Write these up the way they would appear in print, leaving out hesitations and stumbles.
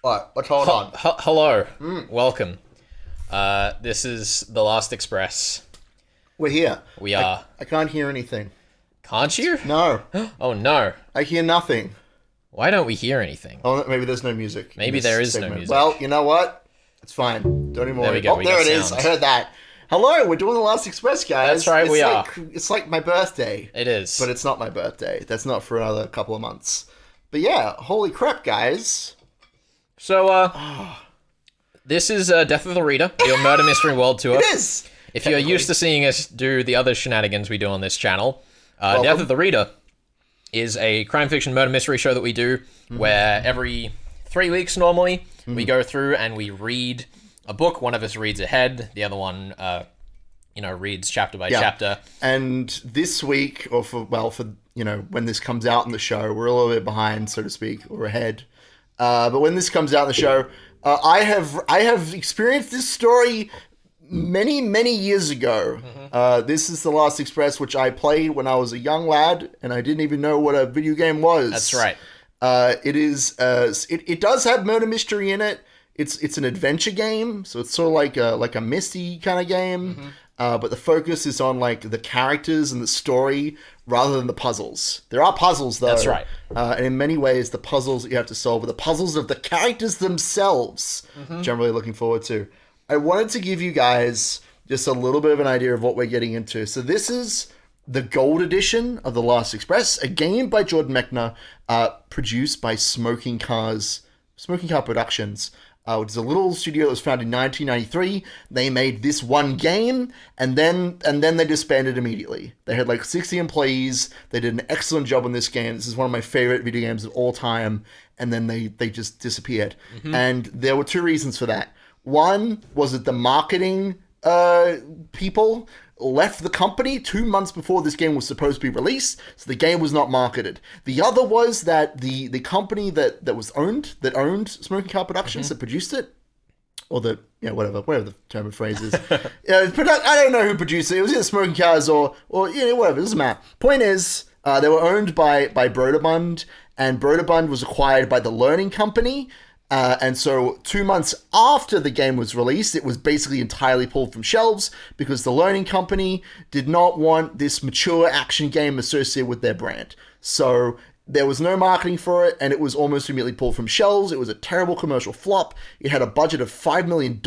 What? What's going on? Hello. Welcome. This is The Last Express. We're here. We are. I can't hear anything. Can't you? No. Oh no. I hear nothing. Why don't we hear anything? Oh, maybe there's no music. Maybe there is no music. Well, you know what? It's fine. Don't even worry. There we go. Oh, We there got it is. sound. I heard that. Hello, we're doing The Last Express, guys. That's right, we are. It's like my birthday. It is. But it's not my birthday. That's not for another couple of months. But yeah, holy crap, guys. So, this is Death of the Reader, your murder mystery world tour. It is! If you're used to seeing us do the other shenanigans we do on this channel, Welcome. Death of the Reader is a crime fiction murder mystery show that we do where every 3 weeks normally we go through and we read a book. One of us reads ahead, the other one reads chapter by chapter. And this week, or for when this comes out in the show, we're a little bit behind, so to speak, or ahead. But when this comes out in the show, I have experienced this story many years ago. This is The Last Express, which I played when I was a young lad, and I didn't even know what a video game was. That's right. It is. It does have murder mystery in it. It's an adventure game, so it's sort of like a Misty kind of game. But the focus is on like the characters and the story rather than the puzzles. There are puzzles though. That's right. And in many ways, the puzzles that you have to solve are the puzzles of the characters themselves, which I'm really looking forward to. I wanted to give you guys just a little bit of an idea of what we're getting into. So this is the Gold Edition of The Last Express, a game by Jordan Mechner, produced by Smoking Car Productions. Which is a little studio that was founded in 1993. They made this one game, and then they disbanded immediately. They had like 60 employees. They did an excellent job on this game. This is one of my favorite video games of all time. And then they just disappeared. And there were two reasons for that. One was that the marketing people left the company 2 months before this game was supposed to be released, so the game was not marketed. The other was that the company that owned Smoking Car Productions, that produced it, or whatever the term of phrase is. I don't know who produced it. It was either Smoking Cars or whatever. It doesn't matter. Point is, they were owned by Broderbund, and Broderbund was acquired by the Learning Company. And so 2 months after the game was released, it was basically entirely pulled from shelves because the Learning Company did not want this mature action game associated with their brand. So there was no marketing for it, and it was almost immediately pulled from shelves. It was a terrible commercial flop. It had a budget of $5 million,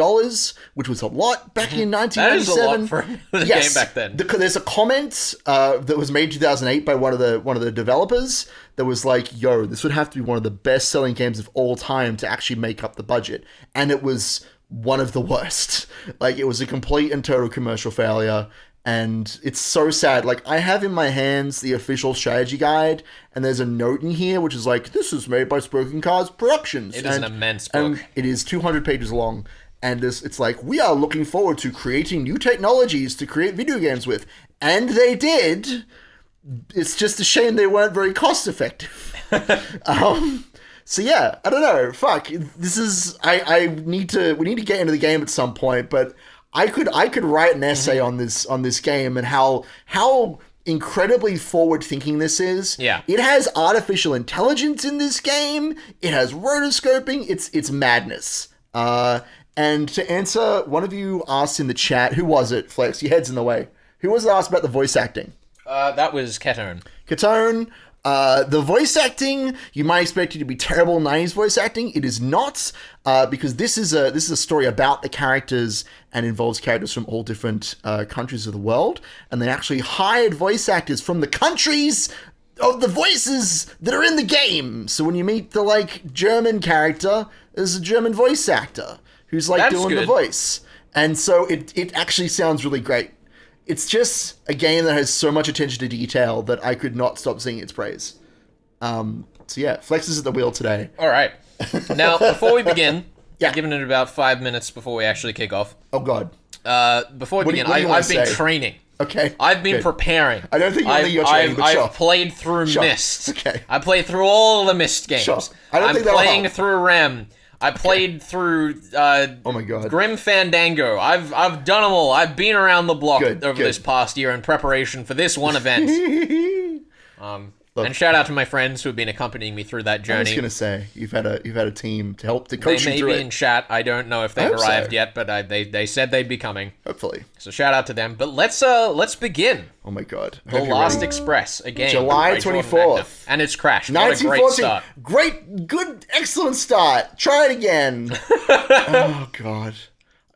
which was a lot back in 1997. That is a lot for the game back then. There's a comment that was made in 2008 by one of the developers that was like, yo, this would have to be one of the best-selling games of all time to actually make up the budget. And it was one of the worst. Like, it was a complete and total commercial failure. And it's so sad. Like, I have in my hands the official strategy guide, and there's a note in here which is like, this is made by Smoking Cars Productions. It is an immense book. And it is 200 pages long. And it's like, we are looking forward to creating new technologies to create video games with. And they did. It's just a shame they weren't very cost effective. So yeah, I don't know. Fuck. This is we need to get into the game at some point, but I could write an essay on this game and how incredibly forward thinking this is. Yeah. It has artificial intelligence in this game. It has rotoscoping. It's madness. And to answer, one of you asked in the chat, who was it, Flex? Your head's in the way. Who was it asked about the voice acting? That was Catone. Catone. The voice acting, you might expect it to be terrible 90s voice acting. It is not, because this is a story about the characters and involves characters from all different countries of the world. And they actually hired voice actors from the countries of the voices that are in the game. So when you meet the German character, there's a German voice actor who's doing the voice. And so it actually sounds really great. It's just a game that has so much attention to detail that I could not stop singing its praise. So yeah, Flex is at the wheel today. All right. Now, before we begin, giving it about 5 minutes before we actually kick off. Oh, God. Before we begin, I've been training. Okay. I've been preparing. I don't think you're training, but sure. I've played through Myst. Okay. I played through all the Myst games. Sure. I don't think that'll playing help. through Rem. I played through oh my God. Grim Fandango. I've done them all. I've been around the block over Good. this past year in preparation for this one event. Look. And shout out to my friends who have been accompanying me through that I journey. was going to say, you've had a team to help to coach They you may through be it. in chat. I don't know if they've hope so. arrived yet, but they said they'd be coming. Hopefully. So shout out to them. But let's begin. Oh my god. I The hope you're Last ready. Express again. July 24th. And it's crashed. What a great 1914. start. Great, good, excellent start. Try it again. Oh god.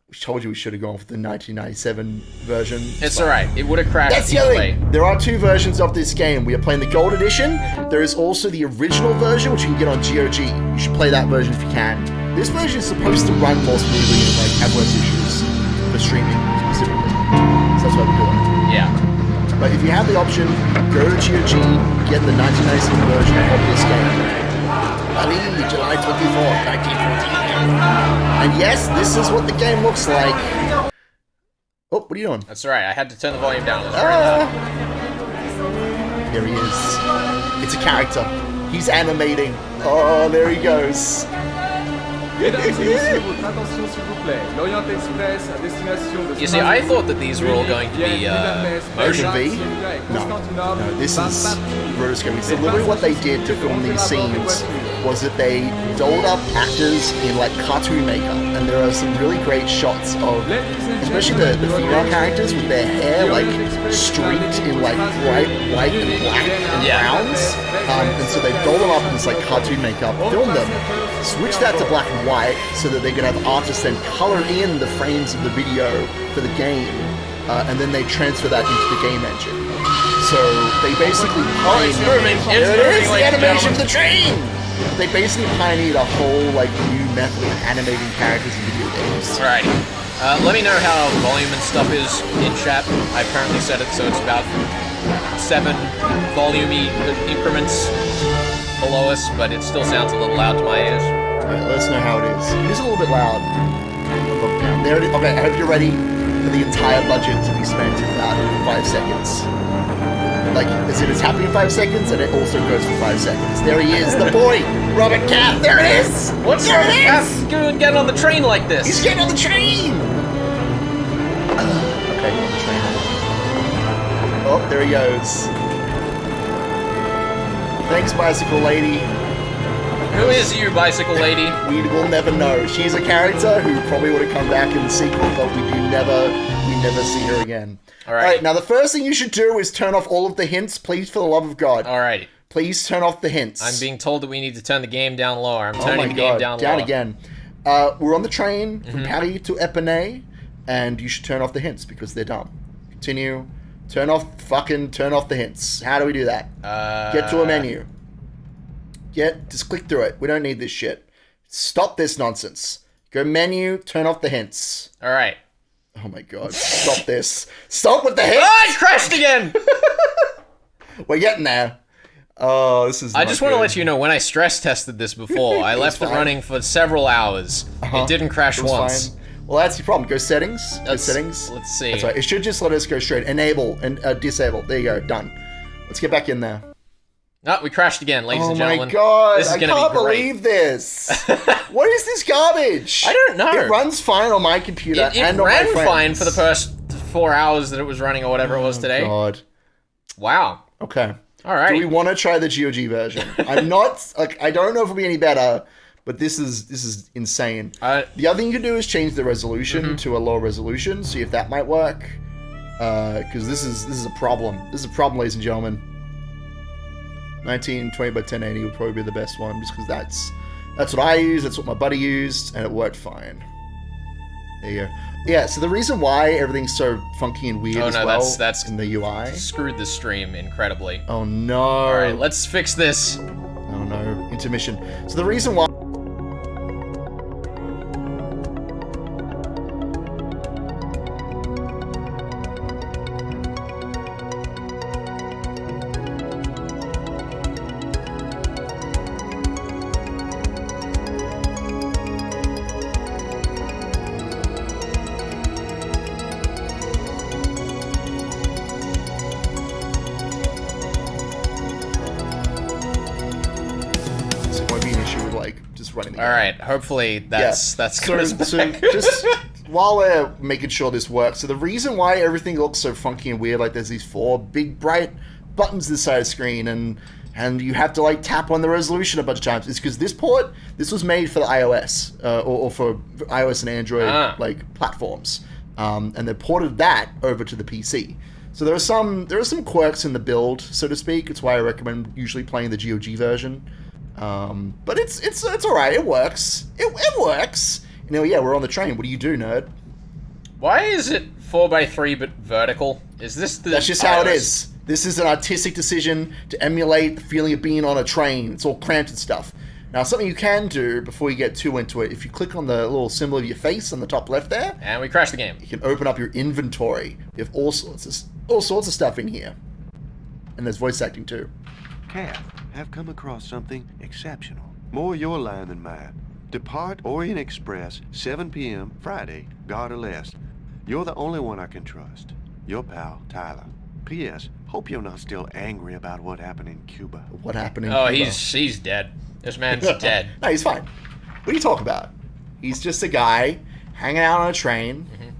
We told you we should have gone for the 1997 version. It's alright. It would have crashed. That's the either other way. thing. There are two versions of this game. We are playing the Gold Edition. There is also the original version, which you can get on GOG. You should play that version if you can. This version is supposed to run more smoothly and like have less issues for streaming specifically. So that's why we're doing it. Yeah. But if you have the option, go to GOG, get the 1997 version of this game. Ali, July 24th, 1914. And yes, this is what the game looks like. Oh, what are you doing? That's alright. I had to turn the volume down. It was very loud. There he is. It's a character. He's animating. Oh, there he goes. Mesdames et messieurs, votre attention s'il vous plaît. L'Orient Express à destination de You see, I thought that these were all going to be Motion motion. V? No, this is rotoscoping. So literally what they did to film these scenes was that they dolled up actors in like cartoon makeup, and there are some really great shots of, especially the female characters with their hair like streaked in like bright white and black and browns. And so they dolled them up in this like cartoon makeup, filmed them, switched that to black and white so that they could have artists then color in the frames of the video for the game, and then they transfer that into the game engine. So they basically pioneered. There it is, the animation for the train. They basically pioneered a whole like new method of animating characters in video games. Alrighty. Let me know how volume and stuff is in chat. I apparently set it so it's about 7 volume increments below us, but it still sounds a little loud to my ears. Alright, let us know how it is. It is a little bit loud. Look down. There it is. Okay, I hope you're ready for the entire budget to be spent in about 5 seconds. Like, as in it's happening in 5 seconds, and it also goes for 5 seconds. There he is, the boy! Robert Cat, there it is! What's there it is! Getting on the train like this? He's getting on the train! Okay, on the train. Oh, there he goes. Thanks, bicycle lady. Who is you, bicycle lady? We will never know. She's a character who probably would have come back in the sequel, but we never see her again. Alright, now the first thing you should do is turn off all of the hints, please, for the love of God. Alrighty. Please turn off the hints. I'm being told that we need to turn the game down lower. I'm turning the game down lower. Down again. We're on the train from Paris to Epinay, and you should turn off the hints because they're dumb. Continue. Turn off the hints. How do we do that? Get to a menu. Just click through it. We don't need this shit. Stop this nonsense. Go menu, turn off the hints. Alright. Oh my god. Stop this. Stop with the hints! Oh, it crashed again! We're getting there. Oh, this is I just want to let you know, when I stress tested this before, I left it running for several hours. It didn't crash once. Fine. Well, that's your problem. Go settings. Go settings. Let's see. That's right. It should just let us go straight. Enable and disable. There you go. Done. Let's get back in there. Oh, we crashed again, ladies and gentlemen. Oh my god. This is I gonna can't be great. believe this. What is this garbage? I don't know. It runs fine on my computer It and on my ran friends. fine for the first 4 hours that it was running or whatever it was today. God. Wow. Okay. All right. Do we want to try the GOG version? I'm not like I don't know if it'll be any better, but this is insane. The other thing you can do is change the resolution to a lower resolution, see if that might work. Because this is a problem. This is a problem, ladies and gentlemen. 1920 by 1080 would probably be the best one, just because that's what I use, that's what my buddy used, and it worked fine. There you go. Yeah, so the reason why everything's so funky and weird that's in the UI. Screwed the stream incredibly. Oh no. Alright, let's fix this. Oh no. Intermission. So the reason why running the game. Alright, hopefully that's good as back. Just while we're making sure this works, so the reason why everything looks so funky and weird, like there's these 4 big bright buttons this side of the screen, and and you have to like tap on the resolution a bunch of times. It's because this was made for the iOS or for iOS and Android like platforms, and they ported that over to the PC. So there are some quirks in the build, so to speak. It's why I recommend usually playing the GOG version. But it's all right. It works. It works. Yeah, we're on the train. What do you do, nerd? Why is it 4x3 but vertical? Is this the? That's just how it is. This is an artistic decision to emulate the feeling of being on a train. It's all cramped and stuff. Now, something you can do before you get too into it, if you click on the little symbol of your face on the top left there, and we crash the game. You can open up your inventory. You have all sorts of stuff in here, and there's voice acting too. Cat, have come across something exceptional. More your line than mine. Depart Orient Express, 7 p.m. Friday, Garda Lest. You're the only one I can trust. Your pal, Tyler. P.S. Hope you're not still angry about what happened in Cuba. What happened in Cuba? Oh, he's dead. This man's dead. No, he's fine. What are you talking about? He's just a guy hanging out on a train. Mm-hmm.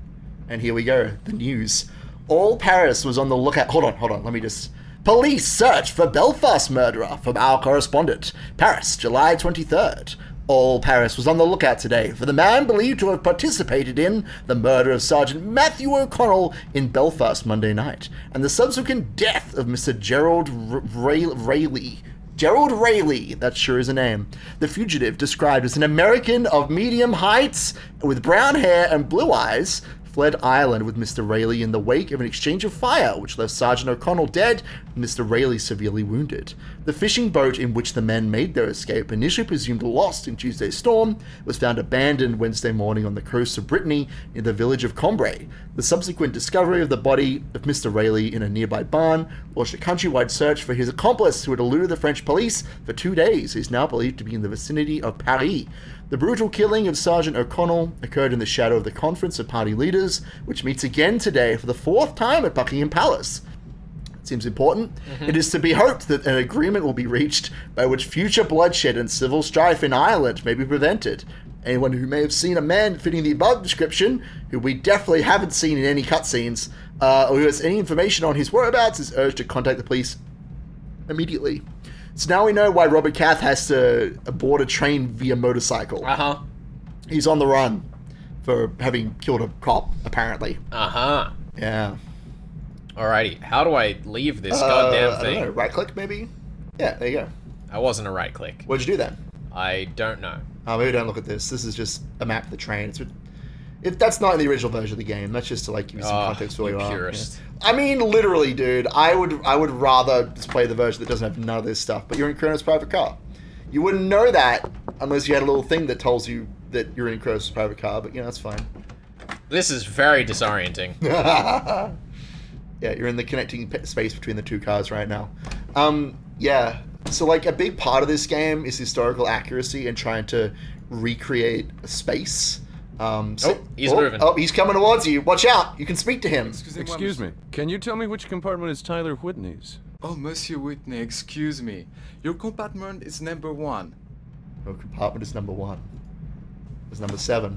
And here we go. The news. All Paris was on the lookout. Hold on. Let me just... Police search for Belfast murderer from our correspondent. Paris, July 23rd. All Paris was on the lookout today for the man believed to have participated in the murder of Sergeant Matthew O'Connell in Belfast Monday night, and the subsequent death of Mr. Gerald Rayleigh. Gerald Rayleigh, that sure is a name. The fugitive, described as an American of medium heights with brown hair and blue eyes, fled Ireland with Mr. Rayleigh in the wake of an exchange of fire, which left Sergeant O'Connell dead and Mr. Rayleigh severely wounded. The fishing boat in which the men made their escape, initially presumed lost in Tuesday's storm, was found abandoned Wednesday morning on the coast of Brittany in the village of Cambrai. The subsequent discovery of the body of Mr. Rayleigh in a nearby barn launched a countrywide search for his accomplice, who had eluded the French police for 2 days. He is now believed to be in the vicinity of Paris. The brutal killing of Sergeant O'Connell occurred in the shadow of the Conference of Party Leaders, which meets again today for the 4th time at Buckingham Palace. It seems important. Mm-hmm. It is to be hoped that an agreement will be reached by which future bloodshed and civil strife in Ireland may be prevented. Anyone who may have seen a man fitting the above description, who we definitely haven't seen in any cutscenes, or who has any information on his whereabouts, is urged to contact the police immediately. So now we know why Robert Cath has to board a train via motorcycle. Uh-huh. He's on the run for having killed a cop, apparently. Uh-huh. Yeah. Alrighty. How do I leave this goddamn thing? I don't know. Right-click, maybe? Yeah, there you go. I wasn't a right-click. What'd you do then? I don't know. Oh, maybe don't look at this. This is just a map of the train. That's not in the original version of the game. That's just to like give you some context for where you are. Purist. Yeah. I mean, literally, dude. I would rather just play the version that doesn't have none of this stuff. But you're in Kronos' private car. You wouldn't know that unless you had a little thing that tells you that you're in Kronos' private car. But that's fine. This is very disorienting. Yeah, you're in the connecting space between the two cars right now. Yeah. So like a big part of this game is historical accuracy and trying to recreate a space. He's moving. Oh, he's coming towards you. Watch out. You can speak to him. Excuse me. Can you tell me which compartment is Tyler Whitney's? Oh, Monsieur Whitney, excuse me. Your compartment is number 1. Your compartment is number 1. It's number 7.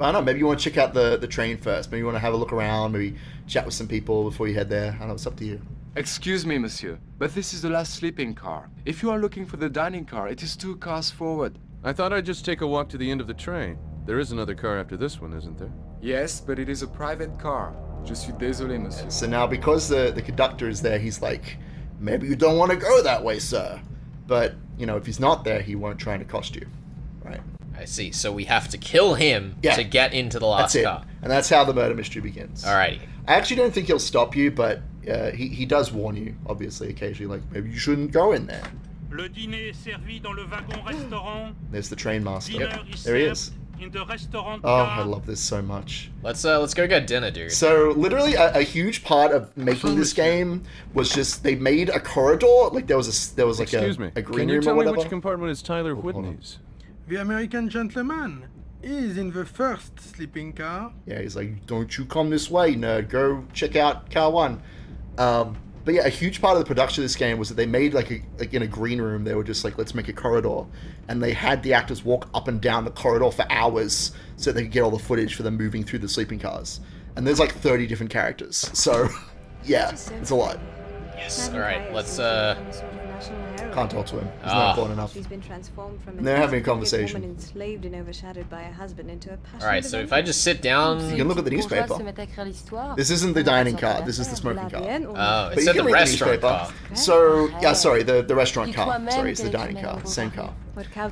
I don't know. Maybe you want to check out the train first. Maybe you want to have a look around. Maybe chat with some people before you head there. I don't know. It's up to you. Excuse me, monsieur, but this is the last sleeping car. If you are looking for the dining car, it is 2 cars forward. I thought I'd just take a walk to the end of the train. There is another car after this one, isn't there? Yes, but it is a private car. Je suis désolé, monsieur. So now, because the conductor is there, he's like, maybe you don't want to go that way, sir. But, if he's not there, he won't try and accost you. Right? I see. So we have to kill him to get into the last car. And that's how the murder mystery begins. Alrighty. I actually don't think he'll stop you, but he does warn you, obviously, occasionally, like, maybe you shouldn't go in there. Le dîner est servi dans le wagon-restaurant. There's the train master. Yep. There he is. In the restaurant Oh, I love this so much. Let's go get dinner, dude. So literally a huge part of making this game was just they made a corridor, like there was like Excuse me. a green Can you room tell or me whatever. which compartment is Tyler Whitney's? The American gentleman is in the first sleeping car. Yeah, he's like, don't you come this way, nerd. Go check out car 1. But yeah, a huge part of the production of this game was that they made like in a green room, they were just like, let's make a corridor. And they had the actors walk up and down the corridor for hours so they could get all the footage for them moving through the sleeping cars. And there's like 30 different characters. So yeah, it's a lot. Yes. All right. Let's national heroine. Can't talk to him. He's not important enough. She's been transformed from They're having a independent conversation. woman enslaved and overshadowed by her husband into a passionate Alright, so if I avenger. just sit down... You can look at the newspaper. This isn't the dining car. This is the smoking car. Oh, But it you said can the read restaurant car. So, yeah, sorry, the restaurant car. Sorry, it's the dining car. Same car.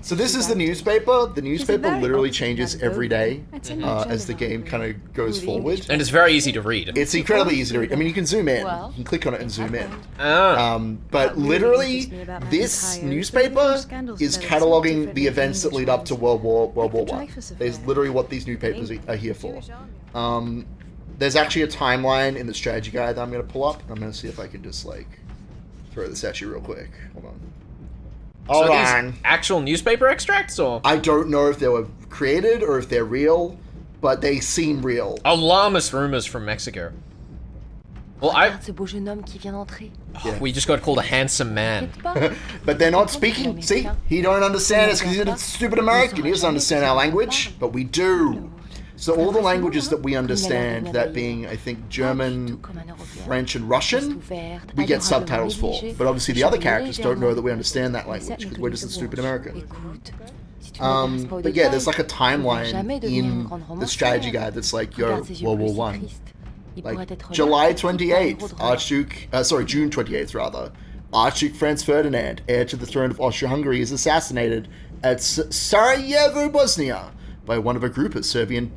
So this is the newspaper. The newspaper literally changes every day as the game kind of goes forward. And it's very easy to read. It's incredibly easy to read. I mean, you can zoom in. You can click on it and zoom in. But literally, this newspaper is cataloging the events that lead up to World War One. There's literally what these newspapers are here for. There's actually a timeline in the strategy guide that I'm going to pull up. I'm going to see if I can just, like, throw this at you real quick. Hold on. So these actual newspaper extracts, or? I don't know if they were created or if they're real, but they seem real. Alarmist rumors from Mexico. Well, we just got called a handsome man. But they're not speaking. See, he don't understand us because he's a stupid American. He doesn't understand our language, but we do. So all the languages that we understand, that being, I think, German, French, and Russian, we get subtitles for. But obviously the other characters don't know that we understand that language because we're just a stupid American. But yeah, there's like a timeline in the strategy guide that's like, yo, World War One. Like July 28th, June 28th rather, Archduke Franz Ferdinand, heir to the throne of Austria-Hungary, is assassinated at Sarajevo, Bosnia, by one of a group of Serbian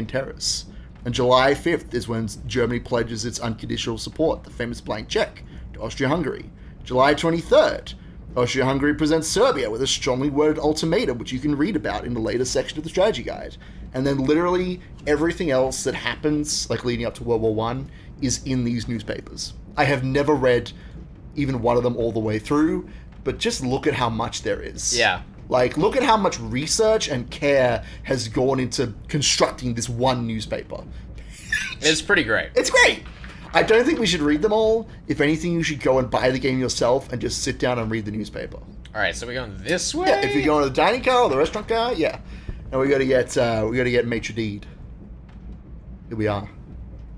terrorists. And July 5th is when Germany pledges its unconditional support, the famous blank check, to Austria-Hungary. July 23rd, Austria-Hungary presents Serbia with a strongly worded ultimatum, which you can read about in the latest section of the strategy guide. And then literally everything else that happens, like leading up to World War One, is in these newspapers. I have never read even one of them all the way through, but just look at how much there is. Yeah. Like, look at how much research and care has gone into constructing this one newspaper. It's pretty great. It's great! I don't think we should read them all. If anything, you should go and buy the game yourself and just sit down and read the newspaper. Alright, so we're going this way? Yeah, if you're going to the dining car or the restaurant car, yeah. And we gotta get Maitre Deed. Here we are.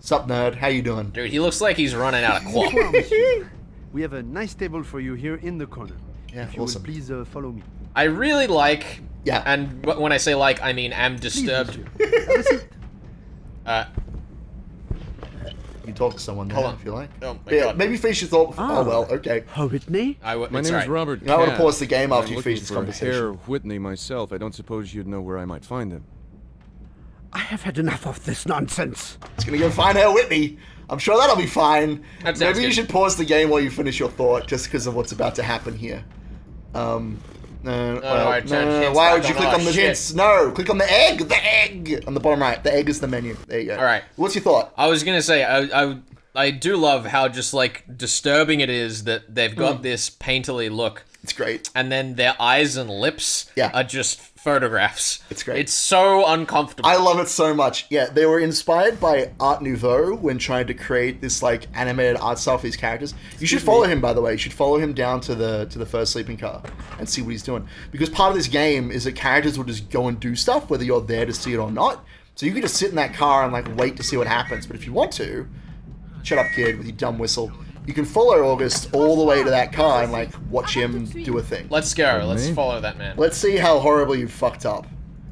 Sup, nerd? How you doing? Dude, he looks like he's running out of quap. We have a nice table for you here in the corner. Yeah, if you awesome. will please follow me. I really like, yeah, and when I say like, I mean am disturbed. You can talk to someone there if you like. Oh my yeah, God. Maybe finish your thought. Oh well, okay. Whitney? My name is Robert. I want to pause the game after I'm you looking finish this for conversation. Herr Whitney myself. I don't suppose you'd know where I might find him. I have had enough of this nonsense. It's gonna go find Herr Whitney. I'm sure that'll be fine. That sounds Maybe you good. should pause the game while you finish your thought, just because of what's about to happen here. Why would you click on the hints? No, click on the egg. The egg on the bottom right. The egg is the menu. There you go. All right. What's your thought? I was gonna say I do love how just like disturbing it is that they've got this painterly look. It's great. And then their eyes and lips are just photographs. It's great. It's so uncomfortable. I love it so much. Yeah, they were inspired by Art Nouveau when trying to create this like animated art style for these characters. You should follow him, by the way. You should follow him down to the first sleeping car and see what he's doing. Because part of this game is that characters will just go and do stuff whether you're there to see it or not. So you can just sit in that car and like wait to see what happens. But if you want to, shut up, kid, with your dumb whistle. You can follow August all the way to that car and like watch him do a thing. Let's go. Let's follow that man. Let's see how horribly you fucked up.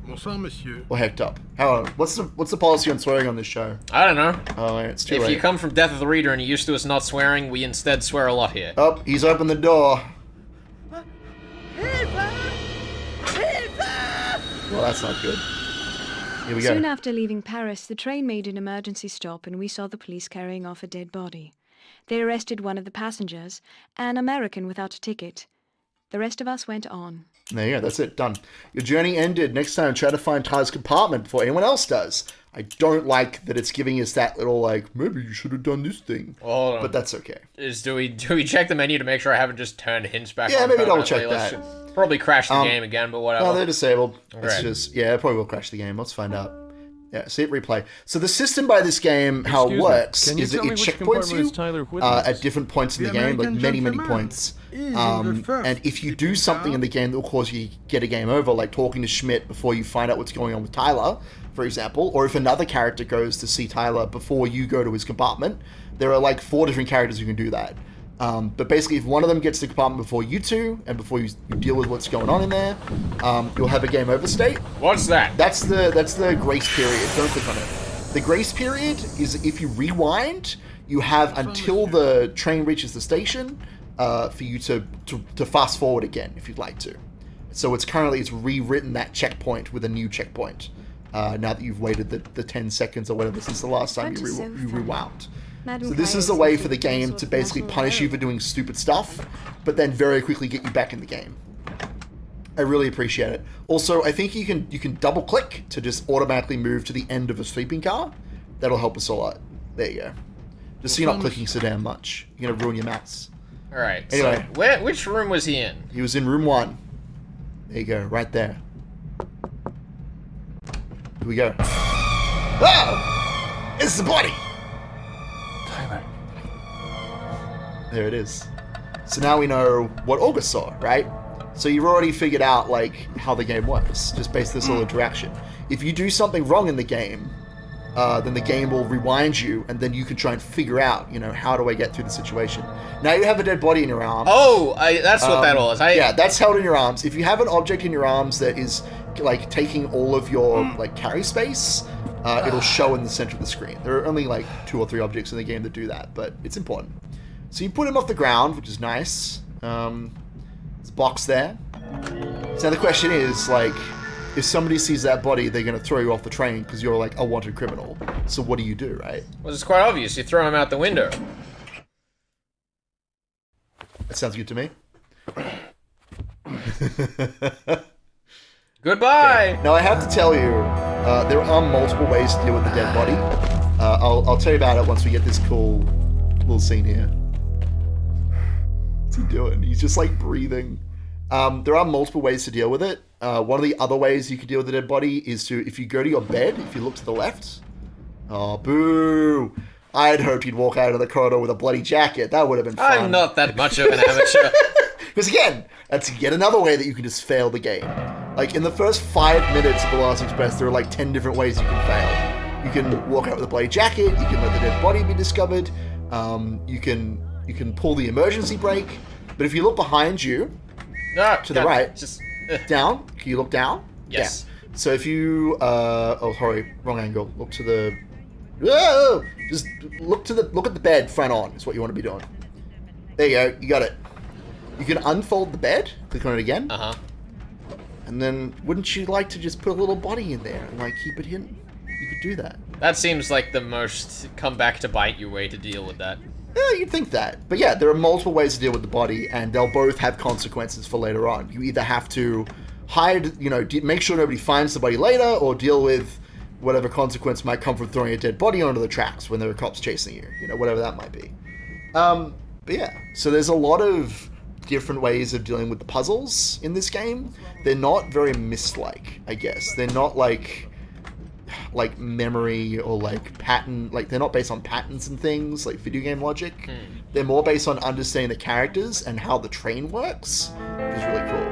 Bonsoir, monsieur. Or hecked up. How? What's the policy on swearing on this show? I don't know. Oh, it's too If late. you come from Death of the Reader and you're used to us not swearing, we instead swear a lot here. Oh, he's opened the door. Well, that's not good. Here we go. Soon after leaving Paris, the train made an emergency stop and we saw the police carrying off a dead body. They arrested one of the passengers, an American without a ticket. The rest of us went on. There you go, that's it, done. Your journey ended. Next time, try to find Tyler's compartment before anyone else does. I don't like that it's giving us that little, like, maybe you should have done this thing. Hold on. But that's okay. Do we check the menu to make sure I haven't just turned hints back on? Yeah, maybe double check permanently? that. Let's probably crash the game again, but whatever. Oh, they're disabled. It's Right. just, yeah, it probably will crash the game. Let's find out. Yeah, see it replay. So the system by this game, how Excuse it me, works, can you is that tell it me which checkpoints compartment you is Tyler Whitney's? at different points in the The game, like American many gentleman points. is in the first And if you do something in the game that will cause you to get a game over, like talking to Schmidt before you find out what's going on with Tyler, for example, or if another character goes to see Tyler before you go to his compartment, there are like 4 different characters who can do that. But basically, if one of them gets to the compartment before you two, and before you deal with what's going on in there, you'll have a game over state. What's that? That's the grace period. Don't click on it. The grace period is if you rewind, you have until the train reaches the station for you to fast forward again if you'd like to. So it's rewritten that checkpoint with a new checkpoint. Now that you've waited the 10 seconds or whatever since the last time you rewound. So this is a way for the game to basically punish you for doing stupid stuff, but then very quickly get you back in the game. I really appreciate it. Also, I think you can double click to just automatically move to the end of a sleeping car. That'll help us a lot. There you go. Just so you're not clicking so damn much. You're gonna ruin your mouse. All right. Anyway, so which room was he in? He was in room 1. There you go, right there. Here we go. Oh! It's the body! Tyler. There it is. So now we know what August saw, right? So you've already figured out, like, how the game works, just based on this little interaction. If you do something wrong in the game, then the game will rewind you, and then you can try and figure out, how do I get through the situation. Now you have a dead body in your arms. Oh, that's what that was. Yeah, that's held in your arms. If you have an object in your arms that is, like, taking all of your, like, carry space, it'll show in the center of the screen. There are only, like, 2 or 3 objects in the game that do that, but it's important. So you put him off the ground, which is nice. There's a box there. So now the question is, like, if somebody sees that body, they're going to throw you off the train because you're, like, a wanted criminal. So what do you do, right? Well, it's quite obvious. You throw him out the window. That sounds good to me. Goodbye! Okay. Now, I have to tell you, there are multiple ways to deal with the dead body. I'll tell you about it once we get this cool little scene here. What's he doing? He's just, like, breathing. There are multiple ways to deal with it. One of the other ways you can deal with the dead body is if you go to your bed, if you look to the left. Oh, boo! I had hoped you'd walk out of the corridor with a bloody jacket. That would have been fun. I'm not that much of an amateur. Because again, that's yet another way that you can just fail the game. Like, in the first 5 minutes of The Last Express, there are like 10 different ways you can fail. You can walk out with a bloody jacket, you can let the dead body be discovered, you can pull the emergency brake, but if you look behind you, to the right, just down, can you look down? Yes. Down. So if you, oh sorry, wrong angle, look to the, whoa! Just look at the bed front on, is what you want to be doing. There you go, you got it. You can unfold the bed, click on it again. Uh-huh. And then, wouldn't you like to just put a little body in there and, like, keep it hidden? You could do that. That seems like the most come back to bite you way to deal with that. Yeah, you'd think that. But yeah, there are multiple ways to deal with the body, and they'll both have consequences for later on. You either have to hide, make sure nobody finds the body later, or deal with whatever consequence might come from throwing a dead body onto the tracks when there are cops chasing you. Whatever that might be. But yeah, so there's a lot of different ways of dealing with the puzzles in this game. They're not very Myst-like, I guess. They're not like memory or like pattern, like they're not based on patterns and things like video game logic. They're more based on understanding the characters and how the train works, which is really cool.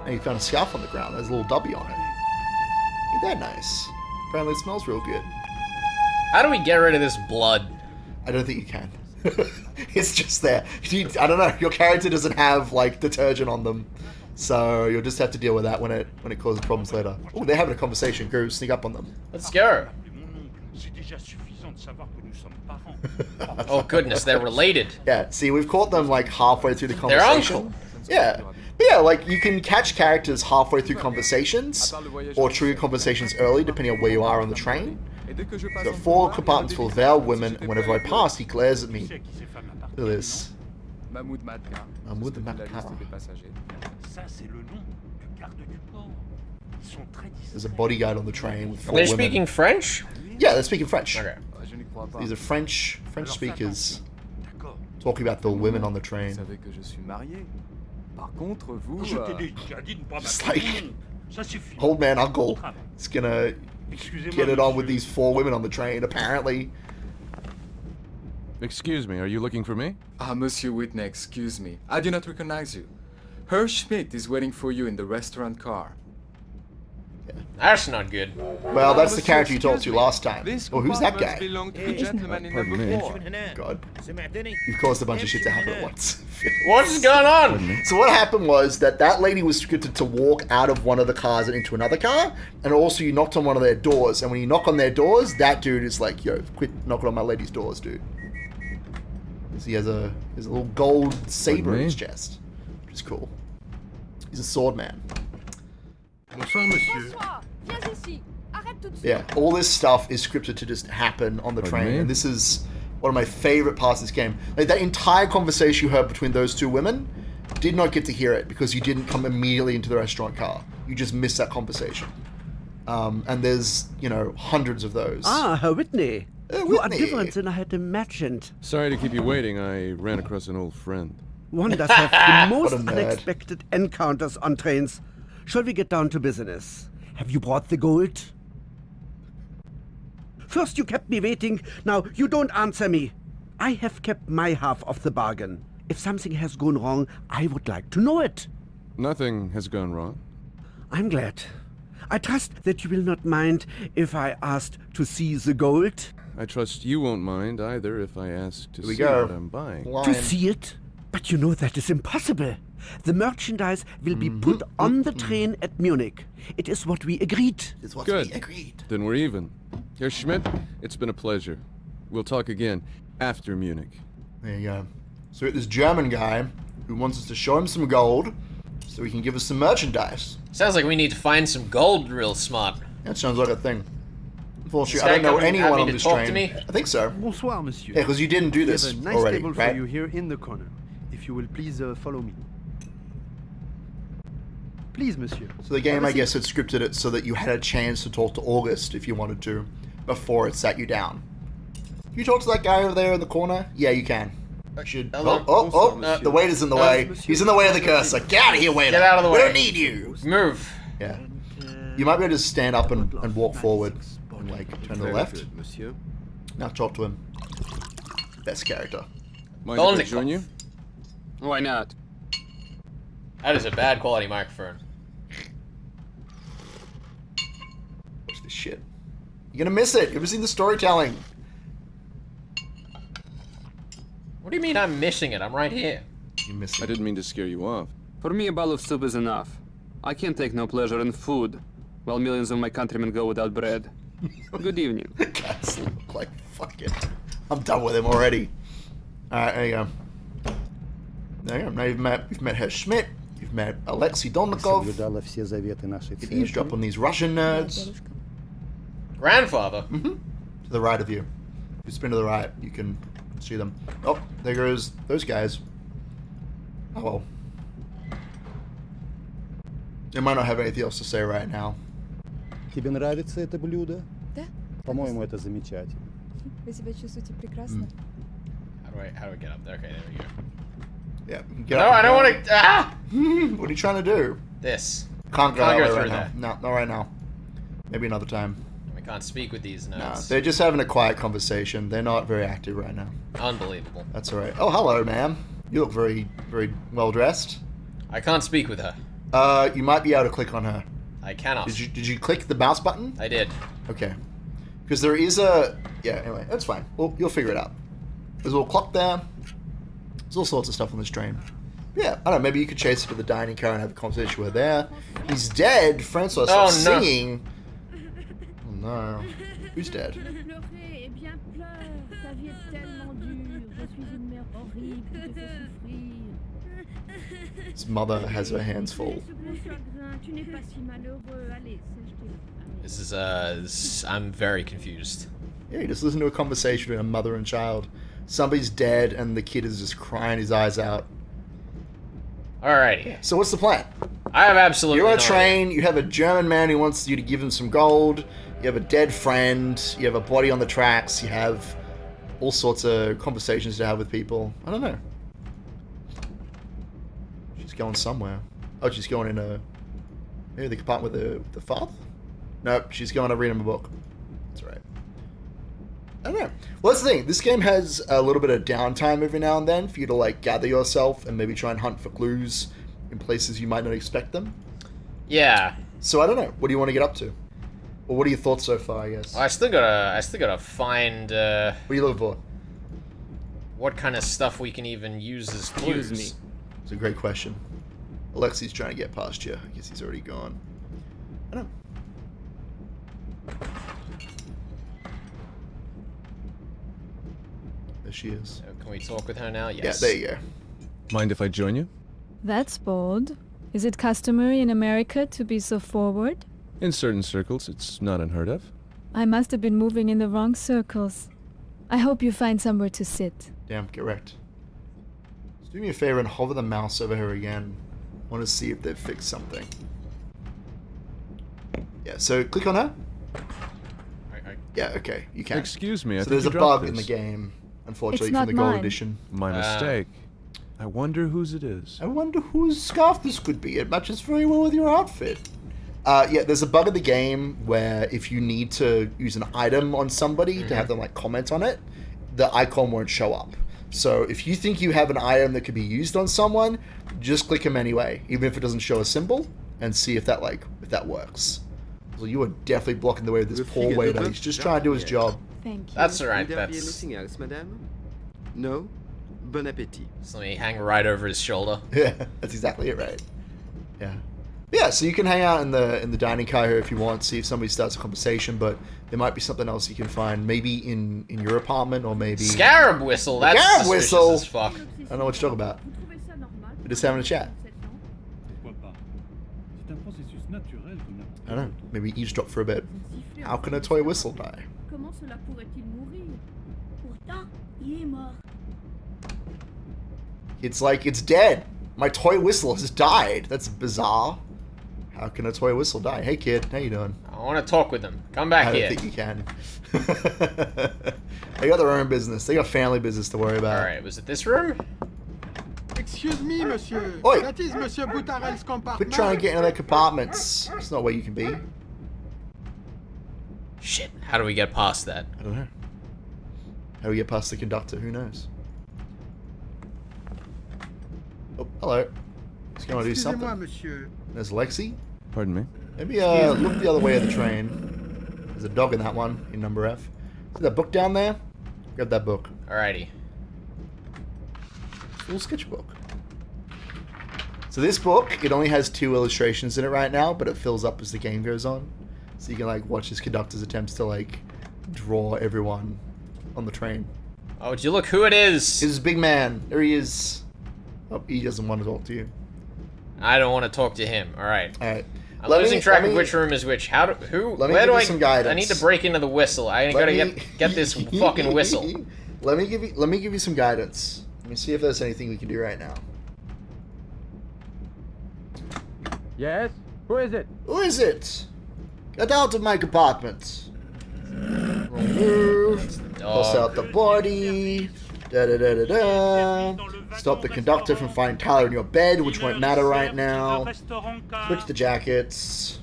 And you found a scarf on the ground. There's a little W on it. Ain't that nice? Apparently it smells real good. How do we get rid of this blood? I don't think you can. It's just there. I don't know. Your character doesn't have like detergent on them, so you'll just have to deal with that when it causes problems later. Oh, they're having a conversation. Go sneak up on them. Let's go. Oh goodness, they're related. Yeah. See, we've caught them like halfway through the They're conversation. uncle. Yeah. But yeah, like you can catch characters halfway through conversations or trigger conversations early, depending on where you are on the train. So 4 compartments full of veiled women, and whenever I pass, he glares at me. Look at this. Mahmoud the Matka. There's a bodyguard on the train with 4 They're women. speaking French? Yeah, they're speaking French. Okay. These are French speakers talking about the women on the train. Just like old man uncle is gonna get it on with these 4 women on the train, apparently. Excuse me, are you looking for me? Ah, Monsieur Whitney, excuse me. I do not recognize you. Herr Schmidt is waiting for you in the restaurant car. Yeah. That's not good. Well, that's the character you talked to last time. This Oh, who's that compartment guy? belonged to the gentleman in Pardon number me. 4. God. You've caused a bunch of shit to happen at once. What's going on? So what happened was that lady was scripted to walk out of one of the cars and into another car, and also you knocked on one of their doors, and when you knock on their doors, that dude is like, yo, quit knocking on my lady's doors, dude. He has a little gold saber in his chest, which is cool. He's a sword man. Bonsoir, monsieur. Yeah, all this stuff is scripted to just happen on the train, and this is one of my favorite parts of this game. Like, that entire conversation you heard between those two women, did not get to hear it because you didn't come immediately into the restaurant car. You just missed that conversation. And there's, you know, hundreds of those. Ah, Herr Whitney. You are Whitney. different than I had imagined. Sorry to keep you waiting. I ran across an old friend. One does have the most What a nerd. unexpected encounters on trains. Shall we get down to business? Have you brought the gold? First you kept me waiting, now you don't answer me. I have kept my half of the bargain. If something has gone wrong, I would like to know it. Nothing has gone wrong. I'm glad. I trust that you will not mind if I asked to see the gold. I trust you won't mind either if I ask to Here we see go. what I'm buying. To see it? But you know that is impossible. The merchandise will be put on the train at Munich. It is what we agreed. It's what Good. we agreed. Then we're even. Herr Schmidt, it's been a pleasure. We'll talk again after Munich. There you go. So we got this German guy who wants us to show him some gold so he can give us some merchandise. Sounds like we need to find some gold real smart. That sounds like a thing. Unfortunately, This I don't guy know coming anyone happy on to this talk train. to me? I think so. Bonsoir, monsieur. Yeah, because you didn't do We this have a nice already, table right? for you here in the corner. If you will please follow me. Please, monsieur. So the game, Have a I guess, seat. had scripted it so that you had a chance to talk to August if you wanted to, before it sat you down. Can you talk to that guy over there in the corner? Yeah, you can. You should. Hello. The waiter's in the way. He's in the way of the cursor. Get out of here, waiter. Get out of the We way. don't need you. Move. Yeah. You might be able to stand up and walk forward and, like, turn to the Very left. good, monsieur. Now talk to him. Best character. Mind if I Golnick. join you? Why not? That is a bad quality microphone. Watch this shit. You're gonna miss it. You're missing the storytelling. What do you mean I'm missing it? I'm right here. You miss I it. didn't mean to scare you off. For me, a bowl of soup is enough. I can't take no pleasure in food, while millions of my countrymen go without bread. Good evening. Guys look like fuck it. I'm done with him already. Alright, there you go. There you go. Now you've met Herr Schmidt. You've met Alexei Dolnikov. You can eavesdrop on these Russian nerds. Grandfather. To the right of you. If you spin to the right, you can see them. Oh, there goes those guys. Oh well. They might not have anything else to say right now. Тебе нравится это блюдо? Да. По-моему, это замечательно. Вы себя чувствуете прекрасно? How do I get up there? Okay, there we go. Yeah. Get No, up I and don't down. want to. Ah! What are you trying to do? This. Can't go Can't that go way through right now. there. No, not right now. Maybe another time. We can't speak with these No, nerds. they're just having a quiet conversation. They're not very active right now. Unbelievable. That's all right. Oh, hello, ma'am. You look very, very well dressed. I can't speak with her. You might be able to click on her. I cannot. Did you click the mouse button? I did. Okay. Because there is a... Yeah, anyway, that's fine. Well, you'll figure it out. There's a little clock there. There's all sorts of stuff on this train. Yeah, I don't know, maybe you could chase her to the dining car and have a conversation with her there. He's dead. Francois stopped no. singing. Oh, no. Who's dead? His mother has her hands full. This is, I'm very confused. Yeah, you just listen to a conversation between a mother and child. Somebody's dead and the kid is just crying his eyes out. Alrighty. So what's the plan? I have absolutely You're on a no train, you have a German man who wants you to give him some gold, you have a dead friend, you have a body on the tracks, you have all sorts of conversations to have with people. I don't know. She's going somewhere. Oh, she's going in maybe the compartment with the father? Nope, she's going to read him a book. That's right. I don't know. Well, that's the thing. This game has a little bit of downtime every now and then for you to like gather yourself and maybe try and hunt for clues in places you might not expect them. Yeah. So I don't know. What do you want to get up to? Well, what are your thoughts so far, I guess? I still gotta find, What are you looking for? what kind of stuff we can even use as clues. Excuse me. It's a great question. Alexi's trying to get past you. I guess he's already gone. I don't know. There she is. So can we talk with her now? Yes. Yeah, there you go. Mind if I join you? That's bold. Is it customary in America to be so forward? In certain circles, it's not unheard of. I must have been moving in the wrong circles. I hope you find somewhere to sit. Damn, get wrecked. Just do me a favor and hover the mouse over her again. I want to see if they've fixed something. Yeah, so click on her. Yeah, okay, you can. Excuse me, I So think there's you a dropped bug in the this. game, unfortunately, It's from not the gold mine. edition. My mistake. I wonder whose it is. I wonder whose scarf this could be. It matches very well with your outfit. Yeah, there's a bug in the game where if you need to use an item on somebody to have them like comment on it, the icon won't show up. So if you think you have an item that could be used on someone, just click them anyway, even if it doesn't show a symbol, and see if that works. So you are definitely blocking the way of this poor waiter. He's just trying to do his job. Thank you. That's alright, Will there be that's... anything else, madame? No? Bon appétit. So let me hang right over his shoulder. Yeah, that's exactly it, right? Yeah. Yeah, so you can hang out in the dining car here if you want, see if somebody starts a conversation, but there might be something else you can find, maybe in your apartment, or maybe... Scarab whistle, that's Scarab suspicious whistle! as fuck. I don't know what you're talking about. We're just having a chat. I don't know, maybe eavesdrop for a bit. How can a toy whistle die? Comment cela pourrait-il mourir? Pourtant, il est mort. It's like, it's dead. My toy whistle has died. That's bizarre. How can a toy whistle die? Hey kid, how you doing? I want to talk with them. Come back I here. don't think you can. They got their own business. They got family business to worry about. Alright, was it this room? Excuse me, monsieur. Oi. That is Monsieur Boutarel's compartment. Quit trying to get into their compartments. That's not where you can be. Shit, how do we get past that? I don't know. How do we get past the conductor? Who knows? Oh, hello. He's going to do Excusez-moi, something. monsieur. There's Lexi. Pardon me? Maybe look the other way of the train. There's a dog in that one, in number F. See that book down there? Grab that book. Alrighty. Little sketchbook. So this book, it only has 2 illustrations in it right now, but it fills up as the game goes on. So you can like watch this conductor's attempts to like draw everyone on the train. Oh, would you look who it is? This is big man. There he is. Oh, he doesn't want to talk to you. I don't want to talk to him. Alright. Alright. I'm losing track of which room is which. How do... Who... Let me Where give do you some guidance. I need to break into the whistle. I gotta get this fucking whistle. Let me give you some guidance. Let me see if there's anything we can do right now. Yes? Who is it? Who is it? Get out of my compartment. Remove. Toss out the body. Da da da da da. Stop the conductor from finding Tyler in your bed, which won't matter right now. Switch the jackets.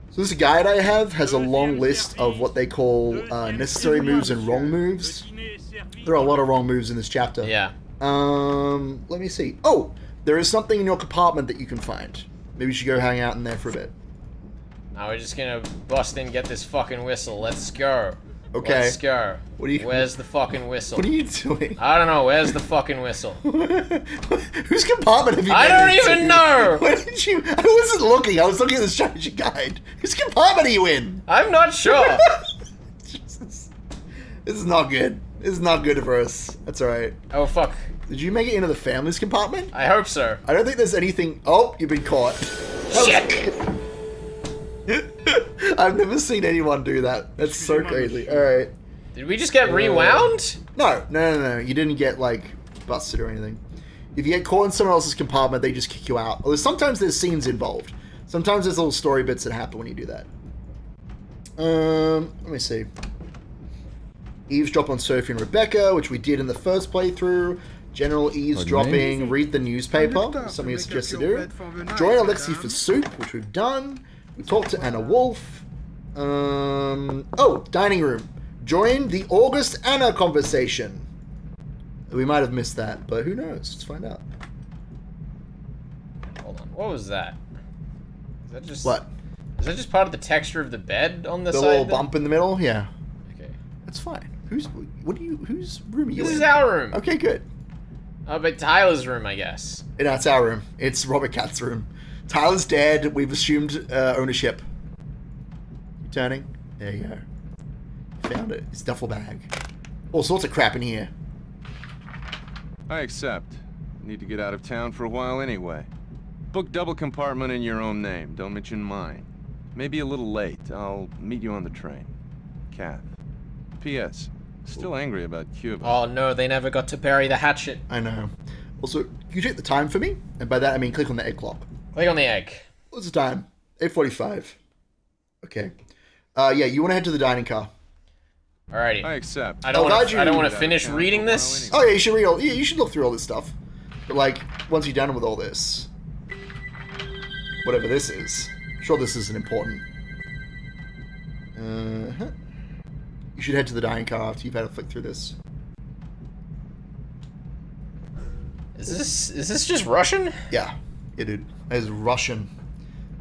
So this guide I have has a long list of what they call necessary moves and wrong moves. There are a lot of wrong moves in this chapter. Yeah. Let me see. Oh, there is something in your compartment that you can find. Maybe you should go hang out in there for a bit. Now we're just gonna bust in, get this fucking whistle. Let's go. Okay. Let's go. What are you? Where's the fucking whistle? What are you doing? I don't know. Where's the fucking whistle? Whose compartment have you? I been don't into? even know. Where did you? I wasn't looking. I was looking at the strategy guide. Whose compartment are you in? I'm not sure. Jesus. This is not good. This is not good for us. That's all right. Oh fuck. Did you make it into the family's compartment? I hope so. I don't think there's anything. Oh, you've been caught. Shit. I've never seen anyone do that. That's so crazy. All right. Did we just get rewound? No. You didn't get like busted or anything. If you get caught in someone else's compartment, they just kick you out. Although sometimes there's scenes involved. Sometimes there's little story bits that happen when you do that. Let me see. Eavesdrop on Sophie and Rebecca, which we did in the first playthrough. General eavesdropping, read the newspaper, something you suggest to do. Join Alexi for soup, which we've done. We talked to Anna Wolf. Oh, dining room. Join the August Anna conversation. We might have missed that, but who knows? Let's find out. Hold on. What was that? Is that just... What? Is that just part of the texture of the bed on the The side? little there? bump in the middle? Yeah. Okay. That's fine. Whose room are you in? This is our room. Okay, good. But Tyler's room, I guess. No, it's our room. It's Robert Cat's room. Tyler's dead. We've assumed ownership. You turning? There you go. Found it. It's a duffel bag. All sorts of crap in here. I accept. Need to get out of town for a while anyway. Book double compartment in your own name. Don't mention mine. Maybe a little late. I'll meet you on the train. Kath. P.S. Still angry about Cuba. Oh no, they never got to bury the hatchet. I know. Also, can you check the time for me? And by that I mean click on the egg clock. Click on the egg. What's the time? 8:45. Okay. Yeah, you want to head to the dining car. Alrighty. I accept. I don't want to finish reading this. Oh yeah, you should read all. Yeah, you should look through all this stuff. But like, once you're done with all this, whatever this is, I'm sure this isn't important. You should head to the dining car after you've had a flick through this. Is this just Russian? Yeah, dude. That is Russian.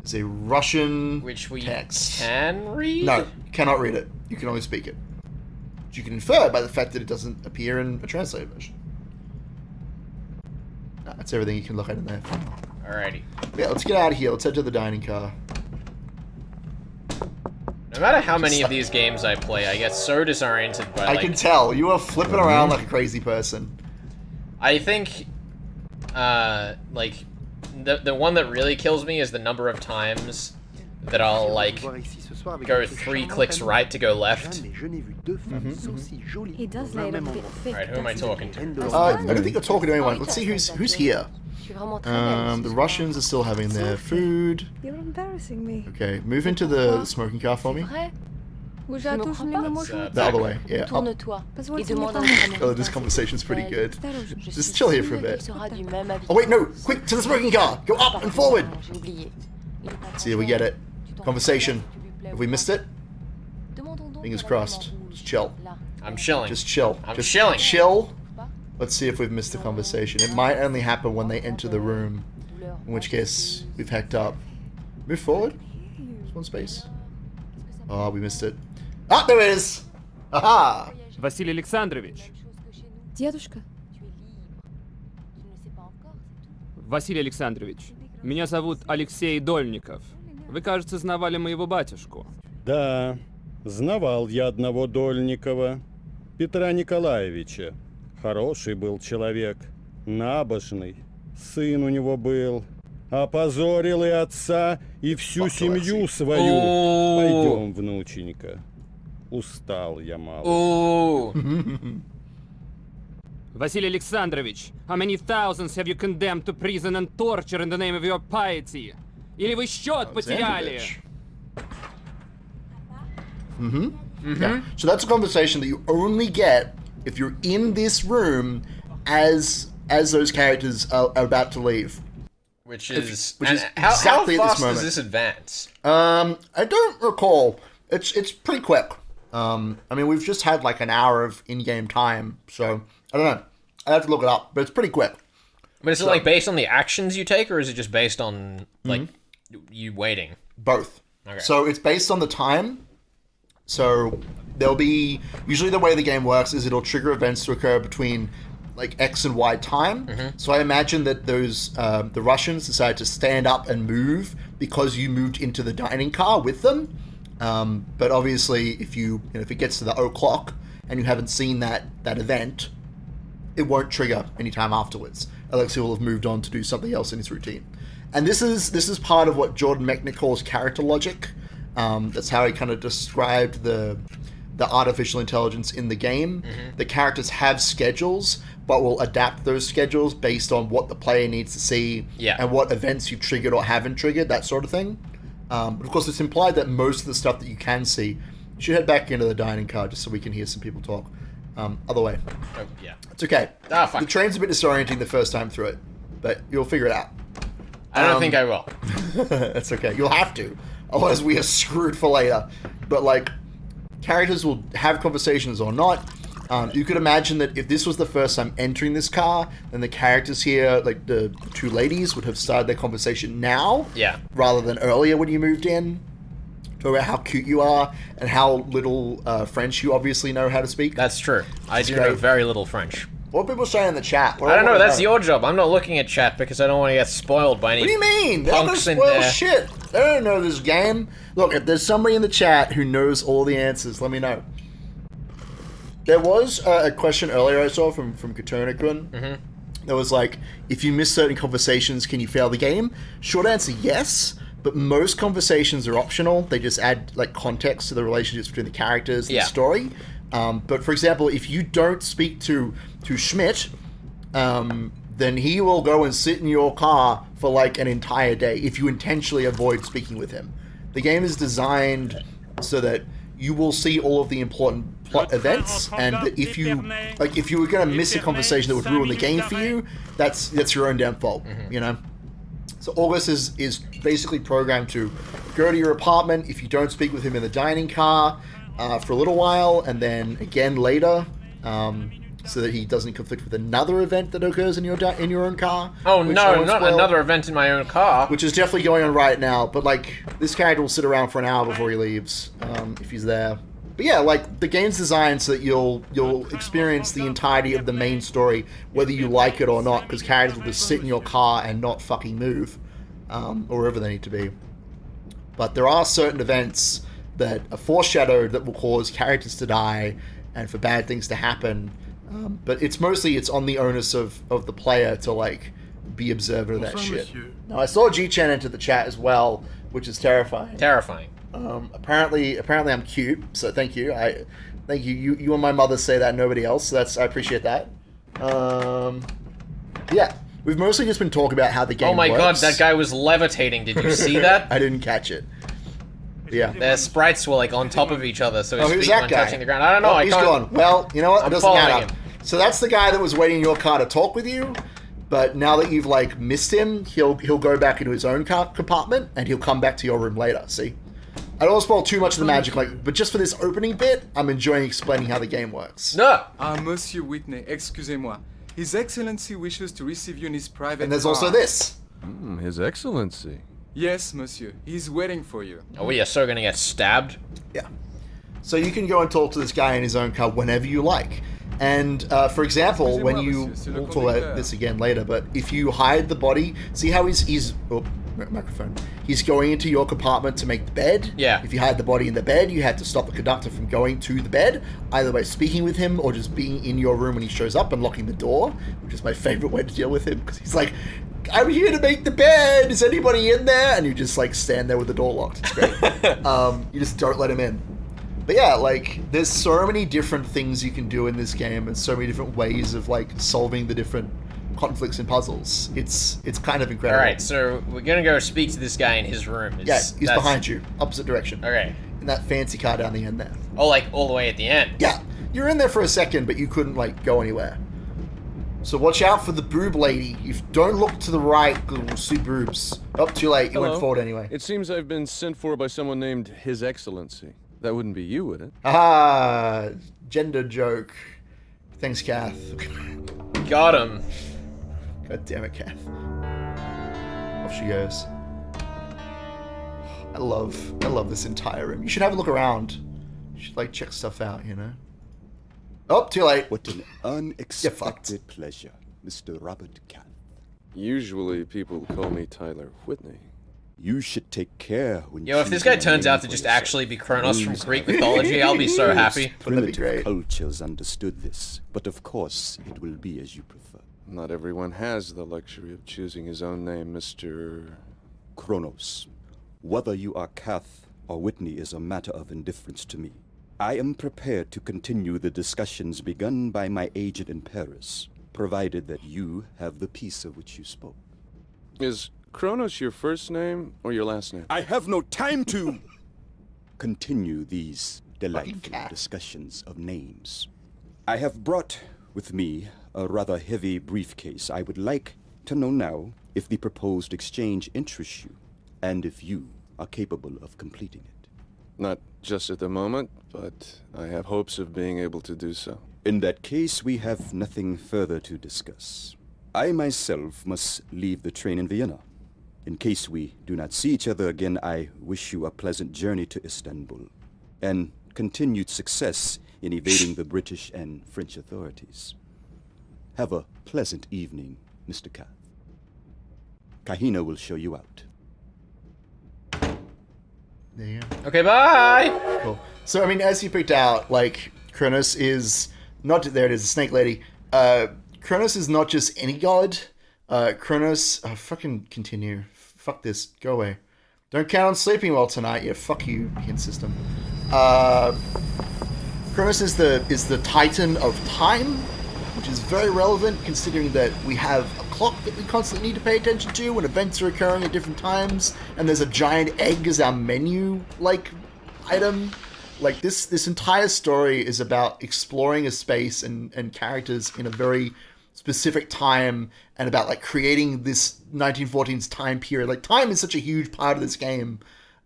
It's a Russian Which we text. can read? No, you cannot read it. You can only speak it. Which you can infer by the fact that it doesn't appear in a translated version. That's everything you can look at in there. Alrighty. Yeah, let's get out of here. Let's head to the dining car. No matter how many of these games I play, I get so disoriented by I can tell. You are flipping around like a crazy person. I think, like, the one that really kills me is the number of times that I'll, like, go 3 clicks right to go left. He does lay it a bit thick. Alright, who am I talking to? I don't think you're talking to anyone. Let's see who's here. The Russians are still having their food. You're embarrassing me. Okay, move into the smoking car for me. The other way, yeah. Oh, this conversation's pretty good. Just chill here for a bit. Oh wait, no! Quick, to the smoking car! Go up and forward! See if we get it. Conversation. Have we missed it? Fingers crossed. Just chill. I'm chilling. Just chill. I'm Just chilling. Chill. Let's see if we've missed the conversation. It might only happen when they enter the room. In which case, we've hacked up. Move forward. Just one space. Oh, we missed it. Ah, there it is! Aha! Василий Александрович. Дедушка. Василий Александрович. Меня зовут Алексей Дольников. Вы, кажется, знавали моего батюшку. Да, знавал я одного Дольникова, Петра Николаевича. Хороший был человек, набожный. Сын у него был. Опозорил и отца, и всю семью свою. Пойдем, внученька. Устал я мало. Василий Александрович, how many thousands have you condemned to prison and torture in the name of your piety? Или вы счет потеряли? Yeah. So that's a conversation that you only get if you're in this room as those characters are about to leave. Which is exactly how at this fast moment. does this advance? I don't recall. It's pretty quick. I mean, we've just had like an hour of in-game time, so I don't know. I have to look it up, but it's pretty quick. But is it like based on the actions you take, or is it just based on like you waiting? Both. Okay. So it's based on the time. So there'll be usually the way the game works is it'll trigger events to occur between like X and Y time. So I imagine that those the Russians decided to stand up and move because you moved into the dining car with them. But obviously, if if it gets to the o'clock and you haven't seen that event, it won't trigger anytime afterwards. Alexei will have moved on to do something else in his routine. And this is part of what Jordan Mechner calls character logic. That's how he kind of described the artificial intelligence in the game. The characters have schedules, but will adapt those schedules based on what the player needs to see and what events you've triggered or haven't triggered, that sort of thing. But of course, it's implied that most of the stuff that you can see, you should head back into the dining car just so we can hear some people talk. Other way. Oh, yeah. It's okay. Fuck. The train's a bit disorienting the first time through it, but you'll figure it out. I don't think I will. That's okay. You'll have to. Otherwise, we are screwed for later. But, like, characters will have conversations or not. You could imagine that if this was the first time entering this car, then the characters here, like the two ladies, would have started their conversation now. Yeah. Rather than earlier when you moved in. talk about how cute you are and how little French you obviously know how to speak. That's true. I do great. know very little French. What are people saying in the chat? I don't know. That's your job. I'm not looking at chat because I don't want to get spoiled by any. What do you mean? They're not gonna punks in spoil there. shit. They don't know this game. Look, if there's somebody in the chat who knows all the answers, let me know. There was a question earlier I saw from Katernikun. Mm-hmm. That was like, if you miss certain conversations, can you fail the game? Short answer, yes. But most conversations are optional. They just add like context to the relationships between the characters and the story. But for example, if you don't speak to Schmidt, then he will go and sit in your car for like an entire day if you intentionally avoid speaking with him. The game is designed so that you will see all of the important plot events, and that if you were going to miss a conversation that would ruin the game for you, that's your own damn fault, you know. So August is basically programmed to go to your apartment if you don't speak with him in the dining car for a little while, and then again later, so that he doesn't conflict with another event that occurs in your own car. Oh no, not another event in my own car. Which is definitely going on right now, but like this character will sit around for an hour before he leaves, if he's there. But yeah, like the game's designed so that you'll experience the entirety of the main story, whether you like it or not, because characters will just sit in your car and not fucking move, or wherever they need to be. But there are certain events that are foreshadowed that will cause characters to die and for bad things to happen. But it's on the onus of the player to like be observant of that shit. Now I saw G-Chen enter the chat as well, which is terrifying. Terrifying. Apparently I'm cute, so thank you. Thank you. You and my mother say that, nobody else. So I appreciate that. Yeah, we've mostly just been talking about how the game. Oh my works. god, that guy was levitating. Did you see that? I didn't catch it. Yeah, their sprites were like on top of each other, so his who's feet that weren't guy? touching the ground. I don't know. He's gone. Well, you know what? It doesn't matter. Him. So that's the guy that was waiting in your car to talk with you. But now that you've like missed him, he'll go back into his own car compartment and he'll come back to your room later. See, I don't want to spoil too much of the magic, but just for this opening bit, I'm enjoying explaining how the game works. No. Monsieur Whitney, excusez-moi. His Excellency wishes to receive you in his private And there's car. also this. His Excellency. Yes, monsieur. He's waiting for you. Oh, we are so gonna get stabbed. Yeah. So you can go and talk to this guy in his own car whenever you like. And for example, when you we'll talk about this again later, but if you hide the body, see how he's microphone. He's going into your compartment to make the bed. Yeah. If you hide the body in the bed, you have to stop the conductor from going to the bed, either by speaking with him or just being in your room when he shows up and locking the door, which is my favorite way to deal with him because he's like, I'm here to make the bed. Is anybody in there? And you just like stand there with the door locked. It's great. You just don't let him in. But yeah, like there's so many different things you can do in this game and so many different ways of like solving the different conflicts and puzzles. It's kind of incredible. Alright, so we're gonna go speak to this guy in his room. He's behind you, opposite direction. Okay. In that fancy car down the end there. Oh, like all the way at the end? Yeah. You're in there for a second, but you couldn't like go anywhere. So watch out for the boob lady. Don't look to the right, because we'll see boobs. Oh, too late. You went forward anyway. It seems I've been sent for by someone named His Excellency. That wouldn't be you, would it? Ah, gender joke. Thanks, Kath. Got him. God damn it, Kath. Off she goes. I love this entire room. You should have a look around. You should like check stuff out, you know? Oh, too late. What an unexpected pleasure, Mr. Robert Kath. Usually people call me Tyler Whitney. You should take care when Yo, if this guy turns out to just actually be Kronos from Greek mythology, I'll be so happy. Primitive cultures understood this, but of course it will be as you prefer. Not everyone has the luxury of choosing his own name, Mr. Kronos. Whether you are Kath or Whitney is a matter of indifference to me. I am prepared to continue the discussions begun by my agent in Paris, provided that you have the peace of which you spoke. Is Kronos your first name or your last name? I have no time to continue these delightful discussions of names. I have brought with me a rather heavy briefcase. I would like to know now if the proposed exchange interests you, and if you are capable of completing it. Not just at the moment, but I have hopes of being able to do so. In that case, we have nothing further to discuss. I myself must leave the train in Vienna. In case we do not see each other again, I wish you a pleasant journey to Istanbul and continued success in evading the British and French authorities. Have a pleasant evening, Mr. Kath. Kahina will show you out. There you go. Okay, bye! Cool. So, I mean, as you picked out, like, Kronos is not... There it is, the snake lady. Kronos is not just any god. Kronos... Oh, fucking continue. Fuck this. Go away. Don't count on sleeping well tonight. Yeah, fuck you, hint system. Kronos is the titan of time, which is very relevant considering that we have a clock that we constantly need to pay attention to when events are occurring at different times, and there's a giant egg as our menu, like, item. Like, this entire story is about exploring a space and characters in a very specific time, and about, like, creating this 1914's time period. Like, time is such a huge part of this game,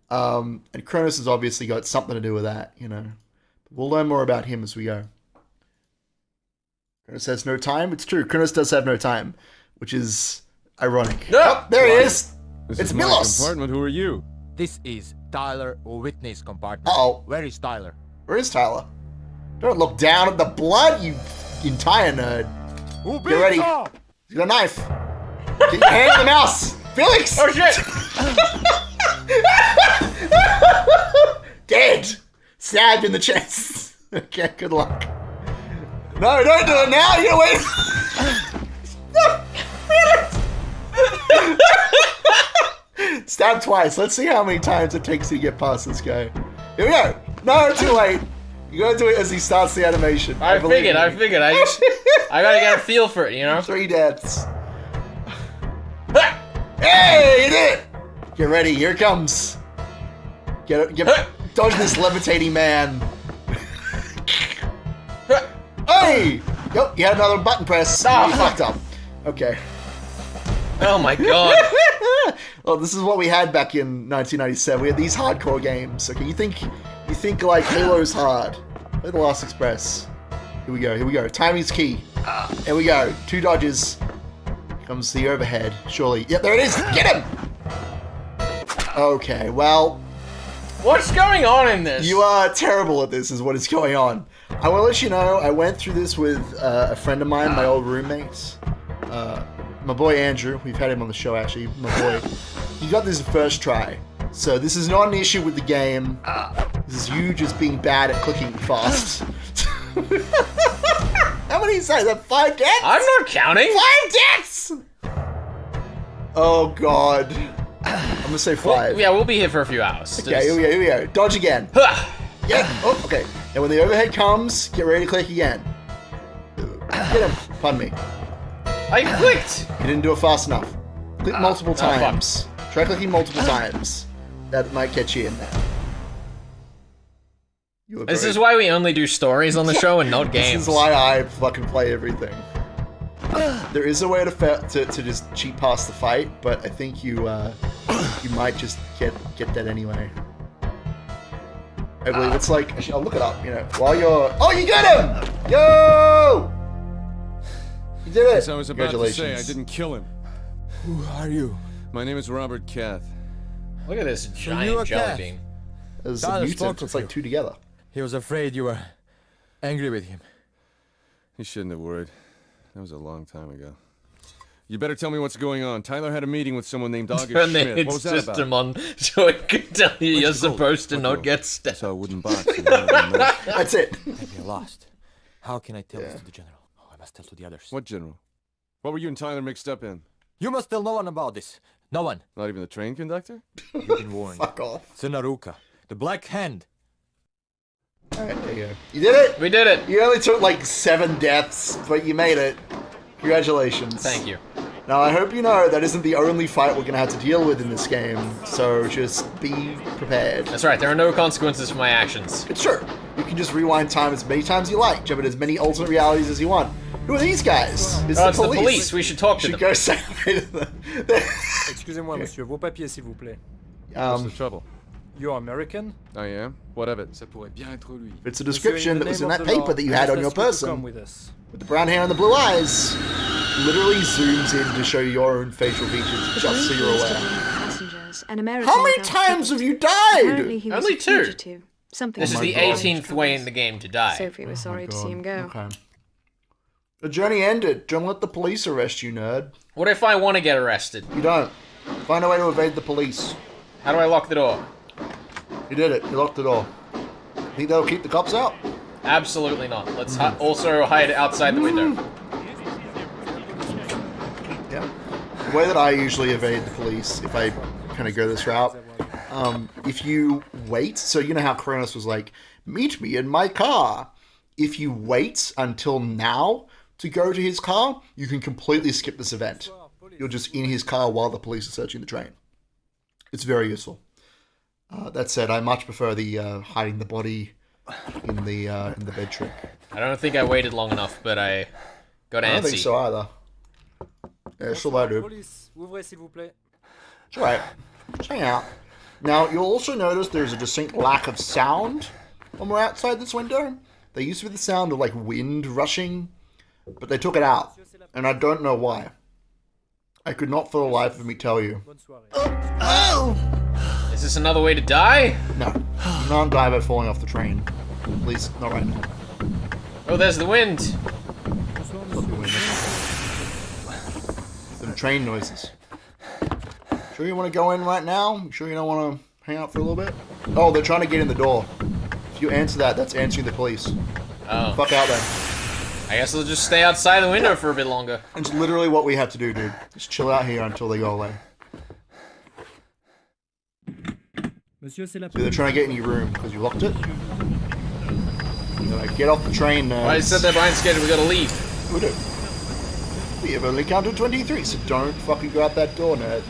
and Kronos has obviously got something to do with that, you know. We'll learn more about him as we go. Kronos has no time. It's true. Kronos does have no time, which is ironic. No! Oh, there he is. This It's is my Milos. compartment. Who are you? This is Tyler Whitney's compartment. Uh-oh. Where is Tyler? Where is Tyler? Don't look down at the blood, you entire nerd. Get ready. You got a knife. Get your hand on the mouse. Felix! Oh, shit! Dead. Stabbed in the chest. Okay, good luck. No, don't do it now. You wait. Stab twice. Let's see how many times it takes you to get past this guy. Here we go. No, too late. You gotta do it as he starts the animation. I figured. I gotta get a feel for it, you know? 3 deaths. Hey, you did it! Get ready. Here it comes. Dodge this levitating man. Hey! Yep, you had another button press. You fucked up. Okay. Oh my god. Well, this is what we had back in 1997. We had these hardcore games. Okay, you think like Halo's hard. Play The Last Express. Here we go. Timing's key. Here we go. 2 dodges. Comes the overhead. Surely. Yep, there it is. Get him! Okay, well... What's going on in this? You are terrible at this, is what is going on. I want to let you know, I went through this with a friend of mine, my old roommate. My boy Andrew. We've had him on the show, actually. My boy. He got this first try. So this is not an issue with the game. This is you just being bad at clicking fast. How many is that? 5 deaths? I'm not counting. 5 deaths! Oh, God. I'm gonna say 5. We'll be here for a few hours. Okay, here we go. Dodge again. Yeah. Oh, okay. And when the overhead comes, get ready to click again. Get him. Pardon me. I clicked! You didn't do it fast enough. Click multiple times. Try clicking multiple times. That might get you in there. This is why we only do stories on the show and not games. This is why I fucking play everything. There is a way to just cheat past the fight, but I think you might just get that anyway. I believe it's like, I'll look it up, you know, while you're... Oh, you got him! Yo! You did it! As I was about to say, I didn't kill him. Who are you? My name is Robert Kath. Look at this giant jelly bean. There's a mutant, it's like 2 together. He was afraid you were angry with him. He shouldn't have worried. That was a long time ago. You better tell me what's going on. Tyler had a meeting with someone named August Turn the Schmidt. hit What was that about? system on so it can tell you you're supposed to not get stabbed. So a wooden box. That's it. Maybe lost. How can I tell this to the general? Oh, I must tell to the others. What general? What were you and Tyler mixed up in? You must tell no one about this. No one. Not even the train conductor? You've been warned. Fuck off. Senaruka. The Black Hand. Alright, there you go. You did it! We did it! You only took like 7 deaths, but you made it. Congratulations. Thank you. Now, I hope you know that isn't the only fight we're going to have to deal with in this game, so just be prepared. That's right, there are no consequences for my actions. It's true. You can just rewind time as many times you like, jump in as many alternate realities as you want. Who are these guys? It's the police. We should talk to them. Go say hi to them. Excusez-moi, monsieur. Vos papiers, s'il vous plaît. What's the trouble? You're American? I am. What of it? Ça pourrait bien être lui. It's a description that was in that paper that you had on your person. With the brown hair and the blue eyes. literally zooms in to show your own facial features just so you're aware. Passengers, an American How many without times have ticket. you died? Apparently he was Only a 2. fugitive. Something This is the 18th way in the game to die. Sophie was sorry to see him go. Okay. The journey ended. Don't let the police arrest you, nerd. What if I want to get arrested? You don't. Find a way to evade the police. How do I lock the door? You did it. You locked the door. Think that'll keep the cops out? Absolutely not. Let's also hide outside the window. Yeah. The way that I usually evade the police, if I kind of go this route, if you wait, so you know how Kronos was like, meet me in my car. If you wait until now to go to his car, you can completely skip this event. You're just in his car while the police are searching the train. It's very useful. That said, I much prefer the hiding the body in the bed trick. I don't think I waited long enough, but I got antsy. I don't think so either. Yeah, it's all I do. Police, ouvrez s'il vous plaît. It's alright. Just hang out. Now, you'll also notice there's a distinct lack of sound when we're outside this window. There used to be the sound of, like, wind rushing, but they took it out, and I don't know why. I could not for the life of me tell you. Oh! Is this another way to die? No. You can't die by falling off the train. At least, not right now. Oh, there's the wind. Some train noises. Sure you want to go in right now? Sure you don't want to hang out for a little bit? Oh, they're trying to get in the door. If you answer that, that's answering the police. Oh. Fuck out then. I guess I'll just stay outside the window for a bit longer. It's literally what we have to do, dude. Just chill out here until they go away. So they're trying to get in your room because you locked it. You're like, get off the train, nerds. I said they're behind schedule, we gotta leave. We do. We have only counted 23, so don't fucking go out that door, nerd.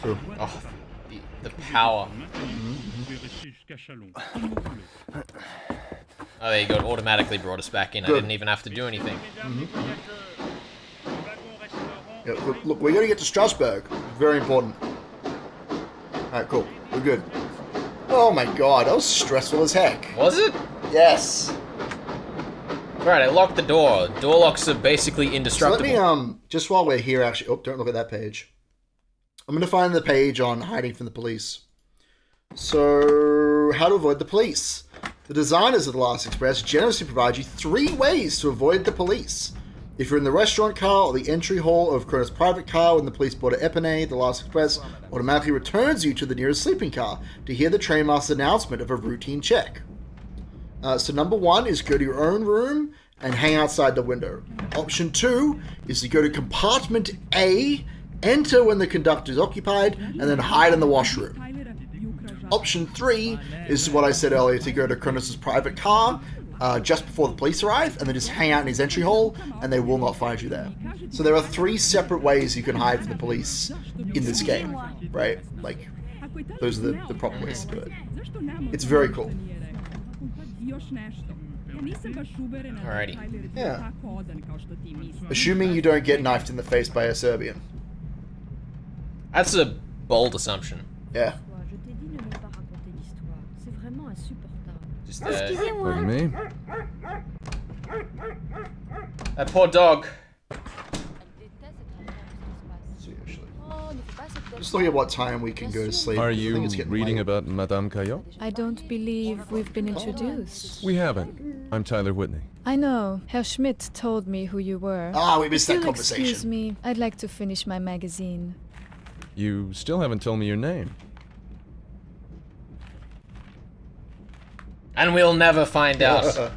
True. Oh, the power. Oh, there you go. It automatically brought us back in. Good. I didn't even have to do anything. Yeah, look, we gotta get to Strasbourg. Very important. Alright, cool. We're good. Oh my god, that was stressful as heck. Was it? Yes. Alright, I locked the door. Door locks are basically So indestructible. let me, just while we're here, actually... Oh, don't look at that page. I'm gonna find the page on hiding from the police. So, how to avoid the police. The designers of the Last Express generously provide you 3 ways to avoid the police. If you're in the restaurant car or the entry hall of Kronos' private car when the police board at Epinay, the Last Express automatically returns you to the nearest sleeping car to hear the trainmaster's announcement of a routine check. So number 1 is go to your own room and hang outside the window. Option 2 is to go to compartment A, enter when the conductor is occupied, and then hide in the washroom. Option 3 is what I said earlier, to go to Kronos' private car just before the police arrive, and then just hang out in his entry hall, and they will not find you there. So there are 3 separate ways you can hide from the police in this game, right? Like, those are the proper ways to do it. It's very cool. Alrighty. Yeah. Assuming you don't get knifed in the face by a Serbian. That's a bold assumption. Yeah. Just, Pardon me? that poor dog. Just look at what time we can go to sleep. Are I think you it's getting reading late. about Madame Caillot? I don't believe we've been introduced. We haven't. I'm Tyler Whitney. I know. Herr Schmidt told me who you were. Ah, we missed If that you'll conversation. Excuse me, I'd like to finish my magazine. You still haven't told me your name. And we'll never find out.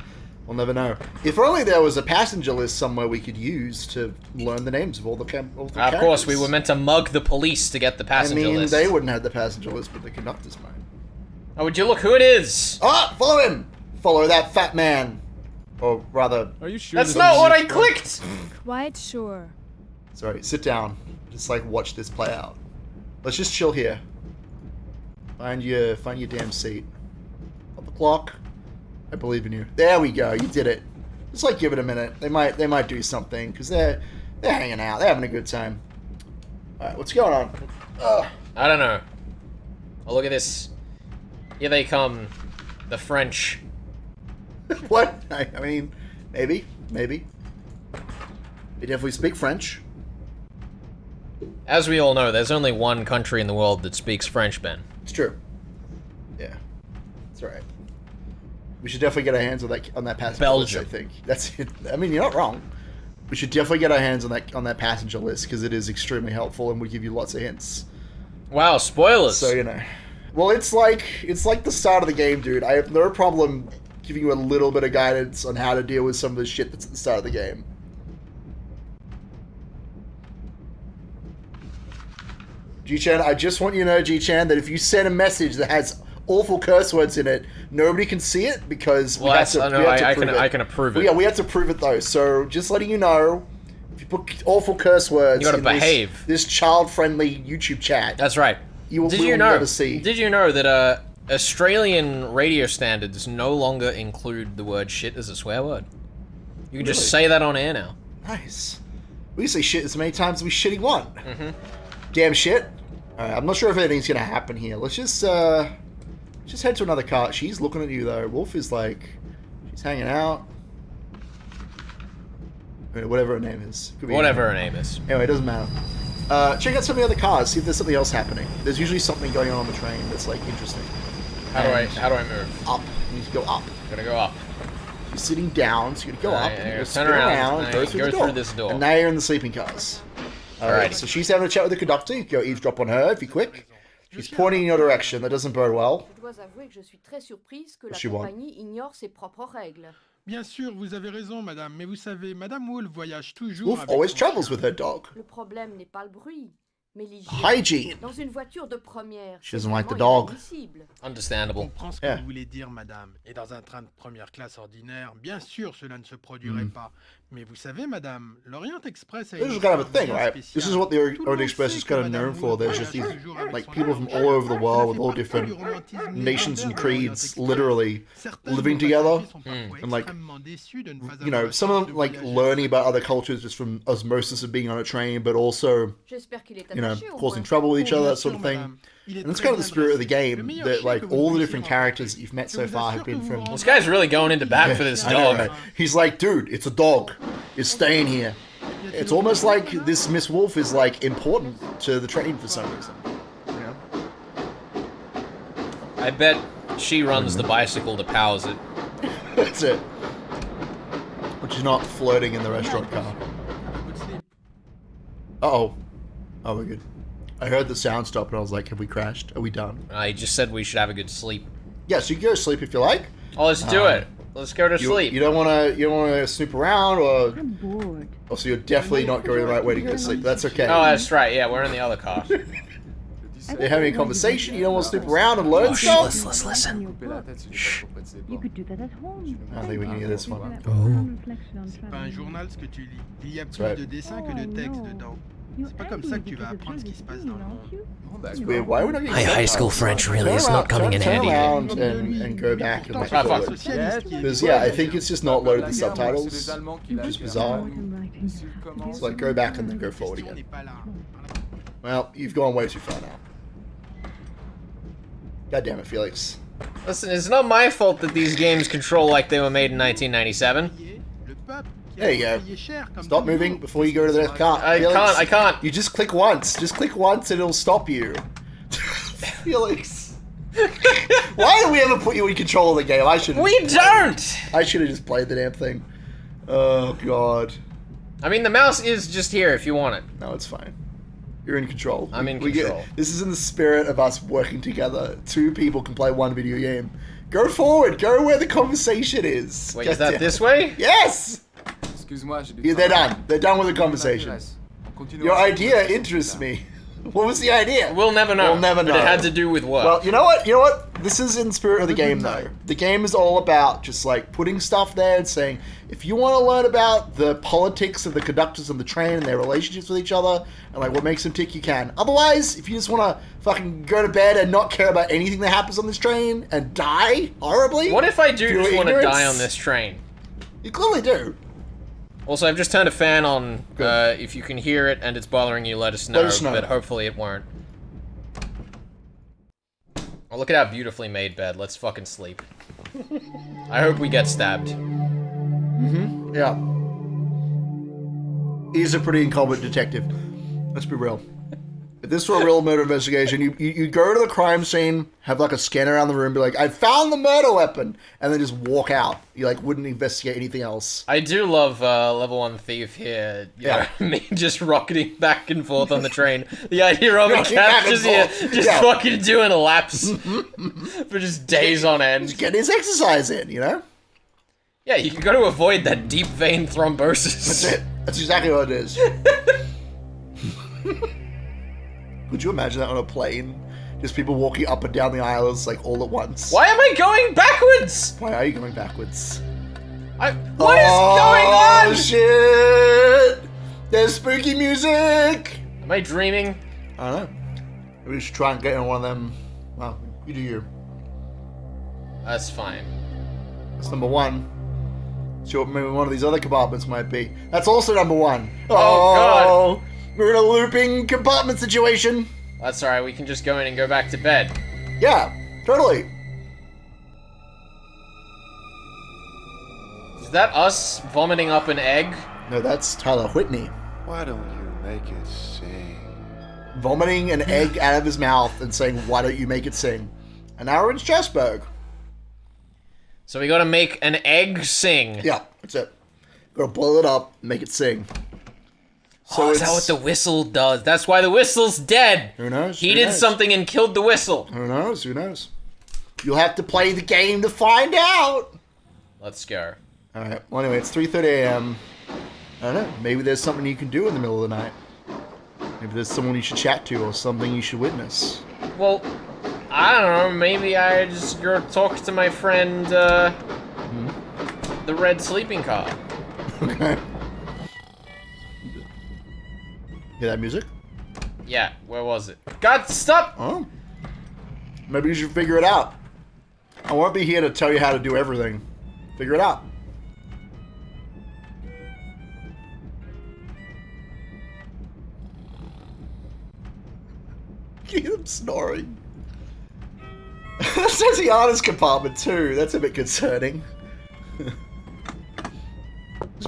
We'll never know. If only there was a passenger list somewhere we could use to learn the names of all the characters. Of course, we were meant to mug the police to get the passenger list. they wouldn't have the passenger list, but the conductors might. Oh, would you look who it is? Ah, follow him! Follow that fat man. Or rather... Are you sure That's not what I clicked! Quite sure. Sorry, sit down. Just, like, watch this play out. Let's just chill here. Find your damn seat. Stop the clock. I believe in you. There we go. You did it. Just like give it a minute. They might do something because they're hanging out. They're having a good time. All right, what's going on? I don't know. Oh, look at this. Here they come, the French. What? I mean, Maybe. They definitely speak French. As we all know, there's only one country in the world that speaks French, Ben. It's true. Yeah. That's right. We should definitely get our hands on that passenger list, I think. That's it. I mean, you're not wrong. We should definitely get our hands on that passenger list because it is extremely helpful and we give you lots of hints. Wow, spoilers. So, you know. Well, it's like the start of the game, dude. I have no problem giving you a little bit of guidance on how to deal with some of the shit that's at the start of the game. G-Chan, I just want you to know, G-Chan, that if you send a message that has awful curse words in it, nobody can see it because I can approve it. Yeah, we have to prove it though. So just letting you know, if you put awful curse words, you gotta behave. This child-friendly YouTube chat. That's right. You will never see. Did you know that Australian radio standards no longer include the word shit as a swear word? You can just say that on air now. Nice. We can say shit as many times as we shitty want. Damn shit. Alright, I'm not sure if anything's gonna happen here. Let's just head to another car. She's looking at you though. Wolf is like, she's hanging out. Whatever her name is. Whatever her name is. Anyway, it doesn't matter. Check out some of the other cars. See if there's something else happening. There's usually something going on the train that's like interesting. How do I move? Up. You need to go up. Gotta go up. You're sitting down, so you gotta go up. And you gotta turn spin around. go through this door. And now you're in the sleeping cars. Alright, so she's having a chat with the conductor. You can go eavesdrop on her if you're quick. She's pointing in your direction. That doesn't bode well. What's she want? Bien sûr, vous avez raison, madame, mais vous savez, Madame Wolf voyage toujours Wolf avec always son travels chien. with her dog. Le problème n'est pas le bruit, mais l'hygiène. Hygiene. Dans une voiture de première. She doesn't like the dog. Je Understandable. comprends ce que vous voulez dire, madame. Et dans un train de première classe ordinaire, bien sûr, cela ne se produirait pas. Mais vous savez, madame, l'Orient Express a This is kind of a thing, right? This is what the Orient Express is kind of known for. There's just these, like, people from all over the world with all different nations and creeds, literally living together. And, like, you know, some of them, like, learning about other cultures just from osmosis of being on a train, but also, you know, causing trouble with each other, that sort of thing. And that's kind of the spirit of the game, that, like, all the different characters that you've met so far have been from... This guy's really going into bat for this dog. I know. He's like, dude, it's a dog. It's staying here. It's almost like this Miss Wolf is, like, important to the train for some reason. You know? I bet she runs the bicycle that powers it. That's it. But she's not flirting in the restaurant car. Uh-oh. Oh, we're good. I heard the sound stop and I was like, have we crashed? Are we done? I just said we should have a good sleep. Yeah, so you can go to sleep if you like. Oh, let's do it. Let's go to sleep. You don't wanna snoop around, or... I'm bored. Oh, so you're definitely not going the right way to go to sleep. That's okay. Oh, that's right. Yeah, we're in the other car. You're having a conversation, you don't want to snoop around and learn stuff? Let's listen. Shh. You could do that at home. I don't think we can hear this one. C'est pas un journal ce que tu lis. Il y a plus de dessins que de textes dedans. C'est pas comme ça que tu vas apprendre ce qui se passe dans le monde. That's weird. Why are we not getting My high school French really is not coming in handy. Turn around and go back and look at it. Because, yeah, I think it's just not loaded the subtitles, which is bizarre. It's like, go back and then go forward again. Well, you've gone way too far now. God damn it, Felix. Listen, it's not my fault that these games control like they were made in 1997. There you go. Stop moving before you go to the next car. I can't. You just click once. Just click once and it'll stop you. Felix. Why do we ever put you in control of the game? We don't! I should have just played the damn thing. Oh, God. I mean, the mouse is just here if you want it. No, it's fine. You're in control. I'm in control. This is in the spirit of us working together. Two people can play one video game. Go forward. Go where the conversation is. Wait, is that this way? Yes! Yeah, they're done. They're done with the conversation. Your idea interests me. What was the idea? We'll never know. We'll never know. But it had to do with what? Well, you know what? You know what? This is in the spirit of the game, though. The game is all about just, like, putting stuff there and saying, if you want to learn about the politics of the conductors on the train and their relationships with each other, and, like, what makes them tick, you can. Otherwise, if you just want to fucking go to bed and not care about anything that happens on this train and die horribly... What if I do just want to die on this train? You clearly do. Also, I've just turned a fan on. If you can hear it and it's bothering you, let us know. But hopefully it won't. Oh, look at how beautifully made bed. Let's fucking sleep. I hope we get stabbed. Yeah. He's a pretty incompetent detective. Let's be real. If this were a real murder investigation, you go to the crime scene, have like a scan around the room, be like, I found the murder weapon, and then just walk out. You like wouldn't investigate anything else. I do love level 1 thief here. You know, me just rocketing back and forth on the train. The idea of it captures you just fucking doing laps for just days on end. Just getting his exercise in, you know? Yeah, you got to avoid that deep vein thrombosis. That's it. That's exactly what it is. Could you imagine that on a plane? Just people walking up and down the aisles like all at once. Why am I going backwards? Why are you going backwards? What is going on? Oh shit! There's spooky music! Am I dreaming? I don't know. Maybe we should try and get in one of them. Well, you do you. That's fine. That's number 1. Sure, maybe one of these other compartments might be. That's also number 1. Oh god! We're in a looping compartment situation. That's alright, we can just go in and go back to bed. Yeah, totally. Is that us vomiting up an egg? No, that's Tyler Whitney. Why don't you make it sing? Vomiting an egg out of his mouth and saying, why don't you make it sing? An hour in Strasbourg. So we gotta make an egg sing. Yeah, that's it. Gotta boil it up, make it sing. So is that what the whistle does? That's why the whistle's dead. Who knows? He did something and killed the whistle. Who knows? Who knows? You'll have to play the game to find out. Let's go. All right. Well, anyway, it's 3:30 a.m. I don't know. Maybe there's something you can do in the middle of the night. Maybe there's someone you should chat to or something you should witness. Well, I don't know. Maybe I just go talk to my friend, the red sleeping car. Okay. Hear that music? Yeah, where was it? God, stop! Oh. Maybe you should figure it out. I won't be here to tell you how to do everything. Figure it out. Keep him snoring. That says the honors compartment too. That's a bit concerning. This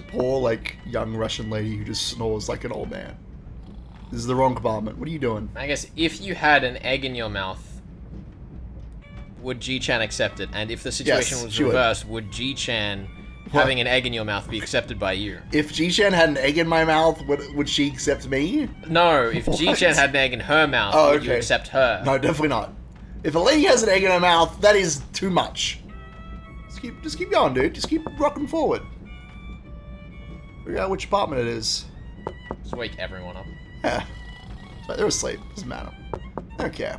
poor, like, young Russian lady who just snores like an old man. This is the wrong compartment. What are you doing? I guess if you had an egg in your mouth, would G-Chan accept it? And if the situation was reversed, would G-Chan having an egg in your mouth be accepted by you? If G-Chan had an egg in my mouth, would she accept me? No, if G-Chan had an egg in her mouth, would you accept her? No, definitely not. If a lady has an egg in her mouth, that is too much. Just keep going, dude. Just keep rocking forward. Figure out which apartment it is. Just wake everyone up. Yeah. But they're asleep. Doesn't matter. I don't care.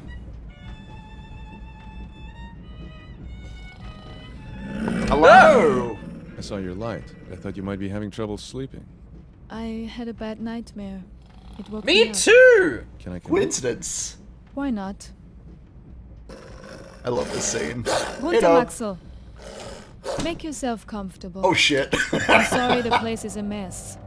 Hello! I saw your light. I thought you might be having trouble sleeping. I had a bad nightmare. It woke Me up. too! Can I come Coincidence. Why not? I love this scene. Gunter Maxel, make yourself comfortable. Oh shit. I'm sorry the place is a mess.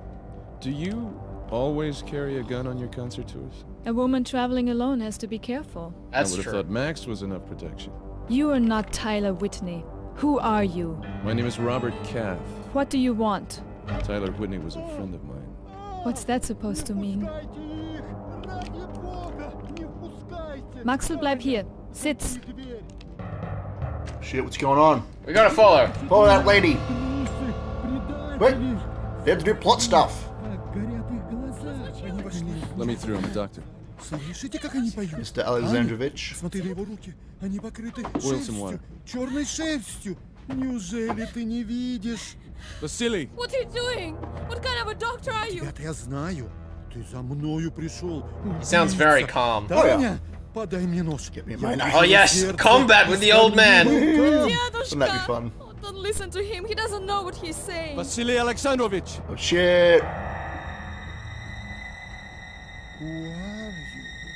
Do you always carry a gun on your concert tours? A woman traveling alone has to be careful. I would have thought Max was enough protection. You are not Tyler Whitney. Who are you? My name is Robert Caff. What do you want? Tyler Whitney was a friend of mine. What's that supposed to mean? Maxel, bleib hier. Sitz. Shit, what's going on? We gotta follow. Follow that lady. Wait. They have to do plot stuff. Let me through, I'm a doctor. Слышите, как они поют? Mr. Alexandrovich. Посмотри на его руки. Они покрыты Boil some water. черной шерстью. Неужели ты не видишь? Vasily! What are you doing? What kind of a doctor are you? Это я знаю. Ты за мною пришел. He sounds very calm. Таня, подай мне нож. Oh yes, combat with the old man. Wouldn't that be fun? Oh, don't listen to him. He doesn't know what he's saying. Vasily Alexandrovich! Oh shit.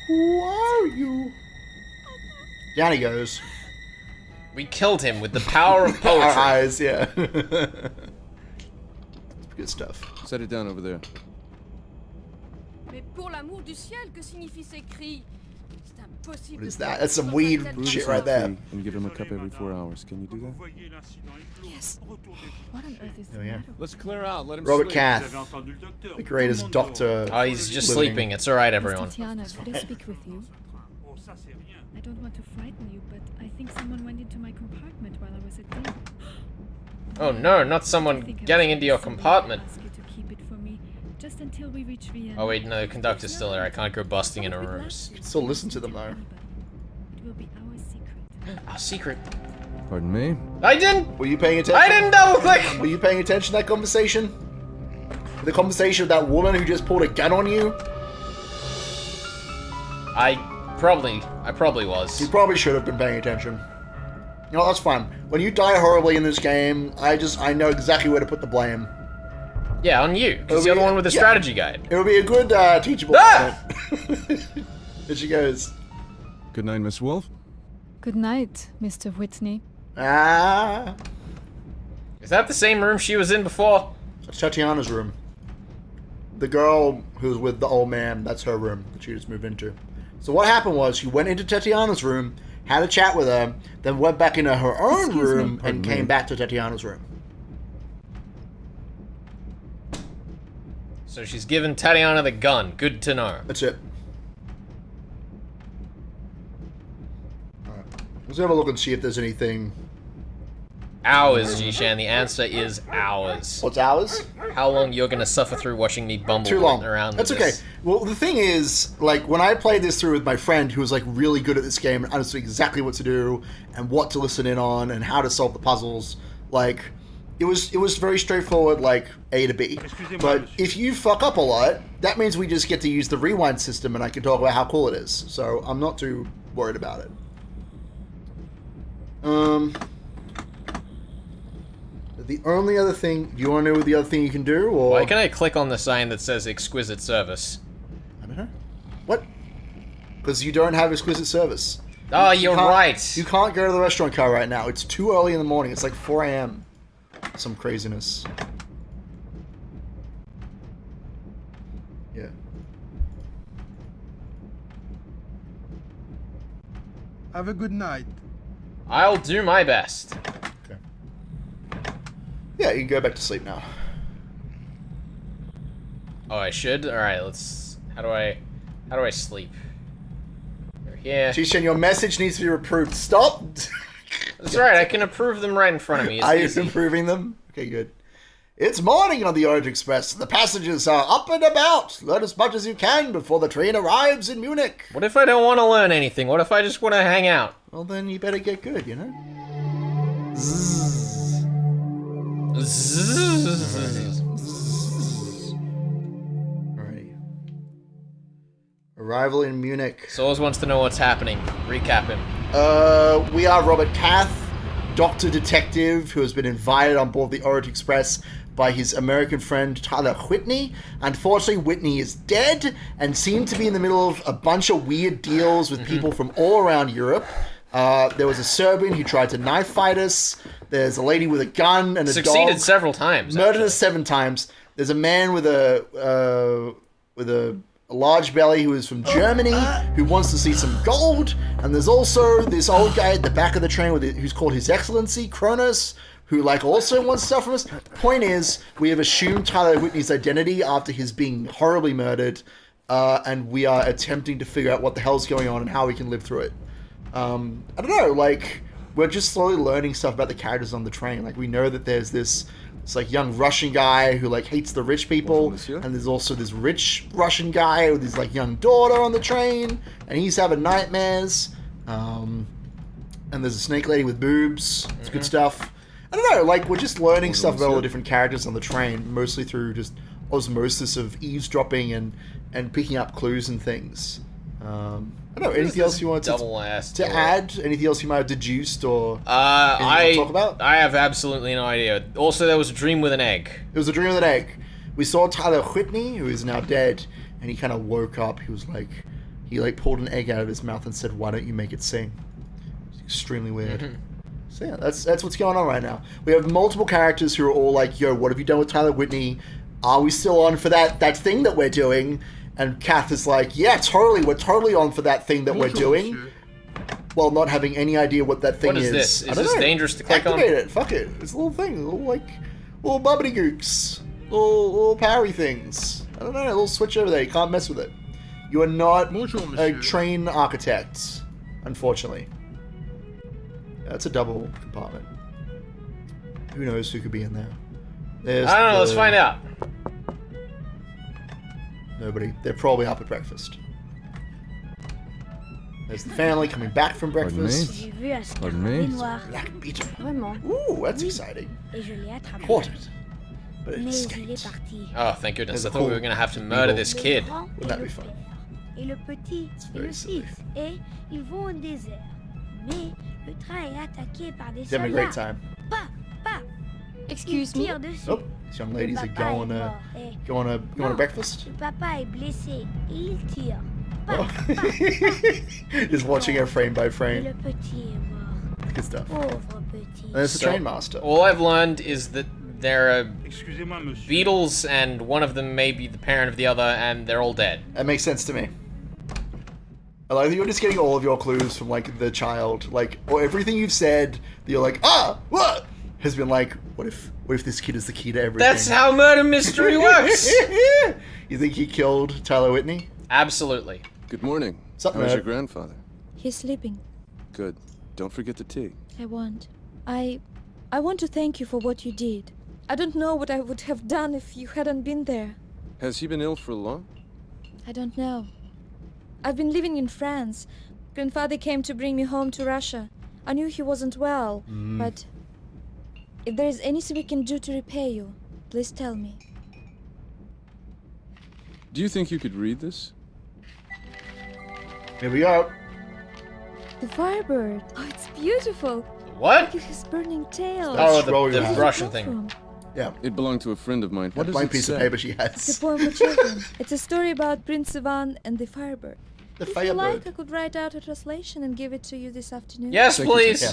Who are you? Down he goes. We killed him with the power of Our poetry. eyes, yeah. It's good stuff. Set it down over there. Mais pour l'amour du ciel, que signifient ces cris? What is that? That's some weed shit right there. And give him a cup every 4 hours. Can you do that? Yes. What on earth is Oh, yeah. Let's clear out. Let him Robert sleep. Cath, the greatest doctor. Oh, he's just living. sleeping. It's alright, everyone. Tatiana, could I speak with you? I don't want to frighten you, but I think someone went into my compartment while I was at dinner. Oh no, not someone getting into your compartment. Ask you to keep it for me, just until we reach Vienna. Oh wait, no, the conductor's still there. I can't go busting into rooms. You can still listen to them though. It will be our secret. Our secret. Pardon me? I didn't! Were you paying attention? I didn't double click! Were you paying attention to that conversation? The conversation of that woman who just pulled a gun on you? I probably was. You probably should have been paying attention. You know, that's fine. When you die horribly in this game, I know exactly where to put the blame. Yeah, on you, because you're the one with the strategy guide. It would be a good teachable Ah! moment. There she goes. Good night, Miss Wolf. Good night, Mr. Whitney. Ah. Is that the same room she was in before? That's Tatiana's room. The girl who's with the old man, that's her room that she just moved into. So what happened was she went into Tatiana's room, had a chat with her, then went back into her own Excuse room me. and came back to Tatiana's room. So she's given Tatiana the gun. Good to know. That's it. Alright. Let's have a look and see if there's anything. Hours, Jishan. The answer is hours. What's hours? How long you're gonna suffer through watching me bumble Too long. around That's with okay. this. Well, the thing is, like, when I played this through with my friend who was, like, really good at this game and understood exactly what to do and what to listen in on and how to solve the puzzles, like, it was very straightforward, like, A to B. But if you fuck up a lot, that means we just get to use the rewind system and I can talk about how cool it is. So I'm not too worried about it. The only other thing, do you want to know the other thing you can do, or? Why can I click on the sign that says exquisite service? I don't know. What? Because you don't have exquisite service. Oh, you're right. You can't go to the restaurant car right now. It's too early in the morning. It's like 4 a.m. Some craziness. Yeah. Have a good night. I'll do my best. Okay. Yeah, you can go back to sleep now. Oh, I should? Alright, let's... How do I sleep? Over here. Jishan, your message needs to be approved. Stop! That's right, I can approve them right in front of me. It's Are you easy. improving them? Okay, good. It's morning on the Orient Express. The passengers are up and about. Learn as much as you can before the train arrives in Munich. What if I don't want to learn anything? What if I just want to hang out? Well, then you better get good, you know? Alrighty. Arrival in Munich. Souls wants to know what's happening. Recap him. We are Robert Cath, Doctor Detective, who has been invited on board the Orient Express by his American friend Tyler Whitney. Unfortunately, Whitney is dead and seemed to be in the middle of a bunch of weird deals with people from all around Europe. There was a Serbian who tried to knife fight us. There's a lady with a gun and a Succeeded dog. several times. Murdered us 7 times. There's a man with a large belly who is from Germany who wants to see some gold. And there's also this old guy at the back of the train who's called His Excellency Kronos, who also wants stuff from us. Point is, we have assumed Tyler Whitney's identity after his being horribly murdered, and we are attempting to figure out what the hell's going on and how we can live through it. I don't know, we're just slowly learning stuff about the characters on the train. We know that there's this young Russian guy who hates the rich people, and there's also this rich Russian guy with his young daughter on the train, and he's having nightmares. And there's a snake lady with boobs. It's good stuff. I don't know, we're just learning stuff about all the different characters on the train, mostly through just osmosis of eavesdropping and picking up clues and things. I don't know, anything else you want to add? Anything else you might have deduced or talk about? I have absolutely no idea. Also, there was a dream with an egg. It was a dream with an egg. We saw Tyler Whitney, who is now dead, and he kind of woke up. He was he pulled an egg out of his mouth and said, "Why don't you make it sing?" It's extremely weird. So yeah, that's what's going on right now. We have multiple characters who are all yo, what have you done with Tyler Whitney? Are we still on for that thing that we're doing? And Kath is like, yeah, totally, we're totally on for that thing that we're doing. Monsieur. While not having any idea what that thing What is this? I Is don't this know. dangerous to click on? Activate it. Fuck it. It's a little thing. Little bubbly gooks. Little powery things. I don't know. A little switch over there. You can't mess with it. You are not a train architect, unfortunately. That's a double compartment. Who knows who could be in there? There's I don't know. Let's find out. Nobody. They're probably up at breakfast. There's the family coming back from breakfast. J'ai vu un Pardon me? noir. Black beetle. Vraiment. Ooh, that's exciting. Et je l'ai attrapé. Caught it. But it Mais il escaped. est parti. Oh, thank goodness. There's I a thought we were whole going to have to murder beetle. this kid. Le grand Wouldn't that et be le fun? père. Et le petit It's et very le silly. fils. Et ils vont au désert. Mais le train est attaqué par des He's having a soldats. great time. Pas, pas. Excuse Ils me? tirent dessus. Oh, these young ladies are Le papa going est to mort. Et going to Non. breakfast. le papa est blessé et il tire. Pas, Oh. pas. Just watching her frame by Et frame. le petit est mort. Good stuff. Pauvre petit. And there's the So, train master. All I've learned is that there are Excusez-moi, monsieur. beetles, and one of them may be the parent of the other, and they're all dead. That makes sense to me. I like that you're just getting all of your clues from like the child, like or everything you've said. That you're like, what has been like. What if this kid is the key to everything? That's how murder mystery works. You think he killed Tyler Whitney? Absolutely. Good morning. Sup, How's nerd? your grandfather? He's sleeping. Good. Don't forget the tea. I won't. I want to thank you for what you did. I don't know what I would have done if you hadn't been there. Has he been ill for long? I don't know. I've been living in France. Grandfather came to bring me home to Russia. I knew he wasn't well, but if there is anything we can do to repay you, please tell me. Do you think you could read this? Here we go. The Firebird. Oh, it's beautiful. What? Look at his burning tail. Oh, Scroll the your eyes. Russian Where did it come thing. from? Yeah. It belonged to a friend of mine. What That does blank it piece of say? paper she It's a has. poem for children. It's a story about Prince Ivan and the Firebird. The If you like, Firebird. I could write out a translation and give it to you this afternoon. Yes, Thank you, please. Yeah.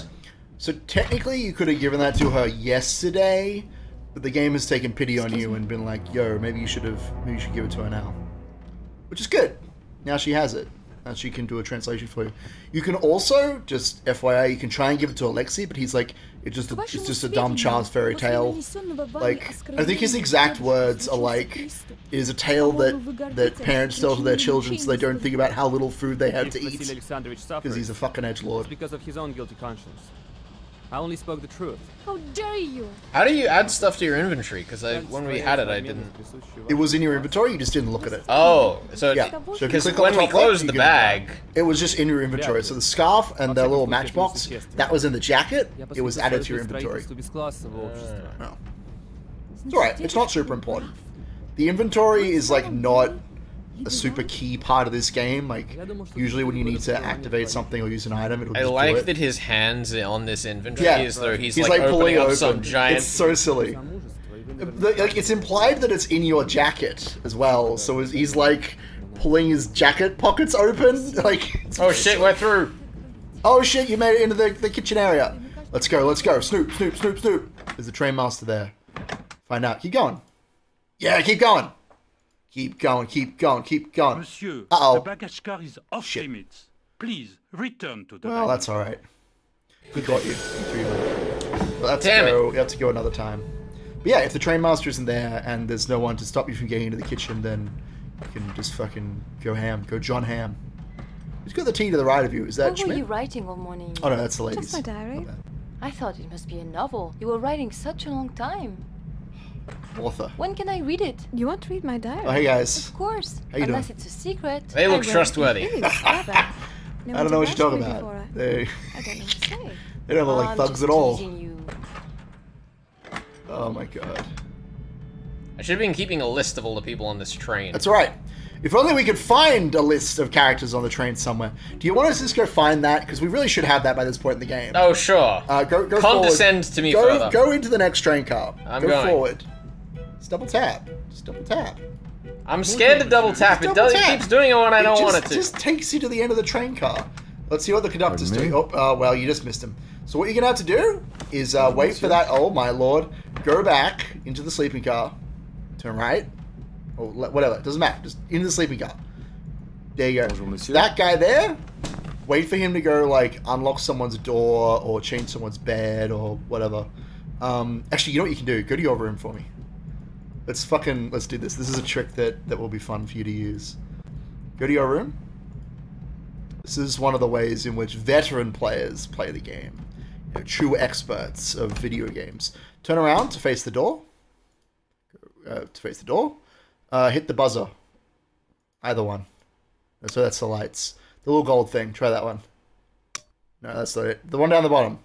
So technically, you could have given that to her yesterday, but the game has taken pity on you and been like, "Yo, maybe you should give it to her now," which is good. Now she has it. Now she can do a translation for you. You can also, just FYI, you can try and give it to Alexei, but he's like, it's just a dumb child's fairy tale. Like, I think his exact words are like, it is a tale that parents tell to their children so they don't think about how little food they have to eat. Because he's a fucking edgelord. Because of his own guilty conscience. I only spoke the truth. How dare you! How do you add stuff to your inventory? Because when we had it, I didn't. It was in your inventory, you just didn't look at it. Oh, so Yeah. So if you because click on when the we top left, closed you the get bag, it was just in your inventory. So the scarf and the little matchbox, that was in the jacket, it was added to your inventory. Oh. It's alright, it's not super important. The inventory is like not a super key part of this game. Like, usually when you need to activate something or use an item, it'll I just do like it. that his hands are on this inventory Yeah, as though he's like like pulling opening up open. some giant. It's so silly. Like, it's implied that it's in your jacket as well. So he's like pulling his jacket pockets open. Like, Oh shit, we're through. oh shit, you made it into the kitchen area. Let's go. Snoop, Snoop, Snoop, Snoop. There's the train master there. Find out. Keep going. Yeah, keep going. Keep going. Monsieur, Uh-oh. the baggage car is off limits. Please return to the Well, that's all right. We got you. Well, Damn it. we have to go another time. But yeah, if the train master isn't there and there's no one to stop you from getting into the kitchen, then you can just fucking go ham. Go John Ham. Who's got the tea to the right of you? Is that What were Schmidt? you writing all morning? Oh no, that's the ladies. Just my diary. I thought it must be a novel. You were writing such a long time. Author. When can I read it? You want to read my diary? Oh, hey guys. Of course. How you Unless doing? it's a secret. They look trustworthy. I don't know what you're talking about. They I don't know what to say. they don't look like I'm thugs just at all. teasing you. Oh my god. I should have been keeping a list of all the people on this train. That's all right. If only we could find a list of characters on the train somewhere. Do you want us to just go find that? Because we really should have that by this point in the game. Oh sure. Go Condescend forward. to me go, further. Go into the next train car. I'm go going. forward. Just double tap. I'm scared to double tap. It does. It keeps doing it when I don't want it to. Just takes you to the end of the train car. Let's see what the conductor's doing. Oh, well, you just missed him. So what you're gonna have to do is wait for that. Oh my lord! Go back into the sleeping car. Turn right. or whatever. It doesn't matter. Just into the sleeping car. There you go. That guy there, wait for him to go, like, unlock someone's door or change someone's bed or whatever. Actually, you know what you can do? Go to your room for me. Let's do this. This is a trick that will be fun for you to use. Go to your room. This is one of the ways in which veteran players play the game. You know, true experts of video games. Turn around to face the door. Hit the buzzer. Either one. So that's the lights. The little gold thing. Try that one. No, that's not it. The one down the bottom.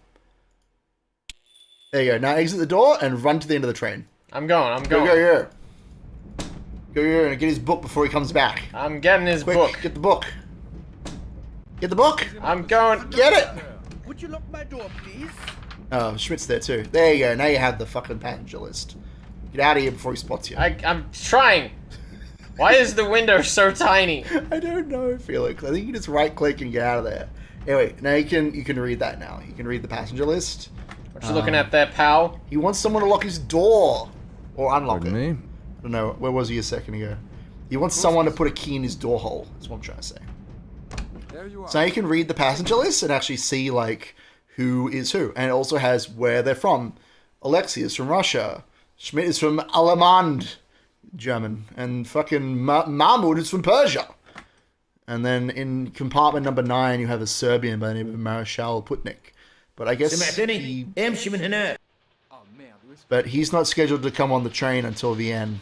There you go. Now exit the door and run to the end of the train. I'm going. Go here and get his book before he comes back. I'm getting his Quick, book. Get the book. Get the book. I'm going. Get it. Would you lock my door, please? Oh, Schmidt's there too. There you go. Now you have the fucking passenger list. Get out of here before he spots you. I'm trying. Why is the window so tiny? I don't know, Felix. I think you just right click and get out of there. Anyway, now you can read that now. You can read the passenger list. What you looking at there, pal? He wants someone to lock his door. Or unlock Pardon it. me? I don't know. Where was he a second ago? He wants someone to put a key in his door hole. That's what I'm trying to say. There you are. So now you can read the passenger list and actually see, like, who is who. And it also has where they're from. Alexei is from Russia. Schmidt is from Alemand, German. And fucking Mahmoud is from Persia. And then in compartment number 9, you have a Serbian by the name of Marshal Putnik. But I guess but he's not scheduled to come on the train until the end.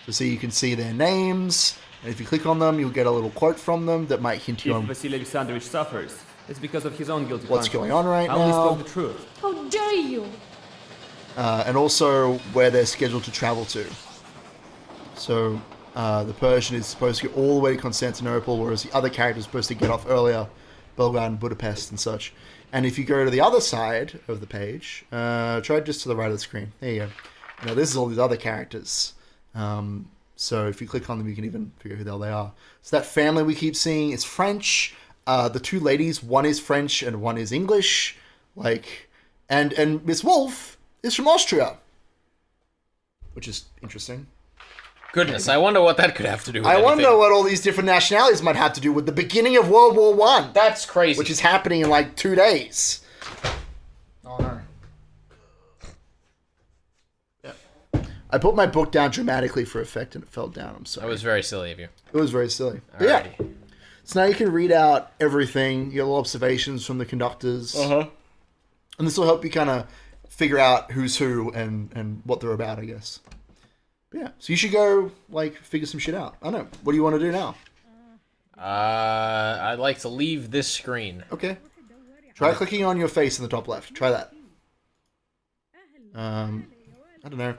So you can see their names. And if you click on them, you'll get a little quote from them that might hint you on Vasily Alexandrovich suffers, it's because of his own guilty what's conscience. going on right I only now. spoke the truth. How dare you? And also where they're scheduled to travel to. So the Persian is supposed to go all the way to Constantinople, whereas the other character is supposed to get off earlier, Belgrade and Budapest and such. And if you go to the other side of the page, try just to the right of the screen. There you go. Now this is all these other characters. So if you click on them, you can even figure who the hell they are. So that family we keep seeing is French. The two ladies, one is French and one is English. And Miss Wolf is from Austria, which is interesting. Goodness, I wonder what that could have to do with I anything. wonder what all these different nationalities might have to do with the beginning of World War One. That's crazy. Which is happening in like 2 days. Oh no. Yeah. I put my book down dramatically for effect and it fell down. I'm sorry. That was very silly of you. It was very silly. But yeah. So now you can read out everything, your little observations from the conductors. Uh-huh. And this will help you kind of figure out who's who and what they're about, I guess. Yeah, so you should go, like, figure some shit out. I don't know. What do you want to do now? I'd like to leave this screen. Okay. Try clicking on your face in the top left. Try that. I don't know.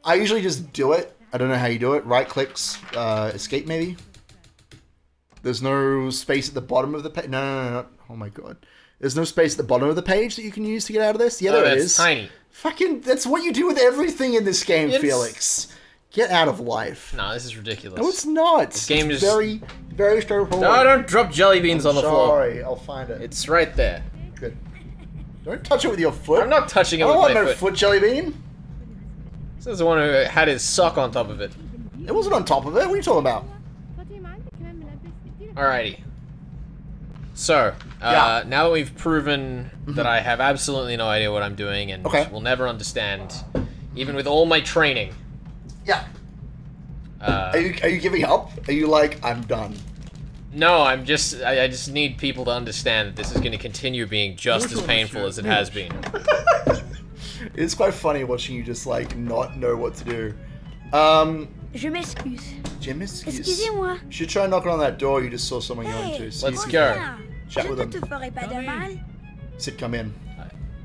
I usually just do it. I don't know how you do it. Right clicks, escape maybe. There's no space at the bottom of the page. No. Oh my god. There's no space at the bottom of the page that you can use to get out of this? Yeah, there that's is. Tiny. Fucking, that's what you do with everything in this game, Felix. Get out of life. No, this is ridiculous. No, it's not. This game it's is very, very straightforward. No, don't drop jelly beans on the floor. Sorry, I'll find it. It's right there. Good. Don't touch it with your foot. I'm not touching it I with don't my want no foot. foot jelly bean. This is the one who had his sock on top of it. It wasn't on top of it. What are you talking about? Alrighty. So, now that we've proven that I have absolutely no idea what I'm doing and will never understand, even with all my training. Yeah. Are you giving up? Are you like, I'm done? No, I just need people to understand that this is going to continue being just as painful as it has been. It's quite funny watching you just like not know what to do. Je m'excuse. Je m'excuse. Excusez-moi. You should try knocking on that door you just saw someone going to. So Let's you go. can Chat with them. Je te ferai pas de mal. Sid, come in.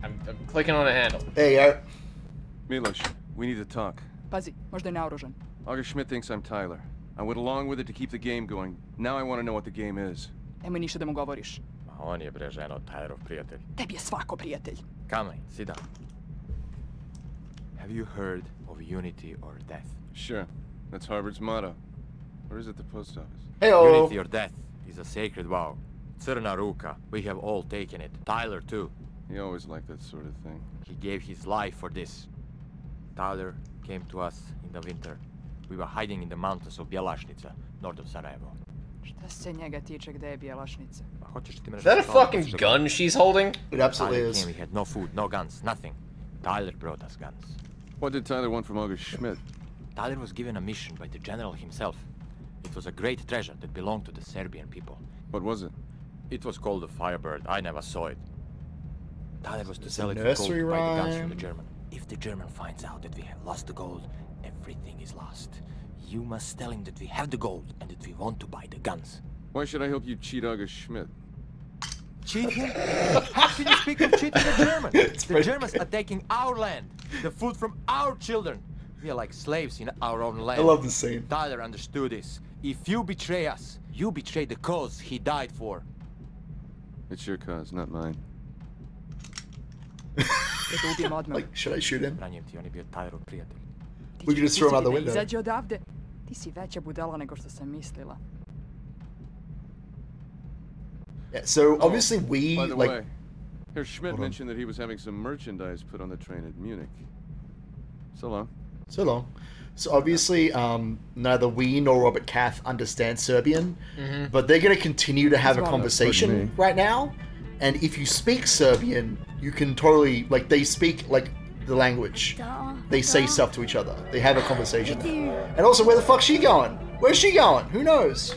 I'm clicking on a handle. There you go. Milos, we need to talk. Pazi, možda je naoružan. August Schmidt thinks I'm Tyler. I went along with it to keep the game going. Now I want to know what the game is. Nemoj ništa da mu govoriš. On je bre ženo Tylerov prijatelj. Tebi je svako prijatelj. Come, sit down. Have you heard of unity or death? Sure. That's Harvard's motto. Or is it the post office? Heyo. Unity or death is a sacred vow. Crna ruka. We have all taken it. Tyler too. He always liked that sort of thing. He gave his life for this. Tyler came to us in the winter. We were hiding in the mountains of Bjelašnica, north of Sarajevo. Šta se njega tiče gde je Bjelašnica? Is that a fucking gun she's holding? It absolutely Tyler is. came, we had no food, no guns, nothing. Tyler brought us guns. What did Tyler want from August Schmidt? Tyler was given a mission by the general himself. It was a great treasure that belonged to the Serbian people. What was it? It was called a Firebird. I never saw it. Tyler was to sell it for gold nursery to buy the guns from rhyme. the German. If the German finds out that we have lost the gold, everything is lost. You must tell him that we have the gold and that we want to buy the guns. Why should I help you cheat August Schmidt? Cheat him? How can you speak of cheating the Germans? The Germans are taking our land, the food from our children. We are like slaves in our own land. I love this scene. Tyler understood this. If you betray us, you betray the cause he died for. It's your cause, not mine. Like, should I shoot him? Ranjem ti, on je bio Tylerov prijatelj. We could just throw him out the window. Izađi odavde. Ti si veća budala nego što sam mislila. Yeah, so obviously we By the like. way, Herr Schmidt Hold on. mentioned that he was having some merchandise put on the train at Munich. So long. So long. So obviously, neither we nor Robert Kath understand Serbian, but they're going to continue to have a conversation right now. And if you speak Serbian, you can totally like they speak like the language. They say stuff to each other. They have a conversation. And also, where the fuck's she going? Where's she going? Who knows?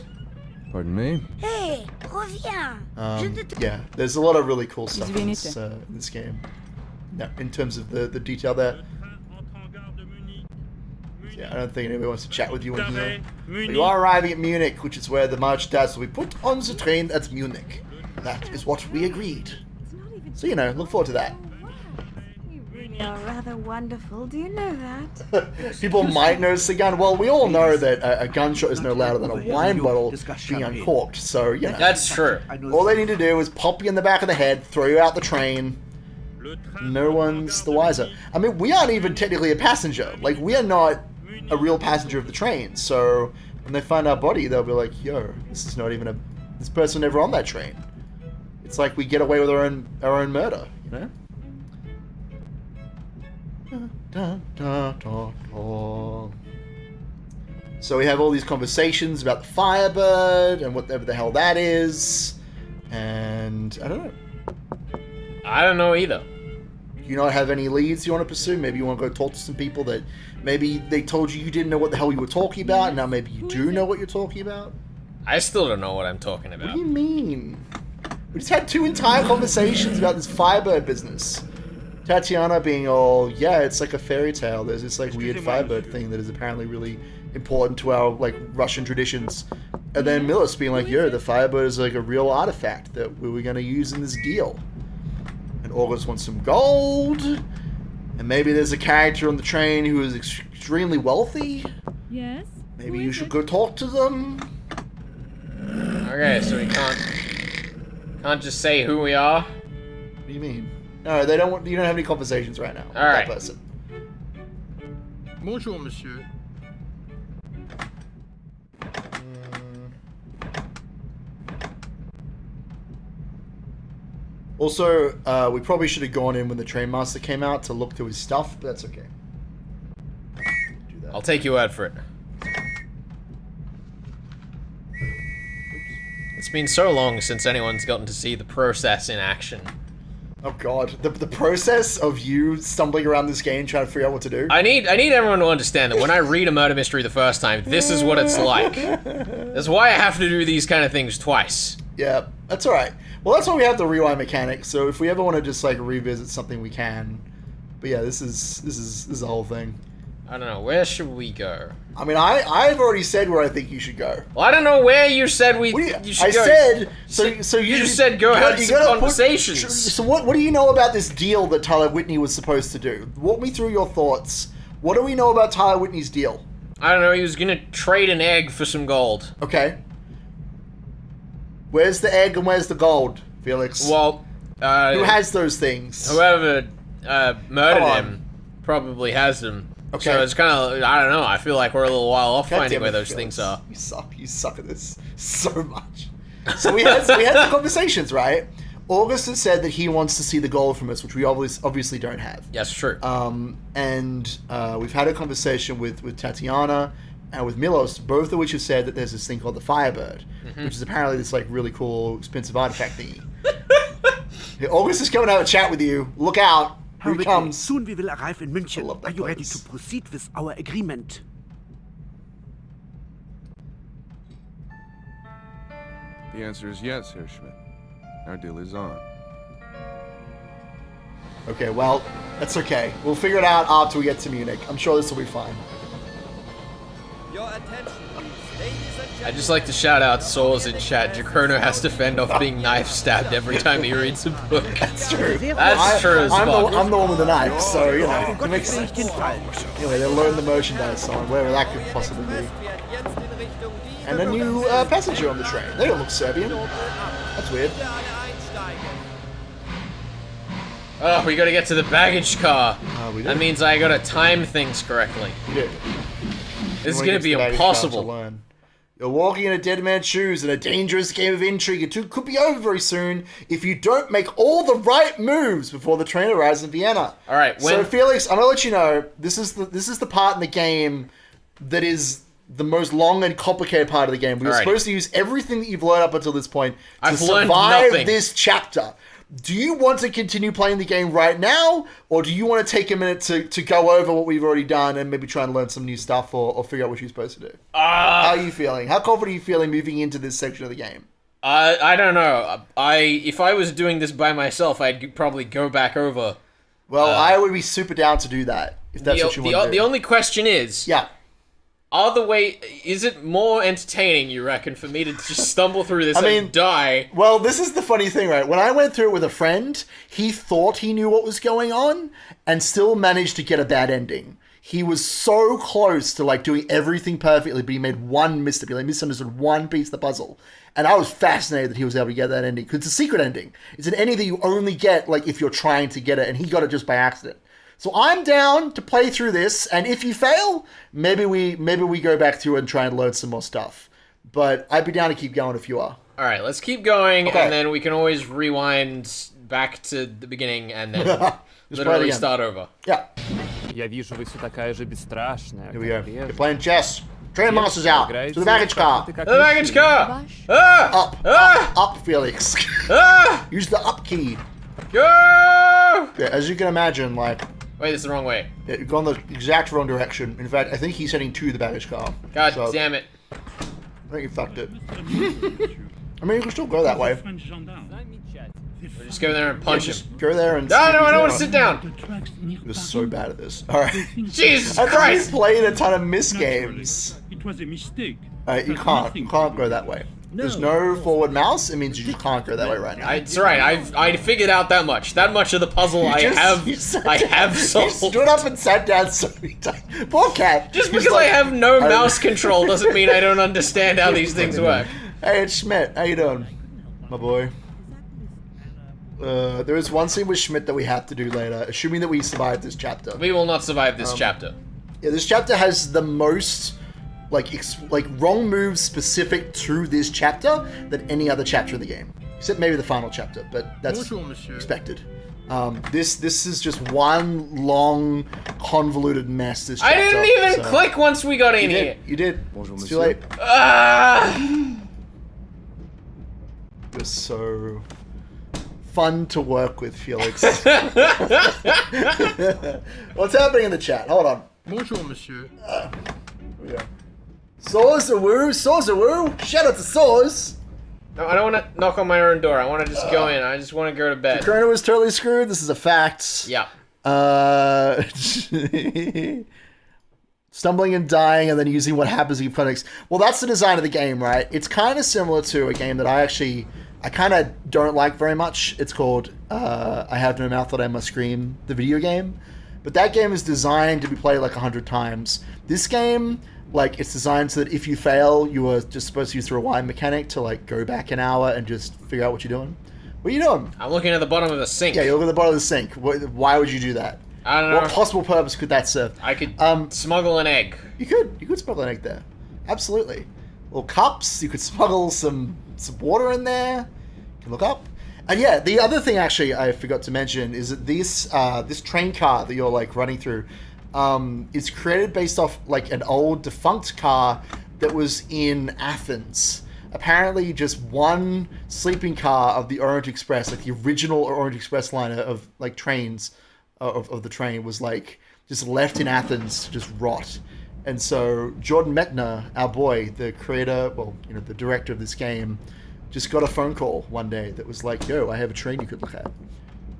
Pardon me? Hey, reviens. Yeah, there's a lot of really cool stuff in Извините. this game. No, in terms of the detail there. Yeah, I don't think anybody wants to chat with you in here. But you are arriving at Munich, which is where the merchandise will be put on the train at Munich. That is what we agreed. So, you know, look forward to that. You really are rather wonderful. Do you know that? People might notice the gun. Well, we all know that a gunshot is no louder than a wine bottle being uncorked. So, you know. That's true. All they need to do is pop you in the back of the head, throw you out the train. No one's the wiser. I mean, we aren't even technically a passenger. Like, we are not a real passenger of the train. So, when they find our body, they'll be like, yo, this is not even this person never on that train. It's like we get away with our own murder, you know? Da, da, da, da. So we have all these conversations about the Firebird and whatever the hell that is. And I don't know. I don't know either. Do you not have any leads you want to pursue? Maybe you want to go talk to some people that maybe they told you didn't know what the hell you were talking about, and now maybe you do know what you're talking about? I still don't know what I'm talking about. What do you mean? We just had 2 entire conversations about this Firebird business. Tatiana being all, yeah, it's like a fairy tale. There's this like weird Firebird thing that is apparently really important to our like Russian traditions. And then Millis being like, yo, the Firebird is like a real artifact that we were going to use in this deal. And August wants some gold. And maybe there's a character on the train who is extremely wealthy. Yes? Maybe you should go talk to them. Okay, so we can't just say who we are. What do you mean? No, they don't want. You don't have any conversations right now with Alright. that person. Bonjour, monsieur. Also, we probably should have gone in when the train master came out to look through his stuff, but that's okay. I'll take your word for it. It's been so long since anyone's gotten to see the process in action. Oh god, the process of you stumbling around this game trying to figure out what to do. I need everyone to understand that when I read a murder mystery the first time, this is what it's like. That's why I have to do these kind of things twice. Yeah, that's alright. Well, that's why we have the rewind mechanic, so if we ever want to just like revisit something, we can. But yeah, this is the whole thing. I don't know, where should we go? I mean, I've already said where I think you should go. Well, I don't know where you said you should I go. said You just said go have some conversations. So what do you know about this deal that Tyler Whitney was supposed to do? Walk me through your thoughts. What do we know about Tyler Whitney's deal? I don't know, he was gonna trade an egg for some gold. Okay. Where's the egg and where's the gold, Felix? Well, who has those things? Whoever murdered him probably has them. Okay. So it's kind of, I don't know, I feel like we're a little while off God finding damn where it, those Felix. things are. You suck at this so much. So we had the conversations, right? August has said that he wants to see the gold from us, which we obviously don't have. Yes, true. And we've had a conversation with Tatiana, and with Milos, both of which have said that there's this thing called the Firebird, which is apparently this like really cool, expensive artifact thingy. August is coming to have a chat with you. Look out. Here he comes. Soon we will arrive in München. Are you ready to proceed with our agreement? The answer is yes, Herr Schmidt. Our deal is on. Okay, well, that's okay. We'll figure it out after we get to Munich. I'm sure this will be fine. Your attention, please. Ladies and gentlemen. I'd just like to shout out Souls in chat. Jacono has to fend off being knife stabbed every time he reads a book. That's true. That's true as fuck. I'm the one with the knife, so, you know, it makes sense. Anyway, they learn the merchandise on wherever that could possibly be. And a new passenger on the train. They don't look Serbian. That's weird. Oh, we gotta get to the baggage car. We That means I gotta time things correctly. You do. This is gonna be impossible. You're walking in a dead man's shoes in a dangerous game of intrigue. It could be over very soon if you don't make all the right moves before the train arrives in Vienna. All right. So Felix, I'm gonna let you know this is the part in the game that is the most long and complicated part of the game. We were supposed to use everything that you've learned up until this point to survive this chapter. Do you want to continue playing the game right now, or do you want to take a minute to go over what we've already done and maybe try and learn some new stuff or figure out what you're supposed to do? How are you feeling? How confident are you feeling moving into this section of the game? I don't know. If I was doing this by myself, I'd probably go back over. Well, I would be super down to do that if that's what you want to do. The only question is, is it more entertaining, you reckon, for me to just stumble through this and die? Well, this is the funny thing, right? When I went through it with a friend, he thought he knew what was going on and still managed to get a bad ending. He was so close to like doing everything perfectly, but he made one misstep. He misunderstood one piece of the puzzle. And I was fascinated that he was able to get that ending, because it's a secret ending. It's an ending that you only get like if you're trying to get it, and he got it just by accident. So I'm down to play through this, and if you fail, maybe we go back through and try and learn some more stuff. But I'd be down to keep going if you are. All right, let's keep going, and then we can always rewind back to the beginning and then literally start over. Yeah. Я вижу, вы все такая же бесстрашная. Here we go. You're playing chess. Train master's out. To the baggage car. The baggage car! Up, Felix. Use the up key. Go! Yeah, as you can imagine, like... Wait, this is the wrong way. Yeah, you've gone the exact wrong direction. In fact, I think he's heading to the baggage car. God damn it. I think you fucked it. I mean, you can still go that way. We'll just go there and punch him. Go there and... No, I don't want to sit down. You're so bad at this. Alright. Jesus I Christ! thought you played a ton of misgames. It was a mistake. You can't go that way. There's no forward mouse. It means you just can't go that way right now. It's alright. I figured out that much. That much of the puzzle I have solved. You stood up and sat down so many times. Poor cat. Just because I have no mouse control doesn't mean I don't understand how these things work. Hey, it's Schmidt. How you doing, my boy? There is one scene with Schmidt that we have to do later, assuming that we survive this chapter. We will not survive this chapter. Yeah, this chapter has the most like wrong moves specific to this chapter than any other chapter in the game, except maybe the final chapter, but that's expected. This is just one long convoluted mess. This chapter, I didn't even click once we got in here. You did. Bonjour, it's too late. You're so fun to work with, Felix. What's happening in the chat? Hold on. Bonjour, monsieur. Here we go. Soz-a-woo, shout out to Soz. No, I don't want to knock on my own door. I want to just go in. I just want to go to bed. Jacono was totally screwed. This is a fact. Yeah. Stumbling and dying and then using what happens in context. Well, that's the design of the game, right? It's kind of similar to a game that I kind of don't like very much. It's called I Have No Mouth That I Must Scream, the video game. But that game is designed to be played like 100 times. This game, like, it's designed so that if you fail, you are just supposed to use the rewind mechanic to, like, go back an hour and just figure out what you're doing. What are you doing? I'm looking at the bottom of the sink. Yeah, you're looking at the bottom of the sink. Why would you do that? I don't know. What possible purpose could that serve? I could smuggle an egg. You could smuggle an egg there. Absolutely. Little cups. You could smuggle some water in there. You can look up. And yeah, the other thing actually I forgot to mention is that this train car that you're like running through, is created based off like an old defunct car that was in Athens. Apparently, just one sleeping car of the Orient Express, like the original Orient Express liner of like trains of the train, was like just left in Athens to just rot. And so Jordan Mechner, our boy, the creator, the director of this game, just got a phone call one day that was like, "Yo, I have a train you could look at."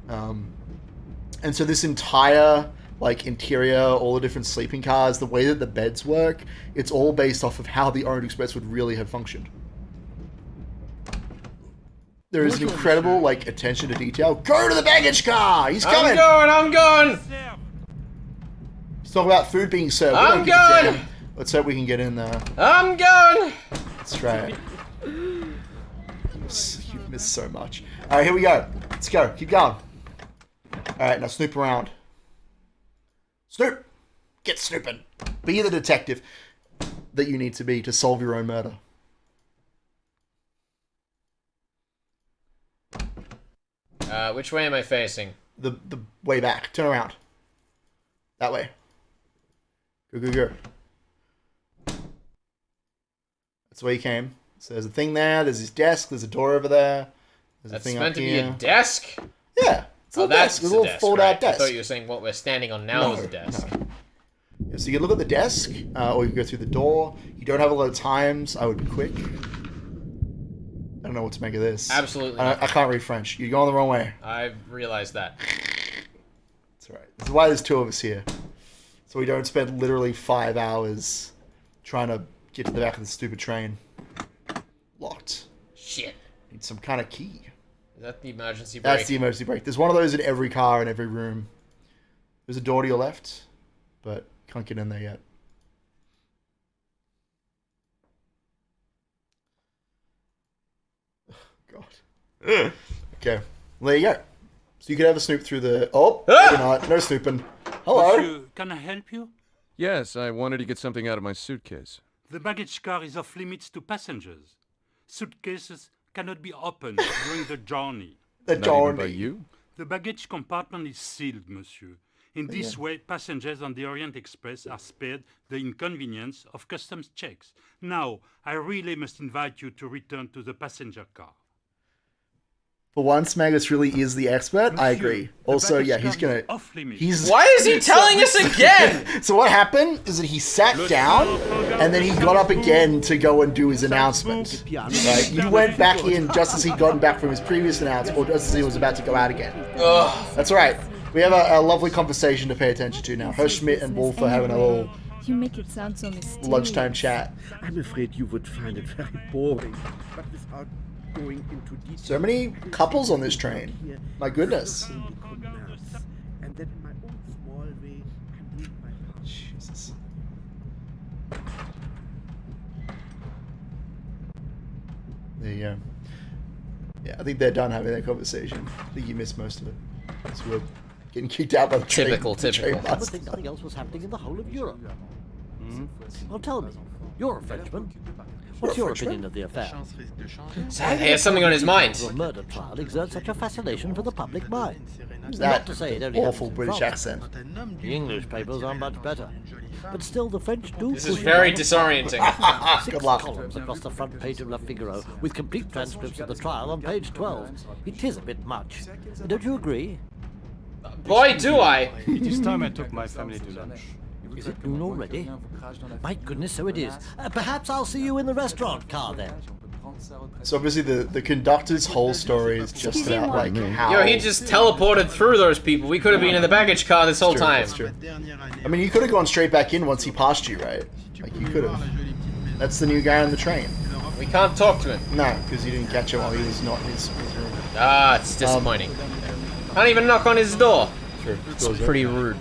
And so this entire like interior, all the different sleeping cars, the way that the beds work, it's all based off of how the Orient Express would really have functioned. There is an incredible like attention to detail. Go to the baggage car! He's coming! I'm going! Let's talk about food being served. I'm going! Let's hope we can get in there. I'm going! Let's try it. You've missed so much. Alright, here we go. Let's go. Keep going. Alright, now snoop around. Snoop! Get snooping. Be the detective that you need to be to solve your own murder. Which way am I facing? The way back. Turn around. That way. Go. That's the way you came. So there's a thing there. There's his desk. There's a door over there. There's That's a thing meant up to here. be a desk? Yeah. It's a little that's desk. It's a little fold-out desk. I thought you were saying what we're standing on now is a desk. No. Yeah, so you can look at the desk, or you can go through the door. You don't have a lot of times. I would be quick. I don't know what to make of this. Absolutely I can't read French. You're going the wrong way. I've realized that. That's right. This is why there's two of us here. So we don't spend literally 5 hours trying to get to the back of the stupid train. Locked. Shit. Need some kind of key. Is that the emergency brake? That's the emergency brake. There's one of those in every car in every room. There's a door to your left, but can't get in there yet. God. Okay. Well, there you go. So you could have a snoop through the... Oh, maybe not. No snooping. Hello. Monsieur, can I help you? Yes, I wanted to get something out of my suitcase. The baggage car is off limits to passengers. Suitcases cannot be opened during the journey. The Not even by you? The baggage compartment is sealed, monsieur. In this way, passengers on the Orient Express are spared the inconvenience of customs checks. Now, I really must invite you to return to the passenger car. For once, Magus really is the expert. Monsieur, I agree. Also, yeah, he's gonna... He's... Why is he telling us again? So what happened is that he sat down, and then he got up again to go and do his announcement. Right? You went back in just as he'd gotten back from his previous announcement, or just as he was about to go out again. Ugh. That's right. We have a lovely conversation to pay attention to now. Herschmidt and Wolf are having a little You make it sound so mysterious. lunchtime chat. I'm afraid you would find it very boring, but without going into detail. So many couples on this train. My goodness. And then in my own small way, I'm doing my part. Jesus. There you go. Yeah, I think they're done having that conversation. I think you missed most of it. So we're getting kicked out by the train. Typical. I would think nothing else was happening in the whole of Europe. Well, tell me, you're a Frenchman. What's your opinion of the affair? He has something on his mind. The murder trial exerts such a fascination for the public mind. Who's Not that to say it only awful happens in British France. accent? The English papers are much better. But still, the French do... This is push very it on. disorienting. 6 columns across the front page of Le Figaro, with complete transcripts of the trial on page 12. It is a bit much. Don't you agree? Boy, do I! It is time I took my family to lunch. Is it noon already? My goodness, so it is. Perhaps I'll see you in the restaurant car then. So obviously the conductor's whole story is just about like how... Yo, he just teleported through those people. We could have been in the baggage car this whole time. That's true. I mean, you could have gone straight back in once he passed you, right? Like, you could have. That's the new guy on the train. We can't talk to him. No, because you didn't catch him while he was not in his room. Ah, it's disappointing. Can't even knock on his door. True. It's pretty rude.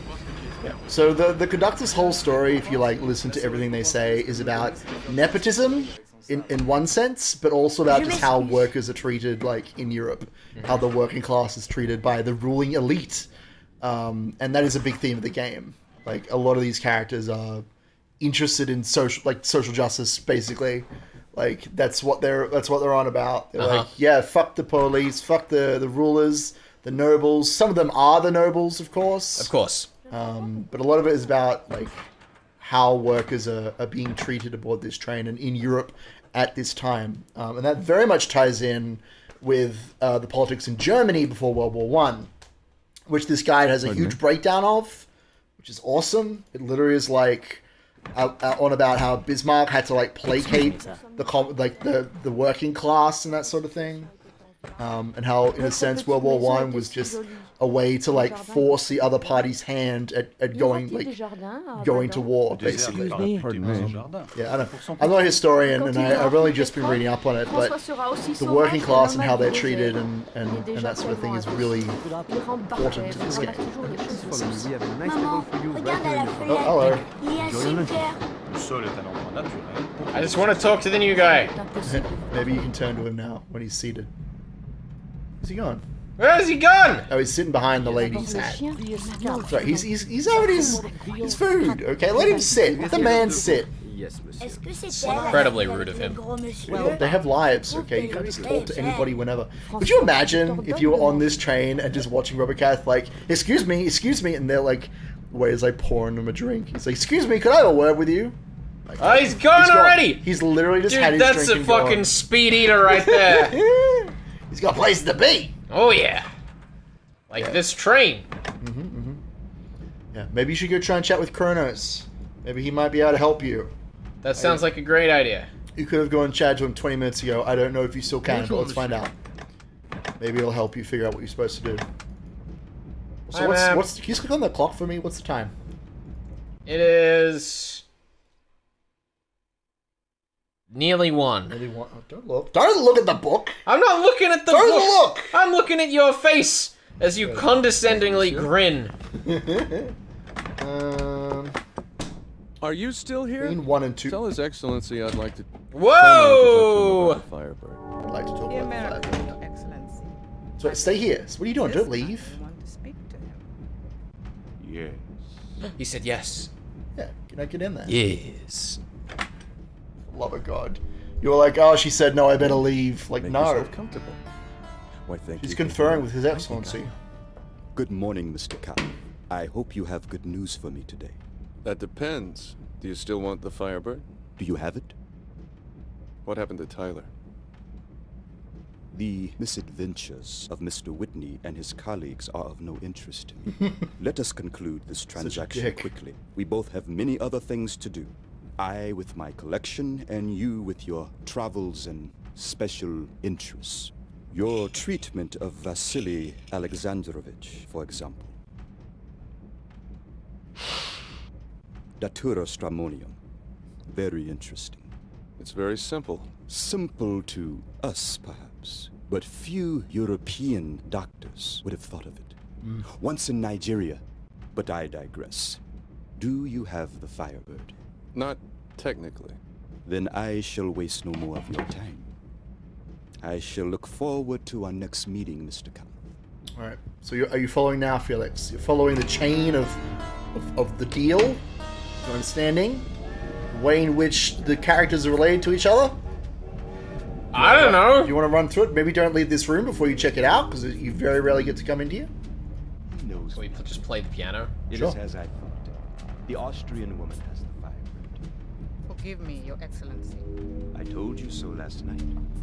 Yeah. So the conductor's whole story, if you like listen to everything they say, is about nepotism in one sense, but also about just how workers are treated, like in Europe, how the working class is treated by the ruling elite, and that is a big theme of the game. Like, a lot of these characters are interested in social justice, basically. Like, that's what they're on about. They're like, yeah, fuck the police, fuck the rulers, the nobles. Some of them are the nobles, of course. Of course. But a lot of it is about like how workers are being treated aboard this train and in Europe at this time. And that very much ties in with the politics in Germany before World War One, which this guide has a huge breakdown of, which is awesome. It literally is like on about how Bismarck had to like placate the working class and that sort of thing. And how, in a sense, World War One was just a way to like force the other party's hand at going to war, basically. Yeah, I'm not a historian, and I've only just been reading up on it, but the working class and how they're treated and that sort of thing is really important to this game. Oh, hello. I just want to talk to the new guy. Maybe you can turn to him now when he's seated. Where's he gone? Where is he gone? Oh, he's sitting behind the lady's hat. Sorry, he's having his food. Okay, let him sit. Let the man sit. It's incredibly rude of him. Well, they have lives, okay? You can't just talk to anybody whenever. Could you imagine if you were on this train and just watching Robert Cath like, excuse me, and they're like, waiters like pouring him a drink. He's like, excuse me, could I have a word with you? Like, oh, he's gone already! He's literally just had his drink. Dude, that's a fucking speed eater right there. He's got places to be. Oh yeah, like this train. Yeah, maybe you should go try and chat with Kronos. Maybe he might be able to help you. That sounds like a great idea. You could have gone and chatted to him 20 minutes ago. I don't know if you still can, but let's find out. Maybe it'll help you figure out what you're supposed to do. So what's? Can you just click on the clock for me? What's the time? It is nearly 1. Nearly 1. Oh, don't look. Don't look at the book. I'm not looking at the book. Don't look. I'm looking at your face as you condescendingly grin. Are you still here? Between 1 and 2. Tell His Excellency I'd like to. Whoa! Firebird. I'd like to talk about the Firebird. Your Excellency. So stay here. So what are you doing? Don't leave. I want to speak to him. Yes. He said yes. Yeah, can I get in there? Yes. Love of God. You were like, oh, she said no, I better leave. Like, Make no. yourself comfortable. Why, thank She's you. conferring with His Excellency. Good morning, Mr. Cap. I hope you have good news for me today. That depends. Do you still want the Firebird? Do you have it? What happened to Tyler? The misadventures of Mr. Whitney and his colleagues are of no interest to me. Let us conclude this transaction quickly. We both have many other things to do. I with my collection, and you with your travels and special interests. Your treatment of Vasily Alexandrovich, for example. Datura stramonium. Very interesting. It's very simple. Simple to us, perhaps. But few European doctors would have thought of it. Once in Nigeria, but I digress. Do you have the Firebird? Not technically. Then I shall waste no more of your time. I shall look forward to our next meeting, Mr. Count. All right. So are you following now, Felix? You're following the chain of the deal? You understanding? The way in which the characters are related to each other? I don't know. Do you want to run through it? Maybe don't leave this room before you check it out, because you very rarely get to come into here. He knows. So we just play the piano? It is as I thought. The Austrian woman has the Firebird. Forgive me, Your Excellency. I told you so last night.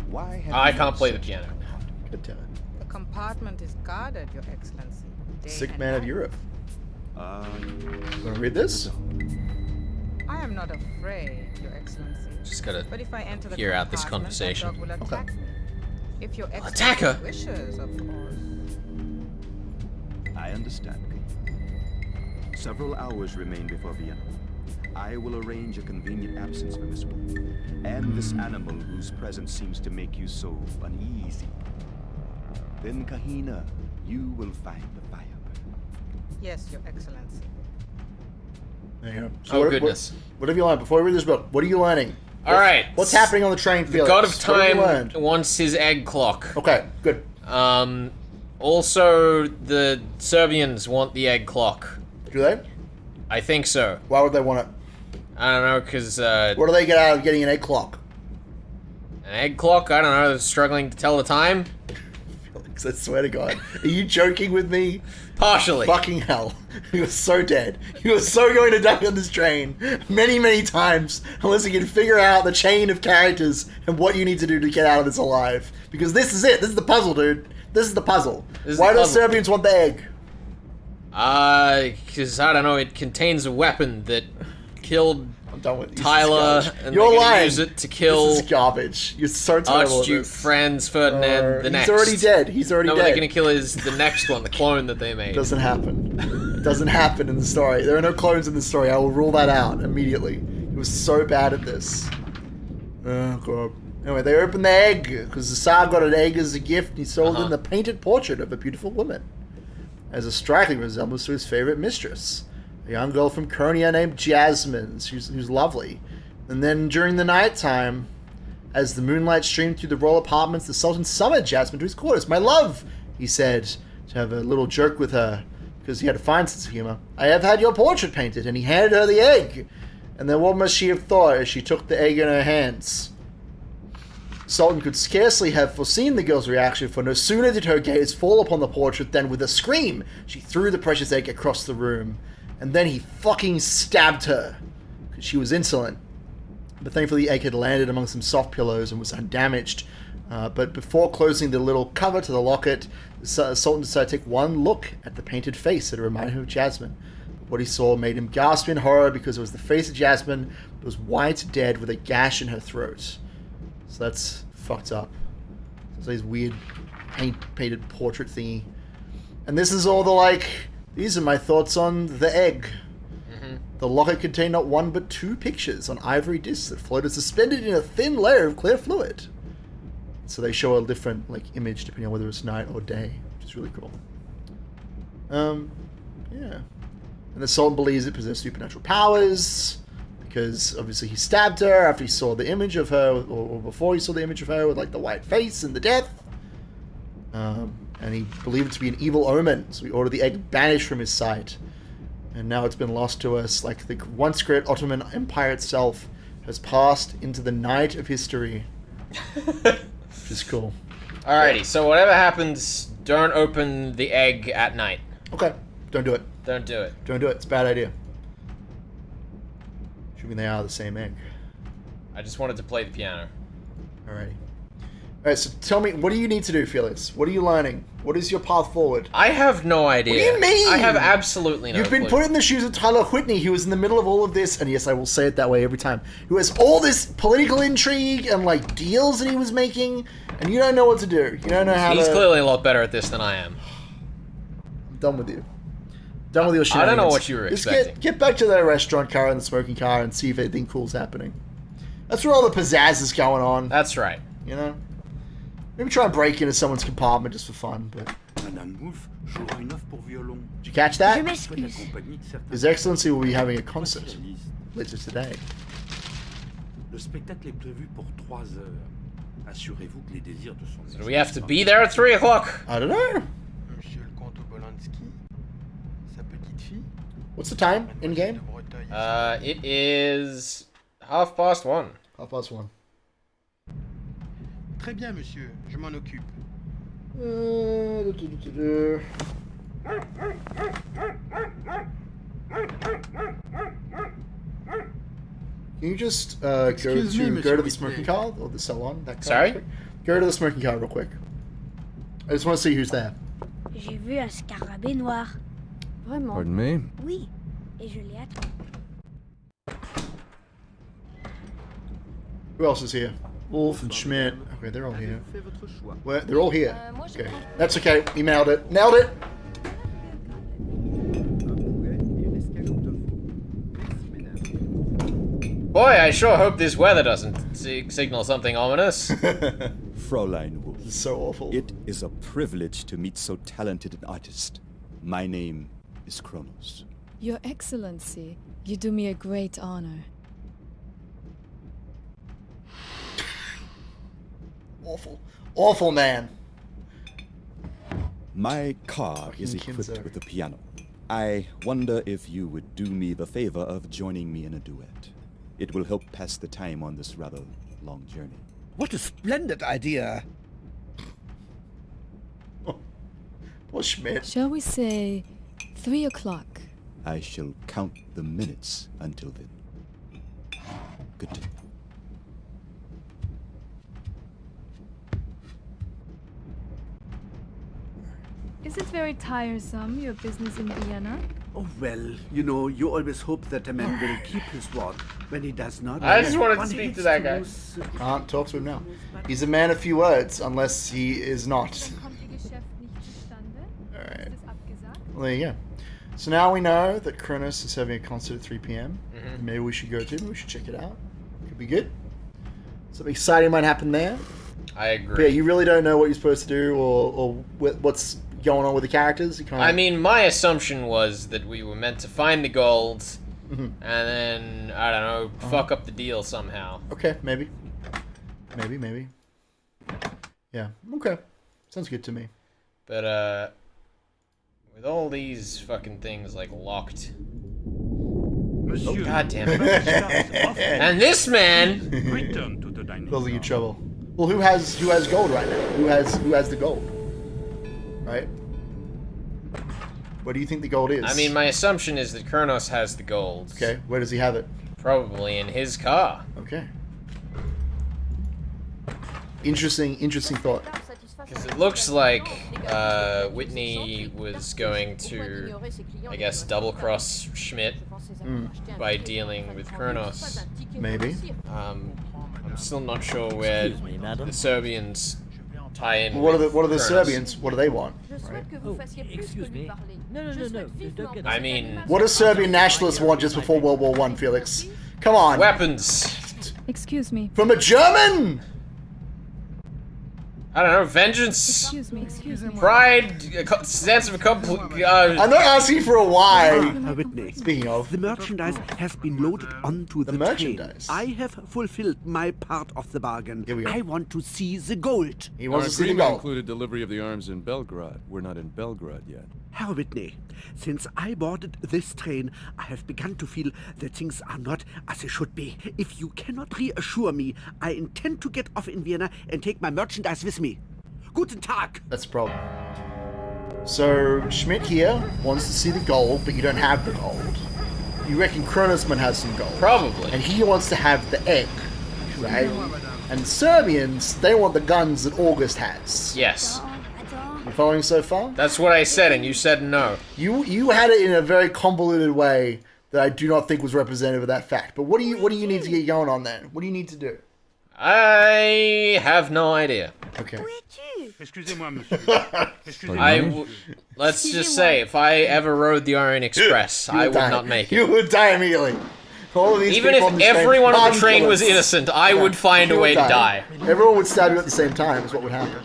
Why have I you can't play the such- piano. Good time. The compartment is guarded, Your Excellency. Day Sick and man of night. Europe. You want to read this? I am not afraid, Your Excellency. Just gotta But if I enter the hear out this compartment, that conversation. dog will attack me. If Your Excellency attack her? wishes, of course. I understand. Several hours remain before Vienna. I will arrange a convenient absence for Miss Wood, and this animal whose presence seems to make you so uneasy. Then, Kahina, you will find the Firebird. Yes, Your Excellency. There you go. Oh, goodness. What have you learned? Before we read this book, what are you learning? All right. What's happening on the train, The Felix? God of What have you Time learned? wants his egg clock. Okay, good. Also, the Serbians want the egg clock. Do they? I think so. Why would they want it? I don't know, because, What do they get out of getting an egg clock? an egg clock? I don't know, they're struggling to tell the time? Because I swear to God, are you joking with me? Partially. Fucking hell. He was so dead. He was so going to die on this train many, many times unless you can figure out the chain of characters and what you need to do to get out of this alive. Because this is it. This is the puzzle, dude. This is the puzzle. Why do the Serbians want the egg? Because, I don't know, it contains a weapon that killed Tyler, and You're they're gonna lying. use it to kill This is garbage. You're so terrible at Archduke this. Franz Ferdinand the next. He's already dead. He's already no, dead. what they're gonna kill is the next one, the clone that they made. It doesn't happen. It doesn't happen in the story. There are no clones in the story. I will rule that out immediately. He was so bad at this. Oh, God. Anyway, they opened the egg because the Tsar got an egg as a gift and he sold in the painted portrait of a beautiful woman as a striking resemblance to his favorite mistress, a young girl from Konya named Jasmine, who's lovely. And then during the nighttime, as the moonlight streamed through the royal apartments, the Sultan summoned Jasmine to his quarters. "My love," he said, to have a little joke with her, because he had a fine sense of humor. "I have had your portrait painted," and he handed her the egg. And then what must she have thought as she took the egg in her hands? Sultan could scarcely have foreseen the girl's reaction, for no sooner did her gaze fall upon the portrait than with a scream, she threw the precious egg across the room. And then he fucking stabbed her, because she was insolent. But thankfully the egg had landed among some soft pillows and was undamaged. But before closing the little cover to the locket, the Sultan decided to take one look at the painted face that reminded him of Jasmine. But what he saw made him gasp in horror, because it was the face of Jasmine, but was white, dead, with a gash in her throat. So that's fucked up. It's these weird painted portrait thingy. And this is all the these are my thoughts on the egg. The locket contained not one but two pictures on ivory discs that floated suspended in a thin layer of clear fluid. So they show a different image depending on whether it's night or day, which is really cool. Yeah. And the Sultan believes it possessed supernatural powers, because obviously he stabbed her after he saw the image of her, or before he saw the image of her with the white face and the death. And he believed it to be an evil omen, so he ordered the egg banished from his sight. And now it's been lost to us, like the once great Ottoman Empire itself has passed into the night of history. Which is cool. Alrighty, so whatever happens, don't open the egg at night. Okay, don't do it. Don't do it. Don't do it, it's a bad idea. Assuming they are the same egg. I just wanted to play the piano. Alrighty. Alright, so tell me, what do you need to do, Felix? What are you learning? What is your path forward? I have no idea. What do you mean? I have absolutely no You've been put in the shoes of Tyler Whitney, who was in the middle of all of this, and yes, I will say it that way every time, who has all this political intrigue and, deals that he was making, and you don't know what to do. You don't know how He's clearly a lot better at this than I am. I'm done with you. Done with your I don't know what you were Just expecting. get back to the restaurant car and the smoking car and see if anything cool's happening. That's where all the pizzazz is going on. That's right. You know? Maybe try and break into someone's compartment just for fun, but... Madame Wolf jouera une œuvre pour violon. Did you catch that? Je m'excuse. His Excellency will be having a concert later today. Le spectacle est prévu pour 3 heures. Assurez-vous que les désirs de son... So do we have to be there at 3 o'clock? I don't know. Monsieur le comte Obolensky, sa petite fille. What's the time in game? It is 1:30. 1:30. Très bien, monsieur, je m'en occupe. Can you just go to the smoking car or the salon? That car Sorry? real quick? Go to the smoking car real quick. I just want to see who's there. J'ai vu un scarabée noir. Vraiment? Pardon me? Oui, et je l'ai attrapé. Who else is here? Wolf and Schmidt. Okay, they're all here. Where? They're all here. Okay, that's okay. He nailed it. Nailed it. Boy, I sure hope this weather doesn't signal something ominous. Fräulein Wolf. So awful. It is a privilege to meet so talented an artist. My name is Kronos. Your Excellency, you do me a great honor. Awful. Awful man. My car Fucking is equipped Kinzer. with a piano. I wonder if you would do me the favor of joining me in a duet. It will help pass the time on this rather long journey. What a splendid idea. Well, Schmidt. Shall we say 3 o'clock? I shall count the minutes until then. Good day. Is it very tiresome, your business in Vienna? Oh, well, you know, you always hope that a man will keep his word. When he does not... I just wanted to one speak hates to that guy. lose- Can't talk to him now. He's a man of few words, unless he is not. Alright. Well, there you go. So now we know that Kronos is having a concert at 3 p.m. Maybe we should go to. Maybe we should check it out. Could be good. Something exciting might happen there. I agree. But yeah, you really don't know what you're supposed to do or what's going on with the characters. You kind of... I mean, my assumption was that we were meant to find the gold, and then, I don't know, fuck up the deal somehow. Okay, maybe. Maybe. Yeah, okay. Sounds good to me. But, with all these fucking things, like, locked... Oh, God damn it. And this man... Return to the dining Causing you trouble. Well, who has gold right now? Who has the gold? Right? Where do you think the gold is? I mean, my assumption is that Kronos has the gold. Okay, where does he have it? Probably in his car. Okay. Interesting thought. Because it looks like Whitney was going to, I guess, double-cross Schmidt by dealing with Kronos. Maybe. I'm still not sure where the Serbians tie in. Well, what are the Kronos. Serbians? What do they want? Right? Excuse me. No, don't get I mean, What do Serbian nationalists want just before World War I, Felix? Come on. Weapons. Excuse me. From a German? I don't know, vengeance, Excuse me. pride, sense of complete. I'm not asking for a why. Whitney, Speaking of, the merchandise has been loaded onto the merchandise. train. I have fulfilled my part of the bargain. Here we go. I want to see the gold. He Our wants to see the agreement gold. included delivery of the arms in Belgrade. We're not in Belgrade yet. Herr Whitney, since I boarded this train, I have begun to feel that things are not as they should be. If you cannot reassure me, I intend to get off in Vienna and take my merchandise with me. Guten Tag! That's the problem. So, Schmidt here wants to see the gold, but you don't have the gold. You reckon Kronosman has some gold. Probably. And he wants to have the egg, right? And Serbians, they want the guns that August has. Yes. You following so far? That's what I said, and you said no. You had it in a very convoluted way that I do not think was representative of that fact. But what do you need to get going on then? What do you need to do? I have no idea. Okay. Excusez-moi, monsieur. Let's just say, if I ever rode the Orient Express, I would not make it. You would die immediately. All of these Even people if on the train- everyone on the train non-killers. was innocent, I would find You a would way to die. Everyone would stab you at the same time, is what would happen.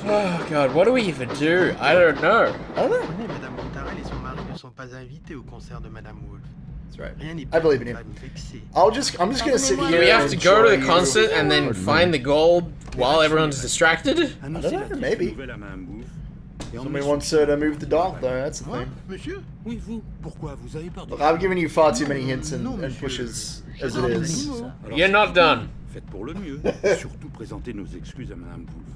Oh god, what do we even do? I don't know. Madame Montarel et son mari ne sont pas invités au concert de Madame Wolf. That's right. Rien n'est I believe in you. va me vexer. I'm just gonna sit here. Do we have and to go to the enjoy concert you. and then find the gold while everyone's distracted? I don't know, maybe. Somebody wants to move the dog, though. That's the thing. Monsieur? Oui, vous. Pourquoi vous avez peur de... Look, I've given you far too many hints and pushes as it is. You're not done. Faites pour le mieux. Surtout présentez nos excuses à Madame Wolf.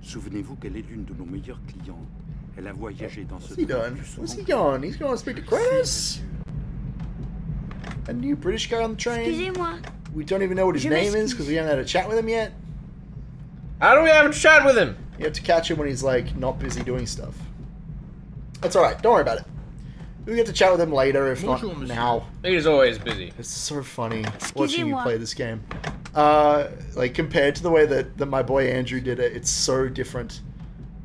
Souvenez-vous qu'elle est l'une de nos meilleures clientes. Elle a voyagé dans ce What's he doing? What's he going? He's going to speak to Chris. A new British guy on the train. Excusez-moi. We don't even know what his name is because we haven't had a chat with him yet. How do we have a chat with him? You have to catch him when he's like not busy doing stuff. That's alright, don't worry about it. We'll get to chat with him later, if not now. He's always busy. It's so funny watching you Excusez-moi. play this game. Like compared to the way that my boy Andrew did it, it's so different.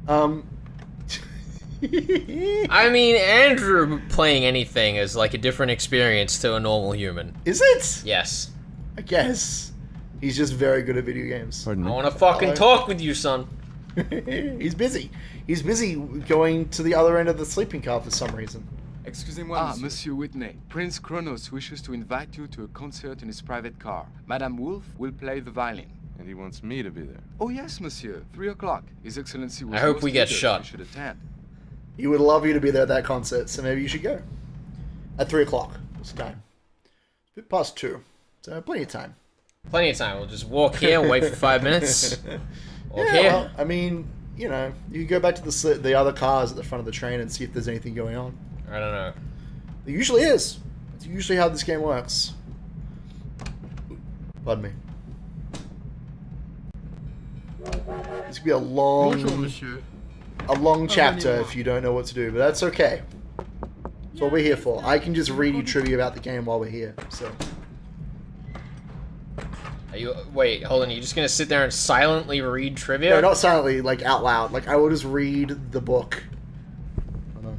I mean, Andrew playing anything is like a different experience to a normal human. Is it? Yes. I guess. He's just very good at video games. I want to fucking talk with you, son. He's busy. He's busy going to the other end of the sleeping car for some reason. Excusez-moi, Monsieur Whitney. Prince Kronos wishes to invite you to a concert in his private car. Madame Wolf will play the violin. And he wants me to be there. Oh yes, Monsieur. 3 o'clock. His Excellency was I hope most we get eager shot. You should attend. He would love you to be there at that concert, so maybe you should go. At 3 o'clock. What's the time? It's a bit past 2. So plenty of time. Plenty of time. We'll just walk here and wait for 5 minutes. Walk Yeah, here. well, I mean, you know, you can go back to the other cars at the front of the train and see if there's anything going on. I don't know. There usually is. It's usually how this game works. Pardon me. This could be a Bonjour, monsieur. long chapter if you don't know what to do, but that's okay. That's what we're here for. I can just read you trivia about the game while we're here. So. Wait, hold on. You're just gonna sit there and silently read trivia? No, not silently, like out loud. Like I will just read the book. Hold on.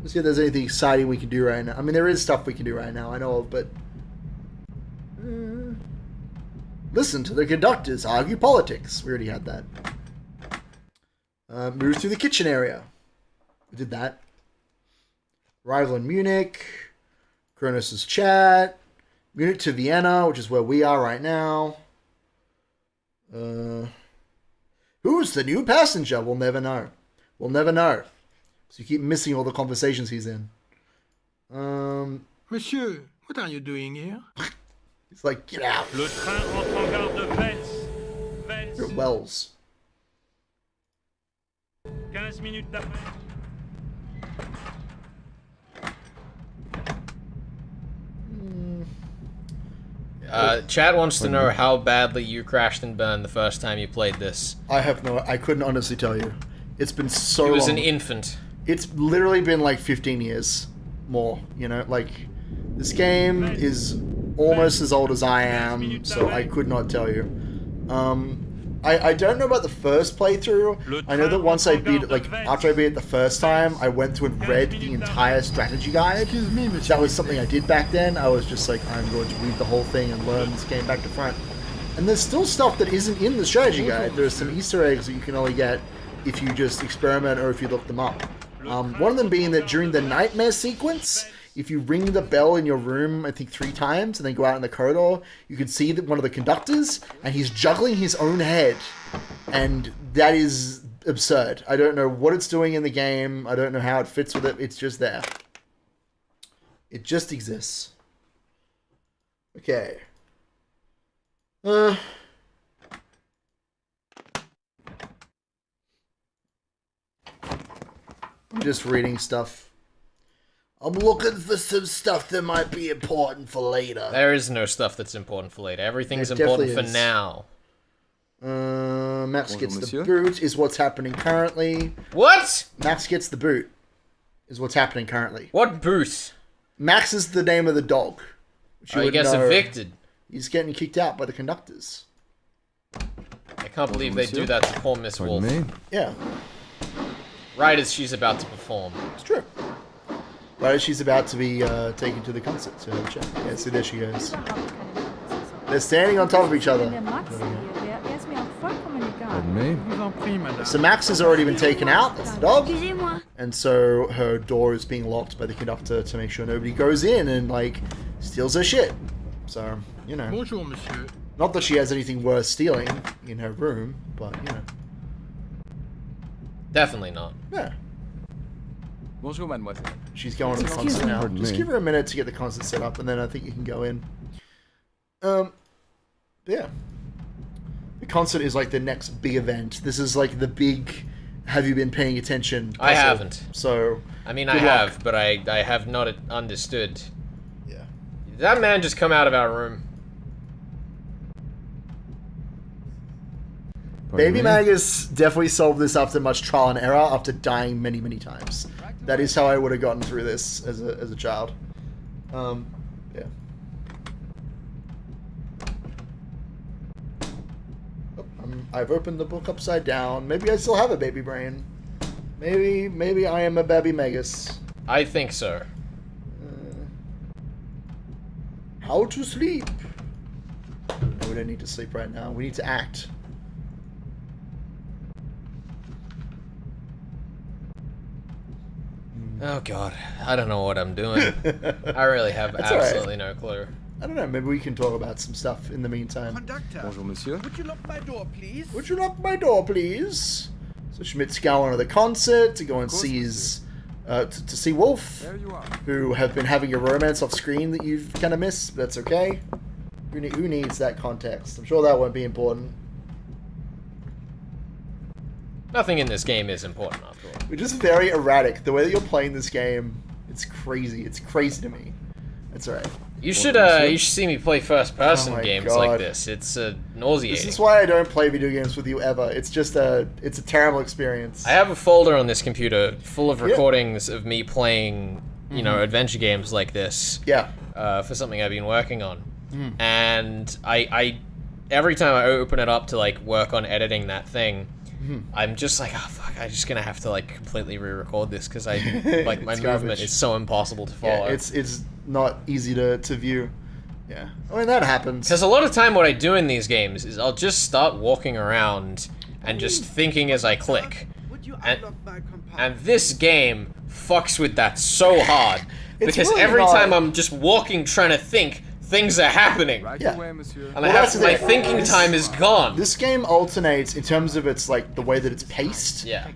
Let's see if there's anything exciting we can do right now. I mean, there is stuff we can do right now, I know, but listen to the conductors argue politics. We already had that. Move through the kitchen area. We did that. Arrival in Munich. Kronos' chat. Munich to Vienna, which is where we are right now. Who's the new passenger? We'll never know. We'll never know. So you keep missing all the conversations he's in. Monsieur, what are you doing here? He's like, get out. Le train entre en gare de Vels. You're at Wells. 15 minutes d'après. Chad wants to know how badly you crashed and burned the first time you played this. I couldn't honestly tell you. It's been so long. He was an infant. It's literally been like 15 years more, you know? Like, this game is almost as old as I am, so I could not tell you. I don't know about the first playthrough. I know that once I beat it, like, after I beat it the first time, I went through and read the entire strategy guide. That was something I did back then. I was just like, I'm going to read the whole thing and learn this game back to front. And there's still stuff that isn't in the strategy guide. There's some Easter eggs that you can only get if you just experiment or if you look them up. One of them being that during the nightmare sequence, if you ring the bell in your room, I think 3 times, and then go out in the corridor, you can see that one of the conductors, and he's juggling his own head. And that is absurd. I don't know what it's doing in the game. I don't know how it fits with it. It's just there. It just exists. Okay. I'm just reading stuff. I'm looking for some stuff that might be important for later. There is no stuff that's important for later. Everything's There important for definitely is. now. Max gets the boot is what's happening currently. What? Max gets the boot is what's happening currently. What boot? Max is the name of the dog. Which He would gets know. evicted. He's getting kicked out by the conductors. I can't believe they do that to poor Miss Wolf. Yeah. Right as she's about to perform. It's true. Right as she's about to be taken to the concert to have a chat. Yeah, see, there she goes. They're standing on top of each other. So Max has already been taken out. That's the dog. And so her door is being locked by the conductor to make sure nobody goes in and, like, steals her shit. So, you know. Bonjour, monsieur. Not that she has anything worth stealing in her room, but, you know. Definitely not. Yeah. Bonjour, mademoiselle. She's going to the concert now. Just give her a minute to get the concert set up, and then I think you can go in. Yeah. The concert is like the next big event. This is like the big, have you been paying attention? I haven't. So, I mean, I have, but I have not understood. Yeah. Did that man just come out of our room? Baby Magus definitely solved this after much trial and error, after dying many, many times. That is how I would have gotten through this as a child. Yeah. I've opened the book upside down. Maybe I still have a baby brain. Maybe I am a baby Magus. I think so. How to sleep? No, we don't need to sleep right now. We need to act. Oh god, I don't know what I'm doing. I really have absolutely no clue. I don't know, maybe we can talk about some stuff in the meantime. Conductor. Bonjour, monsieur. Would you lock my door, please? Would you lock my door, please? So Schmidt's going to the concert to go and see his, to see Wolf, who have been having a romance off screen that you've kind of missed, but that's okay. Who needs that context? I'm sure that won't be important. Nothing in this game is important, after all. We're just very erratic. The way that you're playing this game, it's crazy. It's crazy to me. It's alright. You should see me play first-person games like this. It's nauseating. This is why I don't play video games with you ever. It's just it's a terrible experience. I have a folder on this computer full of recordings of me playing, you know, adventure games like this. Yeah. For something I've been working on. And I every time I open it up to like work on editing that thing, I'm just like, oh fuck, I'm just gonna have to like completely re-record this because I like my movement is so impossible to follow. Yeah, it's not easy to view. Yeah, I mean that happens. Because a lot of time what I do in these games is I'll just start walking around and just thinking as I click. And this game fucks with that so hard because really every not. time I'm just walking trying to think, things are happening. Yeah. And my thinking time is gone. This game alternates in terms of its like the way that it's paced. Yeah.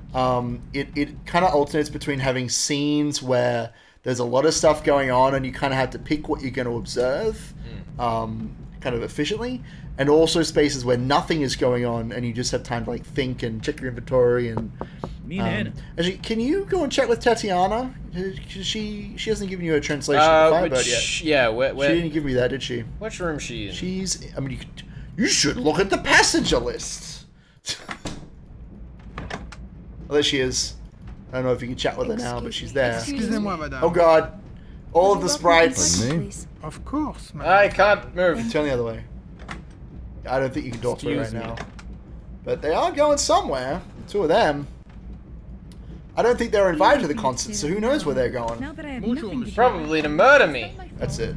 It kind of alternates between having scenes where there's a lot of stuff going on and you kind of have to pick what you're going to observe, kind of efficiently, and also spaces where nothing is going on and you just have time to like think and check your inventory and. Actually, can you go and check with Tatiana? She hasn't given you a translation of Firebird yet. Yeah, she didn't give me that, did she? Which room is she in? She's. I mean, you should look at the passenger list. Oh, there she is. I don't know if you can chat with her now, but she's there. Excusez-moi, madame. Oh God! All of the sprites. Of course, madame. I can't move. Turn the other way. I don't think you can talk to her right now. But they are going somewhere. The two of them. I don't think they're invited to the concert, so who knows where they're going. Probably to murder me. That's it.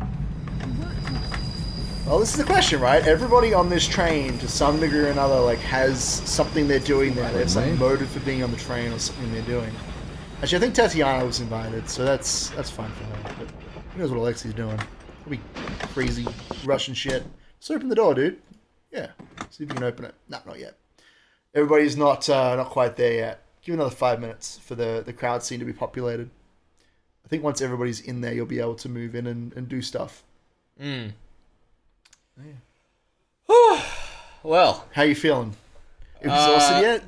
Well, this is the question, right? Everybody on this train, to some degree or another, like has something they're doing there. They have some motive for being on the train or something they're doing. Actually, I think Tatiana was invited, so that's fine for her. But who knows what Alexi's doing? Probably crazy Russian shit. Just open the door, dude. Yeah. See if you can open it. No, not yet. Everybody's not quite there yet. Give another 5 minutes for the crowd scene to be populated. I think once everybody's in there, you'll be able to move in and do stuff. Yeah. Well. How you feeling? Exhausted yet?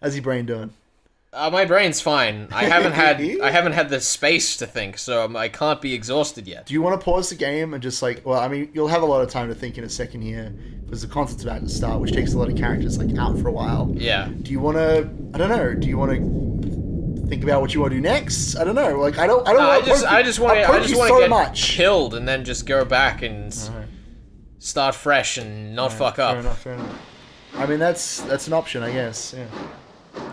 How's your brain doing? My brain's fine. I haven't had the space to think, so I can't be exhausted yet. Do you want to pause the game and just like, well, I mean, you'll have a lot of time to think in a second here because the concert's about to start, which takes a lot of characters like out for a while. Yeah. Do you want to? I don't know. Do you want to think about what you want to do next? I don't know. Like I don't. I just want to get killed and then just go back and start fresh and not fuck up. Fair enough. I mean, that's an option, I guess. Yeah.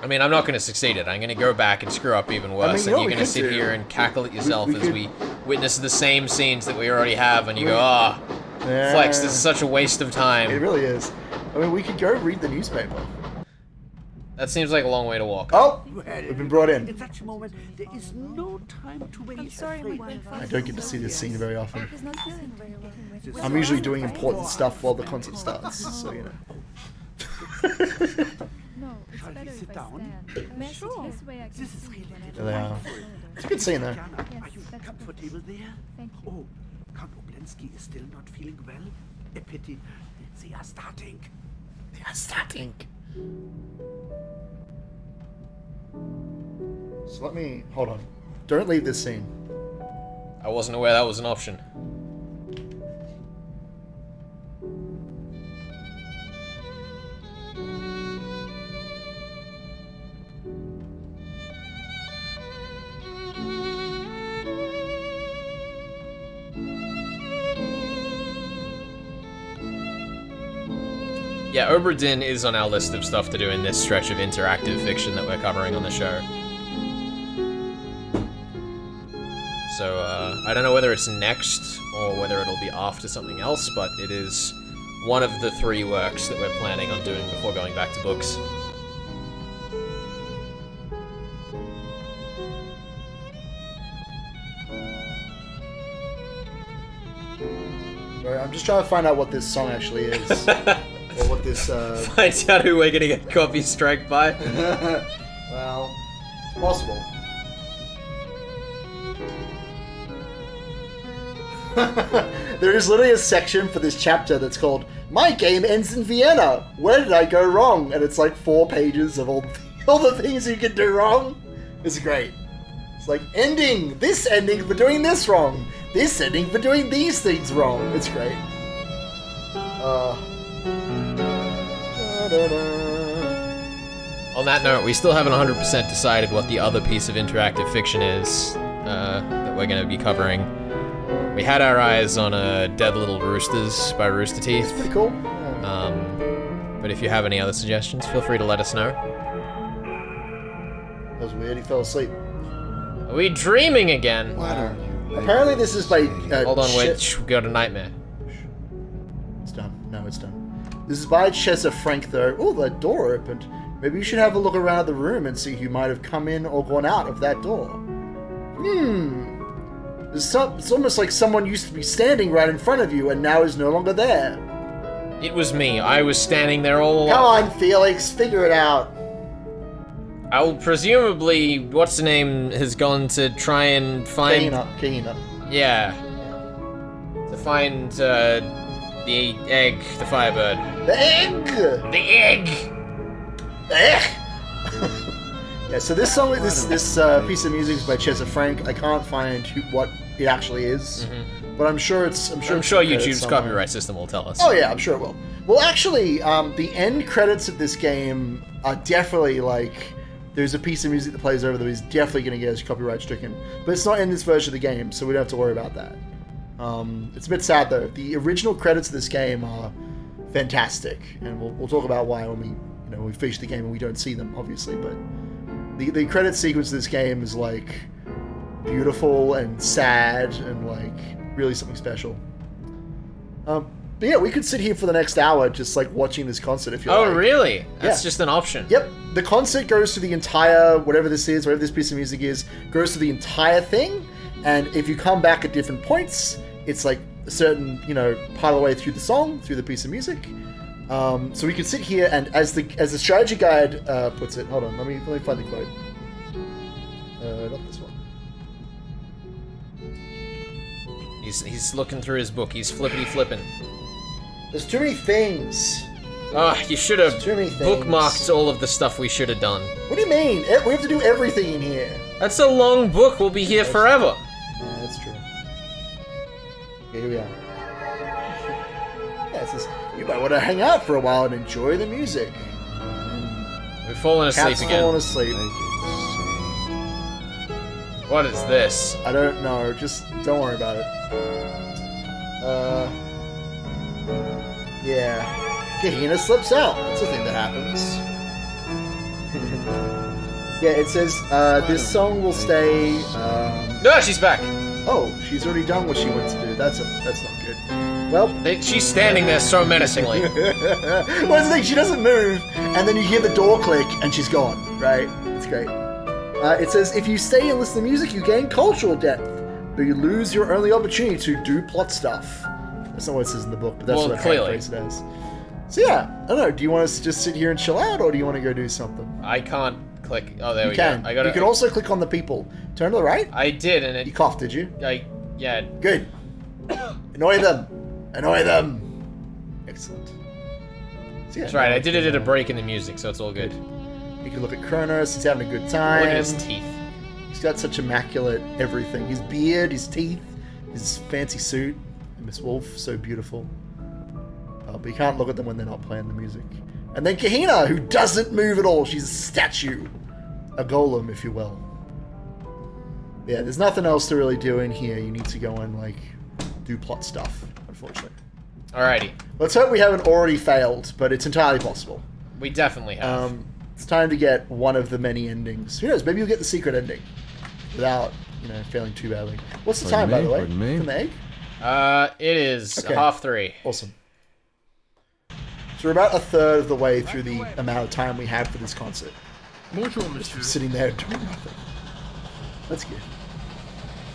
I mean, I'm not going to succeed at it. I'm going to go back and screw up even worse, and you're going to sit here and cackle at yourself as we witness the same scenes that we already have, and you go, Flex, this is such a waste of time. It really is. I mean, we could go read the newspaper. That seems like a long way to walk. Oh, we've been brought in. At that moment, there is no time to be afraid. I don't get to see this scene very often. I'm usually doing important stuff while the concert starts, so you know. No, it's better sit if I down? stand. Sure. This way I can This is see really when There they are. It's a good scene, though. Are you comfortable there? Thank you. Oh, Count Oblensky is still not feeling well? A pity. They are starting. So let me... Hold on. Don't leave this scene. I wasn't aware that was an option. Yeah, Obra Dinn is on our list of stuff to do in this stretch of interactive fiction that we're covering on the show. So, I don't know whether it's next or whether it'll be after something else, but it is one of the 3 works that we're planning on doing before going back to books. Right, I'm just trying to find out what this song actually is. Or what this, Find out who we're gonna get copy strike by. Well, it's possible. There is literally a section for this chapter that's called "My game ends in Vienna. Where did I go wrong?" And it's like 4 pages of all the things you can do wrong. It's great. It's like this ending for doing this wrong. This ending for doing these things wrong. It's great. On that note, we still haven't 100% decided what the other piece of interactive fiction is that we're going to be covering. We had our eyes on Dead Little Roosters by Rooster Teeth. It's pretty cool. But if you have any other suggestions, feel free to let us know. That was weird. He fell asleep. Are we dreaming again? Apparently this is by... Hold on, wait. We got a nightmare. It's done. No, it's done. This is by Chesa Frank, though. Oh, the door opened. Maybe you should have a look around the room and see who might have come in or gone out of that door. It's almost like someone used to be standing right in front of you and now is no longer there. It was me. I was standing there all along. Come on, Felix. Figure it out. I'll presumably, what's the name, has gone to try and find... Kahina. Yeah. To find, the egg, the firebird. The egg! The egg! The egg! Yeah, so this song, this piece of music is by Chesa Frank. I can't find what it actually is, but I'm sure it's... I'm sure YouTube's copyright system will tell us. Oh yeah, I'm sure it will. Well, actually, the end credits of this game are definitely like... There's a piece of music that plays over that is definitely going to get us copyright stricken. But it's not in this version of the game, so we don't have to worry about that. It's a bit sad, though. The original credits of this game are fantastic. And we'll talk about why when we finish the game and we don't see them, obviously. But the credit sequence of this game is, like, beautiful and sad and, like, really something special. But yeah, we could sit here for the next hour just, like, watching this concert if you like. Oh, really? That's just an option. Yep. The concert goes through the entire, whatever this is, whatever this piece of music is, goes through the entire thing. And if you come back at different points, it's like a certain, part of the way through the song, through the piece of music. So we can sit here and as the strategy guide puts it, hold on, let me find the quote. Not this one. He's looking through his book. He's flippity-flipping. There's too many things. You should have bookmarked all of the stuff we should have done. What do you mean? We have to do everything in here. That's a long book. We'll be here forever. Yeah, that's true. Okay, here we are. Yeah, it says, you might want to hang out for a while and enjoy the music. We've fallen asleep Cat's again. fallen asleep. What is this? I don't know. Just don't worry about it. Yeah. Kahina slips out. That's a thing that happens. Yeah, it says, this song will stay, No, she's back! Oh, she's already done what she wants to do. That's not good. Well... she's standing there so menacingly. Well, that's the thing, she doesn't move, and then you hear the door click, and she's gone, right? It's great. It says, if you stay and listen to music, you gain cultural depth, but you lose your only opportunity to do plot stuff. That's not what it says in the book, but that's what I paraphrase it as. So yeah, I don't know, do you want us to just sit here and chill out, or do you want to go do something? I can't click. Oh, there we go. You can also click on the people. Turn to the right. I did, and You coughed, did you? Yeah. Good. Annoy them. Annoy them. Excellent. So yeah, That's right, I did it at a break in the music, so it's all good. You can look at Kronos, he's having a good time. Look at his teeth. He's got such immaculate everything. His beard, his teeth, his fancy suit. And Miss Wolf, so beautiful. But you can't look at them when they're not playing the music. And then Kahina, who doesn't move at all. She's a statue. A golem, if you will. Yeah, there's nothing else to really do in here. You need to go and, like, do plot stuff, unfortunately. Alrighty. Let's hope we haven't already failed, but it's entirely possible. We definitely have. It's time to get one of the many endings. Who knows? Maybe you'll get the secret ending without, failing too badly. What's the time, by the way? From the egg? It is 3:30. Awesome. So we're about a third of the way through the amount of time we have for this concert. Bonjour, monsieur. Sitting there doing nothing. That's good.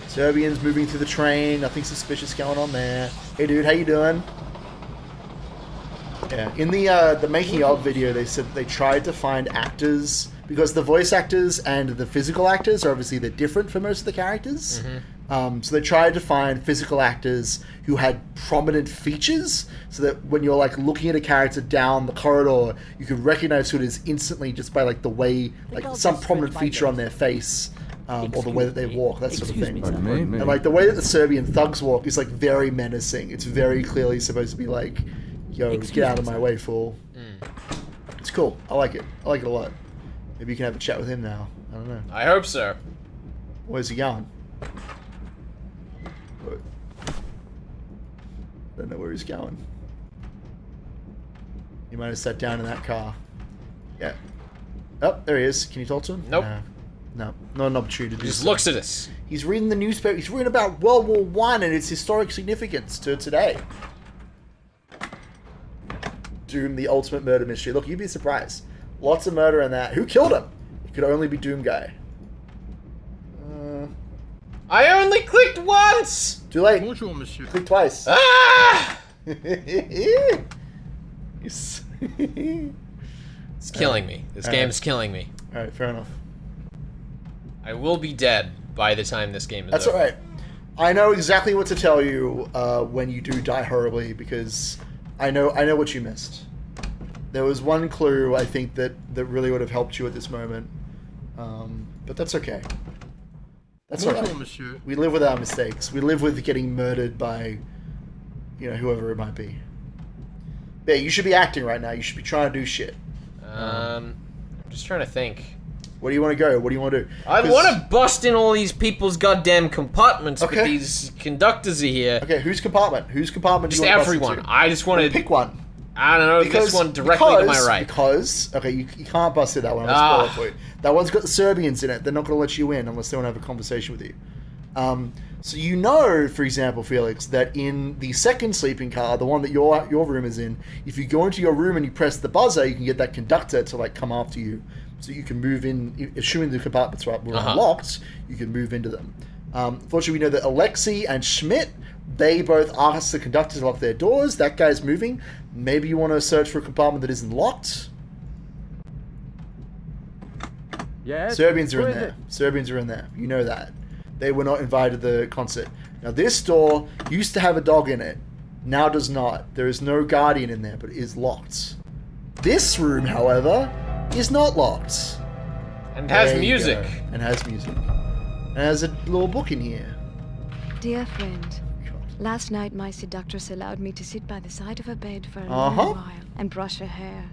Serbians moving through the train. Nothing suspicious going on there. Hey, dude, how you doing? Yeah, in the making of video, they said that they tried to find actors because the voice actors and the physical actors are obviously they're different for most of the characters. So they tried to find physical actors who had prominent features, so that when you're like looking at a character down the corridor, you could recognize who it is instantly just by like the way, like some prominent feature on their face, or the way that they walk, that sort of thing. And like the way that the Serbian thugs walk is like very menacing. It's very clearly supposed to be like, yo, get out of my way, fool. It's cool. I like it. I like it a lot. Maybe you can have a chat with him now. I don't know. I hope so. Where's he going? Don't know where he's going. He might have sat down in that car. Yeah. Oh, there he is. Can you talk to him? Nope. No. Not an opportunity to do He just so. looks at us. He's reading the newspaper. He's reading about World War One and its historic significance to today. Doom, the ultimate murder mystery. Look, you'd be surprised. Lots of murder in that. Who killed him? It could only be Doom Guy. I only clicked once! Too late. Bonjour, monsieur. Click twice. Ah! It's killing me. This game's killing me. Alright, fair enough. I will be dead by the time this game is That's over. alright. I know exactly what to tell you when you do die horribly, because I know what you missed. There was one clue, I think, that really would have helped you at this moment. But that's okay. That's Bonjour, alright. monsieur. We live with our mistakes. We live with getting murdered by, whoever it might be. Yeah, you should be acting right now. You should be trying to do shit. I'm just trying to think. Where do you want to go? What do you want to do? I want to bust in all these people's goddamn compartments, Okay. but these conductors are here. Okay, whose compartment? Whose compartment Just do you want to everyone. bust into? I just want to Pick one. I don't know, this one directly to my right. Okay, you can't bust it that one. I'll spoil it for you. That one's got the Serbians in it. They're not going to let you in unless they want to have a conversation with you. So you know, for example, Felix, that in the second sleeping car, the one that your room is in, if you go into your room and you press the buzzer, you can get that conductor to like come after you, so you can move in. Assuming the compartments were unlocked, you can move into them. Fortunately, we know that Alexei and Schmidt, they both asked the conductor to lock their doors. That guy's moving. Maybe you want to search for a compartment that isn't locked. Yes. Serbians are in Where is there. it? Serbians are in there. You know that. They were not invited to the concert. Now, this door used to have a dog in it. Now does not. There is no guardian in there, but it is locked. This room, however, is not locked. And has There you music. go. And has music. And has a little book in here. Dear friend, last night my seductress allowed me to sit by the side of her bed for a Uh-huh. long while and brush her hair.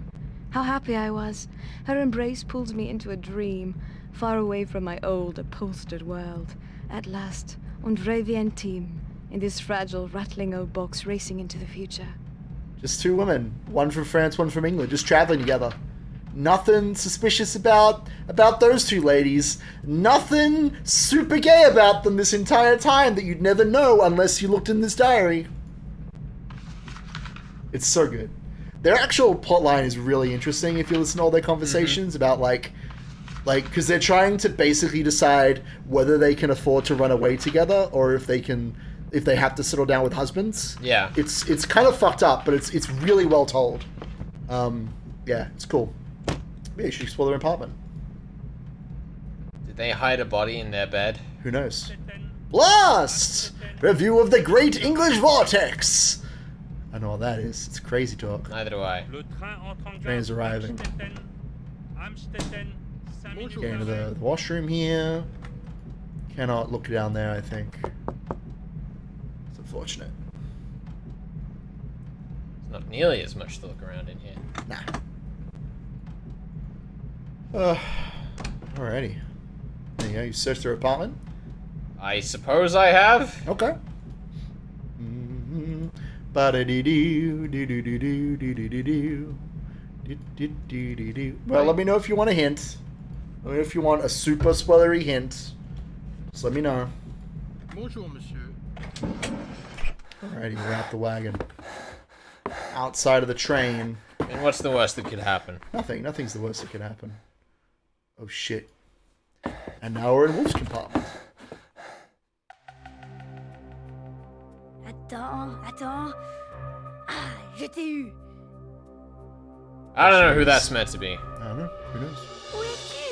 How happy I was. Her embrace pulled me into a dream, far away from my old, upholstered world. At last, un rêve intime, in this fragile, rattling old box racing into the future. Just two women. One from France, one from England. Just traveling together. Nothing suspicious about those two ladies. Nothing super gay about them this entire time that you'd never know unless you looked in this diary. It's so good. Their actual plotline is really interesting if you listen to all their conversations about like, because they're trying to basically decide whether they can afford to run away together or if they have to settle down with husbands. Yeah. It's kind of fucked up, but it's really well told. Yeah, it's cool. Yeah, you should explore their apartment. Did they hide a body in their bed? Who knows? Blast! Review of the Great English Vortex! I know what that is. It's crazy talk. Neither do I. Train's arriving. Getting to the washroom here. Cannot look down there, I think. It's unfortunate. It's not nearly as much to look around in here. Nah. Alrighty. There you go. You searched their apartment? I suppose I have. Okay. Ba-da-dee-doo, doo-doo-doo-doo, doo-doo-doo-doo. Do-do-do-do-do. Well, let me know if you want a hint. Let me know if you want a super spoilery hint. Just let me know. Bonjour, monsieur. Alrighty, we're out the wagon. Outside of the train. And what's the worst that could happen? Nothing. Nothing's the worst that could happen. Oh shit. And now we're in Wolf's compartment. Attends. Ah, je t'ai eu. I don't know who that's meant to be. I don't know. Who knows? Où es-tu?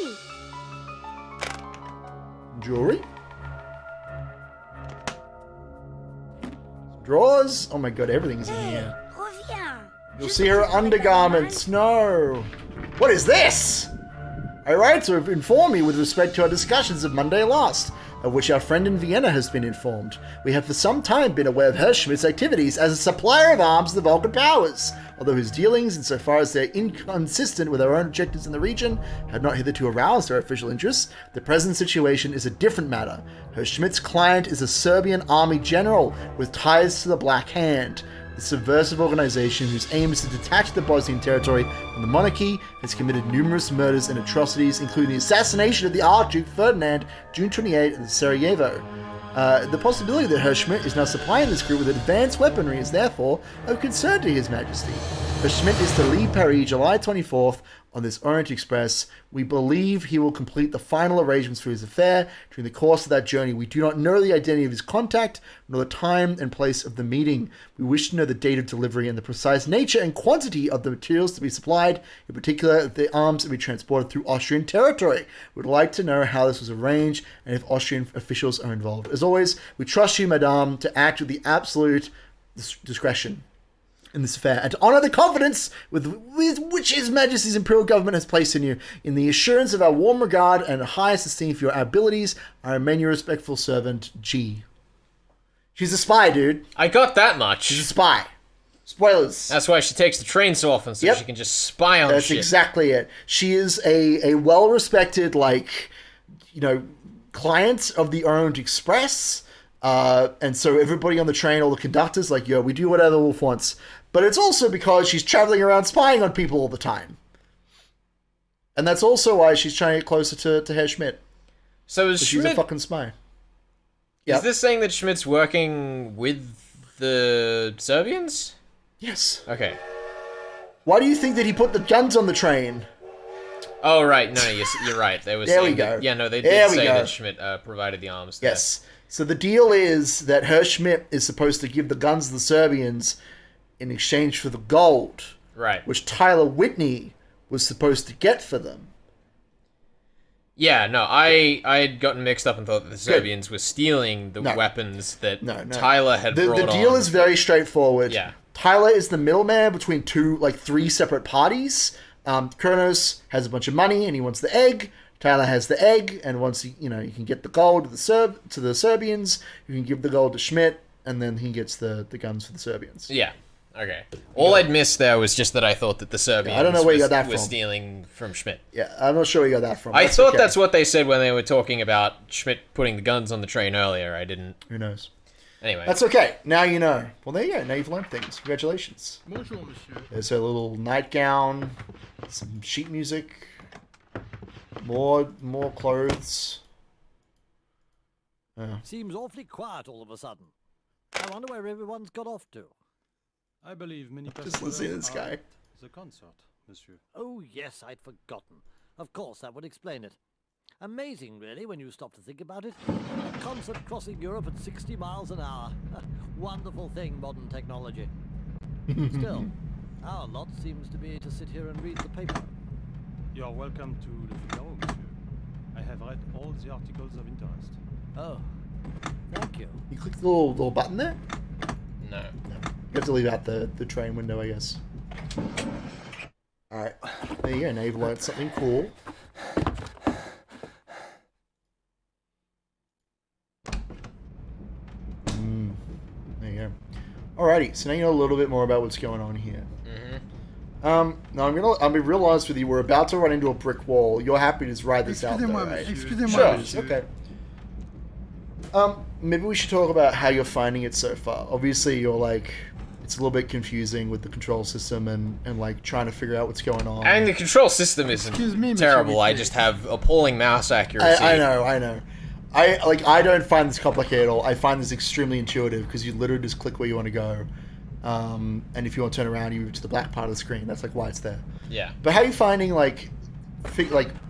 jewelry. Drawers. Oh my god, everything's in here. Reviens. You'll see her undergarments. No. What is this? I write to inform you with respect to our discussions of Monday last, of which our friend in Vienna has been informed. We have for some time been aware of Herr Schmidt's activities as a supplier of arms to the Vulcan powers. Although his dealings, insofar as they are inconsistent with our own objectives in the region, had not hitherto aroused our official interest, the present situation is a different matter. Herr Schmidt's client is a Serbian army general with ties to the Black Hand. The subversive organization, whose aim is to detach the Bosnian territory from the monarchy, has committed numerous murders and atrocities, including the assassination of the Archduke Ferdinand, June 28 in Sarajevo. The possibility that Herr Schmidt is now supplying this group with advanced weaponry is therefore of concern to His Majesty. Herr Schmidt is to leave Paris July 24th on this Orient Express. We believe he will complete the final arrangements for his affair during the course of that journey. We do not know the identity of his contact, nor the time and place of the meeting. We wish to know the date of delivery and the precise nature and quantity of the materials to be supplied, in particular the arms to be transported through Austrian territory. We would like to know how this was arranged and if Austrian officials are involved. As always, we trust you, Madame, to act with the absolute discretion in this affair, and to honour the confidence with which His Majesty's Imperial Government has placed in you. In the assurance of our warm regard and highest esteem for your abilities, I remain your respectful servant, G. She's a spy, dude. I got that much. She's a spy. Spoilers. That's why she takes the train so often, so she can just spy on That's shit. exactly it. She is a well-respected, client of the Orient Express. And so everybody on the train, all the conductors, like, yo, we do whatever the Wolf wants. But it's also because she's traveling around spying on people all the time. And that's also why she's trying to get closer to Herr Schmidt. So is she's Schmidt... a fucking spy. Is this saying that Schmidt's working with the Serbians? Yes. Okay. Why do you think that he put the guns on the train? Oh, right. No, you're right. They were there saying we go. That, yeah, no, they did say that Schmidt provided the arms. Yes. So the deal is that Herr Schmidt is supposed to give the guns to the Serbians in exchange for the gold. Right. Which Tyler Whitney was supposed to get for them. Yeah, no, I had gotten mixed up and thought that the Serbians were stealing the weapons that Tyler had brought on. The deal is very straightforward. Yeah. Tyler is the middleman between three separate parties. Kronos has a bunch of money and he wants the egg. Tyler has the egg, and once you can get the gold to the Serbians, you can give the gold to Schmidt, and then he gets the guns for the Serbians. Yeah. Okay. All I'd missed there was just that I thought that the Serbians I don't know where you got that were from. stealing from Schmidt. Yeah, I'm not sure where you got that from. I thought that's what they said when they were talking about Schmidt putting the guns on the train earlier. I didn't. Who knows? Anyway. That's okay. Now you know. Well, there you go. Now you've learned things. Congratulations. Bonjour, monsieur. There's her little nightgown, some sheet music, more clothes. Seems awfully quiet all of a sudden. I wonder where everyone's got off to. I believe many Just listen to this guy. The concert, monsieur. Oh, yes, I'd forgotten. Of course, that would explain it. Amazing, really, when you stop to think about it. A concert crossing Europe at 60 miles an hour. Wonderful thing, modern technology. Still, our lot seems to be to sit here and read the paper. You are welcome to the Figaro, monsieur. I have read all the articles of interest. Oh, thank you. You click the little button there? No. You have to leave out the train window, I guess. Alright. There you go. Now you've learned something cool. There you go. Alrighty, so now you know a little bit more about what's going on here. Now I'm be real honest with you. We're about to run into a brick wall. You're happy to just ride this out, though, right? Excusez-moi, Sure. Okay. Maybe we should talk about how you're finding it so far. Obviously, you're like, it's a little bit confusing with the control system and like trying to figure out what's going on. And the control system isn't terrible. I just have appalling mouse accuracy. I know. I don't find this complicated at all. I find this extremely intuitive because you literally just click where you want to go. And if you want to turn around, you move to the black part of the screen. That's like why it's there. Yeah. But how are you finding like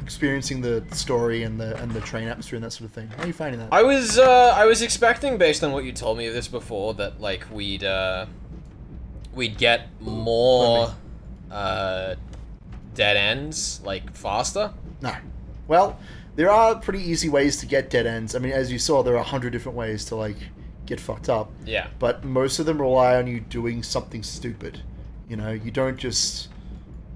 experiencing the story and the train atmosphere and that sort of thing? How are you finding that? I was expecting, based on what you told me of this before, that like we'd get more dead ends like faster. No. Well, there are pretty easy ways to get dead ends. I mean, as you saw, there are 100 different ways to, like, get fucked up. Yeah. But most of them rely on you doing something stupid. You know, you don't just...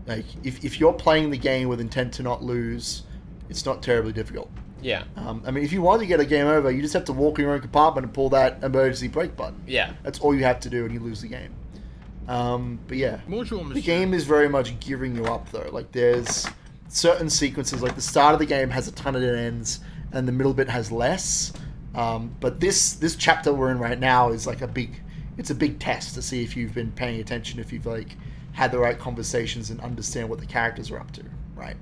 Like, if you're playing the game with intent to not lose, it's not terribly difficult. Yeah. I mean, if you want to get a game over, you just have to walk in your own compartment and pull that emergency brake button. Yeah. That's all you have to do and you lose the game. But yeah. Bonjour, monsieur. The game is very much gearing you up, though. Like, there's certain sequences, like the start of the game has a ton of dead ends, and the middle bit has less. But this chapter we're in right now is like a big test to see if you've been paying attention, if you've, like, had the right conversations and understand what the characters are up to, right?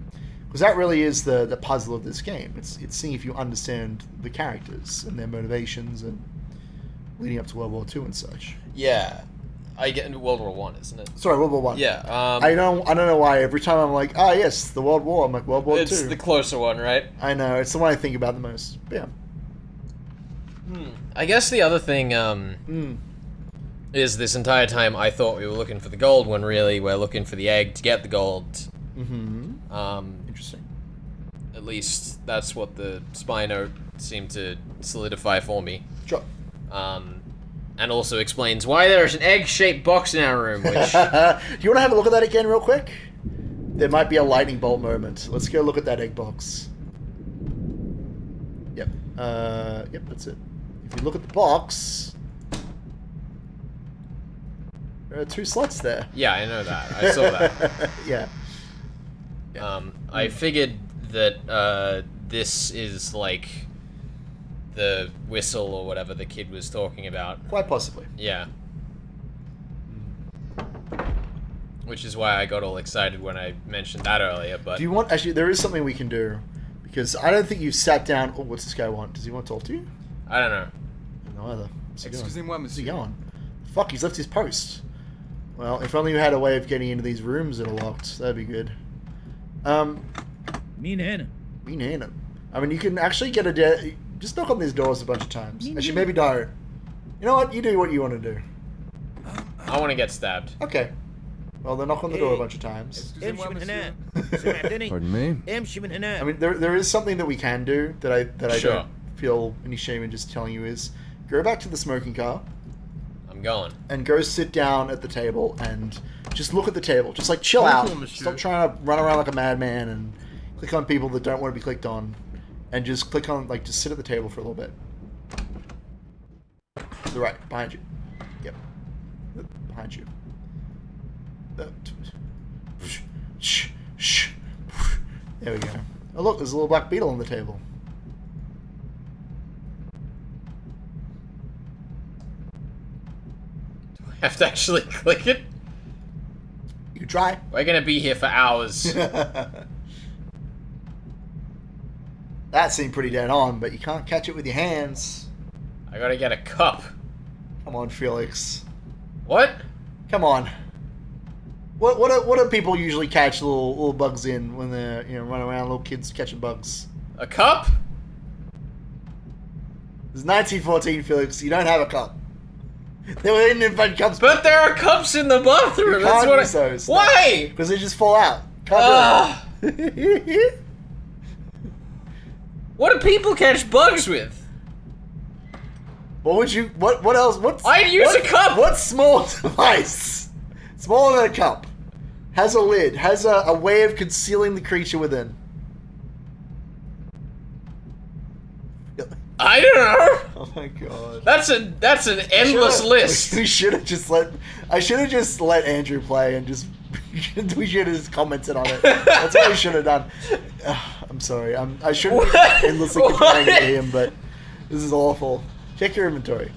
Because that really is the puzzle of this game. It's seeing if you understand the characters and their motivations and leading up to World War II and such. Yeah. I get into World War One, isn't it? Sorry, World War One. Yeah. I don't know why every time I'm like, yes, the World War. I'm like, World War II. It's the closer one, right? I know. It's the one I think about the most. But yeah. I guess the other thing is this entire time I thought we were looking for the gold when really we're looking for the egg to get the gold. Interesting. At least that's what the spy note seemed to solidify for me. Sure. And also explains why there's an egg-shaped box in our room, which... Do you want to have a look at that again real quick? There might be a lightning bolt moment. Let's go look at that egg box. Yep. Yep, that's it. If you look at the box... There are 2 slots there. Yeah, I know that. I saw that. Yeah. I figured that this is like the whistle or whatever the kid was talking about. Quite possibly. Yeah. Which is why I got all excited when I mentioned that earlier, but... Do you want... Actually, there is something we can do. Because I don't think you've sat down... Oh, what's this guy want? Does he want to talk to you? I don't know. No either. What's he Excusez-moi, Where's he monsieur. going? Fuck, he's left his post. Well, if only you had a way of getting into these rooms that are locked. That'd be good. Mean Hannah. Mean Hannah. I mean, you can actually get a... Just knock on these doors a bunch of times. Actually, maybe don't. You know what? You do what you want to do. I want to get stabbed. Okay. Well, then knock on the door a bunch of times. Pardon me? I mean, there is something that we can do that I Sure. don't feel any shame in just telling you is go back to the smoking car. I'm going. And go sit down at the table and just look at the table. Just like chill Bonjour, out. monsieur. Stop trying to run around like a madman and click on people that don't want to be clicked on. And just click on, like, just sit at the table for a little bit. To the right, behind you. Yep. Behind you. There we go. Oh look, there's a little black beetle on the table. Do I have to actually click it? You try. We're gonna be here for hours. That seemed pretty dead on, but you can't catch it with your hands. I gotta get a cup. Come on, Felix. What? Come on. What do people usually catch little bugs in when they're running around? Little kids catching bugs. A cup? It's 1914, Felix. You don't have a cup. They were in invent cups. But there are cups in the bathroom. You That's can't what use those. Why? Because they just fall out. Can't do it. What do people catch bugs with? What would you? What else? I'd use a cup. What small device, smaller than a cup, has a lid, has a way of concealing the creature within? I don't know. Oh my god. That's an endless list. We should have just let. I should have just let Andrew play and just. We should have just commented on it. That's what we should have done. I'm sorry. I shouldn't be endlessly comparing it to him, but this is awful. Check your inventory.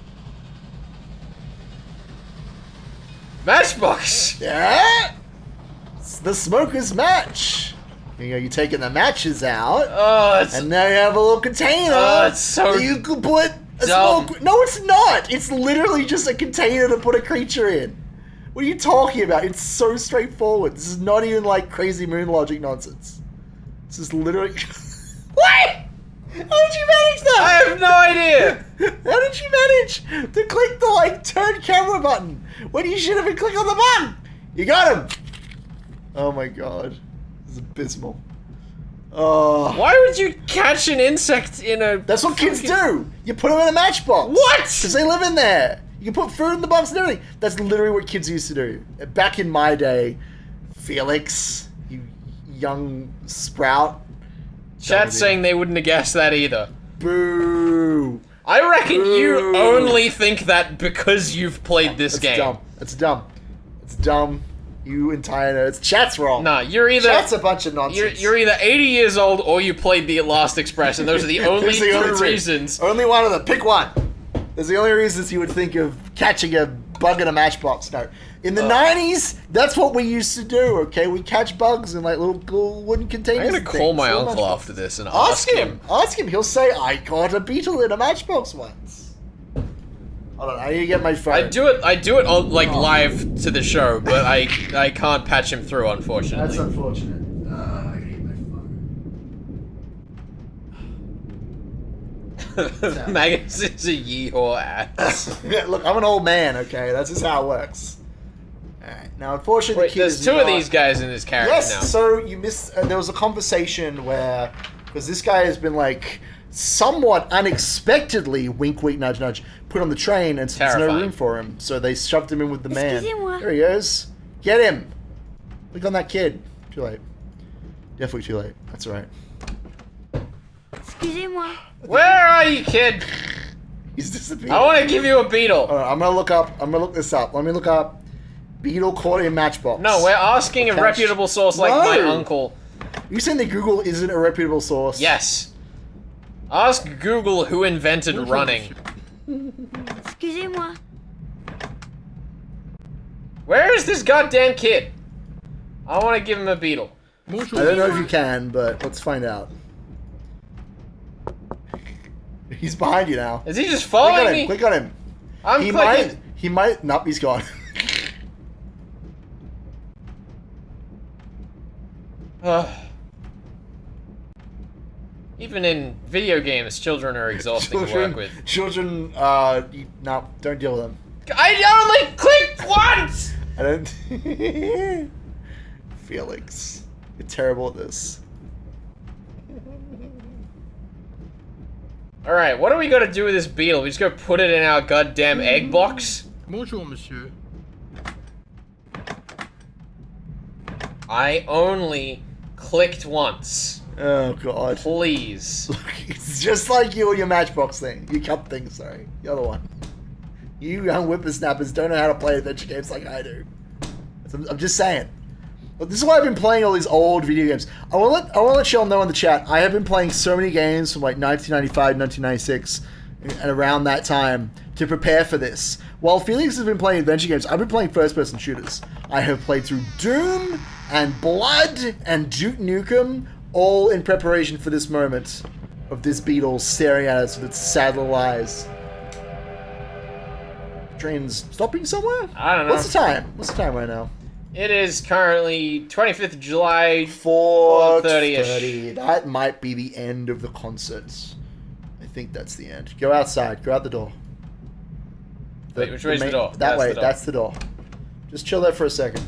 Matchbox. Yeah. It's the smoker's match. You're taking the matches out. Oh, and now you have a little container. Oh, it's so that you could put a dumb. small. No, it's not. It's literally just a container to put a creature in. What are you talking about? It's so straightforward. This is not even like crazy moon logic nonsense. This is literally. What? How did you manage that? I have no idea. How did you manage to click the turn camera button when you should have been clicking on the button? You got him. Oh my god. This is abysmal. Oh. Why would you catch an insect in a... That's what kids do. You put them in a matchbox. What? Because they live in there. You can put food in the box and everything. That's literally what kids used to do. Back in my day, Felix, you young sprout. Chat's saying they wouldn't have guessed that either. Boo. I reckon you only think that because you've played this game. Dumb. It's dumb. It's dumb. You entire nerds. Chat's wrong. Nah, you're either... Chat's a bunch of nonsense. You're either 80 years old or you played the Last Express, and those are the only two reasons. Only one of them. Pick one. There's the only reasons you would think of catching a bug in a matchbox. No. In the 90s, that's what we used to do, okay? We catch bugs in like little wooden containers. I'm gonna call my uncle after this and ask him. Ask him. He'll say, I caught a beetle in a matchbox once. Hold on, I need to get my phone. I do it on, like, live to the show, but I can't patch him through, unfortunately. That's unfortunate. I need my phone. Magus is a yeehaw ass. Yeah, look, I'm an old man, okay? That's just how it works. Alright, now unfortunately the kid there's two of these guys in this character now. So you missed, there was a conversation where, because this guy has been like, somewhat unexpectedly, wink wink nudge nudge, put on the train and there's no room for him. So they shoved him in with the man. There he goes. Get him. Look on that kid. Too late. Definitely too late. That's alright. Excusez-moi. Where are you, kid? He's disappeared. I want to give you a beetle. Right, I'm gonna look this up. Let me look up beetle caught in matchbox. No, we're asking a reputable source like my uncle. You saying that Google isn't a reputable source? Yes. Ask Google who invented running. Excusez-moi. Where is this goddamn kid? I want to give him a beetle. I don't know if you can, but let's find out. He's behind you now. Is he just following me? Click on him. I'm clicking. He might. Nope, he's gone. Even in video games, children are exhausting to work with. Children, no, don't deal with them. I only clicked once! I don't... Felix, you're terrible at this. Alright, what do we gotta do with this beetle? We just go put it in our goddamn egg box? Bonjour, monsieur. I only clicked once. Oh, God. Please. Look, it's just like you and your matchbox thing. Your cup thing, sorry. The other one. You young whippersnappers don't know how to play adventure games like I do. I'm just saying. But this is why I've been playing all these old video games. I want to let y'all know in the chat, I have been playing so many games from like 1995, 1996, and around that time to prepare for this. While Felix has been playing adventure games, I've been playing first-person shooters. I have played through Doom and Blood and Duke Nukem, all in preparation for this moment of this beetle staring at us with its sad little eyes. Train's stopping somewhere? I don't know. What's the time? What's the time right now? It is currently 25th of July, 4:30. That might be the end of the concert. I think that's the end. Go outside. Go out the door. Wait, which way's the door? That way. That's the door. Just chill there for a second.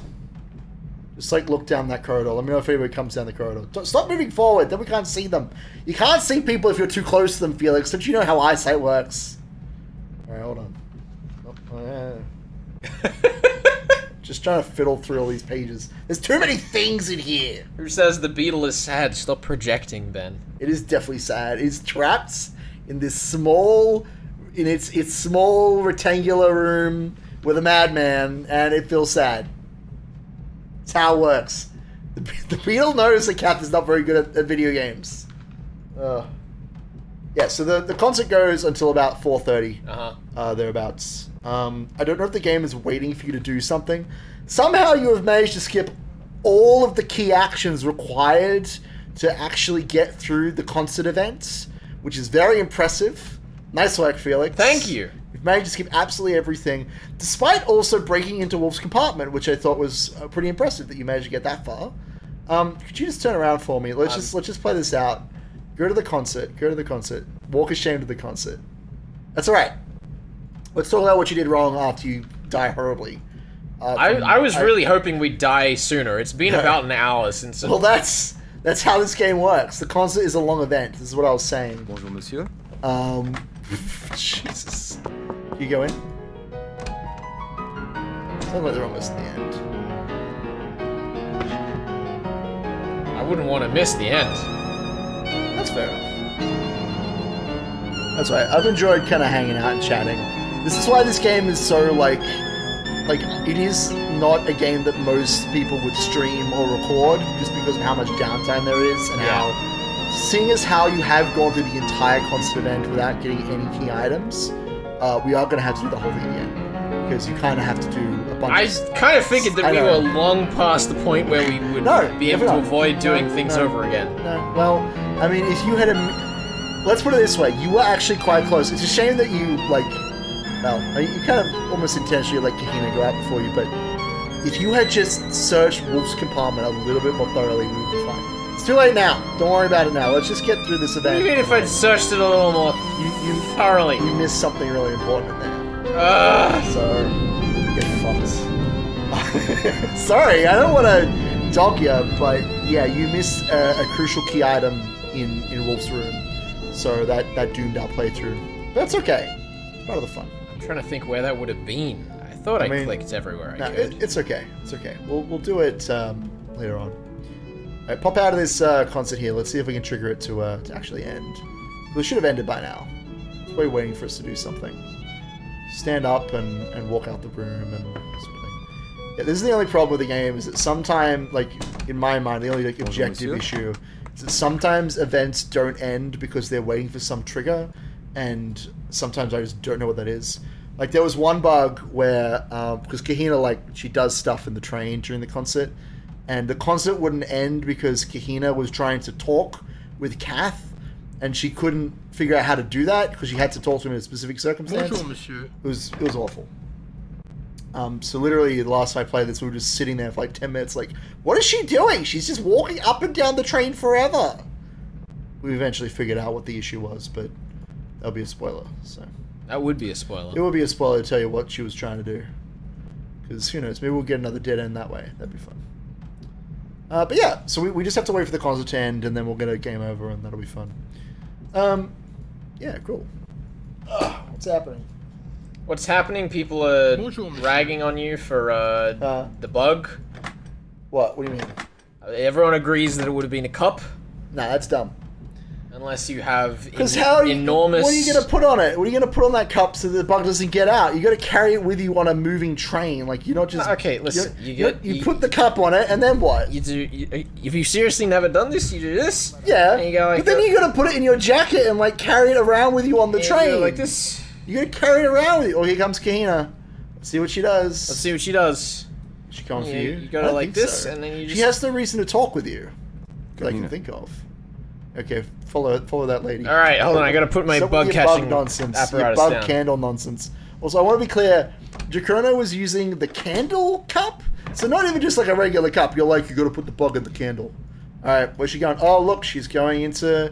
Just like look down that corridor. Let me know if anybody comes down the corridor. Stop moving forward. Then we can't see them. You can't see people if you're too close to them, Felix. Don't you know how eyesight works? Alright, hold on. Oh, yeah. Just trying to fiddle through all these pages. There's too many things in here. Who says the beetle is sad? Stop projecting, Ben. It is definitely sad. It's trapped in this small, in its small rectangular room with a madman, and it feels sad. It's how it works. The beetle knows the cat is not very good at video games. Yeah, so the concert goes until about 4:30. Thereabouts. I don't know if the game is waiting for you to do something. Somehow you have managed to skip all of the key actions required to actually get through the concert event, which is very impressive. Nice work, Felix. Thank you. You've managed to skip absolutely everything, despite also breaking into Wolf's compartment, which I thought was pretty impressive that you managed to get that far. Could you just turn around for me? Let's just play this out. Go to the concert. Go to the concert. Walk ashamed of the concert. That's all right. Let's talk about what you did wrong after you die horribly. I was really hoping we'd die sooner. It's been about an hour since. Well, that's That's how this game works. The concert is a long event. This is what I was saying. Bonjour, monsieur. Jesus. You go in? Sounds like they're almost at the end. I wouldn't want to miss the end. That's fair enough. That's right. I've enjoyed kind of hanging out and chatting. This is why this game is so, like, it is not a game that most people would stream or record, just because of how much downtime there is, and how, seeing as how you have gone through the entire concert event without getting any key items, we are going to have to do the whole thing again. Because you kind of have to do a bunch I kind of figured that we were long past the point where we would be able to avoid doing things over again. No. Well, I mean, if you had let's put it this way, you were actually quite close. It's a shame that you, like, well, you kind of almost intentionally let Kahina go out before you, but if you had just searched Wolf's compartment a little bit more thoroughly, we would be fine. It's too late now. Don't worry about it now. Let's just get through this event. Even if I'd searched it a little more thoroughly. You missed something really important in there. So, get fucked. Sorry, I don't want to dog you, but yeah, you missed a crucial key item in Wolf's room. So that doomed our playthrough. But it's okay. It's part of the fun. I'm trying to think where that would have been. I thought I clicked everywhere I could. It's okay. It's okay. We'll do it later on. Alright, pop out of this concert here. Let's see if we can trigger it to actually end. We should have ended by now. It's probably waiting for us to do something. Stand up and walk out the room and sort of thing. Yeah, this is the only problem with the game, is that sometimes, like, in my mind, the only like objective issue is that sometimes events don't end because they're waiting for some trigger, and sometimes I just don't know what that is. Like, there was one bug where, because Kahina, like, she does stuff in the train during the concert, and the concert wouldn't end because Kahina was trying to talk with Kath, and she couldn't figure out how to do that because she had to talk to him in a specific circumstance. Bonjour, monsieur. It was awful. So literally, the last time I played this, we were just sitting there for like 10 minutes, like, what is she doing? She's just walking up and down the train forever. We eventually figured out what the issue was, but that'll be a spoiler. So that would be a spoiler. It would be a spoiler to tell you what she was trying to do, because who knows? Maybe we'll get another dead end that way. That'd be fun. But yeah, so we just have to wait for the concert to end, and then we'll get a game over, and that'll be fun. Yeah, cool. What's happening? What's happening? People are ragging on you for the bug. What? What do you mean? Everyone agrees that it would have been a cup. Nah, that's dumb. Unless you have enormous... What are you going to put on it? What are you going to put on that cup so the bug doesn't get out? You got to carry it with you on a moving train. Like, you're not just... Okay, listen. You put the cup on it, and then what? You do... if you've seriously never done this, you do this. Yeah. And you go like but then you got to put it in your jacket and, like, carry it around with you on the train. You go like this. You got to carry it around with you. Oh, here comes Kahina. Let's see what she does. Let's see what she does. She coming for you? You go like this, and then you just... She has no reason to talk with you that I can think of. Okay, follow that lady. All right, hold on. I gotta put my bug catching apparatus down. Bug candle nonsense. Also, I want to be clear. Jacono was using the candle cup, so not even just like a regular cup. You're like, you gotta put the bug in the candle. All right, where's she going? Oh, look, she's going into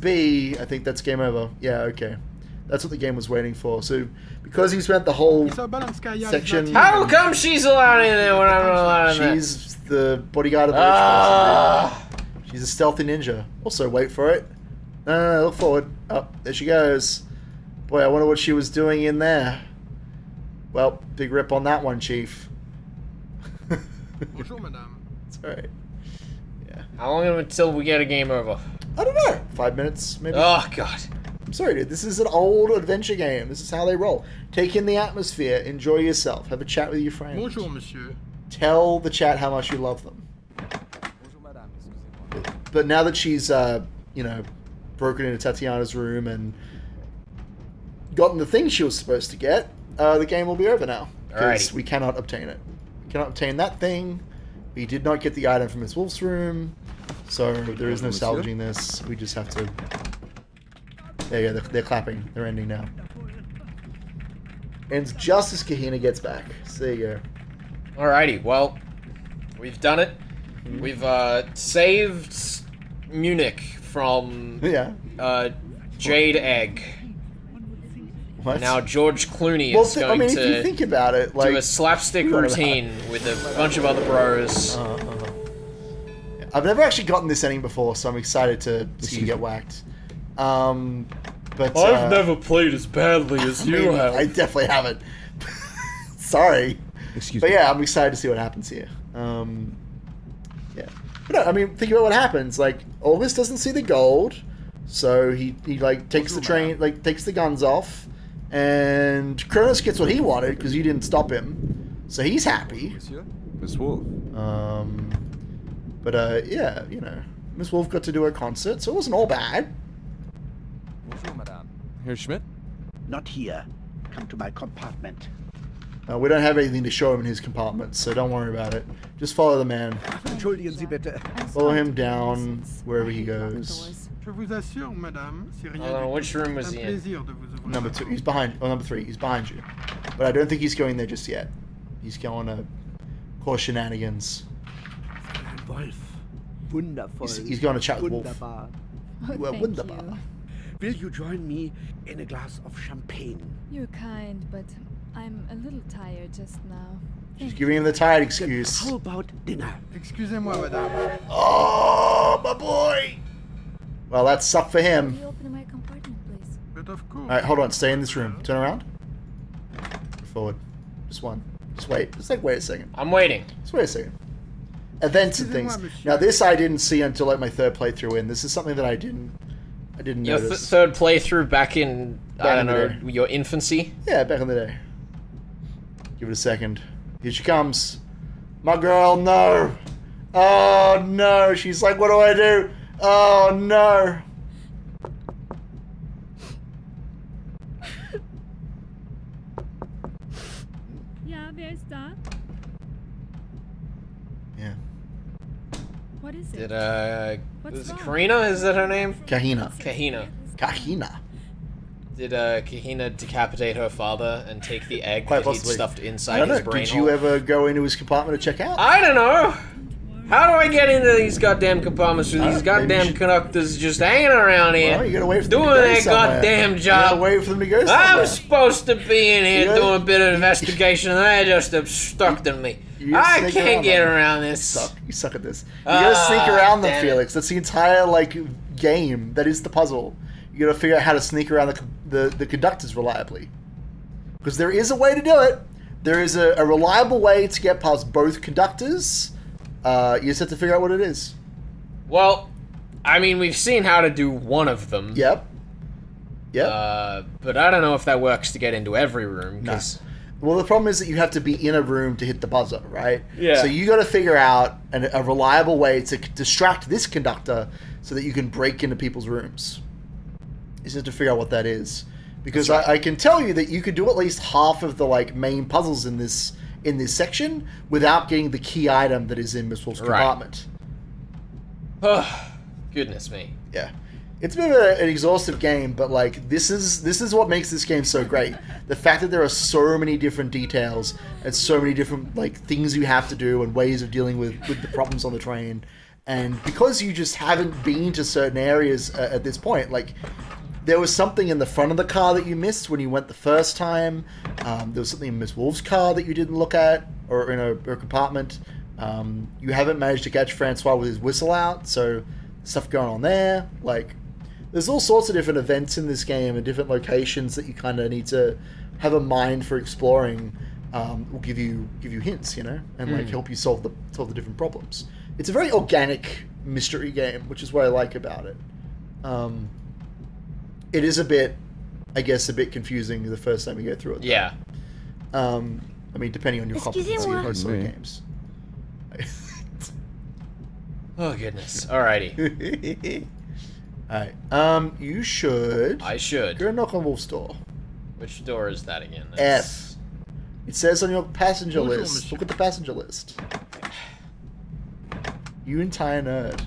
B. I think that's game over. Yeah, okay. That's what the game was waiting for. So, because he spent the whole section... How come she's allowed in there when I'm not allowed in there? She's the bodyguard of the rich person. She's a stealthy ninja. Also, wait for it. No, look forward. Oh, there she goes. Boy, I wonder what she was doing in there. Well, big rip on that one, Chief. Bonjour, madame. It's alright. Yeah. How long until we get a game over? I don't know. 5 minutes, maybe. Oh, God. I'm sorry, dude. This is an old adventure game. This is how they roll. Take in the atmosphere. Enjoy yourself. Have a chat with your friends. Bonjour, monsieur. Tell the chat how much you love them. But now that she's, broken into Tatiana's room and gotten the thing she was supposed to get, the game will be over now. Because we cannot obtain it. We cannot obtain that thing. We did not get the item from Miss Wolf's room. So there is no salvaging this. We just have to... There you go. They're clapping. They're ending now. Ends just as Kahina gets back. So there you go. Alrighty. Well, we've done it. We've saved Munich from Jade Egg. What? Now George Clooney is going if you think about it, like, do a slapstick routine with a bunch of other bros. Yeah. I've never actually gotten this ending before, so I'm excited to see you get whacked. But I've never played as badly as you have. I definitely haven't. Sorry. Excuse me. me. But yeah, I'm excited to see what happens here. Yeah. But no, I mean, think about what happens. Like, August doesn't see the gold, so he like takes the train, like takes the guns off, and Kronos gets what he wanted because you didn't stop him, so he's happy. Miss Wolf. But yeah, you know, Miss Wolf got to do her concert, so it wasn't all bad. Bonjour, madame. Herr Schmidt? Not here. Come to my compartment. We don't have anything to show him in his compartment, so don't worry about it. Just follow the man. Entschuldigen Sie bitte. Follow him down wherever he goes. Je vous assure, madame, c'est rien Hold on, du which tout. room was Un he in? plaisir de vous ouvrir Number la 2. porte. He's behind. Oh, number 3. He's behind you. But I don't think he's going there just yet. He's going to cause shenanigans. Wolf. Wundervoll. He's going to chat with Wolf. Wunderbar. Oh, Well, thank wunderbar. you. Will you join me in a glass of champagne? You're kind, but I'm a little tired just now. She's giving him the tired excuse. How about dinner? Excusez-moi, madame. Oh, my boy! Well, that sucked for him. Can you open my compartment, please? But of course. Alright, hold on. Stay in this room. Turn around. Forward. Just one. Just wait. Just like, wait a second. I'm waiting. Just wait a second. Events and things. Now, this I didn't see until like my third playthrough in. This is something that I didn't Your notice. third playthrough back in, I don't in the know, day. your infancy? Yeah, back in the day. Give it a second. Here she comes. My girl, no. Oh, no. She's like, what do I do? Oh, no. Ja, wer ist da? Yeah. What is it? Did, What's is it wrong? Karina? Is that her name? Kahina. Kahina. Kahina. Did Kahina decapitate her father and take the egg Quite that he'd possibly. stuffed I inside don't his know. brain Did you hole? ever go into his compartment to check out? I don't know. How do I get into these goddamn compartments with these goddamn conductors just hanging around here? Well, you gotta wait for them doing to go their somewhere. goddamn You job. gotta wait for them to go somewhere. I'm supposed to be in here You gotta- doing a bit of investigation and they're just obstructing me. You gotta I sneak can't get them. around this. You suck at this. You gotta sneak around them, damn it. Felix. That's the entire like game. That is the puzzle. You gotta figure out how to sneak around the conductors reliably. Because there is a way to do it. There is a reliable way to get past both conductors. You just have to figure out what it is. Well, I mean, we've seen how to do one of them. Yep. But I don't know if that works to get into every room. No. 'Cause Well, the problem is that you have to be in a room to hit the buzzer, right? Yeah. So you got to figure out a reliable way to distract this conductor so that you can break into people's rooms. You just have to figure out what that is, because That's right. I can tell you that you could do at least half of the like main puzzles in this section without getting the key item that is in Miss Wolf's Right. compartment. Goodness me. Yeah. It's been an exhaustive game, but like this is what makes this game so great. The fact that there are so many different details and so many different like things you have to do and ways of dealing with the problems on the train, and because you just haven't been to certain areas at this point, like there was something in the front of the car that you missed when you went the first time. There was something in Miss Wolf's car that you didn't look at, or in her compartment. You haven't managed to catch Francois with his whistle out, so stuff going on there. Like, there's all sorts of different events in this game and different locations that you kind of need to have a mind for exploring. Will give you hints, you know, and like help you solve the different problems. It's a very organic mystery game, which is what I like about it. It is a bit confusing the first time you go through it. Though. Yeah. I mean, depending on your competency Excusez-moi. in sort of Me. games. Oh goodness. Alrighty. Alright. You should. I should. Go knock on Wolf's door. Which door is that again? F. It says on your passenger Bonjour, list. monsieur. Look at the passenger list. You entire nerd.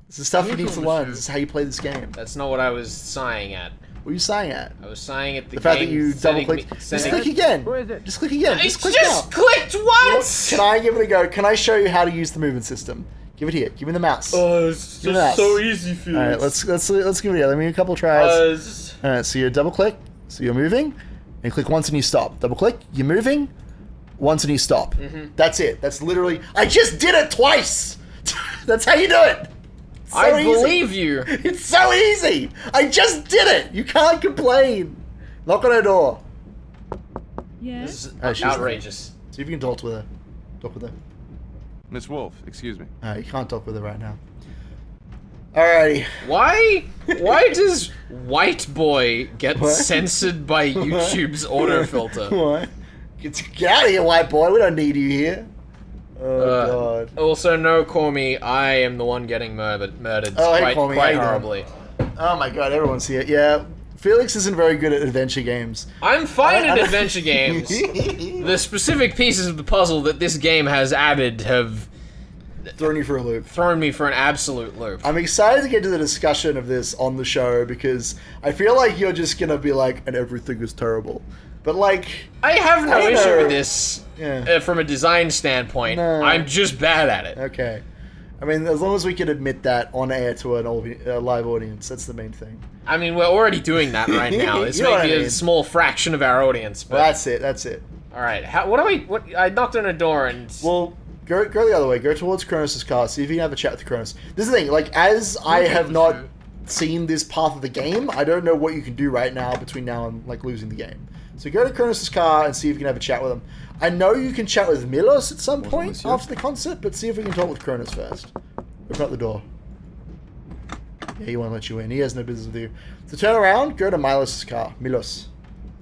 This is stuff you need to Bonjour, learn. monsieur. This is how you play this game. That's not what I was sighing at. What are you saying at? I was sighing at the The fact that game you double sending click. me- Just sending- click again. Who is it? Just click again. I Just click just now. clicked once! Can I give it a go? Can I show you how to use the movement system? Give it here. Give me the mouse. Oh, it's Give me the mouse. just so easy, Felix. All right, let's give it here. Let me a couple tries. Just- All right, so you double click, so you're moving, and click once and you stop. Double click, you're moving, once and you stop. That's it. That's literally. I just did it twice. That's how you do it. So I easy. believe you. It's so easy. I just did it. You can't complain. Knock on her door. Yeah. This is She's outrageous. there. See if you can talk with her. Talk with her. Miss Wolf, excuse me. You can't talk with her right now. Alrighty. Why does white boy get censored by YouTube's autofilter? What? Get out of here, white boy. We don't need you here. Oh, God. Also, no, call me. I am the one getting murdered Hey, call me. quite How you horribly. Oh, my God. Everyone's here. Yeah. Felix isn't very good at adventure games. I'm fine at adventure games. The specific pieces of the puzzle that this game has added have thrown you for a loop. Thrown me for an absolute loop. I'm excited to get to the discussion of this on the show because I feel like you're just gonna be like, and everything is terrible. But like, I have no issue know. with this from a design standpoint. No. I'm just bad at it. Okay. I mean, as long as we can admit that on air to a live audience, that's the main thing. I mean, we're already doing that right now. This You know may what be I a mean. small fraction of our audience, but Well, that's it. all right. I knocked on a door and Well, go the other way. Go towards Kronos' car. See if you can have a chat with Kronos. This is the thing. Like, as I have not seen this path of the game, I don't know what you can do right now between now and like losing the game. So go to Kronos' car and see if you can have a chat with him. I know you can chat with Milos at some point after the concert, but see if we can talk with Kronos first. Open up the door. Yeah, he won't let you in. He has no business with you. So turn around, go to Milos' car. Milos.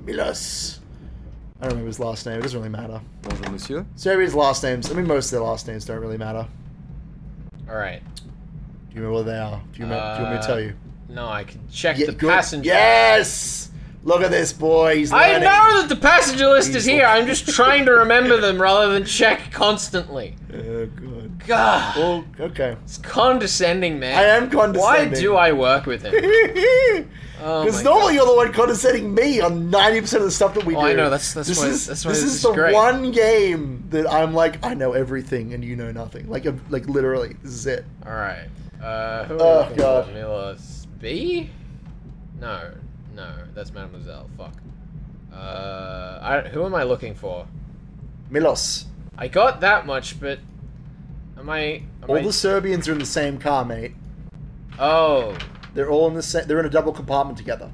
I don't remember his last name. It doesn't really matter. Bonjour, monsieur. So everybody's last names. I mean, most of their last names don't really matter. all right. Do you remember what they are? Do you want me to tell you? No, I can check Yeah, the good. passenger. Yes! Look at this boy. He's I learning. know that the passenger list is here. I'm just trying to remember them rather than check constantly. Oh, God. God. Well, okay. It's condescending, man. I am condescending. Why do I work with him? Because normally you're the one condescending me on 90% of the stuff that we do. I know, that's this why is this this is is the great. one game that I'm like, I know everything and you know nothing. Like literally, this is it. All right. Who are we Oh, looking God. for? Milos B? No, that's Mademoiselle. Fuck. Who am I looking for? Milos. I got that much, but All the Serbians are in the same car, mate. Oh. They're all in the they're in a double compartment together.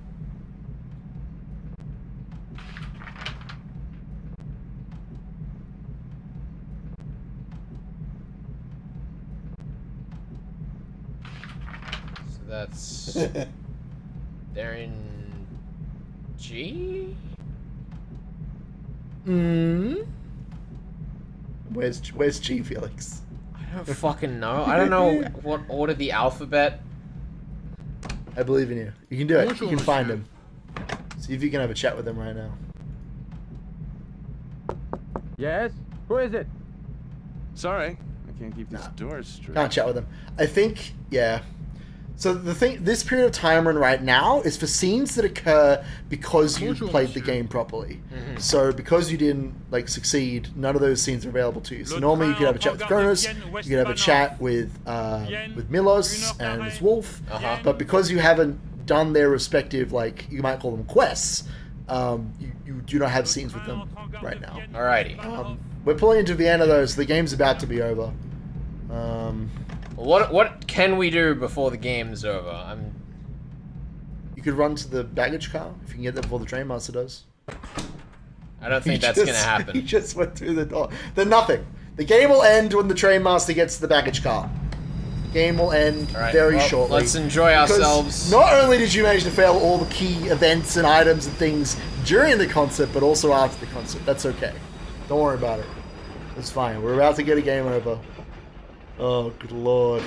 So that's they're in G. Where's G, Felix? I don't fucking know. I don't know what order the alphabet. I believe in you. You can do it. Bonjour, You can find monsieur. him. See if you can have a chat with him right now. Yes? Who is it? Sorry, I can't keep these doors straight. Can't chat with him. I think, yeah. So this period of time we're in right now is for scenes that occur because you Bonjour, played the monsieur. game properly. Mm-hmm. So because you didn't like succeed, none of those scenes are available to you. So normally you could have a chat with Kronos, you could have a chat with Milos and his Wolf, Uh-huh. but because you haven't done their respective, like you might call them quests, you do not have scenes with them right now. Alrighty. We're pulling into Vienna though, so the game's about to be over. What can we do before the game's over? You could run to the baggage car if you can get there before the train master does. I don't think He that's just- gonna happen. He just went through the door. Then nothing. The game will end when the train master gets to the baggage car. The game will end very well, shortly. let's enjoy Because ourselves. Not only did you manage to fail all the key events and items and things during the concert, but also after the concert. That's okay. Don't worry about it. It's fine. We're about to get a game over. Oh, good lord.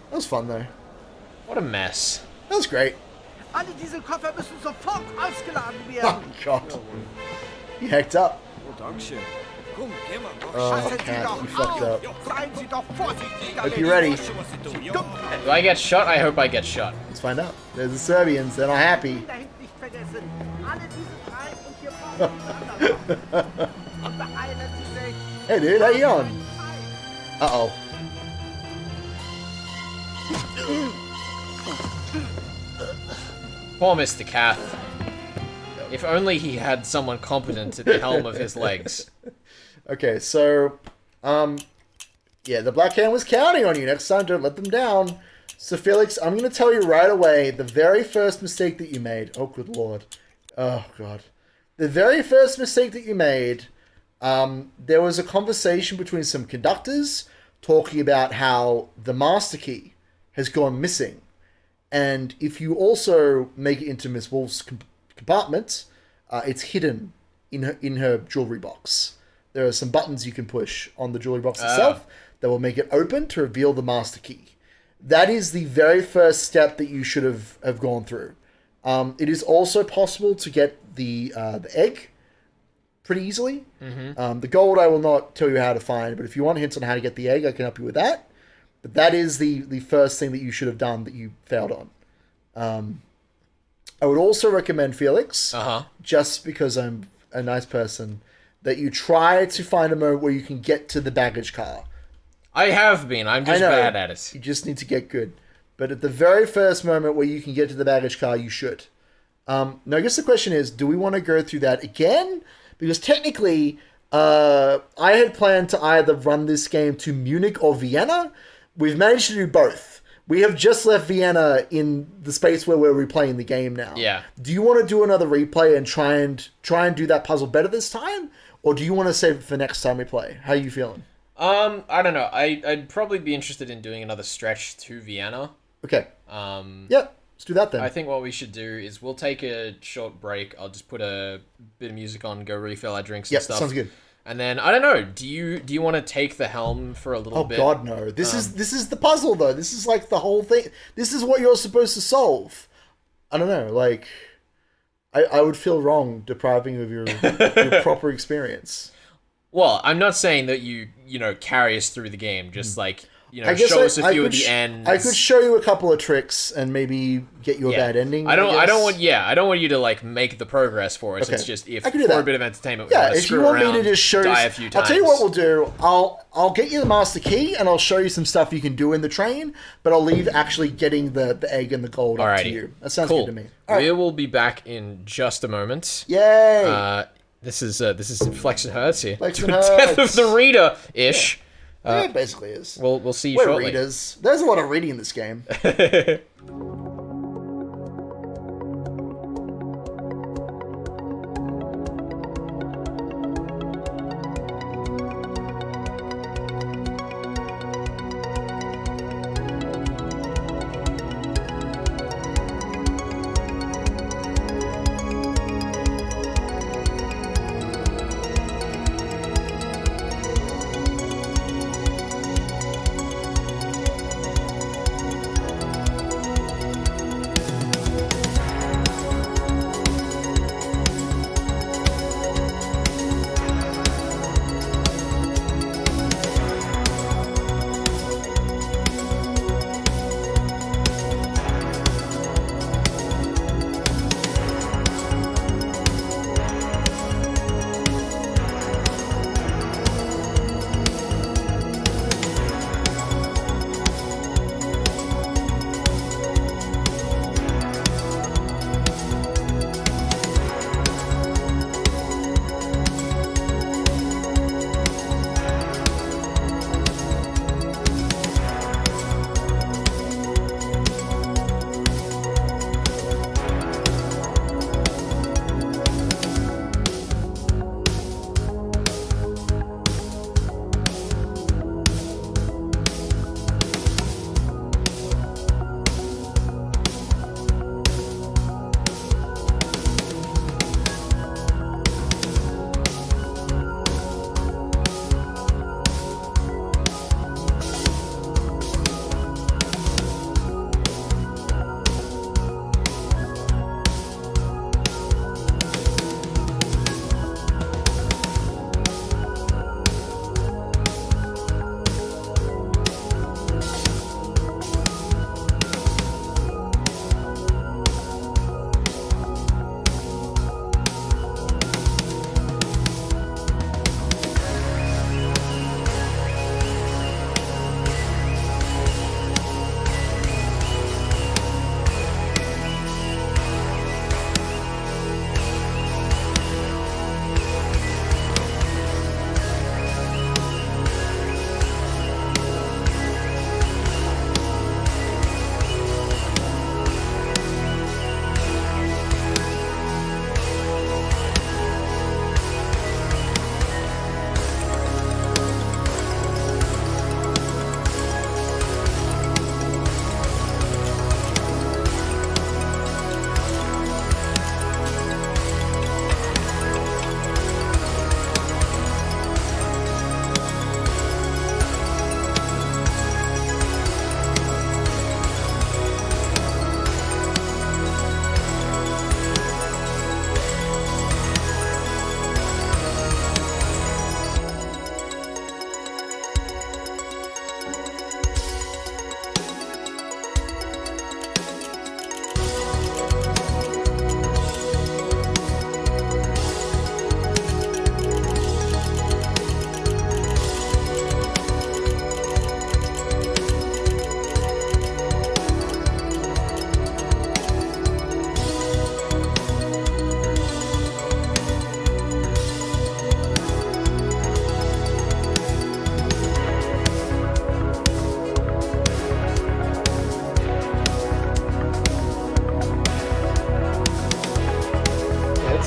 That was fun, though. What a mess. That was great. Alle diese Koffer müssen sofort ausgeladen Oh, werden. God. He hacked up. Oh, Dankeschön. Komm, geh mal noch. Oh, Passen Sie Cat, doch you fucked auf. up. Seien Sie doch vorsichtig. Hope you're ready. Do I get shot? I hope I get shot. Let's find out. There's the Serbians. They're not happy. Da hinten nicht vergessen. Alle diese drei und hier vorne. Beeilen Sie sich. Hey, dude, how you going? Uh-oh. Poor Mr. Cath. If only he had someone competent at the helm of his legs. Okay, so, Yeah, the Black Hand was counting on you. Next time, don't let them down. So, Felix, I'm going to tell you right away, the very first mistake that you made... Oh, good lord. Oh, God. The very first mistake that you made, there was a conversation between some conductors talking about how the master key has gone missing. And if you also make it into Miss Wolf's compartment, it's hidden in her jewelry box. There are some buttons you can push on the jewelry box itself that will make it open to reveal the master key. That is the very first step that you should have gone through. It is also possible to get the egg pretty easily. Mm-hmm. The gold I will not tell you how to find, but if you want hints on how to get the egg, I can help you with that. But that is the first thing that you should have done that you failed on. I would also recommend, Felix, just because I'm a nice person, that you try to find a moment where you can get to the baggage car. I have been. I'm just bad at it. You just need to get good. But at the very first moment where you can get to the baggage car, you should. Now, I guess the question is, do we want to go through that again? Because technically, I had planned to either run this game to Munich or Vienna. We've managed to do both. We have just left Vienna in the space where we're replaying the game now. Yeah. Do you want to do another replay and try and do that puzzle better this time? Or do you want to save it for next time we play? How are you feeling? I don't know. I'd probably be interested in doing another stretch to Vienna. Okay. Yep. Let's do that then. I think what we should do is we'll take a short break. I'll just put a bit of music on, go refill our drinks and stuff. Sounds good. And then I don't know. Do you want to take the helm for a little bit? Oh God, no! This is the puzzle though. This is like the whole thing. This is what you're supposed to solve. I don't know. Like, I would feel wrong depriving you of your proper experience. Well, I'm not saying that you carry us through the game. Just like show us a few of the ends. I could show you a couple of tricks and maybe get you a bad ending. I don't want you to like make the progress for us. Okay. It's just if for a bit of entertainment. If you want me to just show you, a few times. I'll tell you what we'll do. I'll get you the master key and I'll show you some stuff you can do in the train. But I'll leave actually getting the egg and the gold up to you. That sounds good to me. We will be back in just a moment. Yay! This is Flex and Hurts here. Flex and Death of the Reader ish. Yeah, it basically is. We'll see you We're shortly. Readers. There's a lot of reading in this game.